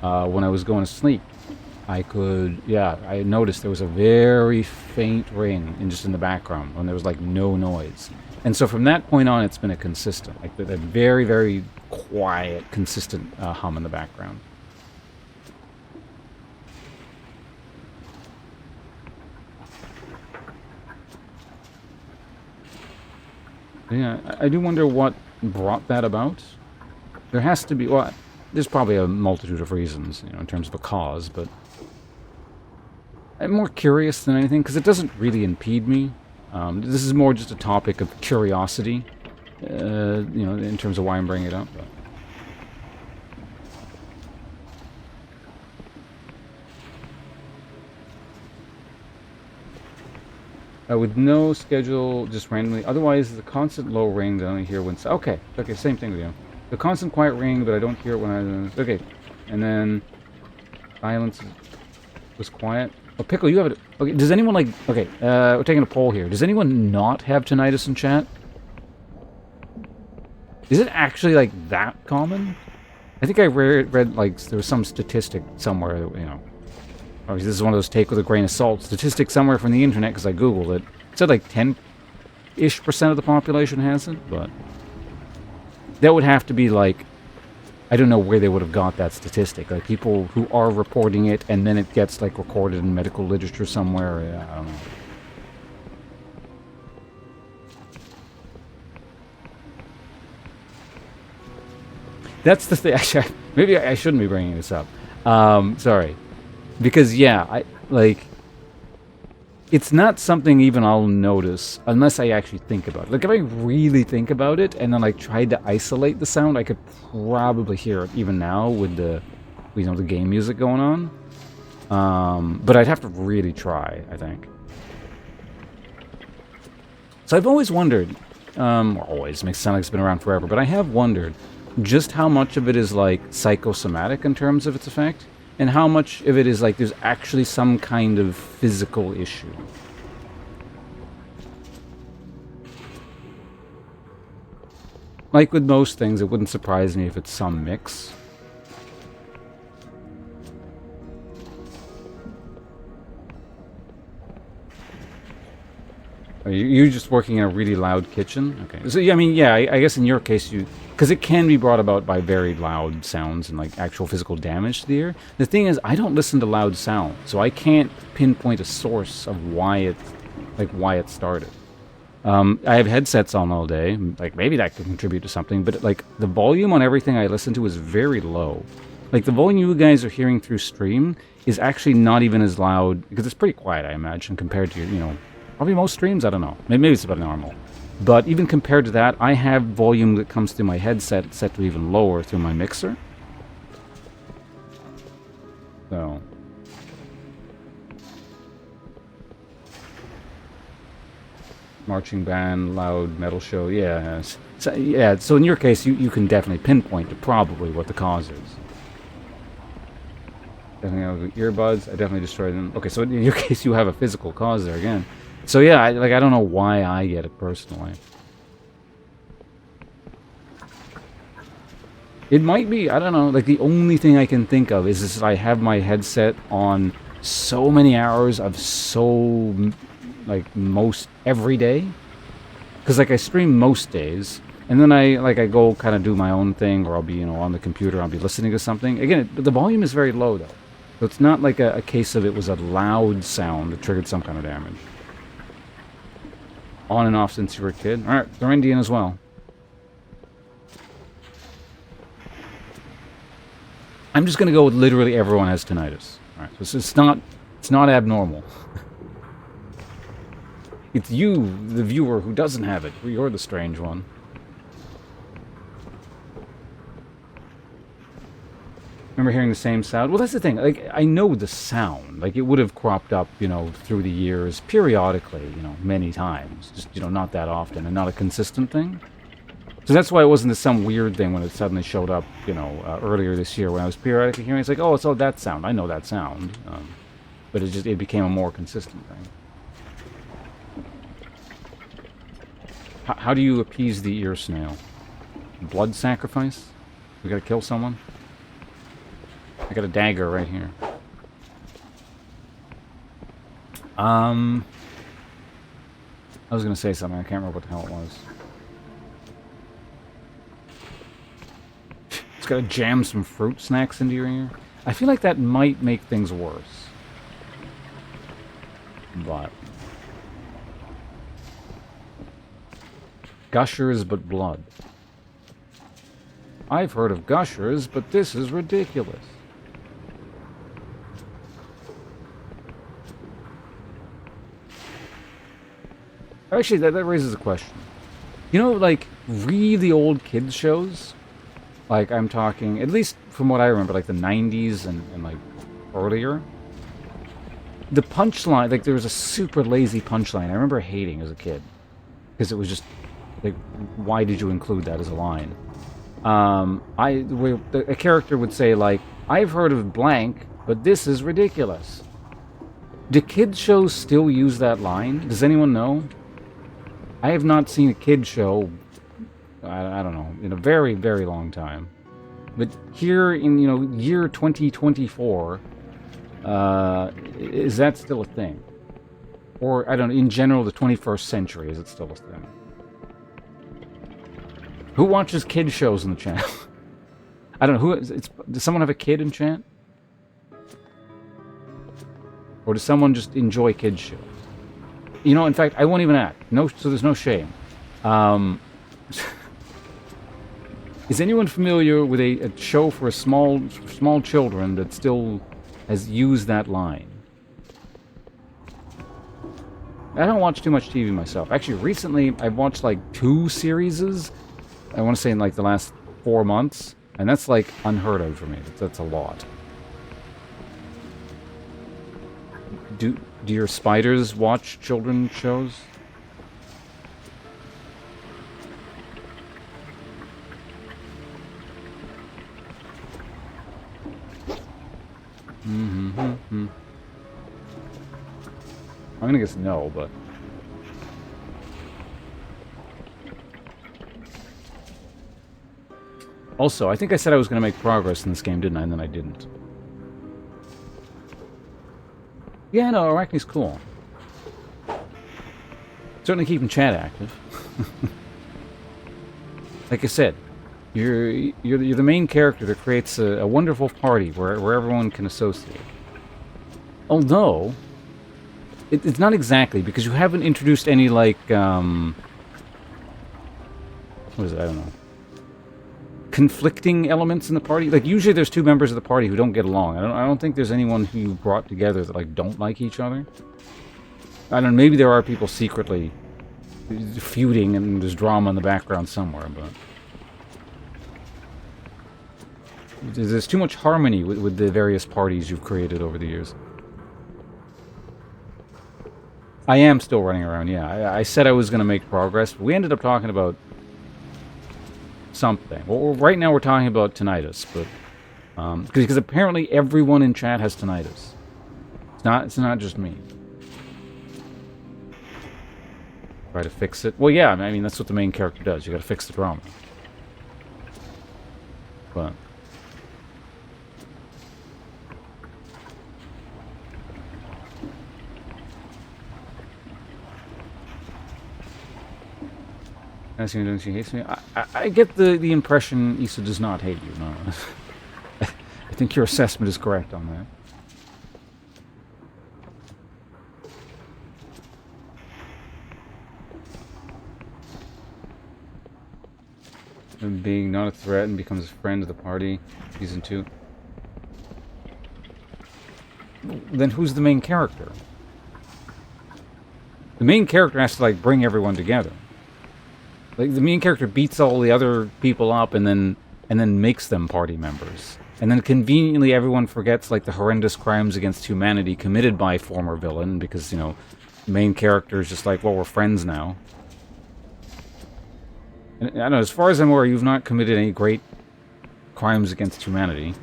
when I was going to sleep. I noticed there was a very faint ring in the background when there was like no noise. And so from that point on, it's been a consistent, like a very, very quiet, consistent hum in the background. Yeah, I do wonder what brought that about. There has to be, well, there's probably a multitude of reasons, in terms of a cause, but I'm more curious than anything, because it doesn't really impede me. This is more just a topic of curiosity, in terms of why I'm bringing it up. With no schedule, just randomly. Otherwise, the constant low ring that I only hear when... Okay, same thing with you. The constant quiet ring, but I don't hear it when I... Okay, and then... Silence was quiet. Oh, Pickle, you have it. Okay, does anyone like... Okay, we're taking a poll here. Does anyone not have tinnitus in chat? Is it actually, like, that common? I think I read like, there was some statistic somewhere, obviously this is one of those take with a grain of salt statistics somewhere from the internet, because I googled it. It said, like, 10-ish% of the population has it, but... That would have to be, like... I don't know where they would have got that statistic. Like, people who are reporting it, and then it gets, like, recorded in medical literature somewhere. I don't know. That's the thing. Maybe I shouldn't be bringing this up. Sorry. Because, yeah, it's not something even I'll notice unless I actually think about it. Like, if I really think about it and then, like, tried to isolate the sound, I could probably hear it even now with the, the game music going on. But I'd have to really try, I think. So I've always wondered, always, makes it sound like it's been around forever, but I have wondered just how much of it is, like, psychosomatic in terms of its effect, and how much of it is, like, there's actually some kind of physical issue. Like with most things, it wouldn't surprise me if it's some mix. Are you just working in a really loud kitchen? Okay. So, yeah, I mean, yeah, I guess in your case, because it can be brought about by very loud sounds and, like, actual physical damage to the ear. The thing is, I don't listen to loud sound, so I can't pinpoint a source of why it started. I have headsets on all day. Like, maybe that could contribute to something, but, like, the volume on everything I listen to is very low. Like, the volume you guys are hearing through stream is actually not even as loud, because it's pretty quiet, I imagine, compared to, probably most streams, I don't know. Maybe it's about normal. But even compared to that, I have volume that comes through my headset set to even lower through my mixer. So... Marching band, loud metal show, yeah. So in your case, you can definitely pinpoint to probably what the cause is. Definitely have earbuds, I definitely destroyed them. Okay, so in your case, you have a physical cause there again. So yeah, I don't know why I get it personally. It might be, I don't know, like the only thing I can think of is that I have my headset on so many hours of like most every day. Because like I stream most days, and then I go kind of do my own thing, or I'll be, on the computer, I'll be listening to something. Again, the volume is very low though. So it's not like a case of it was a loud sound that triggered some kind of damage. On and off since you were a kid. Alright, they're Indian as well. I'm just gonna go with literally everyone has tinnitus. Alright, so it's not abnormal. It's you, the viewer, who doesn't have it. You're the strange one. Remember hearing the same sound? Well, that's the thing. Like, I know the sound. Like, it would have cropped up, you know, through the years, periodically, you know, many times. Just, you know, not that often, and not a consistent thing. So that's why it wasn't some weird thing when it suddenly showed up, you know, earlier this year when I was periodically hearing. It's like, oh, it's all that sound. I know that sound. But it became a more consistent thing. How do you appease the ear snail? Blood sacrifice? We gotta kill someone? I got a dagger right here. I was gonna say something, I can't remember what the hell it was. It's gotta jam some fruit snacks into your ear. I feel like that might make things worse. But... gushers, but blood. I've heard of gushers, but this is ridiculous. Actually, that raises a question. You know, like, really old kids shows? Like, I'm talking, at least from what I remember, like the 90s and like, earlier. The punchline, like, there was a super lazy punchline I remember hating as a kid. Because it was just, like, why did you include that as a line? A character would say, like, I've heard of blank, but this is ridiculous. Do kids shows still use that line? Does anyone know? I have not seen a kid show, I don't know, in a very, very long time. But here in, you know, year 2024, is that still a thing? Or, I don't know, in general, the 21st century, is it still a thing? Who watches kid shows in the channel? I don't know, does someone have a kid in chat? Or does someone just enjoy kid shows? You know, in fact, I won't even act. No, so there's no shame. Is anyone familiar with a show for small children that still has used that line? I don't watch too much TV myself. Actually, recently, I've watched like 2 series. I want to say in like the last 4 months. And that's like unheard of for me. That's a lot. Do your spiders watch children's shows? I'm gonna guess no, but... Also, I think I said I was gonna make progress in this game, didn't I? And then I didn't. Yeah, no, Arachne's cool. Certainly keeping chat active. Like I said, you're the main character that creates a wonderful party where everyone can associate. Although, it's not exactly, because you haven't introduced any, like, what is it? I don't know. Conflicting elements in the party. Like, usually there's 2 members of the party who don't get along. I don't think there's anyone who you brought together that, like, don't like each other. I don't know, maybe there are people secretly feuding and there's drama in the background somewhere, but... there's too much harmony with the various parties you've created over the years. I am still running around, yeah. I said I was going to make progress, but we ended up talking about something. Well, right now we're talking about tinnitus, but... because apparently everyone in chat has tinnitus. It's not just me. Try to fix it. Well, yeah, I mean, that's what the main character does. You gotta fix the problem. But... asking her, she hates me. I get the impression Issa does not hate you. No, I think your assessment is correct on that. And being not a threat and becomes a friend of the party. Season 2. Then who's the main character? The main character has to, like, bring everyone together. Like, the main character beats all the other people up and then makes them party members. And then conveniently everyone forgets, like, the horrendous crimes against humanity committed by a former villain because, you know, the main character is just like, well, we're friends now. And, I don't know, as far as I'm aware, you've not committed any great crimes against humanity.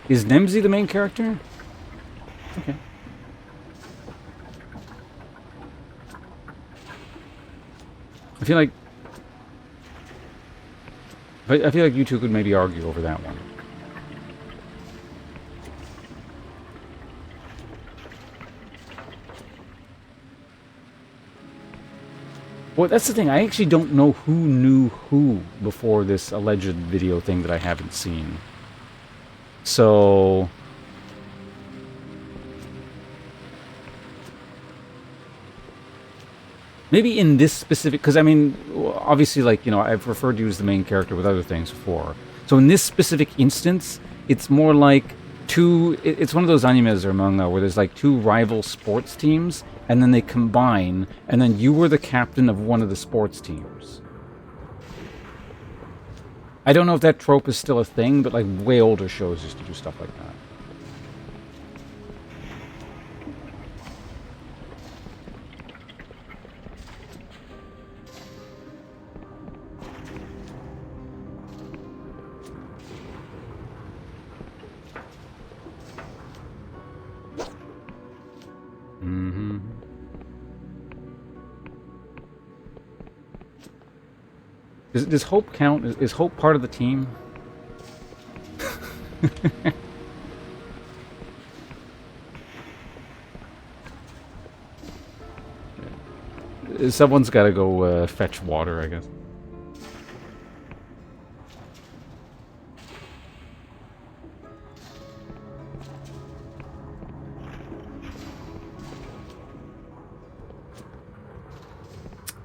Is Nemzi the main character? Okay. I feel like you two could maybe argue over that one. Well, that's the thing. I actually don't know who knew who before this alleged video thing that I haven't seen. So maybe in this specific, because I mean, obviously, like, you know, I've referred to you as the main character with other things before. So in this specific instance, it's more like it's one of those animes or manga where there's like two rival sports teams, and then they combine, and then you were the captain of one of the sports teams. I don't know if that trope is still a thing, but like way older shows used to do stuff like that. Mm-hmm. Does Hope count? Is Hope part of the team? Someone's got to go fetch water, I guess.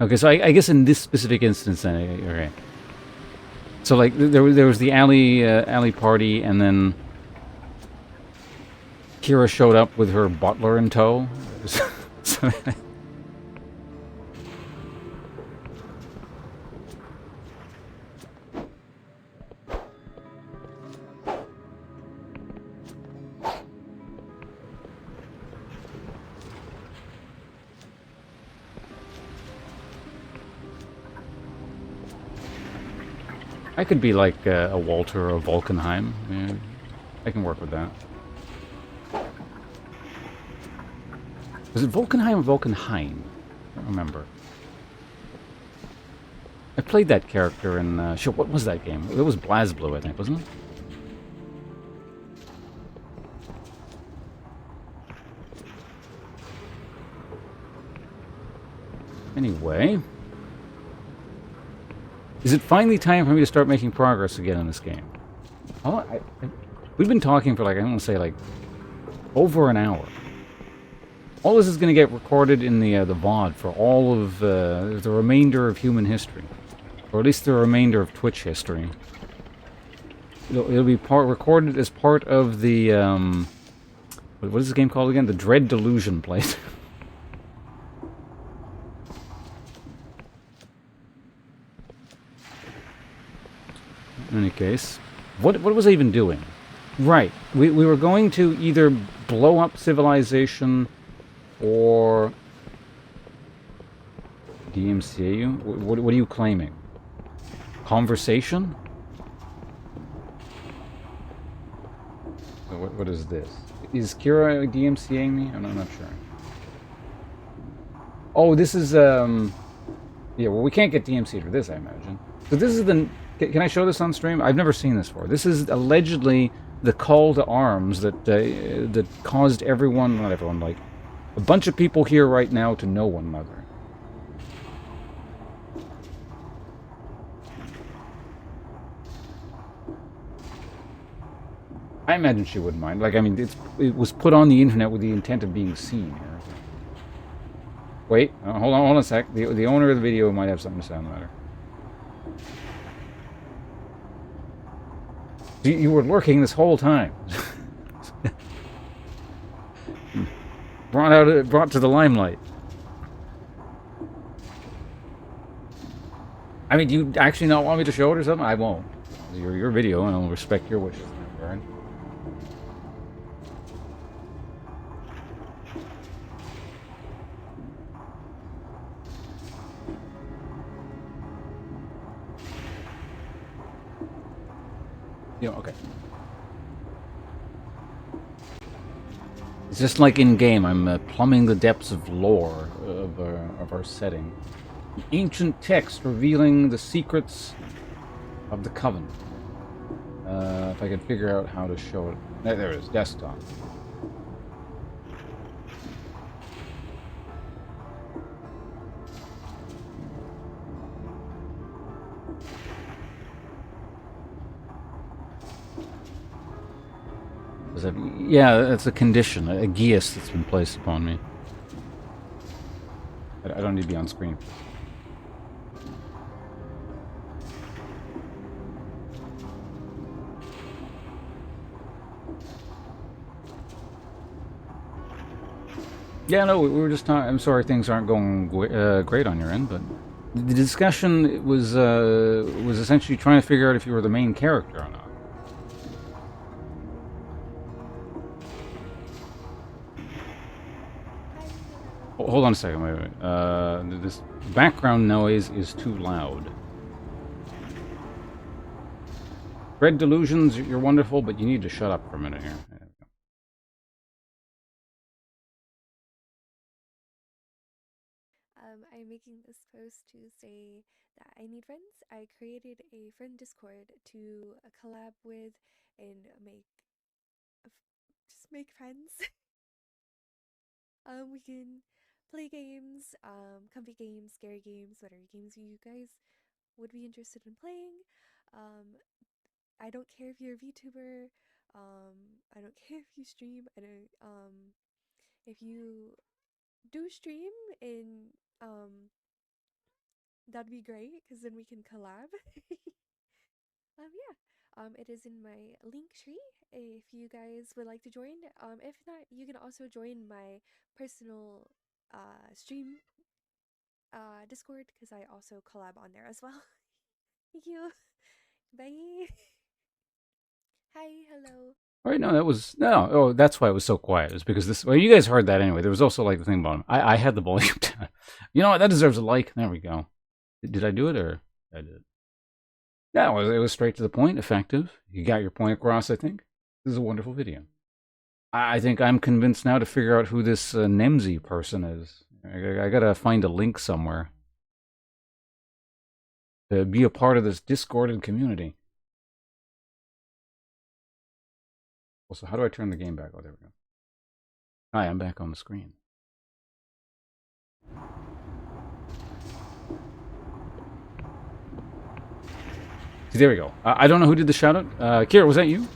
Okay, so I guess in this specific instance, then, okay. So like there was the alley party, and then Kira showed up with her butler in tow. So, I could be like a Walter or a Vulcanheim. Yeah, I can work with that. Was it Vulcanheim or Vulcanheim? I don't remember. I played that character in... sure, what was that game? It was BlazBlue, I think, wasn't it? Anyway... Is it finally time for me to start making progress again in this game? We've been talking for like, I want to say like, over an hour. All this is going to get recorded in the VOD for all of the remainder of human history. Or at least the remainder of Twitch history. It'll be recorded as part of the, what is this game called again? The Dread Delusion playthrough. In any case, what was I even doing? Right, we were going to either blow up civilization or DMCA you? What are you claiming? Conversation? So what is this? Is Kira DMCAing me? I'm not sure. Oh, this is yeah, well, we can't get DMCA'd for this, I imagine. So this is the... Can I show this on stream? I've never seen this before. This is allegedly the call to arms that that caused everyone, not everyone, like a bunch of people here right now to know one another. I imagine she wouldn't mind. Like, I mean, it was put on the internet with the intent of being seen here. Wait, hold on a sec. The owner of the video might have something to say on the matter. You were lurking this whole time. Brought to the limelight. I mean, do you actually not want me to show it or something? I won't. It's your video, and I'll respect your wishes, Baron. You know, okay. It's just like in game. I'm plumbing the depths of lore of our setting. An ancient text revealing the secrets of the Covenant. If I could figure out how to show it. There it is. Desktop. Yeah, that's a condition, a geas that's been placed upon me. I don't need to be on screen. Yeah, no, we were just talking. I'm sorry things aren't going great on your end, but the discussion was essentially trying to figure out if you were the main character or not. Hold on a second, wait. This background noise is too loud. Red Delusions, you're wonderful, but you need to shut up for a minute here. I'm making this post to say that I need friends. I created a friend Discord to collab with and just make friends. We can play games, comfy games, scary games, whatever games you guys would be interested in playing. I don't care if you're a VTuber. I don't care if you stream. I don't. If you do stream, and that'd be great because then we can collab. Yeah. It is in my link tree if you guys would like to join. If not, you can also join my personal stream Discord because I also collab on there as well. Thank you. Bye. Hi, hello. Wait, no, that was no. Oh, that's why it was so quiet. It was because this. Well, you guys heard that anyway. There was also like the thing about him. I had the volume down. You know what? That deserves a like. There we go. Did I do it or I did? Yeah, it was straight to the point, effective. You got your point across. I think this is a wonderful video. I think I'm convinced now to figure out who this Nemzi person is. I gotta find a link somewhere to be a part of this Discord and community. Also, how do I turn the game back? Oh, there we go. Hi, I'm back on the screen. See, there we go. I don't know who did the shout out. Kira, was that you?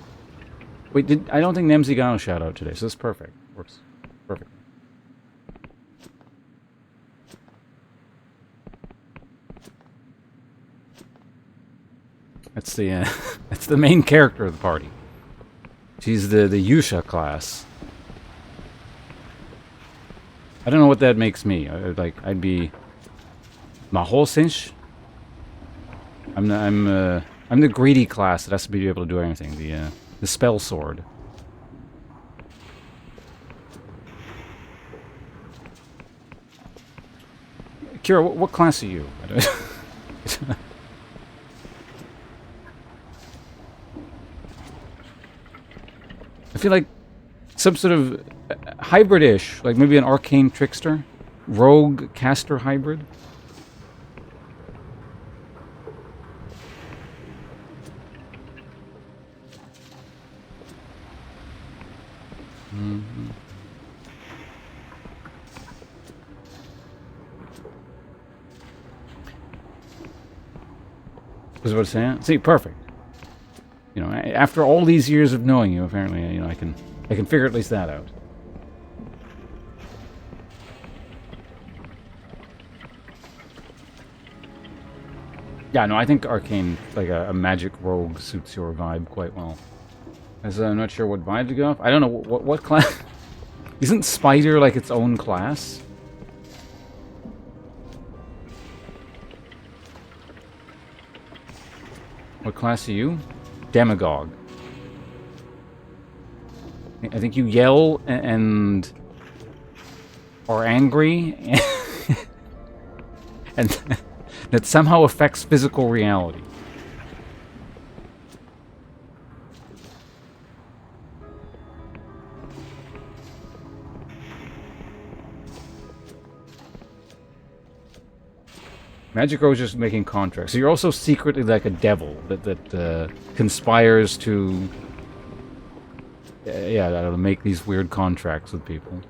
Wait, I don't think Nemzi got a shout out today, so that's perfect. Works perfect. That's the that's the main character of the party. She's the Yusha class. I don't know what that makes me. I'd be Mahosinch. I'm the greedy class that has to be able to do everything. The spell sword. Kira, what class are you? I feel like some sort of hybrid-ish, like maybe an arcane trickster, rogue caster hybrid. Mm-hmm. Was what I'm saying? See, perfect. You know, After all these years of knowing you, apparently, you know, I can figure at least that out. Yeah, no, I think Arcane, like a magic rogue, suits your vibe quite well. As I'm not sure what vibe to go off. I don't know what class. Isn't Spider like its own class? What class are you? Demagogue. I think you yell and are angry and that somehow affects physical reality. Magic Rose is making contracts. So you're also secretly like a devil that conspires to, to make these weird contracts with people.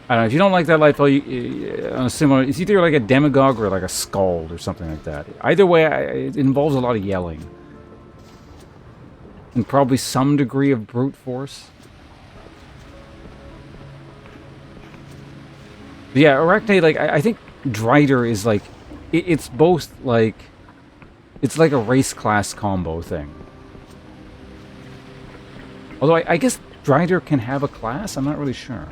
I don't know, if you don't like that Lightfall, on a similar, it's either like a demagogue or like a scald or something like that. Either way, it involves a lot of yelling. And probably some degree of brute force. But yeah, Arachne, like, I think Drider is like, it's both like, it's like a race class combo thing. Although I guess Drider can have a class, I'm not really sure.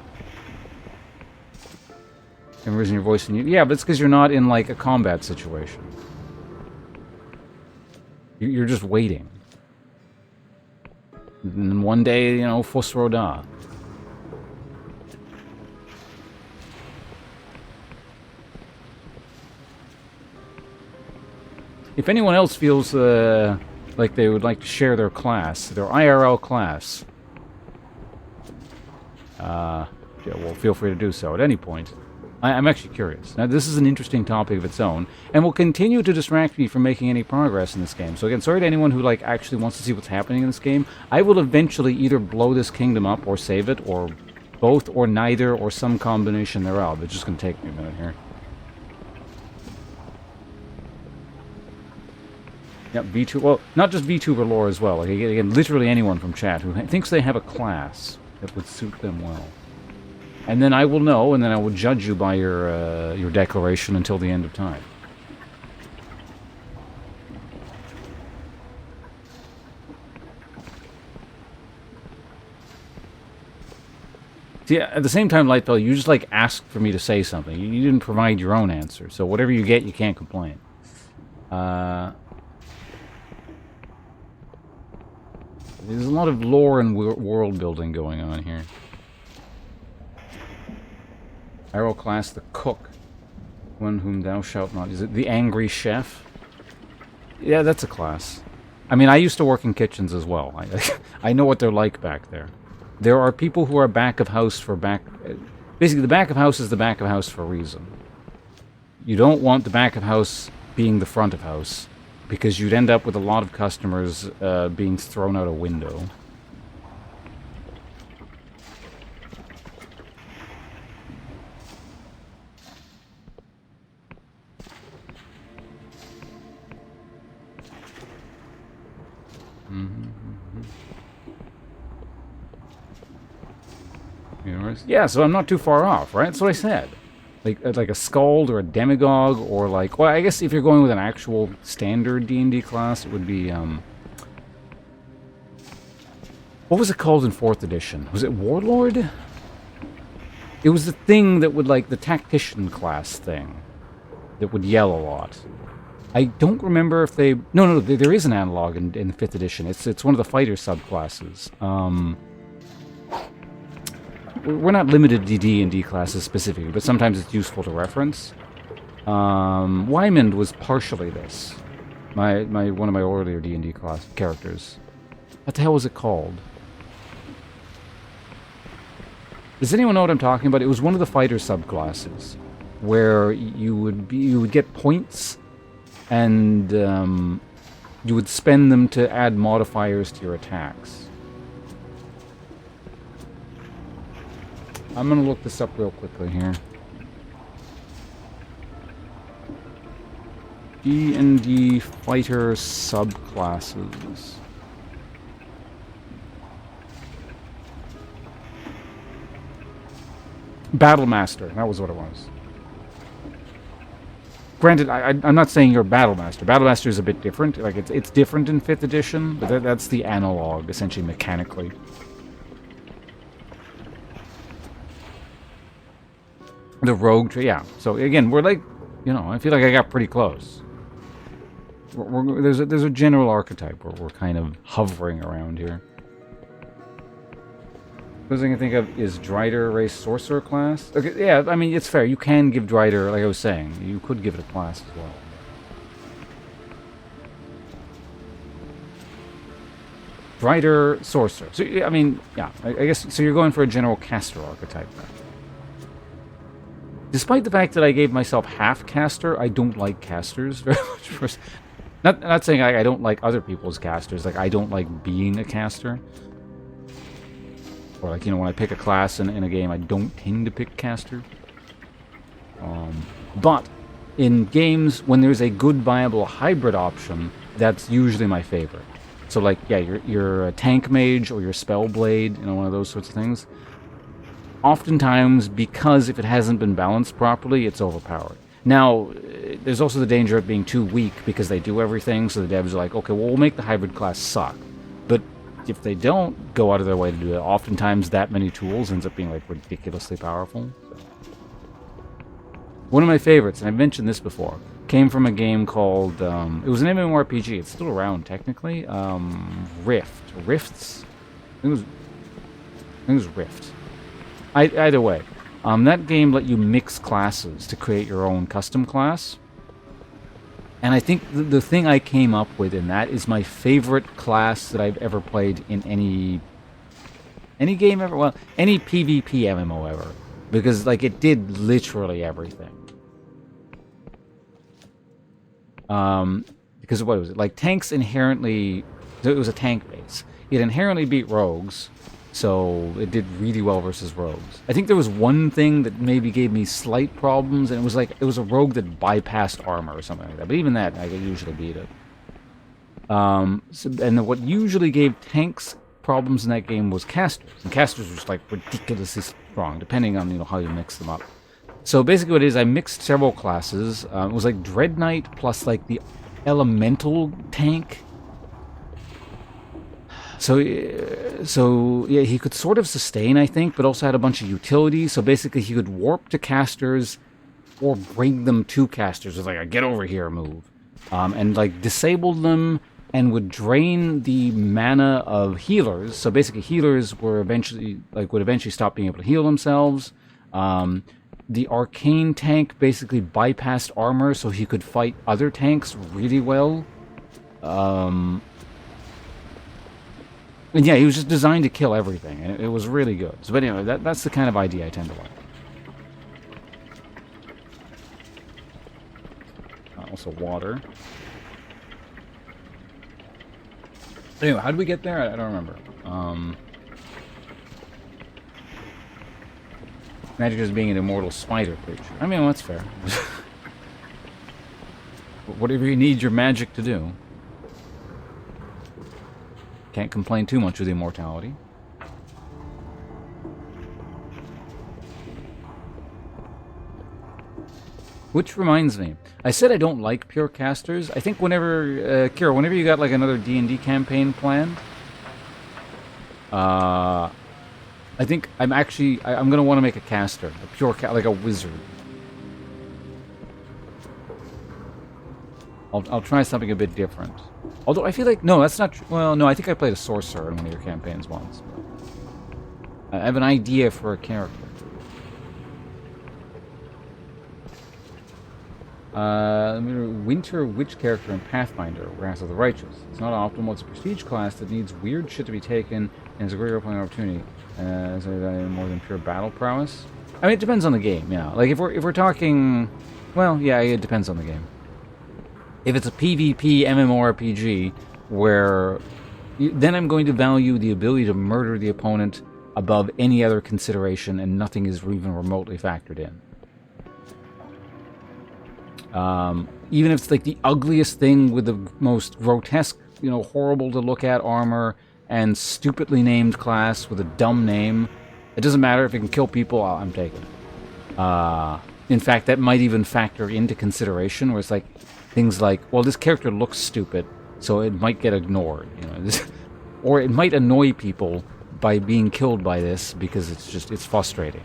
And raising your voice and yeah, but it's because you're not in like a combat situation. You're just waiting. And then one day, you know, Fus Roda. If anyone else feels like they would like to share their class, their IRL class, yeah, well, feel free to do so at any point. I'm actually curious. Now, this is an interesting topic of its own, and will continue to distract me from making any progress in this game. So again, sorry to anyone who like actually wants to see what's happening in this game. I will eventually either blow this kingdom up or save it, or both, or neither, or some combination thereof. It's just going to take me a minute here. Yep, VTuber. Well, not just VTuber lore as well. Like, again, literally anyone from chat who thinks they have a class that would suit them well. And then I will know, and then I will judge you by your declaration until the end of time. See, at the same time, Lightbell, you just like asked for me to say something. You didn't provide your own answer, so whatever you get, you can't complain. There's a lot of lore and world building going on here. Arrow class, the cook, one whom thou shalt not. Is it the angry chef? Yeah, that's a class. I mean, I used to work in kitchens as well. I know what they're like back there. There are people who are back of house for back... Basically, the back of house is the back of house for a reason. You don't want the back of house being the front of house, because you'd end up with a lot of customers being thrown out a window. Yeah, so I'm not too far off, right? That's what I said. Like a Scald or a Demagogue, or like... Well, I guess if you're going with an actual standard D&D class, it would be, what was it called in 4th edition? Was it Warlord? It was the thing that would, like, the Tactician class thing. That would yell a lot. I don't remember if they... No, there is an analog in 5th edition. It's one of the fighter subclasses. We're not limited to D&D classes specifically, but sometimes it's useful to reference. Wymond was partially this. One of my earlier D&D class characters. What the hell was it called? Does anyone know what I'm talking about? It was one of the fighter subclasses, where you would get points, and you would spend them to add modifiers to your attacks. I'm gonna look this up real quickly here. D&D fighter subclasses. Battlemaster, that was what it was. Granted, I'm not saying you're Battlemaster. Battlemaster is a bit different. Like it's different in 5th edition, but that's the analog, essentially mechanically. The rogue tree, yeah. So again, we're like, I feel like I got pretty close. There's a general archetype where we're kind of hovering around here. First thing I can think of is Drider race sorcerer class. Okay, yeah, I mean it's fair. You can give Drider, like I was saying, you could give it a class as well. Drider sorcerer. So I mean, yeah, I guess so. You're going for a general caster archetype. Despite the fact that I gave myself half caster, I don't like casters very much. Not saying I don't like other people's casters. Like I don't like being a caster. Or like, when I pick a class in a game, I don't tend to pick caster. But in games, when there's a good viable hybrid option, that's usually my favorite. So like, yeah, you're a tank mage or your spell blade, one of those sorts of things. Oftentimes, because if it hasn't been balanced properly, it's overpowered. Now, there's also the danger of being too weak because they do everything, so the devs are like, okay, well, we'll make the hybrid class suck. But if they don't go out of their way to do it, oftentimes that many tools ends up being like ridiculously powerful. So. One of my favorites, and I've mentioned this before, came from a game called, it was an MMORPG, it's still around technically, Rifts? I think it was Rift. Either way, that game let you mix classes to create your own custom class. And I think the thing I came up with in that is my favorite class that I've ever played in any game ever. Well, any PvP MMO ever. Because, like, it did literally everything. Because what was it? Like, tanks inherently... It was a tank base. It inherently beat rogues. So it did really well versus rogues. I think there was one thing that maybe gave me slight problems, and it was a rogue that bypassed armor or something like that. But even that, I could usually beat it. And what usually gave tanks problems in that game was casters. And casters were just like ridiculously strong, depending on how you mix them up. So basically what it is, I mixed several classes. It was like Dread Knight plus like the elemental tank. So yeah, he could sort of sustain, I think, but also had a bunch of utility. So basically, he could warp to casters or bring them to casters with like a get over here move, and like disable them and would drain the mana of healers. So basically, healers would eventually stop being able to heal themselves. The arcane tank basically bypassed armor, so he could fight other tanks really well. And yeah, he was just designed to kill everything, and it was really good. So, but anyway, that's the kind of idea I tend to like. Also water. Anyway, how did we get there? I don't remember. Magic as being an immortal spider creature. I mean, well, that's fair. Whatever you need your magic to do. Can't complain too much with immortality. Which reminds me, I said I don't like pure casters. I think whenever, Kira, whenever you got like another D&D campaign planned, I think I'm gonna want to make a caster, a pure like a wizard. I'll try something a bit different. Although I feel like, no, that's not true. Well, no, I think I played a sorcerer in one of your campaigns once. I have an idea for a character. Winter Witch character in Pathfinder, Wrath of the Righteous. It's not optimal. It's a prestige class that needs weird shit to be taken, and is a great role-playing opportunity. So more than pure battle prowess. I mean, it depends on the game, yeah. Like if we're talking, well, yeah, it depends on the game. If it's a PvP MMORPG, where then I'm going to value the ability to murder the opponent above any other consideration, and nothing is even remotely factored in. Even if it's like the ugliest thing with the most grotesque, horrible to look at armor and stupidly named class with a dumb name, it doesn't matter if it can kill people. I'm taking it. In fact, that might even factor into consideration, where it's like things like, well, this character looks stupid, so it might get ignored, or it might annoy people by being killed by this because it's frustrating.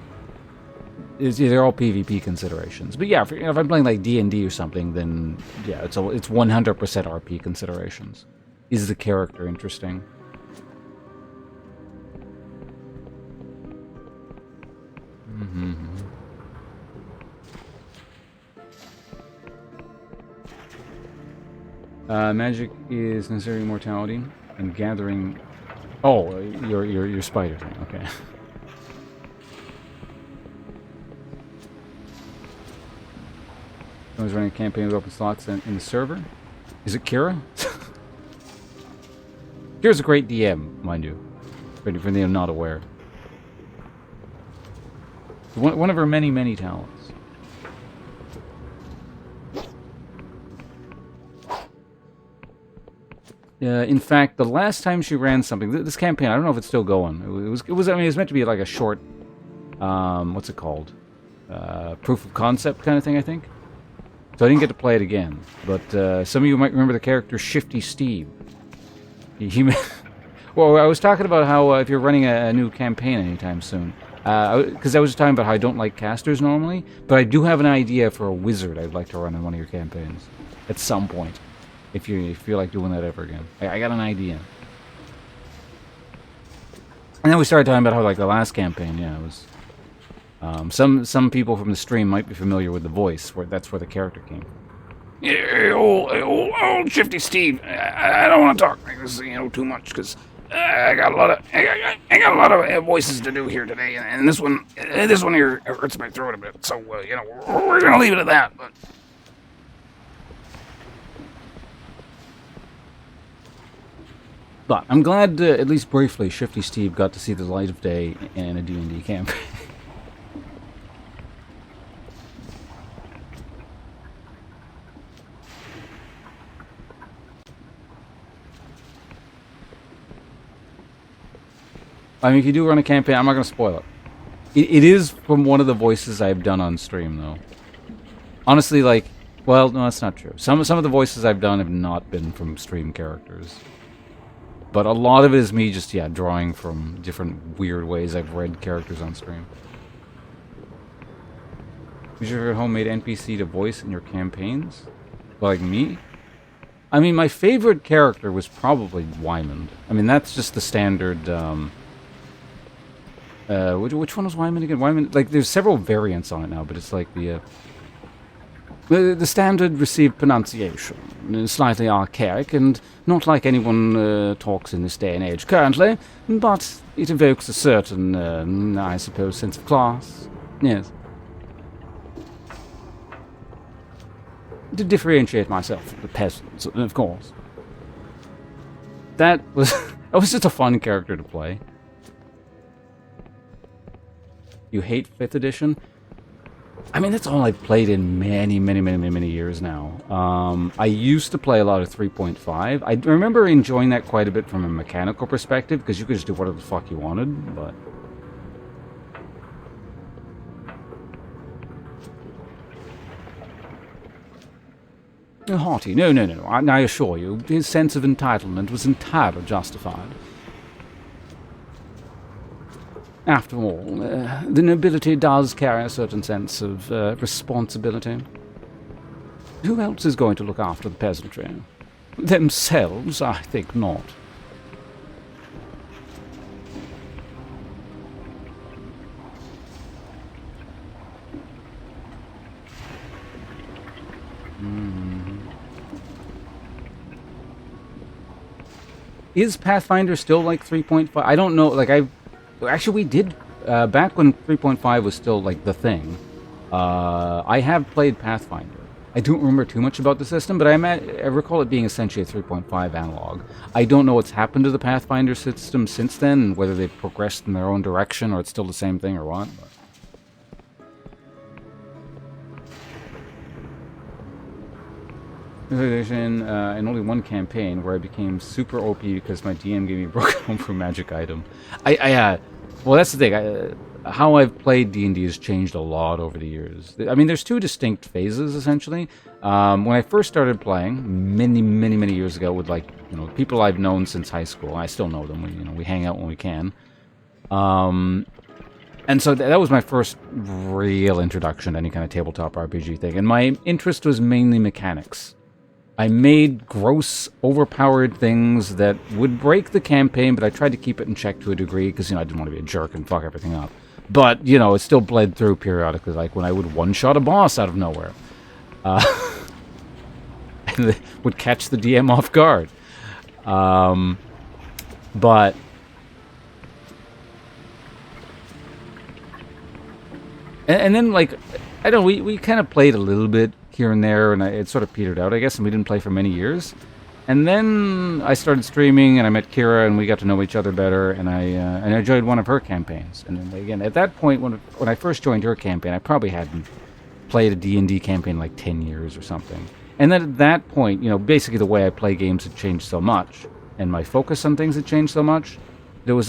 They're all PvP considerations. But yeah, if I'm playing like D&D or something, then yeah, it's 100% RP considerations. Is the character interesting? Magic is necessary immortality and gathering. Oh, your spider thing. Okay. I was running a campaign with open slots in the server. Is it Kira? Kira's a great DM, mind you. For anyone not aware. One of her many, many talents. In fact, the last time she ran something, this campaign, I don't know if it's still going. It was meant to be like a short, what's it called? Proof of concept kind of thing, I think. So I didn't get to play it again. But some of you might remember the character Shifty Steve. Well, I was talking about how if you're running a new campaign anytime soon, because I was talking about how I don't like casters normally, but I do have an idea for a wizard I'd like to run in one of your campaigns at some point. If you feel like doing that ever again. I got an idea. And then we started talking about how, like, the last campaign, yeah, it was... some people from the stream might be familiar with the voice, that's where the character came from. Yeah, old Shifty Steve. I don't want to talk like this, too much, because I got a lot of voices to do here today, and this one here hurts my throat a bit, so, we're going to leave it at that, but... But I'm glad, at least briefly, Shifty Steve got to see the light of day in a D&D campaign. I mean, if you do run a campaign, I'm not going to spoil it. It is from one of the voices I've done on stream, though. Honestly, like, well, no, that's not true. Some of the voices I've done have not been from stream characters. But a lot of it is me just, drawing from different weird ways I've read characters on stream. Who's your homemade NPC to voice in your campaigns? Like me? I mean, my favorite character was probably Wymond. I mean, that's just the standard, which one was Wymond again? Wymond, like, there's several variants on it now, but it's like the standard received pronunciation, slightly archaic, and not like anyone talks in this day and age currently, but it evokes a certain, I suppose, sense of class. Yes. To differentiate myself from the peasants, of course. That was just a fun character to play. You hate 5th edition? I mean, that's all I've played in many years now. I used to play a lot of 3.5. I remember enjoying that quite a bit from a mechanical perspective, because you could just do whatever the fuck you wanted, but... Haughty, no. I assure you, his sense of entitlement was entirely justified. After all, the nobility does carry a certain sense of responsibility. Who else is going to look after the peasantry? Themselves, I think not. Is Pathfinder still like 3.5? I don't know, like actually, we did, back when 3.5 was still, like, the thing, I have played Pathfinder. I don't remember too much about the system, but I recall it being essentially a 3.5 analog. I don't know what's happened to the Pathfinder system since then, and whether they've progressed in their own direction, or it's still the same thing, or what. But. In only one campaign where I became super OP because my DM gave me a broken home for magic item. Well, that's the thing. How I've played D&D has changed a lot over the years. I mean, there's two distinct phases, essentially. When I first started playing, many years ago, with people I've known since high school. I still know them. We hang out when we can. And so that was my first real introduction to any kind of tabletop RPG thing. And my interest was mainly mechanics. I made gross, overpowered things that would break the campaign, but I tried to keep it in check to a degree, because, I didn't want to be a jerk and fuck everything up. But, it still bled through periodically, like when I would one-shot a boss out of nowhere. And it would catch the DM off guard. But... And then, I don't know, we kind of played a little bit here and there, and it sort of petered out, I guess, and we didn't play for many years. And then I started streaming, and I met Kira, and we got to know each other better, and I joined one of her campaigns. And then, again, at that point, when I first joined her campaign, I probably hadn't played a D&D campaign in 10 years or something. And then at that point, basically the way I play games had changed so much, and my focus on things had changed so much, there was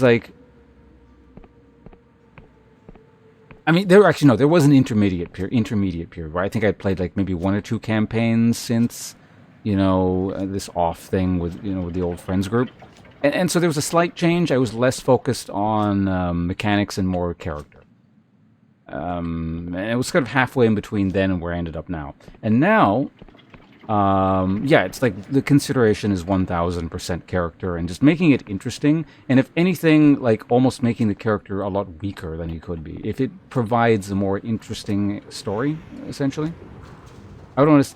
there was an intermediate period where I think I played maybe one or two campaigns since, this off thing with the old friends group. And so there was a slight change. I was less focused on mechanics and more character. And it was kind of halfway in between then and where I ended up now. And now, it's the consideration is 1000% character and just making it interesting. And if anything, almost making the character a lot weaker than he could be. If it provides a more interesting story, essentially. I don't want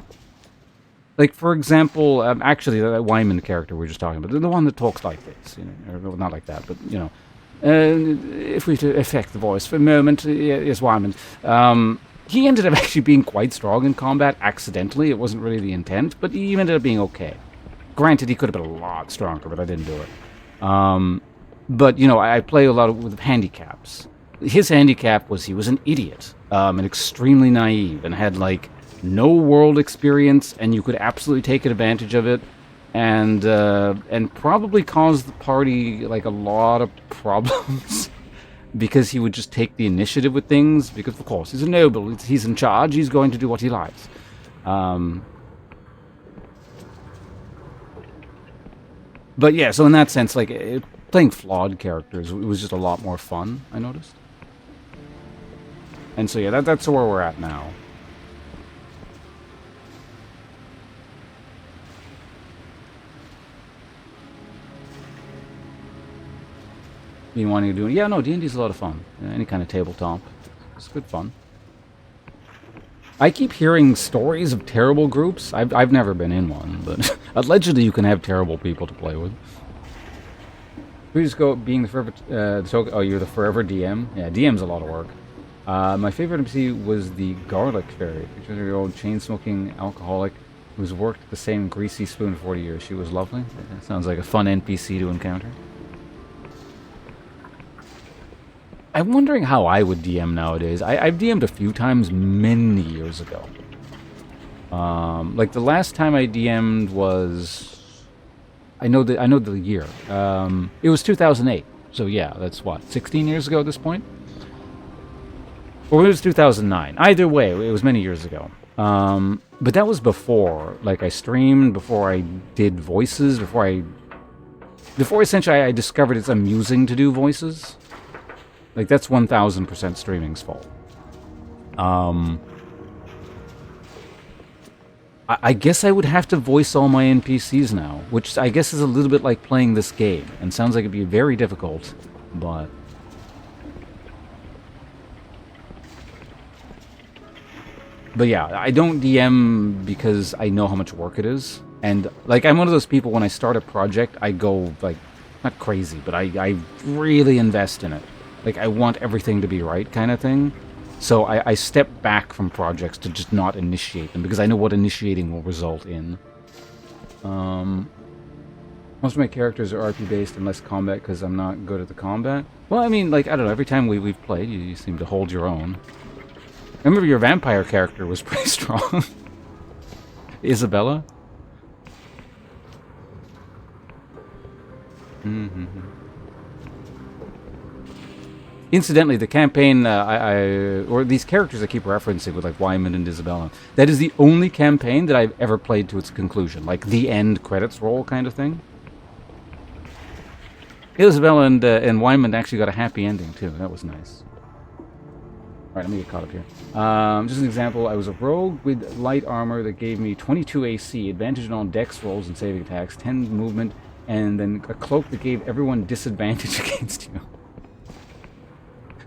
to... for example, actually, that Wyman character we were just talking about, the one that talks like this, or not like that, but, if we to affect the voice for a moment, is Wyman. He ended up actually being quite strong in combat accidentally. It wasn't really the intent, but he ended up being okay. Granted, he could have been a lot stronger, but I didn't do it. But, I play a lot with handicaps. His handicap was he was an idiot, and extremely naive, and had, no world experience, and you could absolutely take advantage of it, and probably cause the party, a lot of problems. Because he would just take the initiative with things, because of course he's a noble, he's in charge, he's going to do what he likes. But yeah, so in that sense, playing flawed characters, it was just a lot more fun, I noticed. And so yeah, that's where we're at now. You wanting to do it? Yeah, no, D&D's a lot of fun. Any kind of tabletop. It's good fun. I keep hearing stories of terrible groups. I've never been in one, but allegedly you can have terrible people to play with. We just go being the forever... you're the forever DM? Yeah, DM's a lot of work. My favorite NPC was the Garlic Fairy, a 20-year-old chain-smoking alcoholic who's worked at the same greasy spoon for 40 years. She was lovely. That sounds like a fun NPC to encounter. I'm wondering how I would DM nowadays. I've DM'd a few times many years ago. The last time I DM'd was... I know the year. It was 2008. So yeah, that's what, 16 years ago at this point? Or it was 2009. Either way, it was many years ago. But that was before, I streamed, before I did voices, before essentially I discovered it's amusing to do voices. That's 1000% streaming's fault. I guess I would have to voice all my NPCs now, which I guess is a little bit like playing this game, and sounds like it'd be very difficult, but... But yeah, I don't DM because I know how much work it is, and, I'm one of those people, when I start a project, I go, not crazy, but I really invest in it. I want everything to be right kind of thing. So I step back from projects to just not initiate them, because I know what initiating will result in. Most of my characters are RP based and less combat because I'm not good at the combat. Well, I mean, like, I don't know, every time we've played, you seem to hold your own. I remember your vampire character was pretty strong. Isabella? Incidentally, the campaign, or these characters I keep referencing with, like, Wyman and Isabella, that is the only campaign that I've ever played to its conclusion. Like, the end credits roll kind of thing. Isabella and Wyman actually got a happy ending, too. That was nice. Alright, let me get caught up here. Just an example, I was a rogue with light armor that gave me 22 AC, advantage on all dex rolls and saving attacks, 10 movement, and then a cloak that gave everyone disadvantage against you.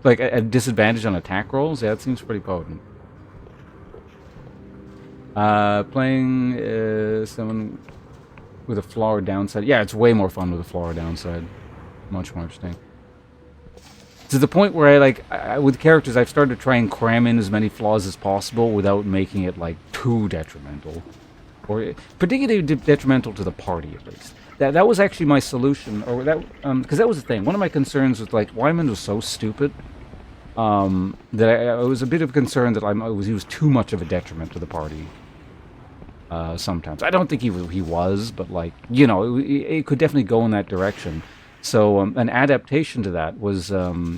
Like, a disadvantage on attack rolls? Yeah, that seems pretty potent. Playing someone with a flaw or downside. Yeah, it's way more fun with a flaw or downside. Much more interesting. To the point where with characters, I've started to try and cram in as many flaws as possible without making it, like, too detrimental. Or particularly detrimental to the party, at least. That was actually my solution, or that, because that was the thing. One of my concerns was, like, Wyman was so stupid, that I was a bit of concern that he was too much of a detriment to the party. Sometimes. I don't think he was, but, like, you know, it could definitely go in that direction. So an adaptation to that was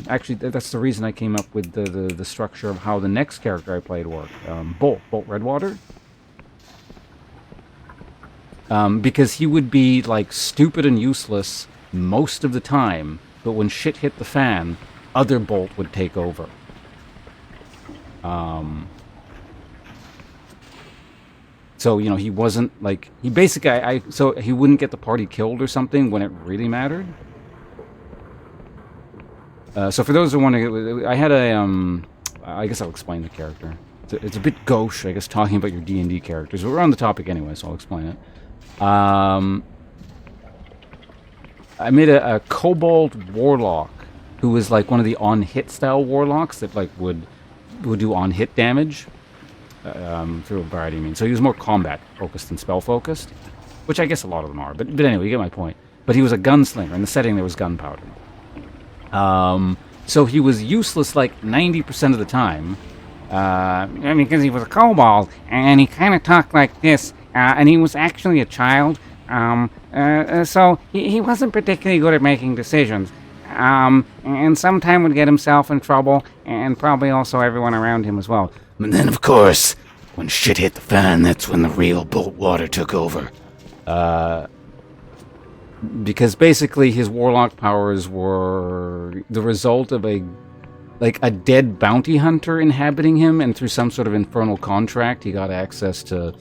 actually that's the reason I came up with the structure of how the next character I played worked. Bolt Redwater, because he would be like stupid and useless most of the time, but when shit hit the fan, other Bolt would take over. So you know he wasn't like he basically so he wouldn't get the party killed or something when it really mattered. So for those who want to, I had a, I guess I'll explain the character. It's a bit gauche, I guess, talking about your D&D characters. But we're on the topic anyway, so I'll explain it. I made a kobold warlock who was like one of the on-hit style warlocks that like would do on-hit damage through a variety of means. So he was more combat-focused than spell-focused, which I guess a lot of them are. But anyway, you get my point. But he was a gunslinger. In the setting, there was gunpowder. So he was useless like 90% of the time. Because he was a kobold, and he kind of talked like this, and he was actually a child. So he wasn't particularly good at making decisions. And sometimes would get himself in trouble, and probably also everyone around him as well. And then, of course, when shit hit the fan, that's when the real Boltwater took over. Because basically his warlock powers were the result of a dead bounty hunter inhabiting him, and through some sort of infernal contract he got access to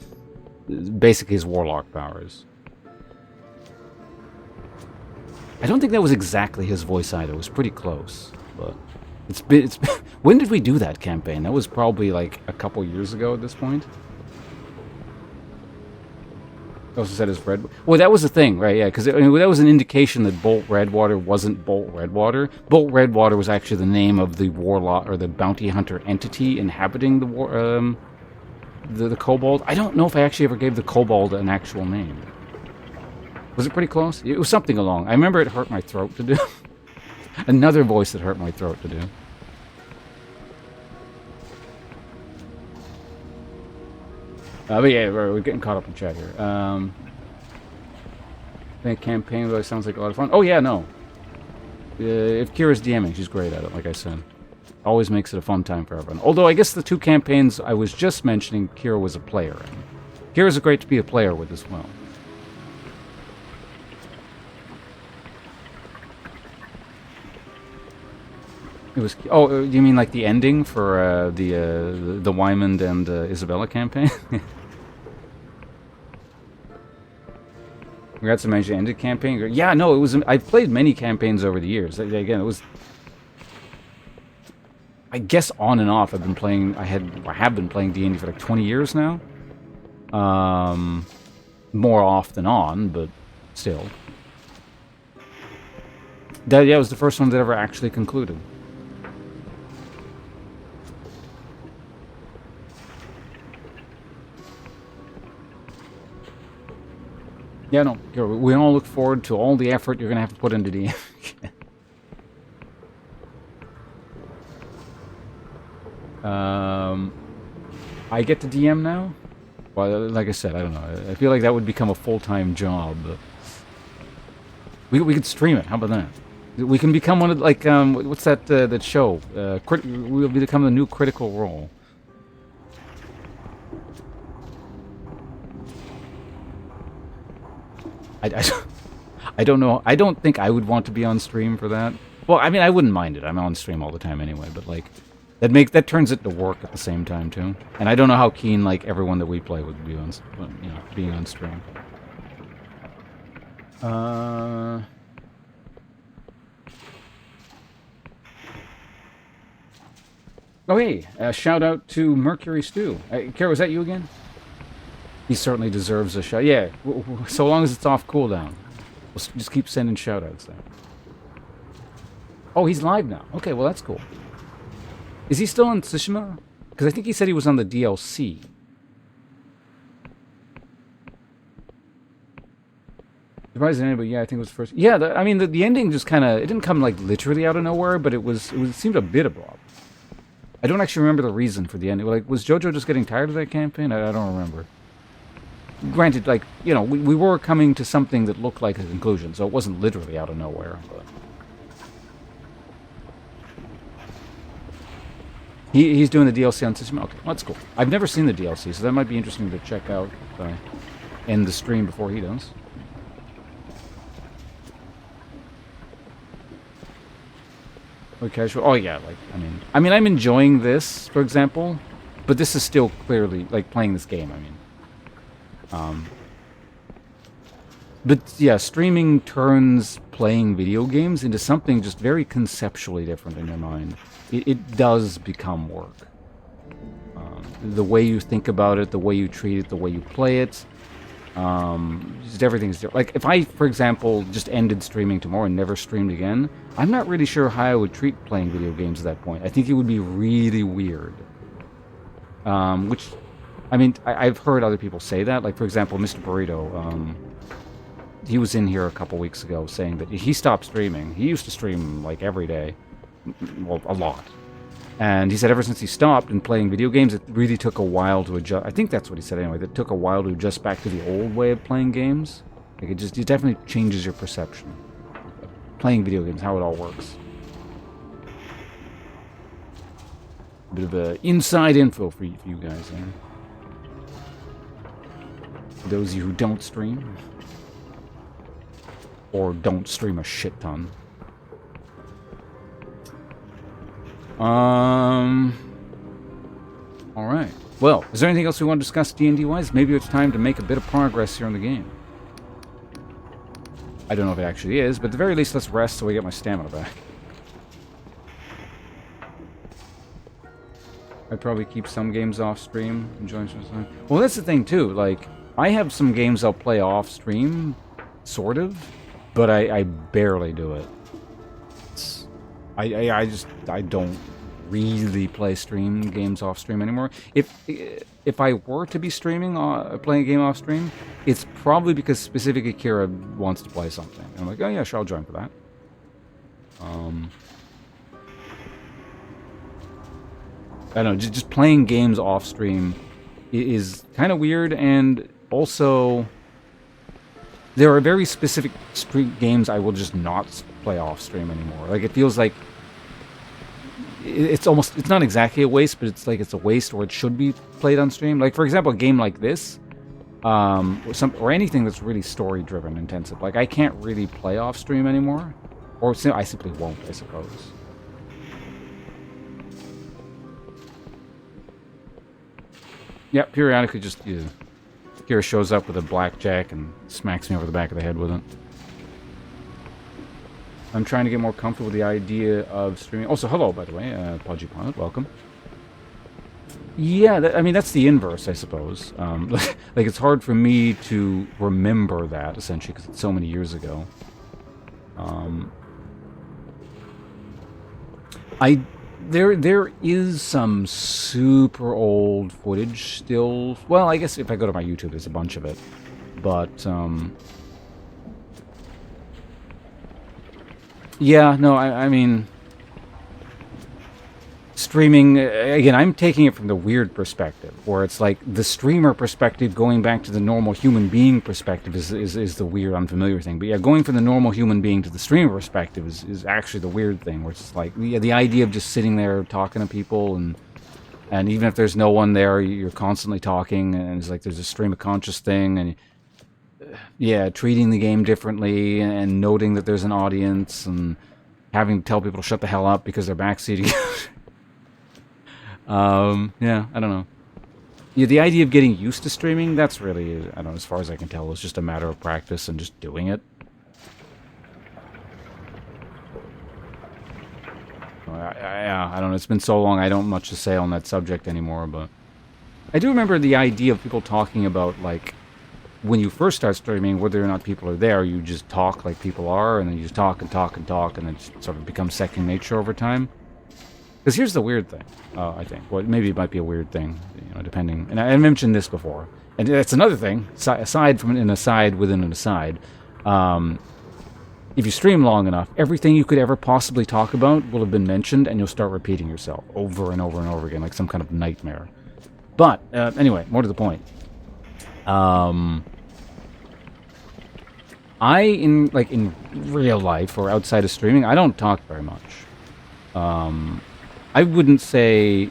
basically his warlock powers. I don't think that was exactly his voice either. It was pretty close, but it's when did we do that campaign? That was probably like a couple years ago at this point. Also said as Red. Well, that was the thing, right? Yeah, because that was an indication that Bolt Redwater wasn't Bolt Redwater. Bolt Redwater was actually the name of the warlock or the bounty hunter entity inhabiting the kobold. I don't know if I actually ever gave the kobold an actual name. Was it pretty close? It was something along. I remember it hurt my throat to do. Another voice that hurt my throat to do. But yeah, we're getting caught up in chat here. That campaign really sounds like a lot of fun. Oh yeah, no. If Kira's DMing, she's great at it, like I said. Always makes it a fun time for everyone. Although I guess the two campaigns I was just mentioning, Kira was a player in. Kira's great to be a player with as well. It was. Oh, you mean like the ending for the Wyman and Isabella campaign? Congrats on managing the ended campaign. Yeah, no, it was. I've played many campaigns over the years. Again, it was. I guess on and off. I've been playing. I have been playing D&D for like 20 years now. More off than on, but still. That was the first one that ever actually concluded. Yeah, no, we all look forward to all the effort you're going to have to put into DM. I get to DM now? Well, like I said, I don't know. I feel like that would become a full-time job. We could stream it. How about that? We can become one of, like, what's that, that show? We'll become the new Critical Role. I don't know. I don't think I would want to be on stream for that. Well, I mean, I wouldn't mind it. I'm on stream all the time anyway, but, like, that turns it to work at the same time, too. And I don't know how keen, like, everyone that we play would be on, you know, being on stream. Oh, hey, shout out to Mercury Stew. Kara, was that you again? He certainly deserves a shout. Yeah, so long as it's off cooldown. We'll just keep sending shout outs there. Oh, he's live now. Okay, well, that's cool. Is he still on Tsushima? Because I think he said he was on the DLC. Surprised anybody? Yeah, I think it was the first. Yeah, I mean, the ending just kind of... It didn't come, like, literally out of nowhere, but it seemed a bit abrupt. I don't actually remember the reason for the ending. Like, was JoJo just getting tired of that campaign? I don't remember. Granted, like, you know, we were coming to something that looked like a conclusion, so it wasn't literally out of nowhere. But he's doing the DLC on Tsushima? Okay, well, that's cool. I've never seen the DLC, so that might be interesting to check out if I end the stream before he does. Casual. Oh yeah, like I mean, I'm enjoying this, for example, but this is still clearly like playing this game. But yeah, streaming turns playing video games into something just very conceptually different in your mind. It does become work. The way you think about it, the way you treat it, the way you play it. Just everything's different. Like, if I, for example, just ended streaming tomorrow and never streamed again, I'm not really sure how I would treat playing video games at that point. I think it would be really weird. Which, I mean, I've heard other people say that. Like, for example, Mr. Burrito, he was in here a couple weeks ago saying that he stopped streaming. He used to stream, like, every day. Well, a lot. And he said ever since he stopped and playing video games, it really took a while to adjust. I think that's what he said anyway. That it took a while to adjust back to the old way of playing games. Like, it definitely changes your perception of playing video games, how it all works. A bit of inside info for you guys, eh? For those of you who don't stream. Or don't stream a shit ton. Alright. Well, is there anything else we want to discuss D&D-wise? Maybe it's time to make a bit of progress here in the game. I don't know if it actually is, but at the very least, let's rest so we get my stamina back. I'd probably keep some games off stream, enjoying some time. Well, that's the thing, too. Like, I have some games I'll play off stream, sort of, but I barely do it. I don't really play stream games off stream anymore. If I were to be streaming, playing a game off stream, it's probably because specifically Kira wants to play something. And I'm like, oh yeah, sure, I'll join for that. I don't know, just playing games off stream is kind of weird, and also there are very specific games I will just not play off stream anymore. Like, it feels like it's not exactly a waste, but it's like it's a waste, or it should be played on stream. Like, for example, a game like this, or anything that's really story driven intensive. Like, I can't really play off stream anymore, or I simply won't, I suppose. Yeah, periodically just Kira shows up with a blackjack and smacks me over the back of the head with it. I'm trying to get more comfortable with the idea of streaming. Also, hello, by the way, Podgy Planet, welcome. Yeah, I mean, that's the inverse, I suppose. Like, it's hard for me to remember that, essentially, because it's so many years ago. There is some super old footage still. Well, I guess if I go to my YouTube, there's a bunch of it. But, Yeah, no, I mean, streaming, again, I'm taking it from the weird perspective, where it's like the streamer perspective going back to the normal human being perspective is the weird, unfamiliar thing. But yeah, going from the normal human being to the streamer perspective is actually the weird thing, where it's just like, the idea of just sitting there talking to people, and even if there's no one there, you're constantly talking, and it's like there's a stream of conscious thing, and yeah, treating the game differently, and noting that there's an audience, and having to tell people to shut the hell up because they're backseating. Yeah, I don't know. Yeah, the idea of getting used to streaming, that's really, I don't know, as far as I can tell, it's just a matter of practice and just doing it. I don't know, it's been so long, I don't much to say on that subject anymore, but I do remember the idea of people talking about, like, when you first start streaming, whether or not people are there, you just talk like people are, and then you just talk and talk and talk, and it sort of becomes second nature over time. Because here's the weird thing, I think. Well, maybe it might be a weird thing, you know, depending. And I mentioned this before. And that's another thing, aside from an aside within an aside. If you stream long enough, everything you could ever possibly talk about will have been mentioned, and you'll start repeating yourself over and over and over again, like some kind of nightmare. But, anyway, more to the point. In real life, or outside of streaming, I don't talk very much. I wouldn't say...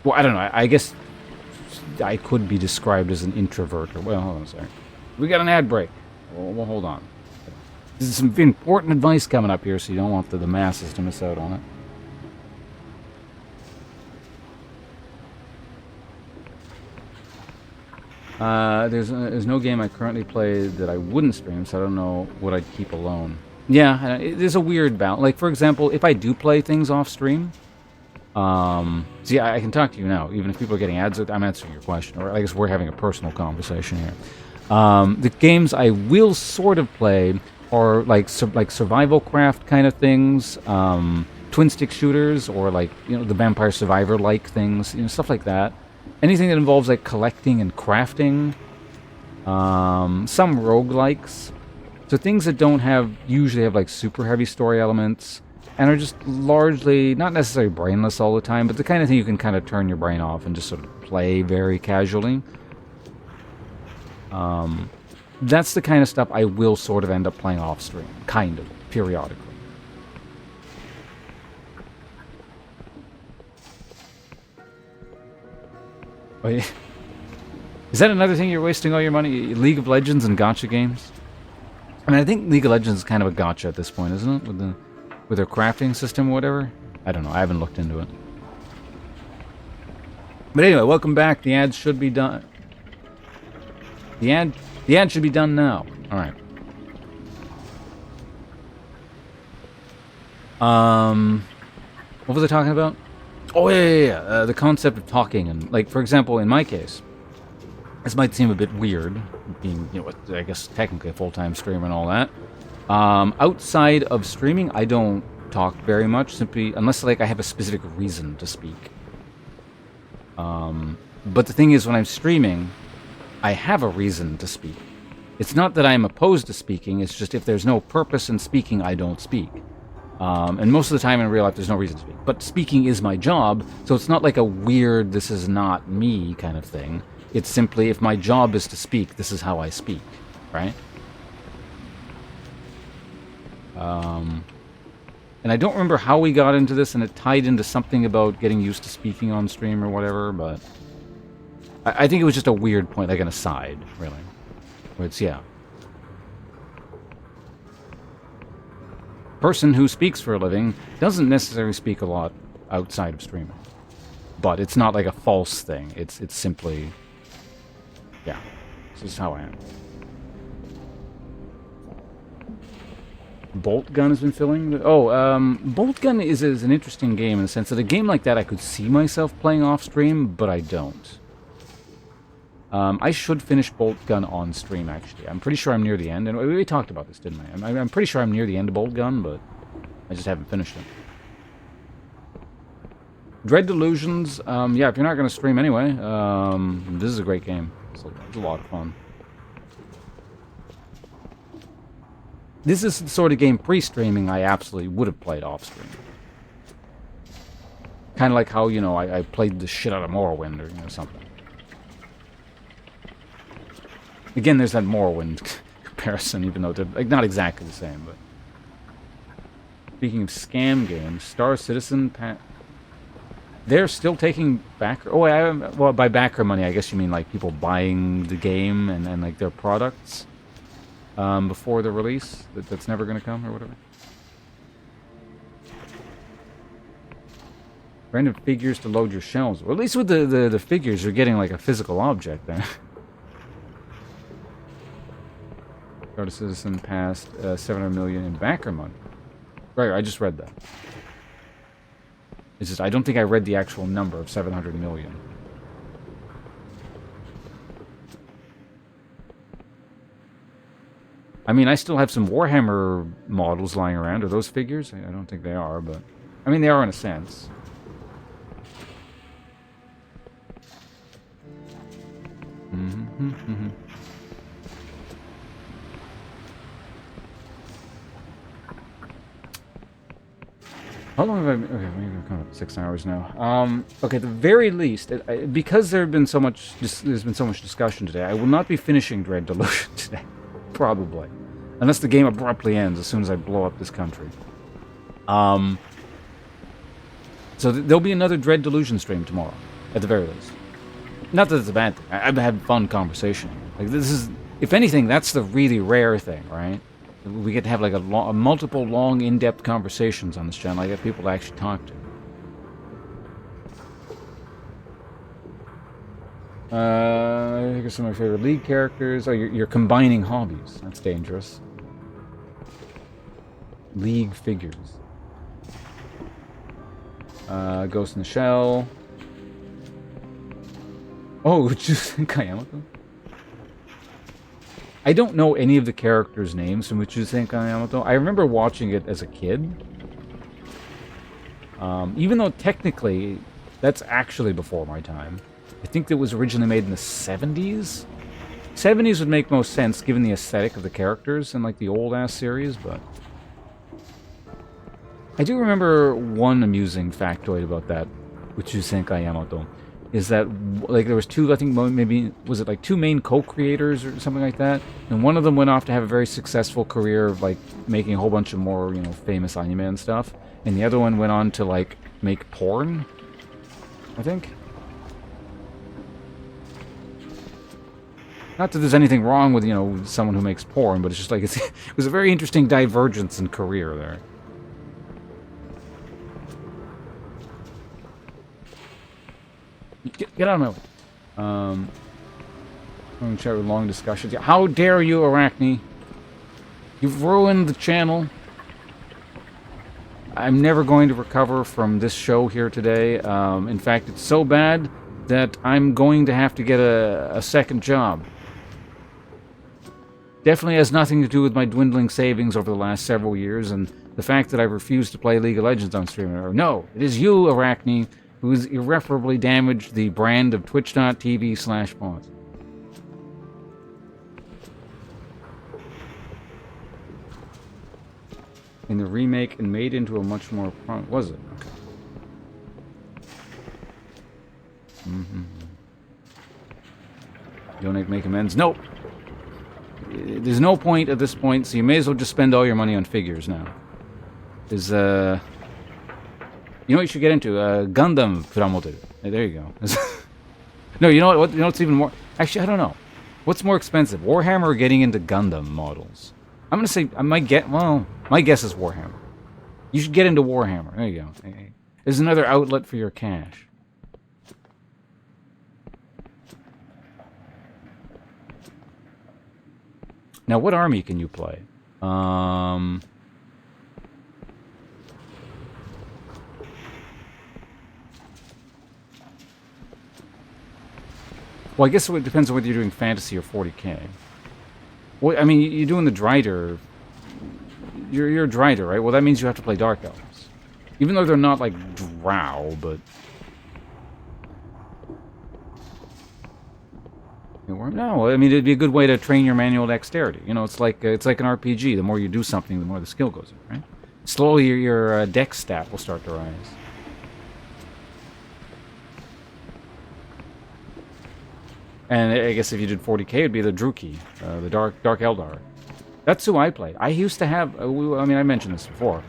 Well, I don't know. I guess I could be described as an introvert. Or, well, hold on a second. We got an ad break. Well, hold on. This is some important advice coming up here, so you don't want the masses to miss out on it. There's no game I currently play that I wouldn't stream, so I don't know what I'd keep alone. Yeah, there's a weird balance. Like, for example, if I do play things off stream... see, I can talk to you now, even if people are getting ads. I'm answering your question, or I guess we're having a personal conversation here. The games I will sort of play are like survival craft kind of things, twin stick shooters, or like, you know, the Vampire Survivor like things, you know, stuff like that. Anything that involves like collecting and crafting. Some roguelikes. So things that don't usually have like super heavy story elements, and are just largely, not necessarily brainless all the time, but the kind of thing you can kind of turn your brain off and just sort of play very casually. That's the kind of stuff I will sort of end up playing off stream, kind of, periodically. Oh, yeah. Is that another thing you're wasting all your money? League of Legends and gacha games? I mean, I think League of Legends is kind of a gacha at this point, isn't it? With their crafting system or whatever? I don't know. I haven't looked into it. But anyway, welcome back. The ads should be done. The ad should be done now. Alright. What was I talking about? Oh, yeah. The concept of talking. And, like, for example, in my case, this might seem a bit weird, being, you know, I guess technically a full-time streamer and all that. Outside of streaming, I don't talk very much, simply unless like I have a specific reason to speak. But the thing is, when I'm streaming, I have a reason to speak. It's not that I'm opposed to speaking, it's just if there's no purpose in speaking, I don't speak. And most of the time in real life, there's no reason to speak. But speaking is my job, so it's not like a weird, this is not me kind of thing. It's simply, if my job is to speak, this is how I speak, right? And I don't remember how we got into this, and it tied into something about getting used to speaking on stream or whatever, but I think it was just a weird point, like an aside, really. Where it's, yeah. Person who speaks for a living doesn't necessarily speak a lot outside of streaming. But it's not like a false thing. It's simply, yeah, this is how I am. Bolt Gun has been filling. Bolt Gun is an interesting game in the sense that a game like that I could see myself playing off stream, but I don't. I should finish Bolt Gun on stream, actually. I'm pretty sure I'm near the end, and we talked about this, didn't I? I'm pretty sure I'm near the end of Bolt Gun, but I just haven't finished it. Dread Delusions, yeah, if you're not going to stream anyway, this is a great game. It's a lot of fun. This is the sort of game pre-streaming I absolutely would have played off-stream. Kind of like how, you know, I played the shit out of Morrowind or, you know, something. Again, there's that Morrowind comparison, even though they're like, not exactly the same, but... Speaking of scam games, Star Citizen... They're still taking backer... Oh, well, by backer money, I guess you mean, like, people buying the game and like, their products before the release? That's never going to come, or whatever? Random figures to load your shelves. Well, at least with the figures, you're getting, like, a physical object there. Star Citizen passed 700 million in backer money. Right, I just read that. It's just, I don't think I read the actual number of 700 million. I mean, I still have some Warhammer models lying around. Are those figures? I don't think they are, but... I mean, they are in a sense. How long have I been? Okay, maybe I'm coming up 6 hours now. Okay, at the very least, because there's been so much discussion today, I will not be finishing Dread Delusion today. Probably. Unless the game abruptly ends as soon as I blow up this country. So there'll be another Dread Delusion stream tomorrow, at the very least. Not that it's a bad thing. I've had fun conversation. Like, this is, if anything, that's the really rare thing, right? We get to have like a multiple long, in-depth conversations on this channel. I get people to actually talk to. I think some of my favorite League characters. Oh, you're combining hobbies. That's dangerous. League figures. Ghost in the Shell. Oh, just Kayamato? I don't know any of the characters' names from Uchusen Kayamato. I remember watching it as a kid. Even though technically, that's actually before my time. I think it was originally made in the 70s? 70s would make most sense given the aesthetic of the characters in like the old-ass series, but... I do remember one amusing factoid about that Uchusen Kayamato. Is that, like, there was two, I think maybe, was it like two main co-creators or something like that? And one of them went off to have a very successful career of, like, making a whole bunch of more, you know, famous anime and stuff. And the other one went on to, like, make porn, I think. Not that there's anything wrong with, you know, someone who makes porn, but it's just like, it was a very interesting divergence in career there. Get out of my way. I'm going to chat with long discussions. How dare you, Arachne? You've ruined the channel. I'm never going to recover from this show here today. In fact, it's so bad that I'm going to have to get a second job. Definitely has nothing to do with my dwindling savings over the last several years and the fact that I refuse to play League of Legends on stream. No, it is you, Arachne, who has irreparably damaged the brand of twitch.tv/pawns. In the remake and made into a much more... Was it? Okay. Donate, make amends. Nope! There's no point at this point, so you may as well just spend all your money on figures now. There's, you know what you should get into? Gundam Pramoteru. Hey, there you go. No, you know what? You know what's even more... Actually, I don't know. What's more expensive? Warhammer or getting into Gundam models? I'm going to say... my guess is Warhammer. You should get into Warhammer. There you go. Hey. There's another outlet for your cash. Now, what army can you play? Well, I guess it depends on whether you're doing fantasy or 40k. Well, I mean, you're doing the Drider. You're a Drider, right? Well, that means you have to play Dark Elves. Even though they're not, like, drow, but... No, I mean it'd be a good way to train your manual dexterity. You know, it's like an RPG. The more you do something, the more the skill goes up, right? Slowly, your dex stat will start to rise. And I guess if you did 40k, it'd be the Druki, the Dark Eldar. That's who I played. I used to have. I mean, I mentioned this before,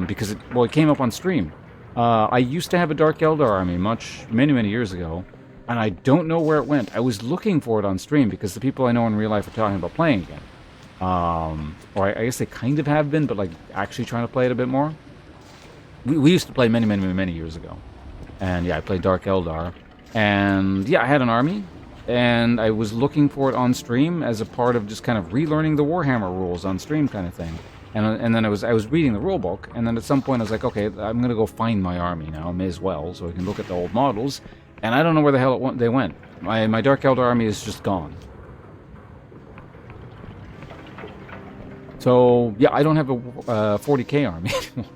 because it came up on stream. I used to have a Dark Eldar army many years ago. And I don't know where it went. I was looking for it on stream because the people I know in real life are talking about playing again. Or I guess they kind of have been, but like actually trying to play it a bit more. We used to play many years ago. And yeah, I played Dark Eldar. And yeah, I had an army. And I was looking for it on stream as a part of just kind of relearning the Warhammer rules on stream kind of thing. And then I was reading the rulebook. And then at some point I was like, okay, I'm going to go find my army now. May as well, so I can look at the old models. And I don't know where the hell they went. My Dark Eldar army is just gone. So, yeah, I don't have a 40k army anymore.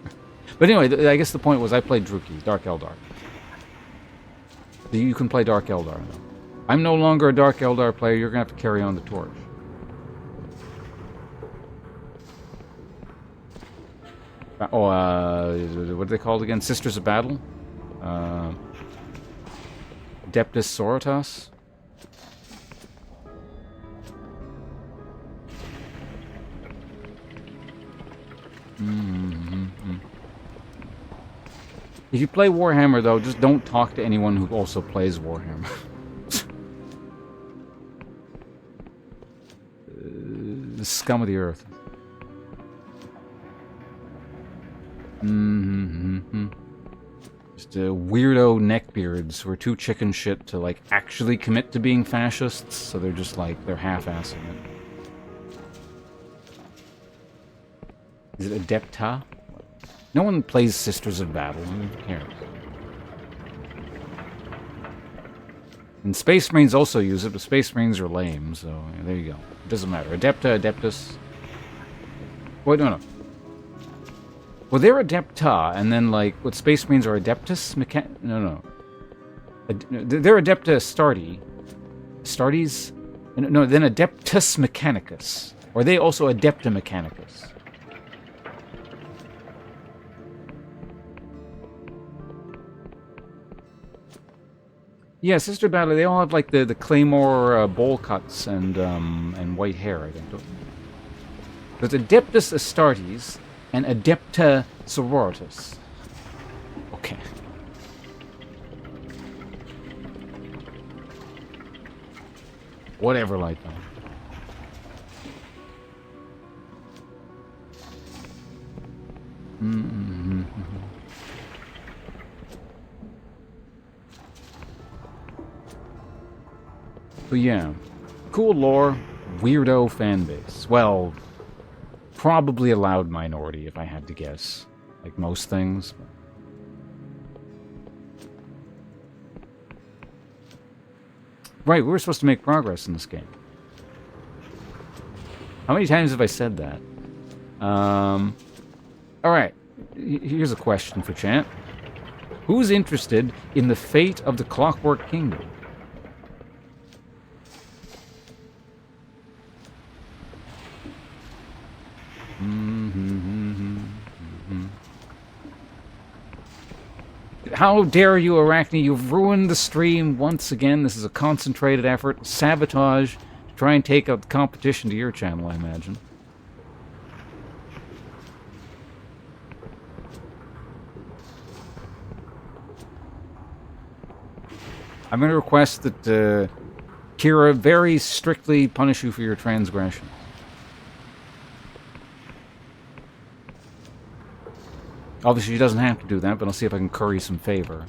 But anyway, I guess the point was I played Druki, Dark Eldar. You can play Dark Eldar now. I'm no longer a Dark Eldar player. You're going to have to carry on the torch. What are they called again? Sisters of Battle? Adeptus Sororitas? If you play Warhammer, though, just don't talk to anyone who also plays Warhammer. The scum of the earth. Just weirdo neckbeards who are too chicken shit to, like, actually commit to being fascists, so they're just, like, they're half-assing it. Is it Adepta? No one plays Sisters of Battle. Who cares? And Space Marines also use it, but Space Marines are lame, so yeah, there you go. It doesn't matter. Adepta, Adeptus. Wait, no. Well, they're Adepta, and then, like, what Space Marines are Adeptus? No. They're Adepta Astartes. Astartes? No, then Adeptus Mechanicus. Or are they also Adepta Mechanicus? Yeah, Sister Battle, they all have, like, the Claymore bowl cuts and white hair, I think. There's Adeptus Astartes and Adepta Sororitas. Okay. Whatever, Lightbone. But yeah, cool lore, weirdo fanbase. Well, probably a loud minority if I had to guess, like most things. Right, we were supposed to make progress in this game. How many times have I said that? Alright, here's a question for chat. Who's interested in the fate of the Clockwork Kingdom? How dare you, Arachne? You've ruined the stream once again. This is a concentrated effort. Sabotage. Try and take out the competition to your channel, I imagine. I'm going to request that Kira very strictly punish you for your transgression. Obviously, she doesn't have to do that, but I'll see if I can curry some favor.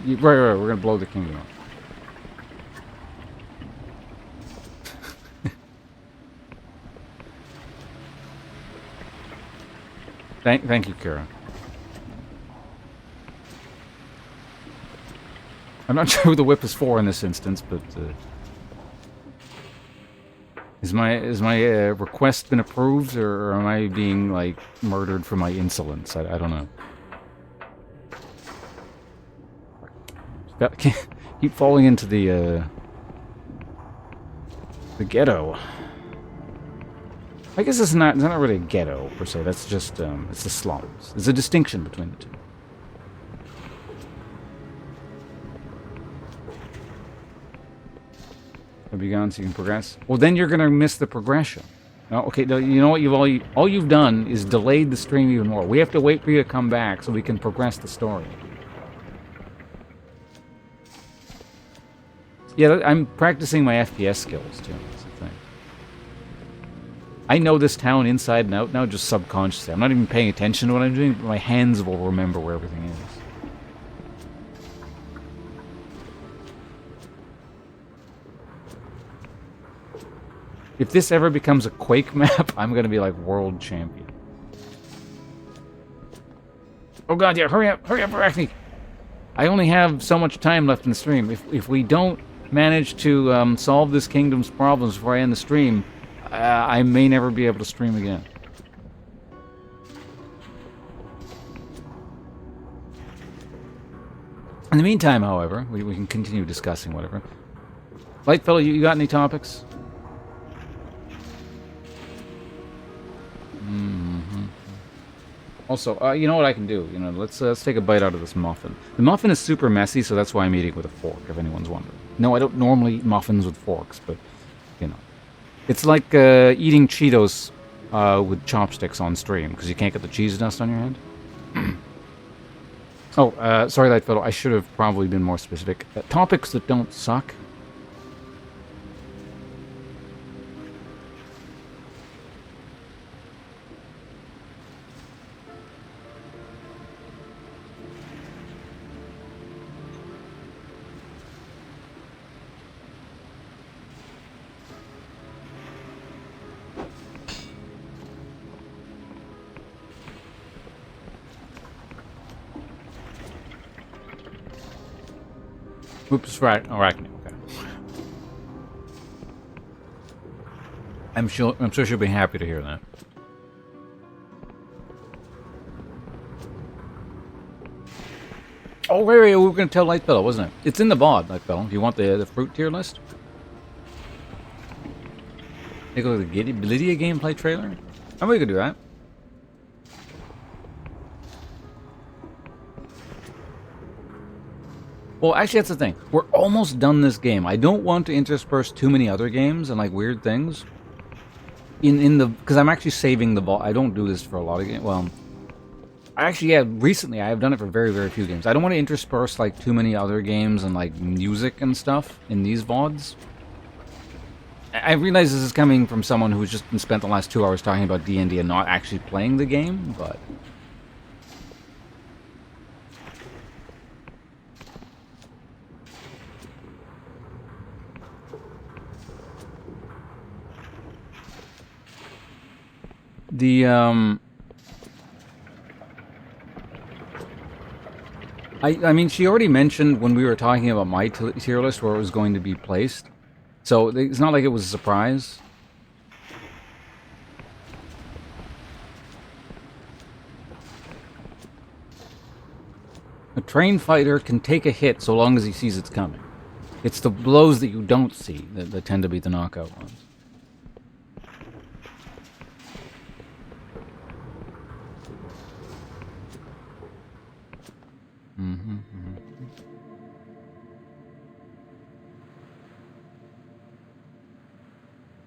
Right, we're gonna blow the kingdom up. Thank you, Kira. I'm not sure who the whip is for in this instance, but... Is my request been approved, or am I being, like, murdered for my insolence? I don't know. Keep falling into the ghetto. I guess it's not really a ghetto, per se. That's just, it's the slums. There's a distinction between the two. Have you gone so you can progress? Well, then you're gonna miss the progression. No, okay, no, you know what? All you've done is delayed the stream even more. We have to wait for you to come back so we can progress the story. Yeah, I'm practicing my FPS skills too. That's the thing. I know this town inside and out now, just subconsciously. I'm not even paying attention to what I'm doing, but my hands will remember where everything is. If this ever becomes a Quake map, I'm gonna be like world champion. Oh god, yeah, hurry up, Arachne! I only have so much time left in the stream. If we don't manage to solve this kingdom's problems before I end the stream, I may never be able to stream again. In the meantime, however, we can continue discussing whatever. Lightfellow, you got any topics? Also, you know what I can do? You know, let's take a bite out of this muffin. The muffin is super messy, so that's why I'm eating with a fork, if anyone's wondering. No, I don't normally eat muffins with forks, but, you know. It's like eating Cheetos with chopsticks on stream, because you can't get the cheese dust on your hand. Oh, sorry, Lightfellow, I should have probably been more specific. Topics that don't suck. Oops, right, Arachne, okay. I'm sure she'll be happy to hear that. Oh, wait, we were going to tell Lightfellow, wasn't it? It's in the VOD, Lightfellow. Do you want the fruit tier list? Take a look at the Lydia gameplay trailer? I'm we could do that. Well, actually, that's the thing. We're almost done this game. I don't want to intersperse too many other games and, like, weird things. Because I'm actually saving the vault. I don't do this for a lot of games. Well, actually, yeah, recently I have done it for very, very few games. I don't want to intersperse, like, too many other games and, like, music and stuff in these VODs. I realize this is coming from someone who's just spent the last 2 hours talking about D&D and not actually playing the game, but... I mean, she already mentioned when we were talking about my tier list where it was going to be placed. So it's not like it was a surprise. A trained fighter can take a hit so long as he sees it's coming. It's the blows that you don't see that tend to be the knockout ones.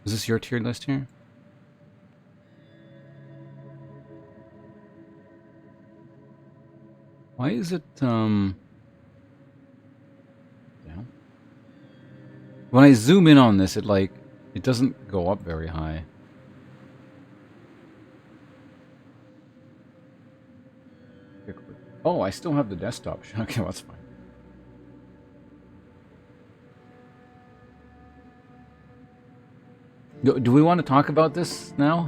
Is this your tier list here? Why is it, yeah. When I zoom in on this, it doesn't go up very high. Oh, I still have the desktop. Okay, well, that's fine. Do we want to talk about this now?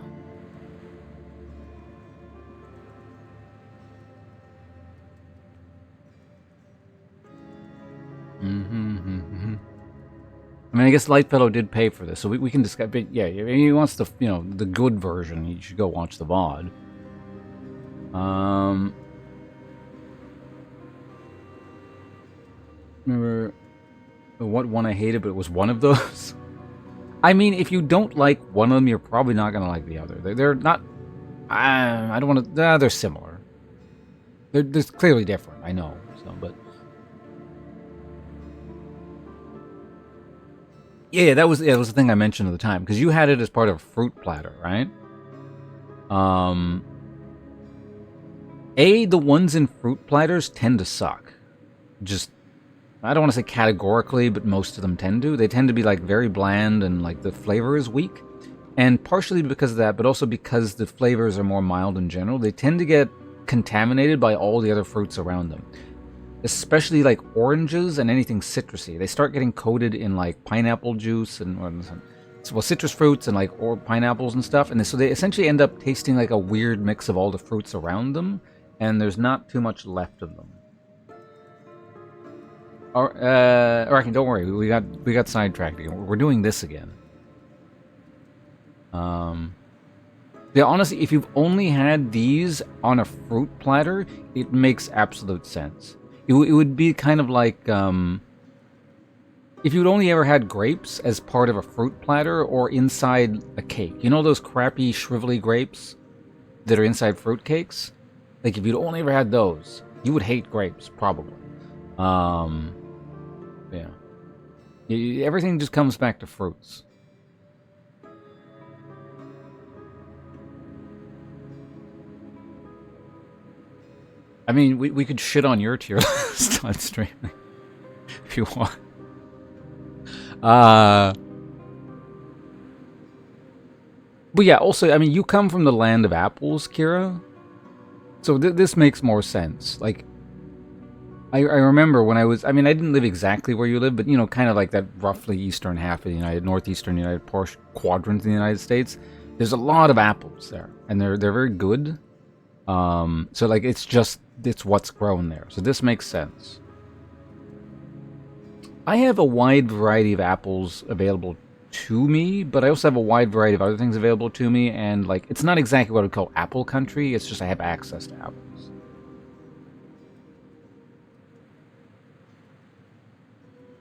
I mean, I guess Lightfellow did pay for this, so we can discuss. But yeah, if he wants the the good version, you should go watch the VOD. Remember what one I hated, but it was one of those. I mean, if you don't like one of them, you're probably not gonna like the other. They're not. I don't want to. They're similar. They're clearly different. I know. So, but yeah, that was the thing I mentioned at the time because you had it as part of a fruit platter, right? The ones in fruit platters tend to suck. Just, I don't want to say categorically, but most of them tend to. They tend to be like very bland and like the flavor is weak. And partially because of that, but also because the flavors are more mild in general, they tend to get contaminated by all the other fruits around them. Especially like oranges and anything citrusy. They start getting coated in like pineapple juice and citrus fruits and like pineapples and stuff. And so they essentially end up tasting like a weird mix of all the fruits around them. And there's not too much left of them. Alright, don't worry. We got sidetracked again. We're doing this again. Yeah, honestly, if you've only had these on a fruit platter, it makes absolute sense. It would be kind of like if you'd only ever had grapes as part of a fruit platter or inside a cake. You know those crappy, shrivelly grapes that are inside fruit cakes? Like, if you'd only ever had those, you would hate grapes, probably. Yeah. Everything just comes back to fruits. I mean, we could shit on your tier list on streaming if you want. But yeah, also, I mean, you come from the land of apples, Kira. So this makes more sense. Like, I remember when I didn't live exactly where you live, but, kind of like that roughly eastern half of the northeastern United quadrant in the United States. There's a lot of apples there, and they're very good. So, like, it's what's grown there. So this makes sense. I have a wide variety of apples available to me, but I also have a wide variety of other things available to me, and, like, it's not exactly what I would call apple country, it's just I have access to apples.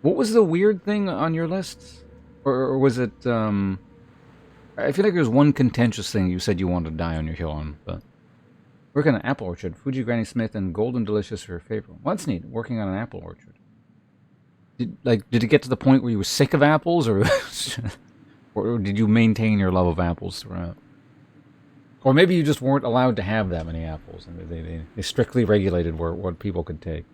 What was the weird thing on your list? Or was it, I feel like there's one contentious thing you said you wanted to die on your hill on, but... Working on an apple orchard. Fuji, Granny Smith, and Golden Delicious are your favorite. Well, that's neat. Working on an apple orchard. Did it get to the point where you were sick of apples, or did you maintain your love of apples throughout? Or maybe you just weren't allowed to have that many apples, and they strictly regulated what people could take.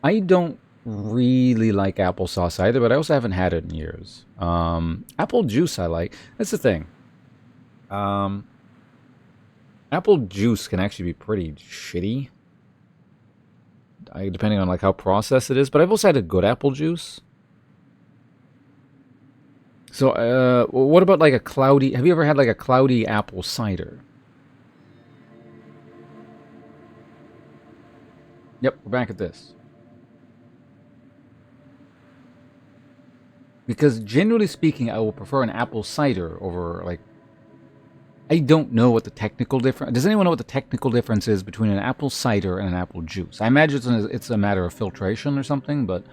I don't really like applesauce either, but I also haven't had it in years. Apple juice I like. That's the thing. Apple juice can actually be pretty shitty, depending on like how processed it is. But I've also had a good apple juice. So, what about like a cloudy? Have you ever had like a cloudy apple cider? Yep, we're back at this. Because generally speaking, I will prefer an apple cider over, like... I don't know what the technical difference... Does anyone know what the technical difference is between an apple cider and an apple juice? I imagine it's a matter of filtration or something, but...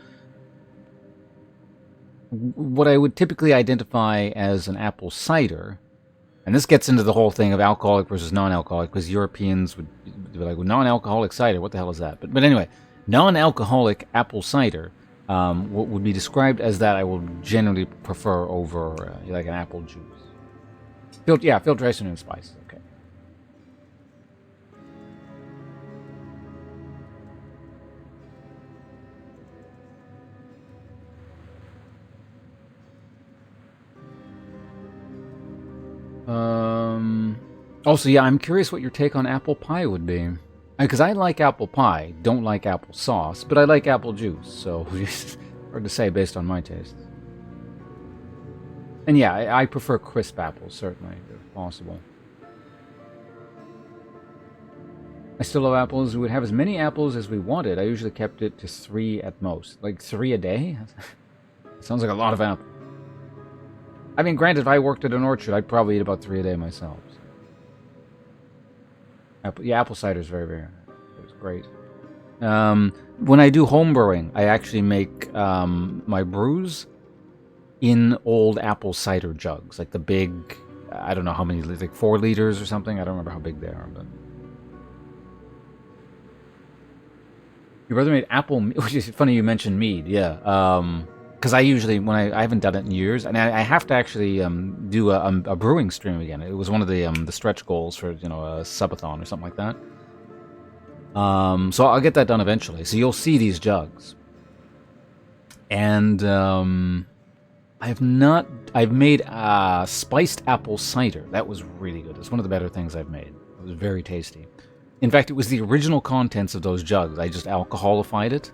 What I would typically identify as an apple cider... And this gets into the whole thing of alcoholic versus non-alcoholic, because Europeans would be like, well, non-alcoholic cider, what the hell is that? But anyway, non-alcoholic apple cider... what would be described as that I will generally prefer over like an apple juice. Filtration and spices. Okay. Also, yeah, I'm curious what your take on apple pie would be. Because I like apple pie, don't like apple sauce, but I like apple juice, so it's hard to say based on my taste. And yeah, I prefer crisp apples, certainly, if possible. I still love apples. We would have as many apples as we wanted. I usually kept it to 3 at most. Like 3 a day? Sounds like a lot of apples. I mean, granted, if I worked at an orchard, I'd probably eat about 3 a day myself. Apple cider is very, very... It's great. When I do home brewing, I actually make my brews in old apple cider jugs. Like the big... I don't know how many... Like 4 liters or something. I don't remember how big they are, but... Your brother made apple... Which is funny you mentioned mead, yeah. Because I usually, when I haven't done it in years, and I have to actually do a brewing stream again. It was one of the stretch goals for, you know, a subathon or something like that. So I'll get that done eventually. So you'll see these jugs. And I've made spiced apple cider. That was really good. It's one of the better things I've made. It was very tasty. In fact, it was the original contents of those jugs. I just alcoholified it.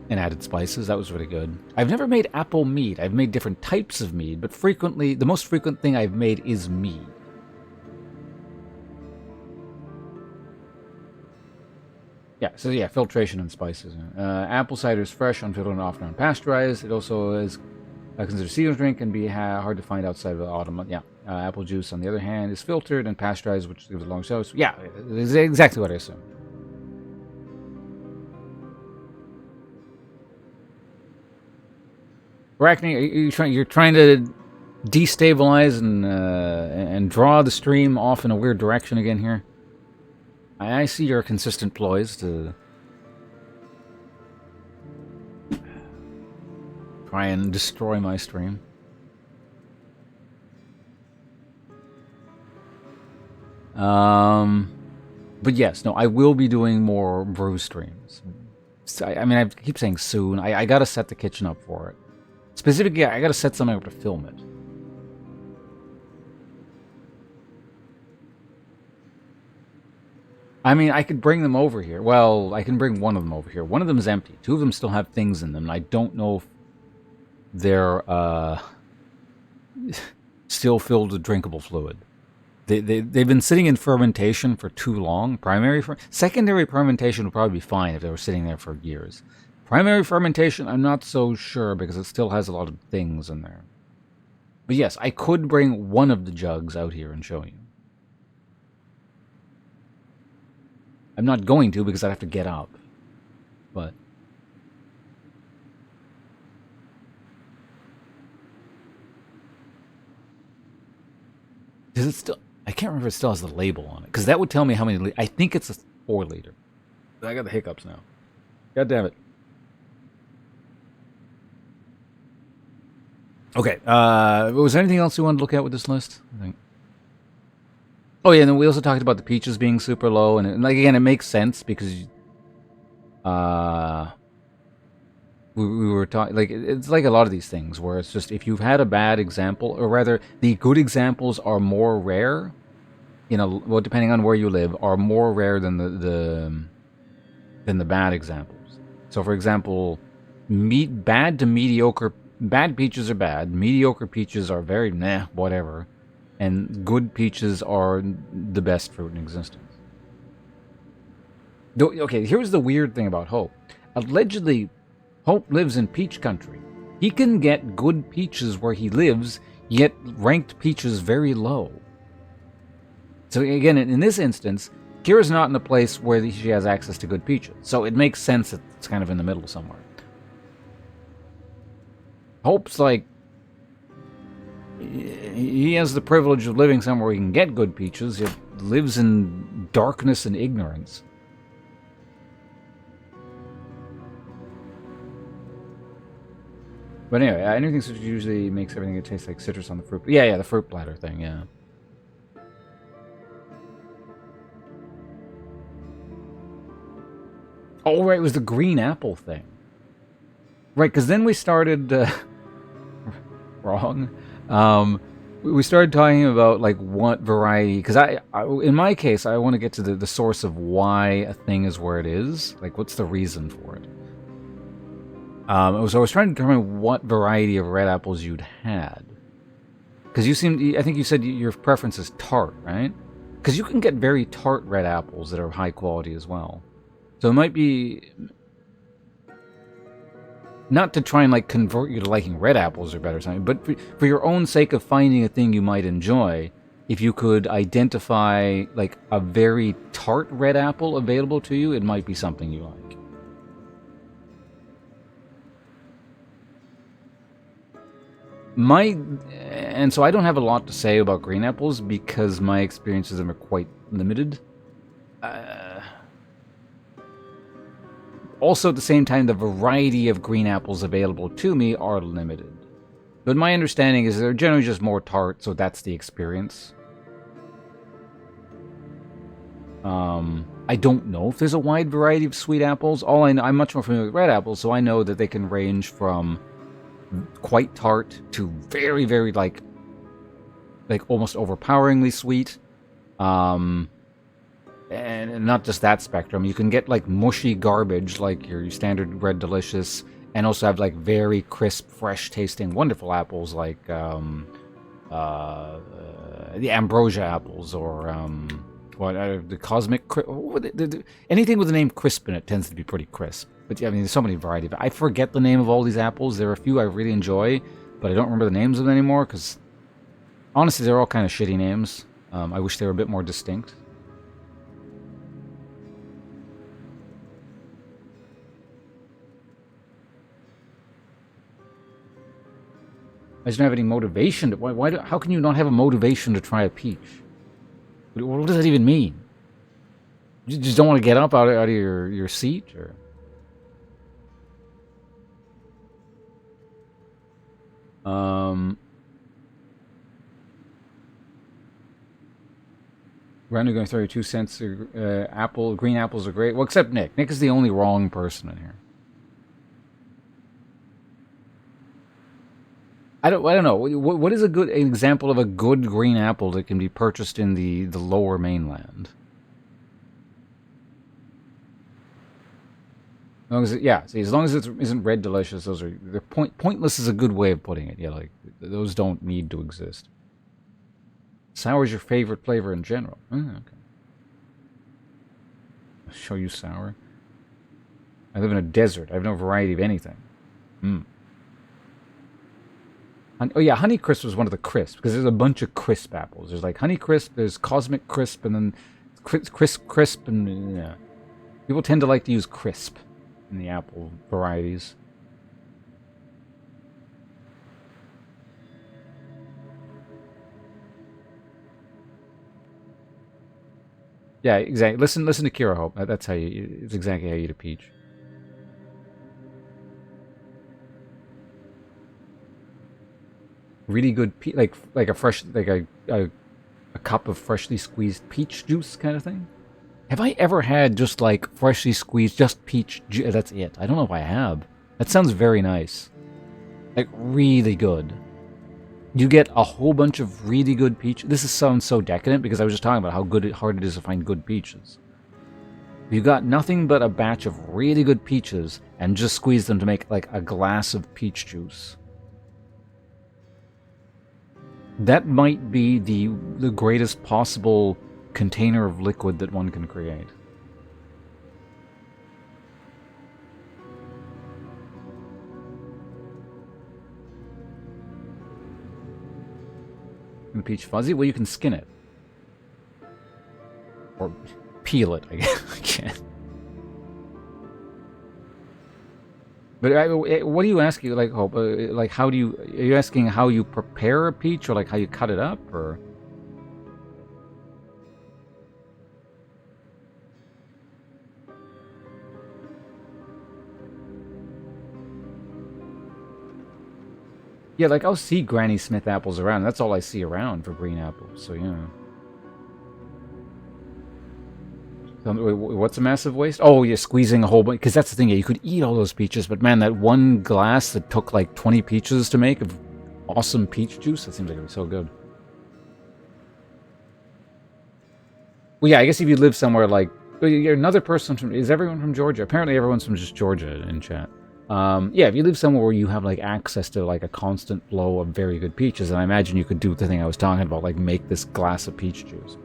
And added spices. That was really good. I've never made apple mead. I've made different types of mead, but frequently, the most frequent thing I've made is mead. Yeah, so yeah, filtration and spices. Apple cider is fresh, unfiltered, and often unpasteurized. It also is considered a seasonal drink and be hard to find outside of the autumn. Yeah, apple juice, on the other hand, is filtered and pasteurized, which gives it a long shelf. So yeah, it's exactly what I assumed. Arachne, you're trying to destabilize and draw the stream off in a weird direction again here. I see your consistent ploys to try and destroy my stream. But yes, no, I will be doing more brew streams. I mean, I keep saying soon. I gotta set the kitchen up for it. Specifically, I gotta set something up to film it. I mean, I could bring them over here. Well, I can bring one of them over here. One of them is empty. 2 of them still have things in them, and I don't know if they're still filled with drinkable fluid. They've been sitting in fermentation for too long. Secondary fermentation would probably be fine if they were sitting there for years. Primary fermentation, I'm not so sure because it still has a lot of things in there. But yes, I could bring one of the jugs out here and show you. I'm not going to because I'd have to get up. But... Does it still... I can't remember if it still has the label on it. Because that would tell me how many... I think it's a 4 liter. I got the hiccups now. God damn it. Okay, was there anything else you wanted to look at with this list? I think. Oh yeah, and then we also talked about the peaches being super low, and like again, it makes sense because we were talking like it's like a lot of these things where it's just if you've had a bad example, or rather, the good examples are more rare. You know, well, depending on where you live, are more rare than the bad examples. So, for example, bad to mediocre. Bad peaches are bad. Mediocre peaches are very meh, whatever. And good peaches are the best fruit in existence. Okay, here's the weird thing about Hope. Allegedly, Hope lives in peach country. He can get good peaches where he lives, yet ranked peaches very low. So again, in this instance, Kira's not in a place where she has access to good peaches. So it makes sense that it's kind of in the middle somewhere. Hope's like, he has the privilege of living somewhere where he can get good peaches, yet lives in darkness and ignorance. But anyway, anything citrus usually makes everything that tastes like citrus on the fruit. Yeah, the fruit platter thing, yeah. Oh, right, it was the green apple thing. Right, because then we started... wrong. We started talking about like what variety, because I in my case I want to get to the source of why a thing is where it is, like what's the reason for it. So I was trying to determine what variety of red apples you'd had, because I think you said your preference is tart, right? Because you can get very tart red apples that are high quality as well. So it might be... Not to try and like convert you to liking red apples or better or something, but for your own sake of finding a thing you might enjoy, if you could identify like a very tart red apple available to you, it might be something you like. And so I don't have a lot to say about green apples because my experiences of them are quite limited. Also, at the same time, the variety of green apples available to me are limited. But my understanding is they're generally just more tart, so that's the experience. I don't know if there's a wide variety of sweet apples. All I know, I'm much more familiar with red apples, so I know that they can range from quite tart to very, very like almost overpoweringly sweet. And not just that spectrum. You can get like mushy garbage like your standard Red Delicious, and also have like very crisp, fresh tasting, wonderful apples like the Ambrosia apples or the Cosmic. Anything with the name Crisp in it tends to be pretty crisp. But yeah, I mean, there's so many variety of it. I forget the name of all these apples. There are a few I really enjoy, but I don't remember the names of them anymore because honestly, they're all kind of shitty names. I wish they were a bit more distinct. I just don't have any motivation to... how can you not have a motivation to try a peach? What does that even mean? You just don't want to get up out of your seat? Or... Randy going to throw you 2 cents. Green apples are great. Well, except Nick. Nick is the only wrong person in here. I don't know. What is an example of a good green apple that can be purchased in the lower mainland? As long as as long as it isn't Red Delicious, they're pointless is a good way of putting it. Yeah, like those don't need to exist. Sour is your favorite flavor in general. Okay. I'll show you sour. I live in a desert. I have no variety of anything. Oh yeah, Honey Crisp was one of the crisps, because there's a bunch of crisp apples. There's like Honey Crisp, there's Cosmic Crisp, and then Crisp, and yeah. People tend to like to use crisp in the apple varieties. Yeah, exactly. Listen to Kira Hope. That's how it's exactly how you eat a peach. Really good like a fresh a cup of freshly squeezed peach juice kind of thing. Have I ever had just like freshly squeezed just peach juice? That's it. I don't know if I have. That sounds very nice. Like really good. You get a whole bunch of really good peach. This sounds so decadent because I was just talking about how hard it is to find good peaches. You got nothing but a batch of really good peaches and just squeeze them to make like a glass of peach juice. That might be the greatest possible container of liquid that one can create. And peach fuzzy? Well, you can skin it. Or peel it, I guess. But what are you asking? Like, Hope? Like, how do you? Are you asking how you prepare a peach, or like how you cut it up, or? Yeah, like I'll see Granny Smith apples around. That's all I see around for green apples. So yeah. What's a massive waste? Oh, yeah, squeezing a whole bunch. Because that's the thing, yeah, you could eat all those peaches, but man, that one glass that took like 20 peaches to make of awesome peach juice, that seems like it would be so good. Well, yeah, I guess if you live somewhere like... You're another person from... Is everyone from Georgia? Apparently everyone's from just Georgia in chat. Yeah, if you live somewhere where you have like access to like a constant flow of very good peaches, then I imagine you could do the thing I was talking about, like make this glass of peach juice.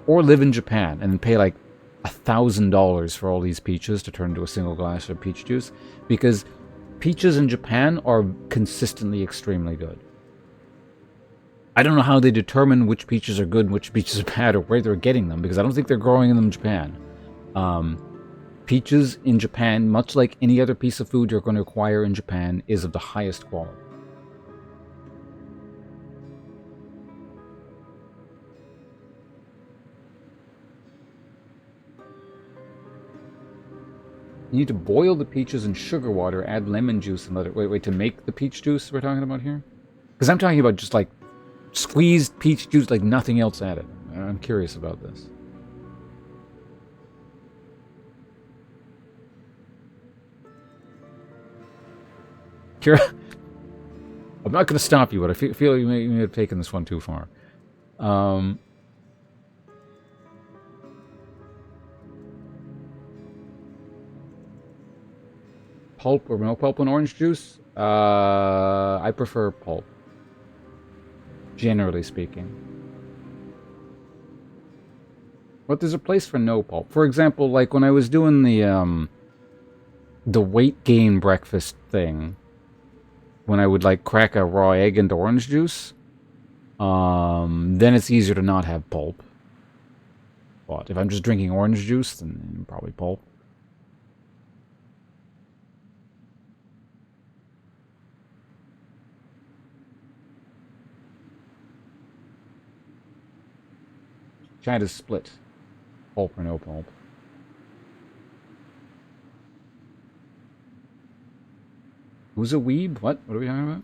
Or live in Japan and then pay like $1,000 for all these peaches to turn into a single glass of peach juice. Because peaches in Japan are consistently extremely good. I don't know how they determine which peaches are good and which peaches are bad or where they're getting them, because I don't think they're growing them in Japan. Peaches in Japan, much like any other piece of food you're going to acquire in Japan, is of the highest quality. You need to boil the peaches in sugar water, add lemon juice, and let it... Wait, to make the peach juice we're talking about here? Because I'm talking about just, like, squeezed peach juice, like nothing else added. I'm curious about this. Kira, I'm not going to stop you, but I feel you may have taken this one too far. Pulp or no pulp in orange juice? I prefer pulp. Generally speaking. But there's a place for no pulp. For example, like when I was doing the weight gain breakfast thing, when I would like crack a raw egg into orange juice, then it's easier to not have pulp. But if I'm just drinking orange juice, then probably pulp. China's split. Pulp or no pulp. Who's a weeb? What? What are we talking about?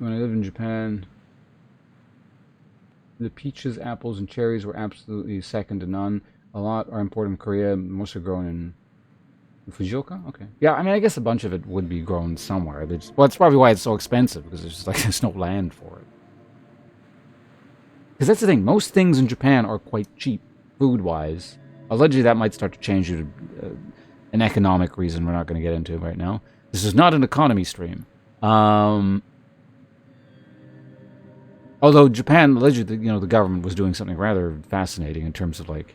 When I lived in Japan, the peaches, apples, and cherries were absolutely second to none. A lot are imported from Korea. Most are grown in Fujioka? Okay. Yeah, I mean, I guess a bunch of it would be grown somewhere. Well, that's probably why it's so expensive, because there's just like there's no land for it. Because that's the thing. Most things in Japan are quite cheap, food-wise. Allegedly, that might start to change due to an economic reason we're not going to get into right now. This is not an economy stream. Although Japan, allegedly, you know, the government was doing something rather fascinating in terms of like,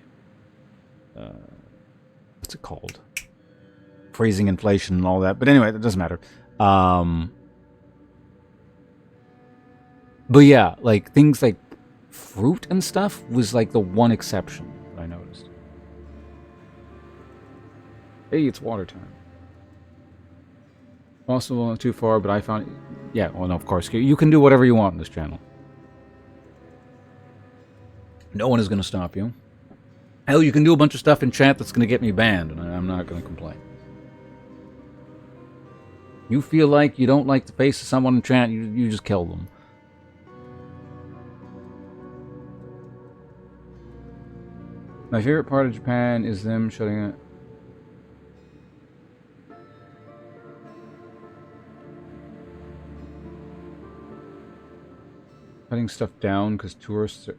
what's it called? Freezing inflation and all that. But anyway, that doesn't matter. But yeah, like things like fruit and stuff was like the one exception that I noticed. Hey, it's water time. Possible not too far, but I found... Yeah, well, no, of course. You can do whatever you want on this channel. No one is going to stop you. Hell, you can do a bunch of stuff in chat that's going to get me banned, and I'm not going to complain. You feel like you don't like the face of someone in chat, you just kill them. My favorite part of Japan is them shutting it. Cutting stuff down because tourists are...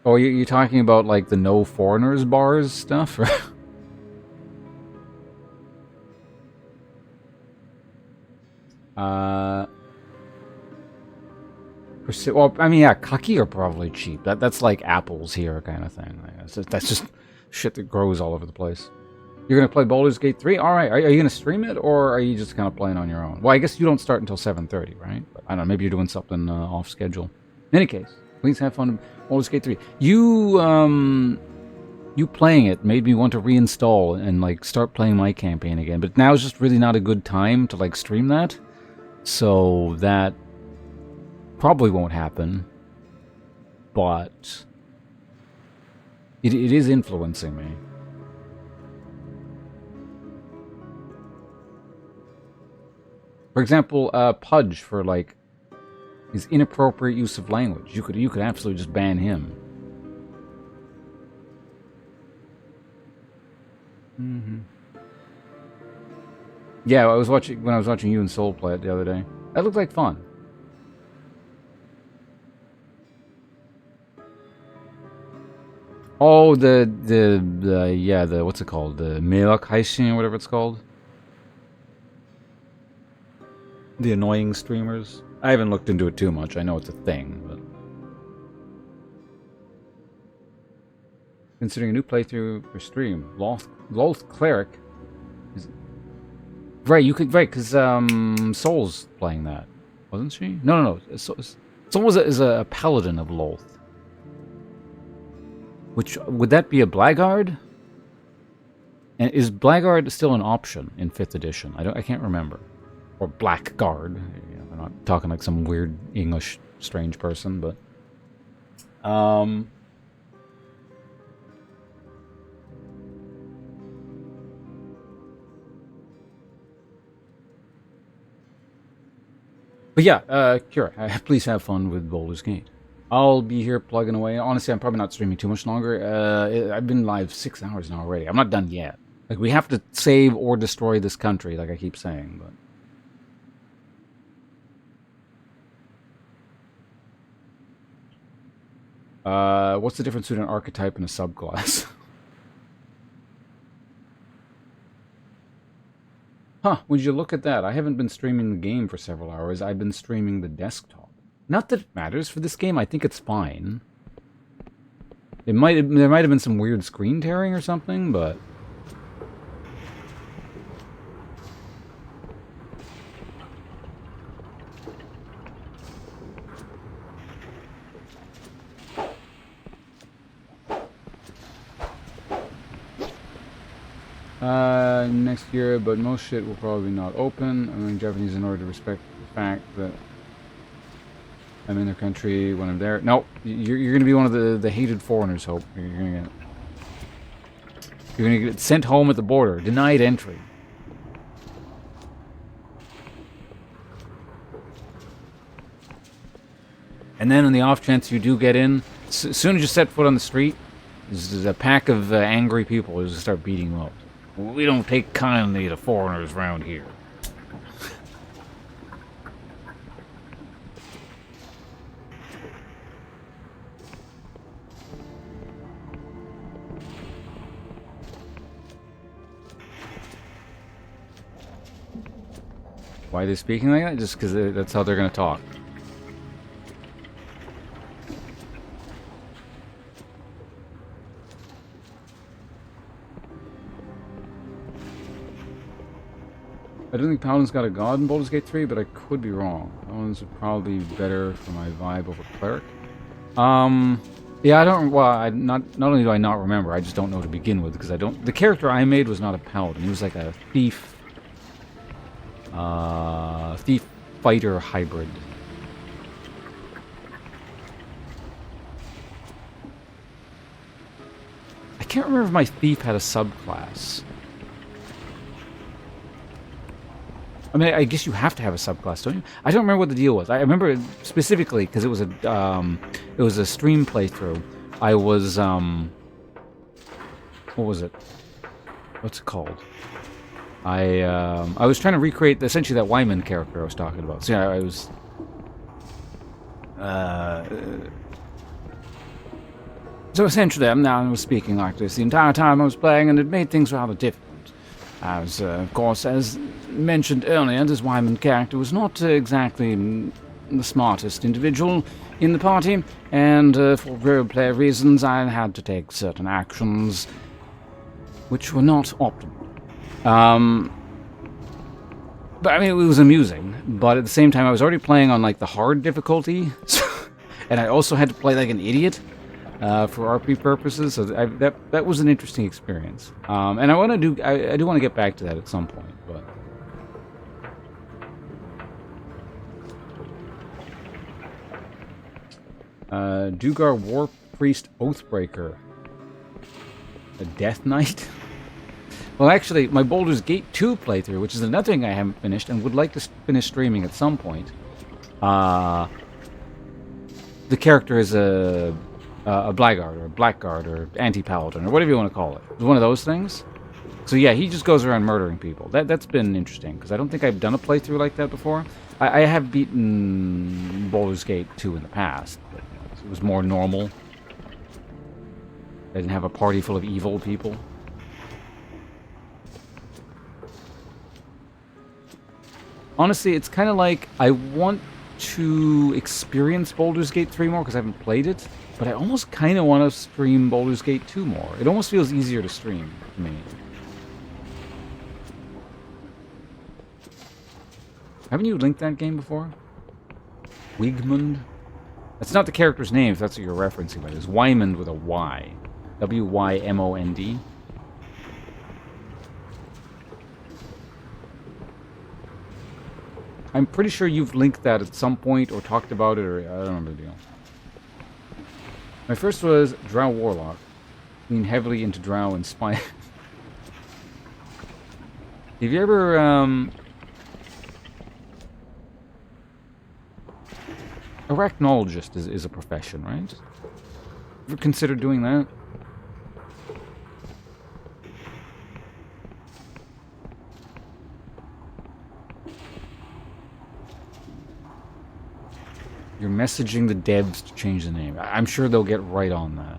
Oh, you're talking about like the no foreigners bars stuff? Well, I mean, yeah, kaki are probably cheap. That's like apples here kind of thing. That's just shit that grows all over the place. You're going to play Baldur's Gate 3? Alright, are you going to stream it, or are you just kind of playing on your own? Well, I guess you don't start until 7:30, right? But I don't know, maybe you're doing something off schedule. In any case, please have fun with Baldur's Gate 3. You playing it made me want to reinstall and like start playing my campaign again, but now is just really not a good time to like stream that. So that probably won't happen, but it is influencing me. For example, Pudge for like his inappropriate use of language. You could absolutely just ban him. Yeah, when I was watching you and Soul play it the other day. That looked like fun. Oh, the what's it called? The Meilak Heishin or whatever it's called. The annoying streamers. I haven't looked into it too much. I know it's a thing, but considering a new playthrough for stream, Loth Cleric. Right, you could because Soul's playing that, wasn't she? No. Soul is a paladin of Loth. Which would that be a blackguard? And is blackguard still an option in 5th edition? I can't remember. Or blackguard. You know, I'm not talking like some weird English strange person, but But yeah, Kira, please have fun with Baldur's Gate. I'll be here plugging away. Honestly, I'm probably not streaming too much longer. I've been live 6 hours now already. I'm not done yet. Like, we have to save or destroy this country, like I keep saying, but... what's the difference between an archetype and a subclass? Huh, would you look at that? I haven't been streaming the game for several hours. I've been streaming the desktop. Not that it matters for this game. I think it's fine. There might have been some weird screen tearing or something, but... next year, but most shit will probably not open. I'm learning Japanese in order to respect the fact that I'm in their country when I'm there. No, you're gonna be one of the hated foreigners, Hope. You're gonna get sent home at the border. Denied entry. And then on the off chance you do get in, as soon as you set foot on the street, there's a pack of angry people who just start beating you up. We don't take kindly to foreigners around here. Why are they speaking like that? Just because that's how they're going to talk. I don't think Paladin's got a god in Baldur's Gate 3, but I could be wrong. Paladins would probably be better for my vibe over Cleric. Yeah, I don't... Well, not only do I not remember, I just don't know to begin with, because I don't... The character I made was not a Paladin. He was like a thief... thief-fighter hybrid. I can't remember if my thief had a subclass. I mean, I guess you have to have a subclass, don't you? I don't remember what the deal was. I remember specifically because it was a stream playthrough. I was what was it? What's it called? I was trying to recreate essentially that Wyman character I was talking about. So yeah, I was so essentially I was speaking like this the entire time I was playing, and it made things rather difficult. As, of course, as mentioned earlier, this Wyman character was not exactly the smartest individual in the party, and for roleplay reasons I had to take certain actions which were not optimal. But I mean, it was amusing, but at the same time I was already playing on like the hard difficulty, and I also had to play like an idiot. For RP purposes, so that was an interesting experience, and I do want to get back to that at some point. But Dugar War Priest Oathbreaker, a Death Knight. Well, actually, my Baldur's Gate 2 playthrough, which is another thing I haven't finished and would like to finish streaming at some point. The character is a blackguard or a blackguard or anti-paladin or whatever you want to call it. It's one of those things. So yeah, he just goes around murdering people. That's been interesting because I don't think I've done a playthrough like that before. I have beaten Baldur's Gate 2 in the past, but it was more normal. I didn't have a party full of evil people. Honestly, it's kind of like I want to experience Baldur's Gate 3 more because I haven't played it, but I almost kind of want to stream Baldur's Gate 2 more. It almost feels easier to stream to me. Haven't you linked that game before? Wigmund? That's not the character's name, if that's what you're referencing, but it's Wymond with a Y. W-Y-M-O-N-D. I'm pretty sure you've linked that at some point or talked about it, or I don't remember the deal. My first was Drow Warlock. Lean heavily into Drow and Spy. Have you ever, Arachnologist is a profession, right? Ever considered doing that? You're messaging the devs to change the name. I'm sure they'll get right on that.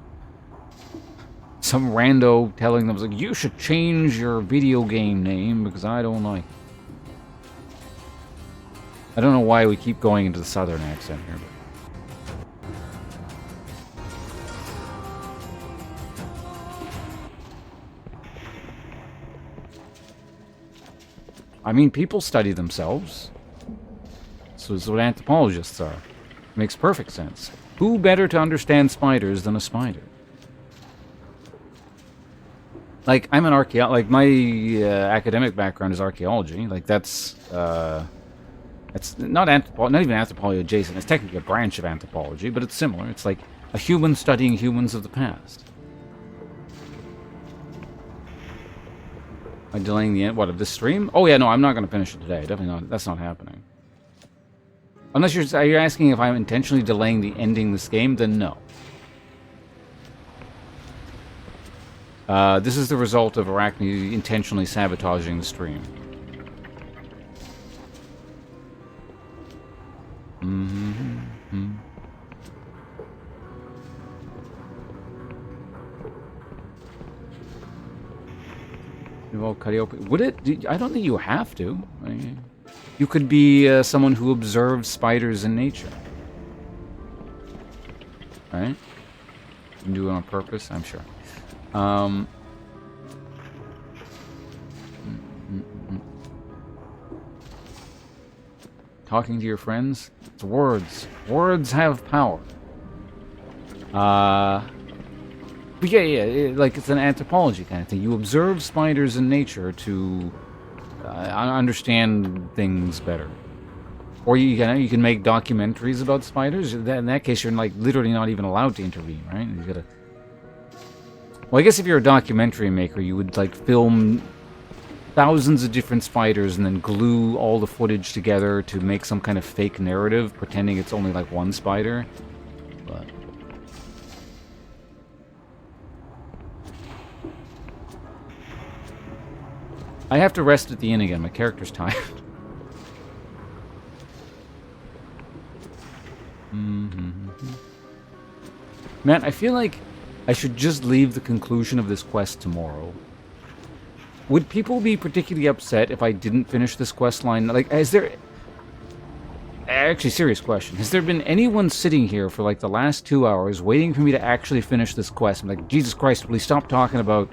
Some rando telling them, like, you should change your video game name because I don't like it. I don't know why we keep going into the southern accent here, but... I mean, people study themselves. So it's what anthropologists are. Makes perfect sense. Who better to understand spiders than a spider? Like, I'm an archaeologist. Like, my academic background is archaeology. Like, that's not even anthropology adjacent. It's technically a branch of anthropology, but it's similar. It's like a human studying humans of the past. Am I delaying the end? What, of this stream? Oh yeah, no, I'm not going to finish it today. Definitely not. That's not happening. Unless you're asking if I'm intentionally delaying the ending this game, then no. This is the result of Arachne intentionally sabotaging the stream. Involve Calliope. Would it? I don't think you have to. I mean, you could be someone who observes spiders in nature. Right? You do it on purpose, I'm sure. Talking to your friends? It's words. Words have power. But yeah, like it's an anthropology kind of thing. You observe spiders in nature to understand things better. Or you can make documentaries about spiders. In that case, you're like literally not even allowed to intervene, right? You gotta. Well, I guess if you're a documentary maker, you would like film thousands of different spiders and then glue all the footage together to make some kind of fake narrative, pretending it's only like one spider. But I have to rest at the inn again. My character's tired. Man, I feel like I should just leave the conclusion of this quest tomorrow. Would people be particularly upset if I didn't finish this quest line? Like, is there... Actually, serious question. Has there been anyone sitting here for like the last 2 hours waiting for me to actually finish this quest? I'm like, Jesus Christ, will you stop talking about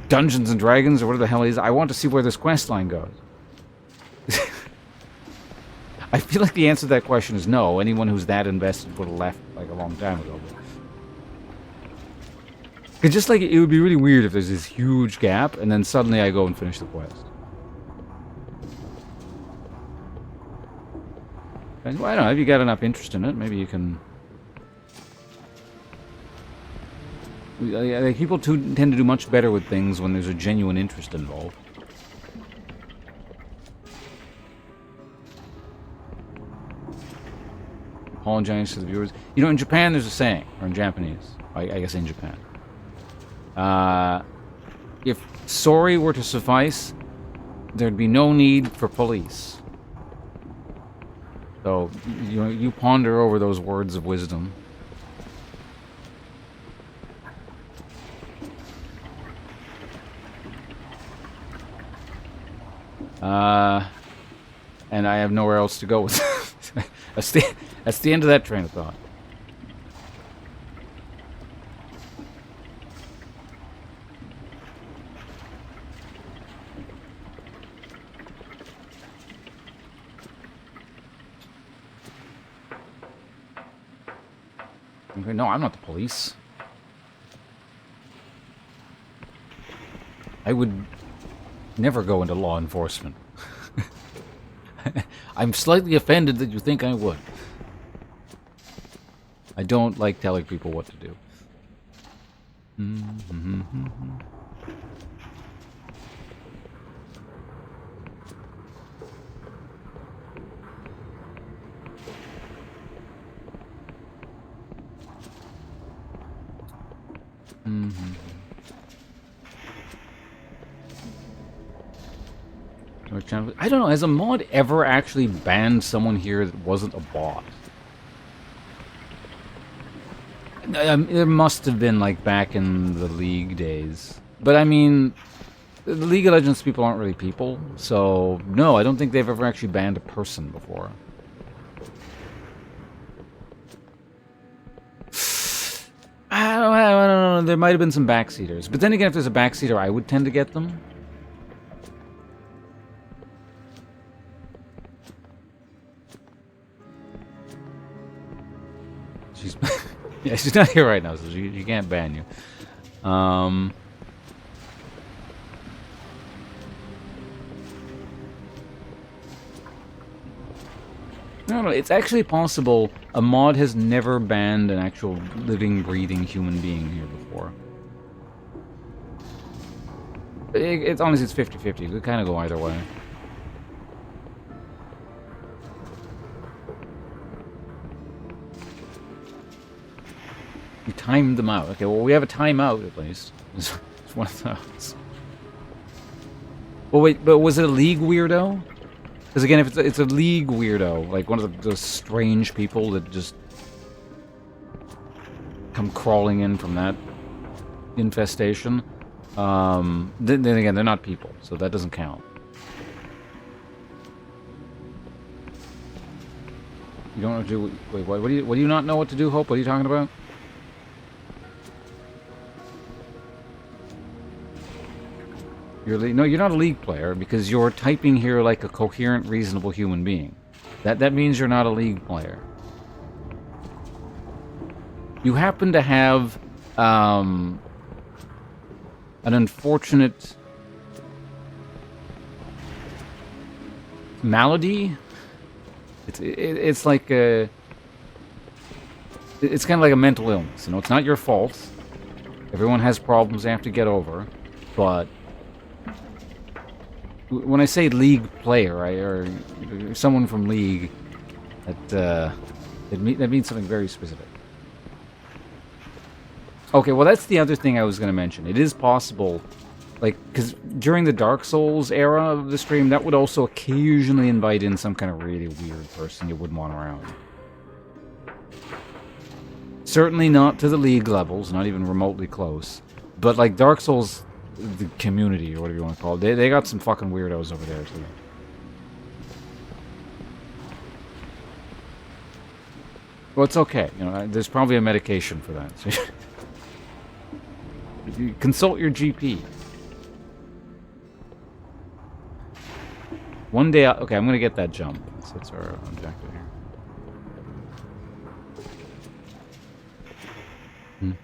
Dungeons and Dragons or whatever the hell it is? I want to see where this quest line goes. I feel like the answer to that question is no. Anyone who's that invested would have left like a long time ago. It's just like, it would be really weird if there's this huge gap and then suddenly I go and finish the quest. And, well, I don't know, if you got enough interest in it, maybe you can... Like, people tend to do much better with things when there's a genuine interest involved. Apologize to the viewers. You know, in Japan there's a saying, or in Japanese, I guess in Japan. If sorry were to suffice, there'd be no need for police. So, you ponder over those words of wisdom. And I have nowhere else to go with it. That's the end of that train of thought. Okay, no, I'm not the police. I would never go into law enforcement. I'm slightly offended that you think I would. I don't like telling people what to do. I don't know, has a mod ever actually banned someone here that wasn't a bot? There must have been, like, back in the League days. But, I mean, the League of Legends people aren't really people, so no, I don't think they've ever actually banned a person before. I don't know, there might have been some backseaters. But then again, if there's a backseater, I would tend to get them. She's... yeah, she's not here right now, so she can't ban you. No, it's actually possible a mod has never banned an actual living, breathing human being here before. It's honestly, it's 50-50. It could kind of go either way. You timed them out. Okay, well, we have a timeout, at least. It's one of those. Well, wait, but was it a League weirdo? Because again, if it's a League weirdo, like one of those strange people that just come crawling in from that infestation, then again, they're not people, so that doesn't count. You don't know what to do. Wait, what do you not know what to do, Hope? What are you talking about? No, you're not a League player because you're typing here like a coherent, reasonable human being. That means you're not a League player. You happen to have an unfortunate malady. It's like a... It's kind of like a mental illness. You know, it's not your fault. Everyone has problems they have to get over, but... When I say League player, or someone from League, that means something very specific. Okay, well that's the other thing I was going to mention. It is possible, like, because during the Dark Souls era of the stream, that would also occasionally invite in some kind of really weird person you wouldn't want around. Certainly not to the League levels, not even remotely close. But like Dark Souls... the community, or whatever you want to call it. They got some fucking weirdos over there, too. Well, it's okay. You know, there's probably a medication for that. So you consult your GP. One day... okay, I'm going to get that jump. That's our objective here.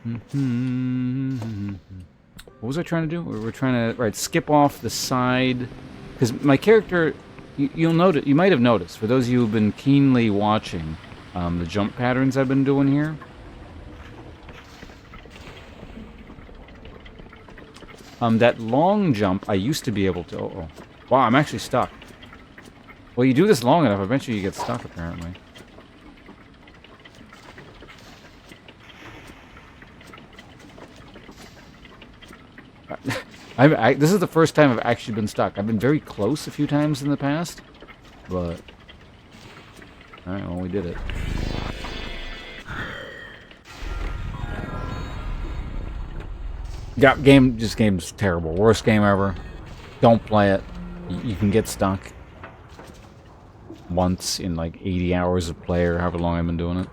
What was I trying to do? We were trying to, skip off the side, because my character, you'll notice, you might have noticed, for those of you who've been keenly watching the jump patterns I've been doing here. That long jump, I used to be able to, wow, I'm actually stuck. Well, you do this long enough, eventually you get stuck, apparently. This is the first time I've actually been stuck. I've been very close a few times in the past, but... Alright, well, we did it. Game's terrible. Worst game ever. Don't play it. You can get stuck once in like 80 hours of play or however long I've been doing it.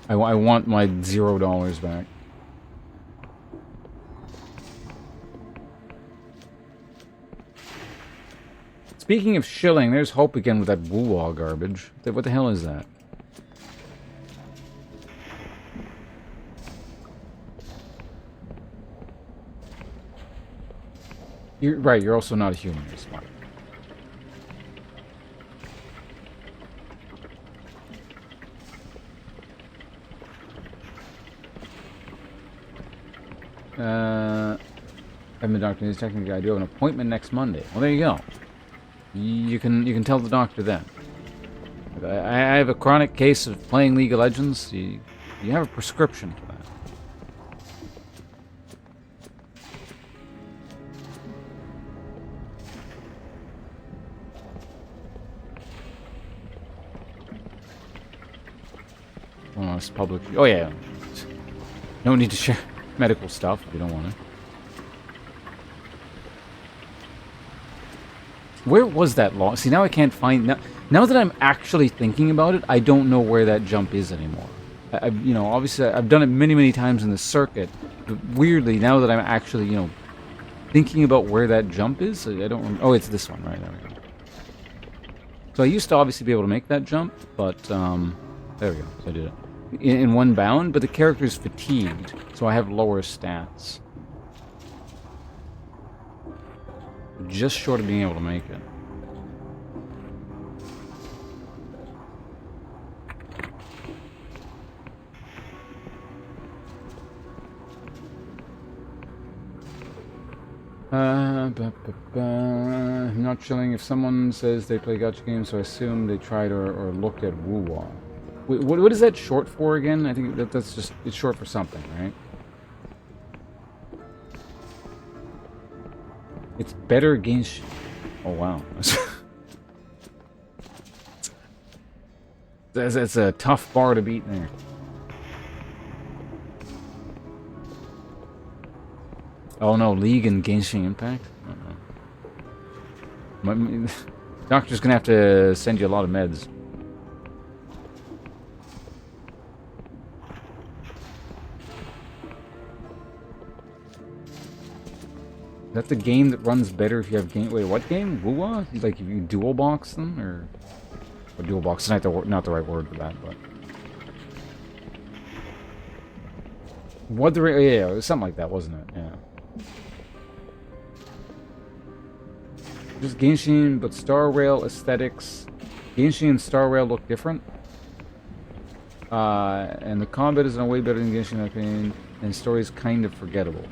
I want my $0 back. Speaking of shilling, there's hope again with that woo-wah garbage. What the hell is that? You're right, you're also not a human. You're smart. I'm the doctor. He's technically I do have an appointment next Monday. Well, there you go. You can tell the doctor then. I have a chronic case of playing League of Legends. You have a prescription for that. Oh, it's public. Oh yeah. No need to share medical stuff if you don't want to. Where was that law? See, now I can't find... Now that I'm actually thinking about it, I don't know where that jump is anymore. You know, obviously, I've done it many, many times in the circuit. But weirdly, now that I'm actually, you know, thinking about where that jump is, I don't remember... Oh, it's this one, right? There we go. So I used to obviously be able to make that jump, but, there we go. So I did it. In one bound, but the character's fatigued, so I have lower stats. Just short of being able to make it. I'm not chilling if someone says they play gacha games, so I assume they tried or looked at woo-wah. What is that short for again? I think that's just... It's short for something, right? It's better against... Oh, wow. That's a tough bar to beat there. Oh no, League and Genshin Impact? Doctor's gonna have to send you a lot of meds. Is that the game that runs better if you have game? Wait, what game? Woo-wah? Like if you dual box them, or dual box is not the right word for that, but what the yeah, it was something like that, wasn't it? Yeah. Just Genshin, but Star Rail aesthetics. Genshin and Star Rail look different, and the combat is in a way better than Genshin, in my opinion. And story is kind of forgettable.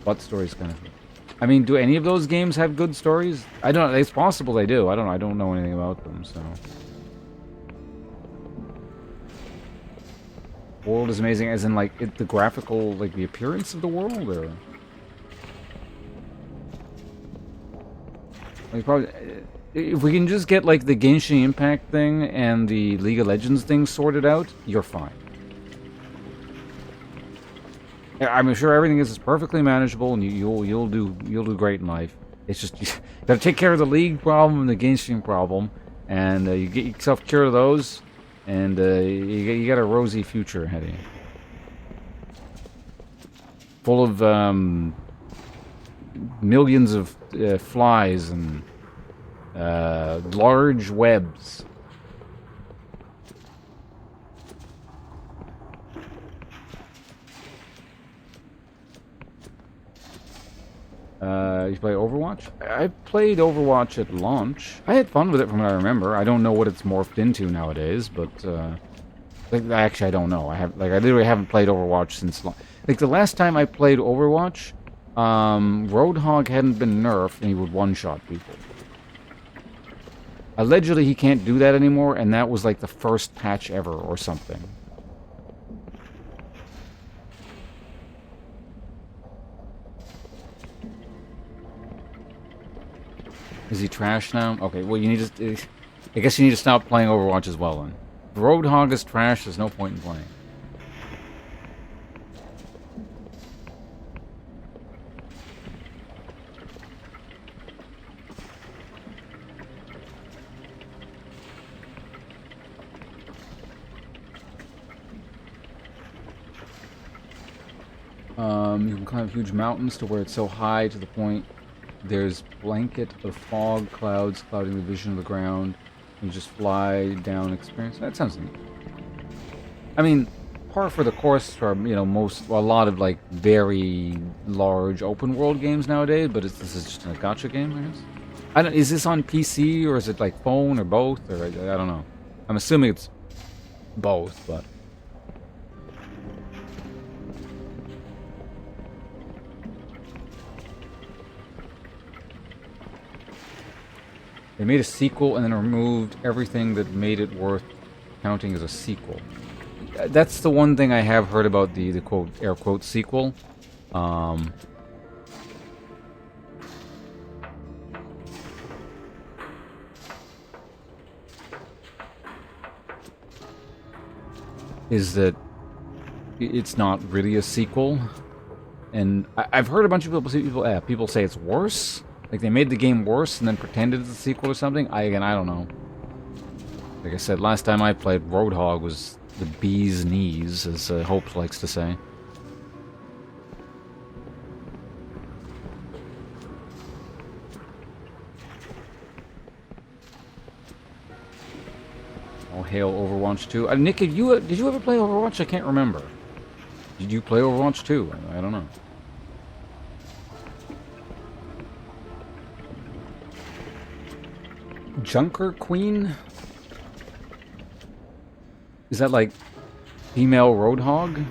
What story is kind of? I mean, do any of those games have good stories? I don't. It's possible they do. I don't know. I don't know anything about them. So, world is amazing, as in like the graphical, like the appearance of the world, or like probably. If we can just get like the Genshin Impact thing and the League of Legends thing sorted out, you're fine. I'm sure everything is perfectly manageable, and you'll do great in life. It's just you gotta take care of the League problem and the Genshin problem, and you get yourself cured of those, and you got a rosy future ahead of you, full of millions of flies and large webs. You play Overwatch? I played Overwatch at launch. I had fun with it from what I remember. I don't know what it's morphed into nowadays, but like, actually I don't know. I literally haven't played Overwatch since like the last time I played Overwatch, Roadhog hadn't been nerfed and he would one-shot people. Allegedly he can't do that anymore, and that was like the first patch ever or something. Is he trash now? Okay, well you need to... I guess you need to stop playing Overwatch as well then. If Roadhog is trash, there's no point in playing. You can climb huge mountains to where it's so high to the point there's blanket of fog clouds clouding the vision of the ground. You just fly down experience. That sounds neat. I mean, par for the course for, you know, a lot of, like, very large open world games nowadays, but this is just a gacha game, I guess. I don't, is this on PC, or is it, like, phone, or both, or I don't know. I'm assuming it's both, but... They made a sequel and then removed everything that made it worth counting as a sequel. That's the one thing I have heard about the quote, air quote, sequel. Is that it's not really a sequel. And I've heard a bunch of people say it's worse. Like, they made the game worse and then pretended it's a sequel or something. Again, I don't know. Like I said, last time I played, Roadhog was the bee's knees, as Hope likes to say. All hail Overwatch 2. Nick, did you ever play Overwatch? I can't remember. Did you play Overwatch 2? I don't know. Junker Queen? Is that like female Roadhog?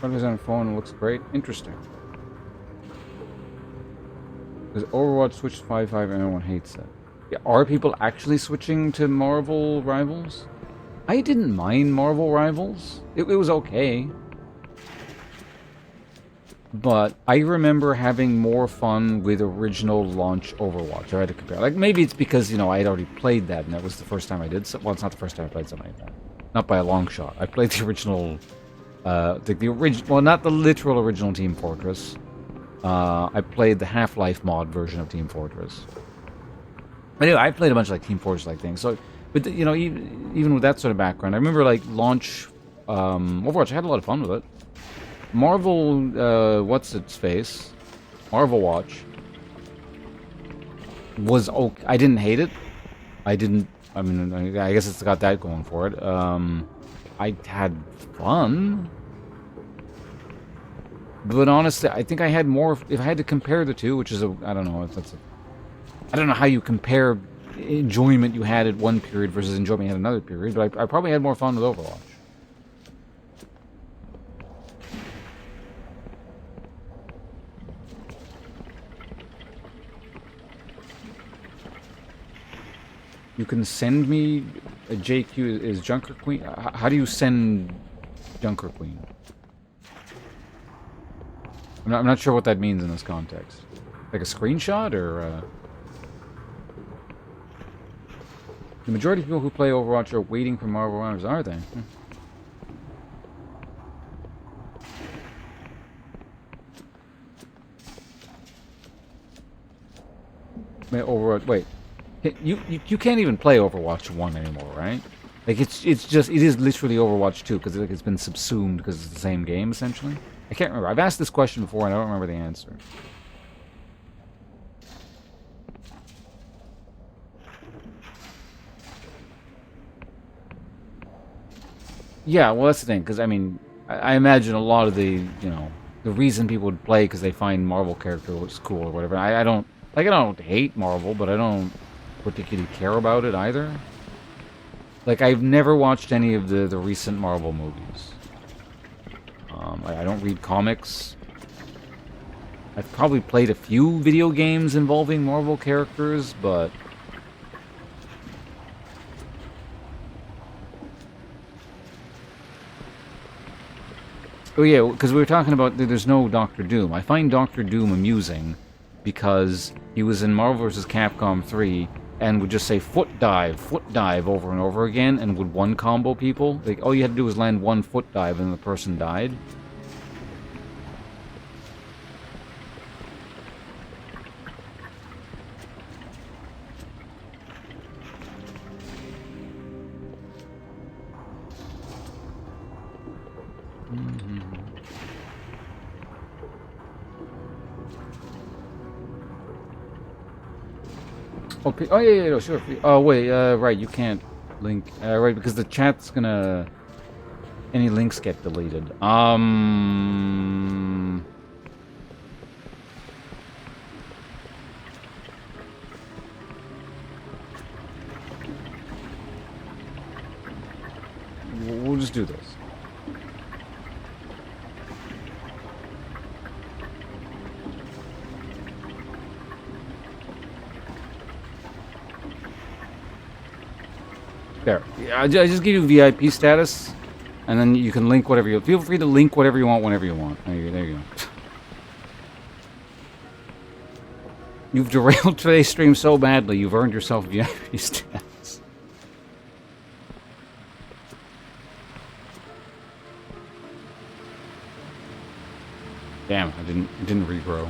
Runs on phone and looks great. Interesting. Because Overwatch switched to 5.5 and everyone hates it. Yeah, are people actually switching to Marvel Rivals? I didn't mind Marvel Rivals. It was okay. But I remember having more fun with original launch Overwatch. I had to compare. Like, maybe it's because, you know, I had already played that, and that was the first time I did so. Well, it's not the first time I played something like that. Not by a long shot. I played the original, the original, well, not the literal original Team Fortress. I played the Half-Life mod version of Team Fortress. Anyway, I played a bunch of, like, Team Fortress-like things. So, but, you know, even with that sort of background, I remember, like, launch Overwatch. I had a lot of fun with it. Marvel, what's its face? Marvel Watch was okay. I didn't hate it. I mean, I guess it's got that going for it. I had fun. But honestly, I think I had more, if I had to compare the two, which is I don't know, I don't know how you compare enjoyment you had at one period versus enjoyment you had another period, but I probably had more fun with Overwatch. You can send me a JQ is Junker Queen. How do you send Junker Queen? I'm not sure what that means in this context. Like a screenshot, or the majority of people who play Overwatch are waiting for Marvel Rivals, are they? Overwatch. Wait. You can't even play Overwatch 1 anymore, right? Like, it is literally Overwatch 2, because it's been subsumed because it's the same game, essentially. I can't remember. I've asked this question before, and I don't remember the answer. Yeah, well, that's the thing, because, I mean, I imagine a lot of the, you know, the reason people would play because they find Marvel characters cool or whatever. I don't hate Marvel, but I don't particularly care about it either. Like, I've never watched any of the recent Marvel movies. I don't read comics. I've probably played a few video games involving Marvel characters, but... Oh yeah, because we were talking about there's no Doctor Doom. I find Doctor Doom amusing because he was in Marvel vs. Capcom 3 and would just say foot dive over and over again, and would one combo people. Like, all you had to do was land one foot dive and the person died. Okay. Oh yeah, no, sure. Oh wait, right, you can't link. Right, because the chat's gonna. Any links get deleted. We'll just do this. There. Yeah, I just give you VIP status, and then you can link whatever you... Feel free to link whatever you want whenever you want. There you go. You've derailed today's stream so badly, you've earned yourself VIP status. Damn, it didn't regrow.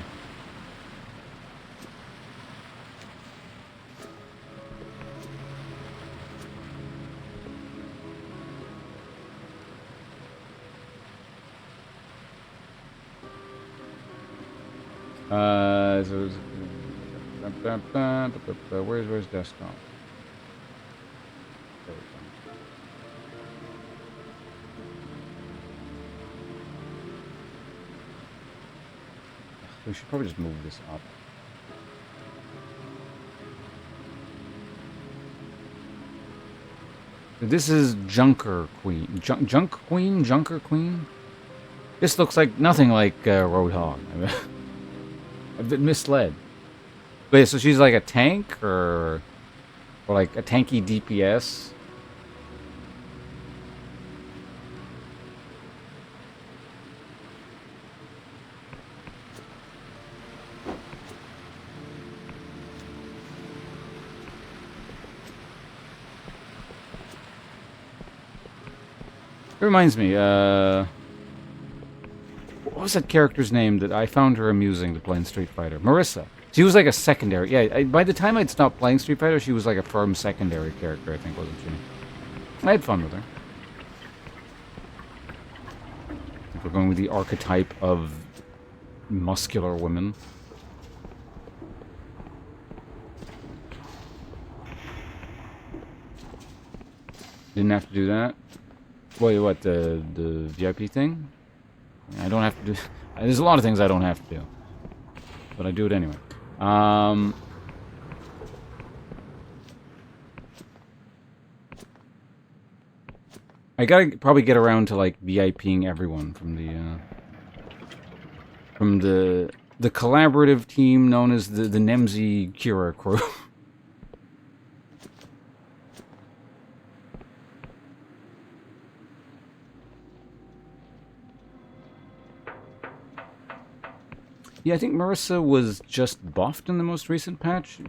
Where's desktop? There we go. We should probably just move this up. This is Junker Queen. Junker Queen? This looks like nothing like Roadhog. I've been misled. But yeah, so she's like a tank or like a tanky DPS. It reminds me, what was that character's name that I found her amusing to play in Street Fighter? Marissa. She was like a secondary. Yeah, by the time I'd stopped playing Street Fighter, she was like a firm secondary character, I think, wasn't she? I had fun with her. If we're going with the archetype of muscular women. Didn't have to do that. Wait, what, the VIP thing? I don't have to do... There's a lot of things I don't have to do. But I do it anyway. I gotta probably get around to, like, VIPing everyone from the collaborative team known as the Nemzi Kira crew. Yeah, I think Marissa was just buffed in the most recent patch,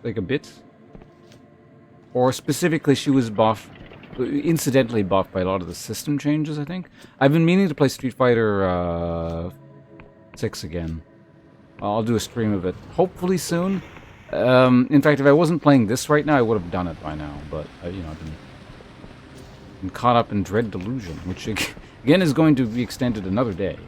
like a bit. Or specifically, she was buffed, incidentally buffed by a lot of the system changes, I think. I've been meaning to play Street Fighter 6 again. I'll do a stream of it, hopefully soon. In fact, if I wasn't playing this right now, I would have done it by now. But, you know, I've been caught up in Dread Delusion, which, again, is going to be extended another day.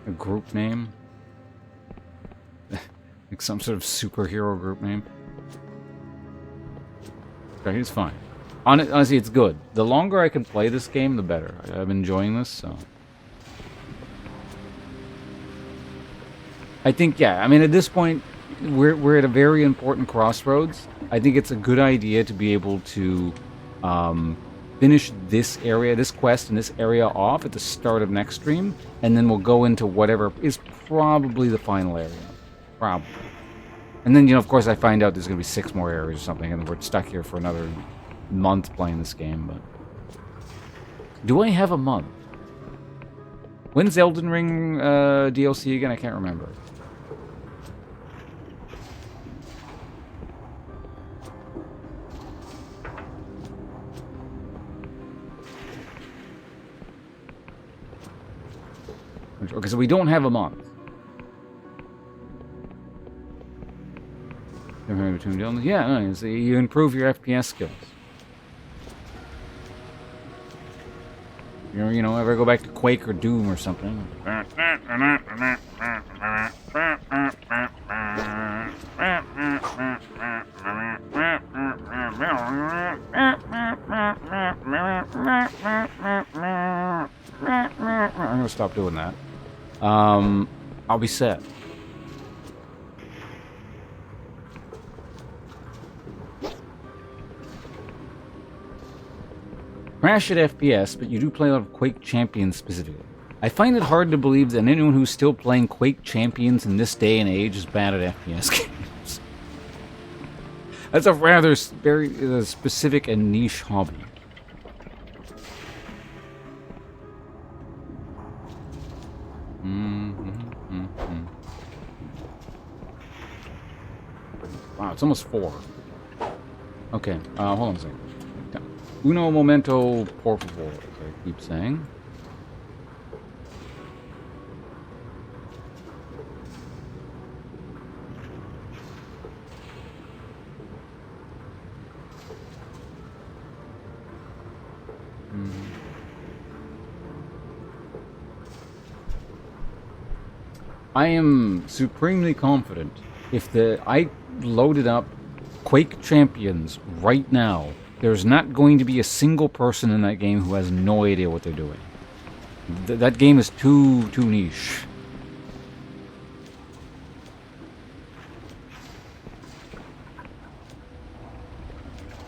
A group name? Like some sort of superhero group name? Okay, it's fine. Honestly, it's good. The longer I can play this game, the better. I'm enjoying this, so... I think, yeah, I mean, at this point, we're at a very important crossroads. I think it's a good idea to be able to finish this area, this quest and this area off at the start of next stream, and then we'll go into whatever is probably the final area. Probably. And then, you know, of course, I find out there's going to be 6 more areas or something, and we're stuck here for another month playing this game, but... Do I have a month? When's Elden Ring DLC again? I can't remember. Okay, so we don't have a month. Between Dylan. Yeah, no, you improve your FPS skills. You know, ever go back to Quake or Doom or something? I'm gonna stop doing that. I'll be set. Crash at FPS, but you do play a lot of Quake Champions specifically. I find it hard to believe that anyone who's still playing Quake Champions in this day and age is bad at FPS games. That's a rather very specific and niche hobby. Wow, it's almost 4. Okay, hold on a second. Uno momento, por favor, as I keep saying. I am supremely confident if I loaded up Quake Champions right now, there's not going to be a single person in that game who has no idea what they're doing. That game is too niche.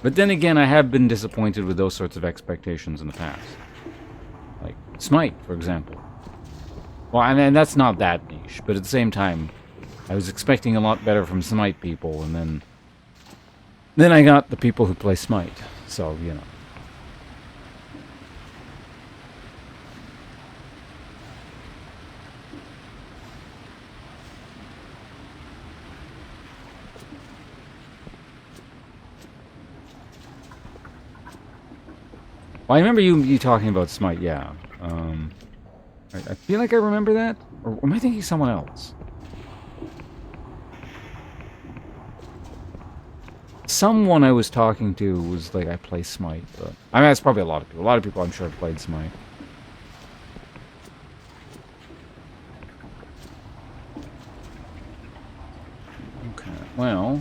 But then again, I have been disappointed with those sorts of expectations in the past. Like Smite, for example. Well, I mean, that's not that niche, but at the same time, I was expecting a lot better from Smite people, and then I got the people who play Smite, so, you know. Well, I remember you talking about Smite, yeah. I feel like I remember that, or am I thinking someone else? Someone I was talking to was like, I play Smite, but I mean, that's probably a lot of people. A lot of people, I'm sure, have played Smite. Okay, well.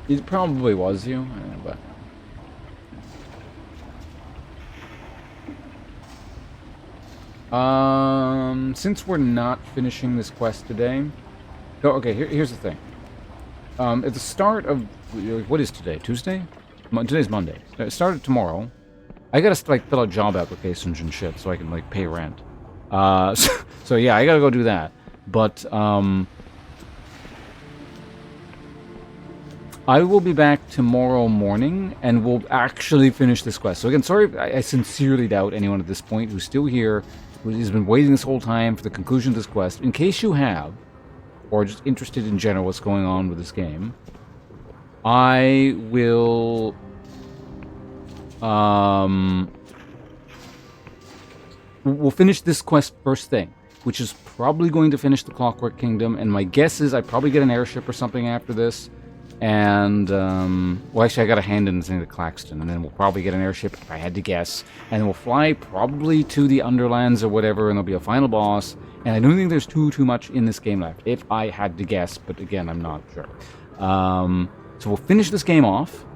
It probably was you, but. Since we're not finishing this quest today... Oh, okay, here's the thing. At the start of... What is today? Tuesday? Today's Monday. It started tomorrow. I gotta, like, fill out job applications and shit so I can, like, pay rent. So yeah, I gotta go do that. But, I will be back tomorrow morning, and we'll actually finish this quest. So again, sorry, I sincerely doubt anyone at this point who's still here, who's been waiting this whole time for the conclusion of this quest. In case you have, or just interested in general what's going on with this game, I will... we'll finish this quest first thing, which is probably going to finish the Clockwork Kingdom, and my guess is I probably get an airship or something after this. And, well, actually, I got a hand in the thing to Claxton, and then we'll probably get an airship, if I had to guess, and then we'll fly probably to the Underlands or whatever, and there'll be a final boss, and I don't think there's too much in this game left, if I had to guess, but again, I'm not sure. So we'll finish this game off.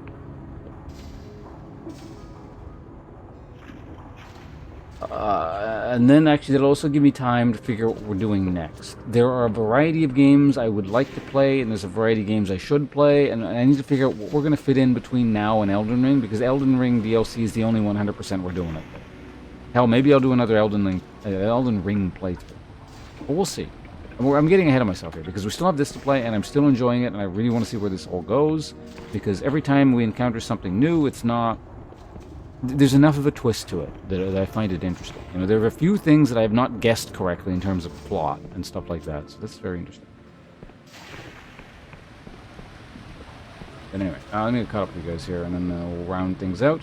And then actually that'll also give me time to figure out what we're doing next. There are a variety of games I would like to play, and there's a variety of games I should play, and I need to figure out what we're going to fit in between now and Elden Ring, because Elden Ring DLC is the only 100% we're doing it. Hell, maybe I'll do another Elden Ring playthrough. But we'll see. I'm getting ahead of myself here, because we still have this to play, and I'm still enjoying it, and I really want to see where this all goes, because every time we encounter something new, it's not... There's enough of a twist to it that I find it interesting. You know, there are a few things that I have not guessed correctly in terms of plot and stuff like that, so that's very interesting. But anyway, let me get caught up with you guys here, and then we'll round things out.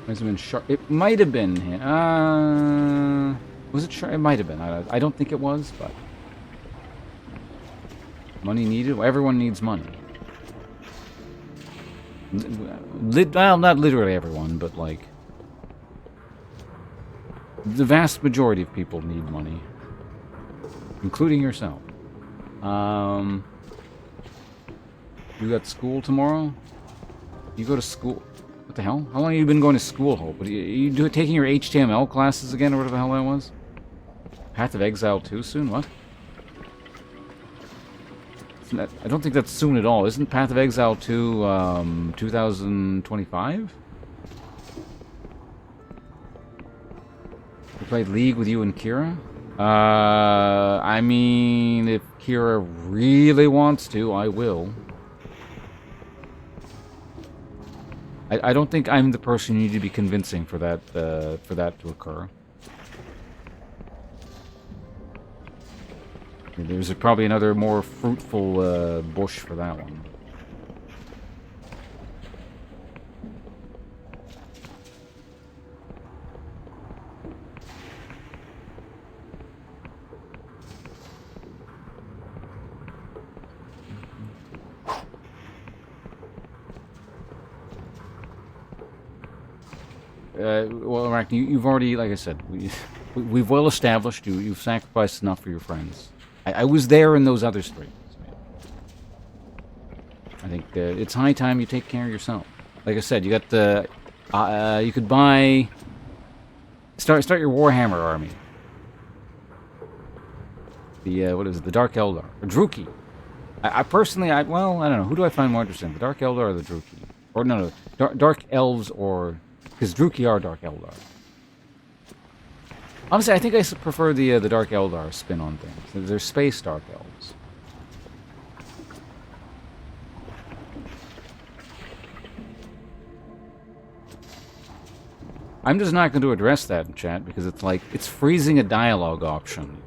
Might have been sharp. It might have been. Was it sharp? It might have been. I don't think it was, but money needed. Well, everyone needs money. Well, not literally everyone, but like the vast majority of people need money, including yourself. You got school tomorrow? You go to school? What the hell? How long have you been going to school, Hope? You taking your HTML classes again, or whatever the hell that was? Path of Exile 2 soon? What? I don't think that's soon at all. Isn't Path of Exile 2, 2025? We played League with you and Kira? I mean, if Kira really wants to, I will. I don't think I'm the person you need to be convincing for that to occur. There's probably another more fruitful bush for that one. Well, Arachne, you've already, like I said, we've well established you've sacrificed enough for your friends. I was there in those other streams. I think it's high time you take care of yourself. Like I said, you got the you could buy start your Warhammer army. The what is it? The Dark Eldar or Druchii. I personally, well, I don't know. Who do I find more interesting, the Dark Eldar or the Druchii? Or no, Dark Elves or because Druchii are Dark Eldar. Honestly, I think I prefer the Dark Eldar spin on things. They're space Dark Elves. I'm just not going to address that in chat because it's like it's freezing a dialogue option.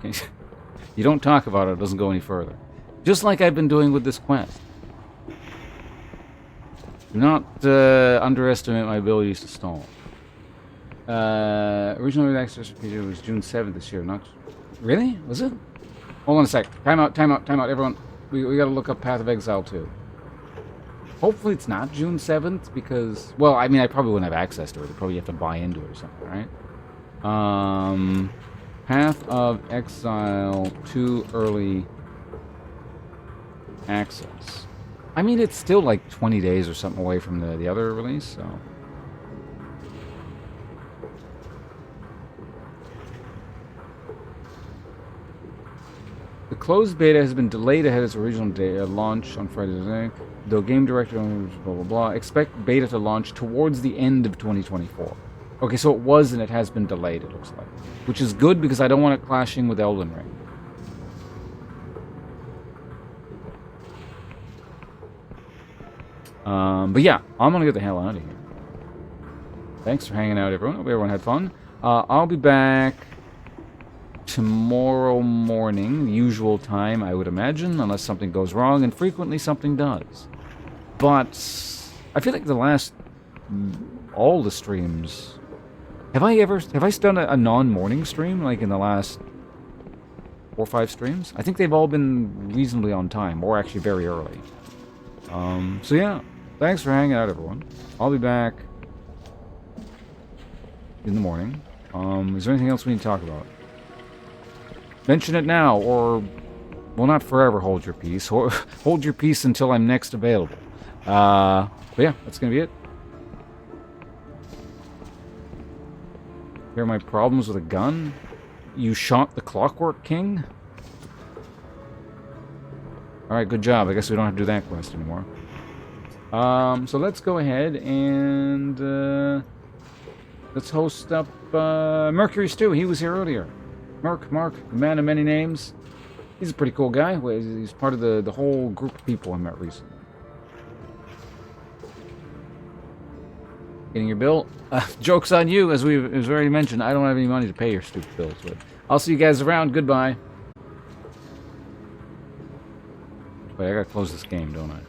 You don't talk about it, it doesn't go any further. Just like I've been doing with this quest. Do not underestimate my abilities to stall. Original access video was June 7th this year, not... Really? Was it? Hold on a sec. Time out, everyone. We gotta look up Path of Exile 2. Hopefully it's not June 7th, because... Well, I mean, I probably wouldn't have access to it. I'd probably have to buy into it or something, right? Path of Exile 2 early access. I mean, it's still like 20 days or something away from the other release, so... The closed beta has been delayed ahead of its original day, launch on Friday today. Though game director, blah, blah, blah. Expect beta to launch towards the end of 2024. Okay, so it was and it has been delayed, it looks like. Which is good because I don't want it clashing with Elden Ring. But yeah, I'm gonna get the hell out of here. Thanks for hanging out, everyone. Hope everyone had fun. I'll be back tomorrow morning, the usual time, I would imagine, unless something goes wrong, and frequently something does. But I feel like all the streams... Have I done a non-morning stream, like in the last 4 or 5 streams? I think they've all been reasonably on time, or actually very early. So yeah, thanks for hanging out, everyone. I'll be back in the morning. Is there anything else we need to talk about? Mention it now, or... Well, not forever hold your peace. Hold your peace until I'm next available. But yeah, that's gonna be it. Here are my problems with a gun. You shot the Clockwork King? Alright, good job. I guess we don't have to do that quest anymore. So let's go ahead and... let's host up Mercury Stew. He was here earlier. Mark, the man of many names. He's a pretty cool guy. He's part of the whole group of people I met recently. Getting your bill? Joke's on you, as was already mentioned. I don't have any money to pay your stupid bills with. I'll see you guys around. Goodbye. Wait, I gotta close this game, don't I?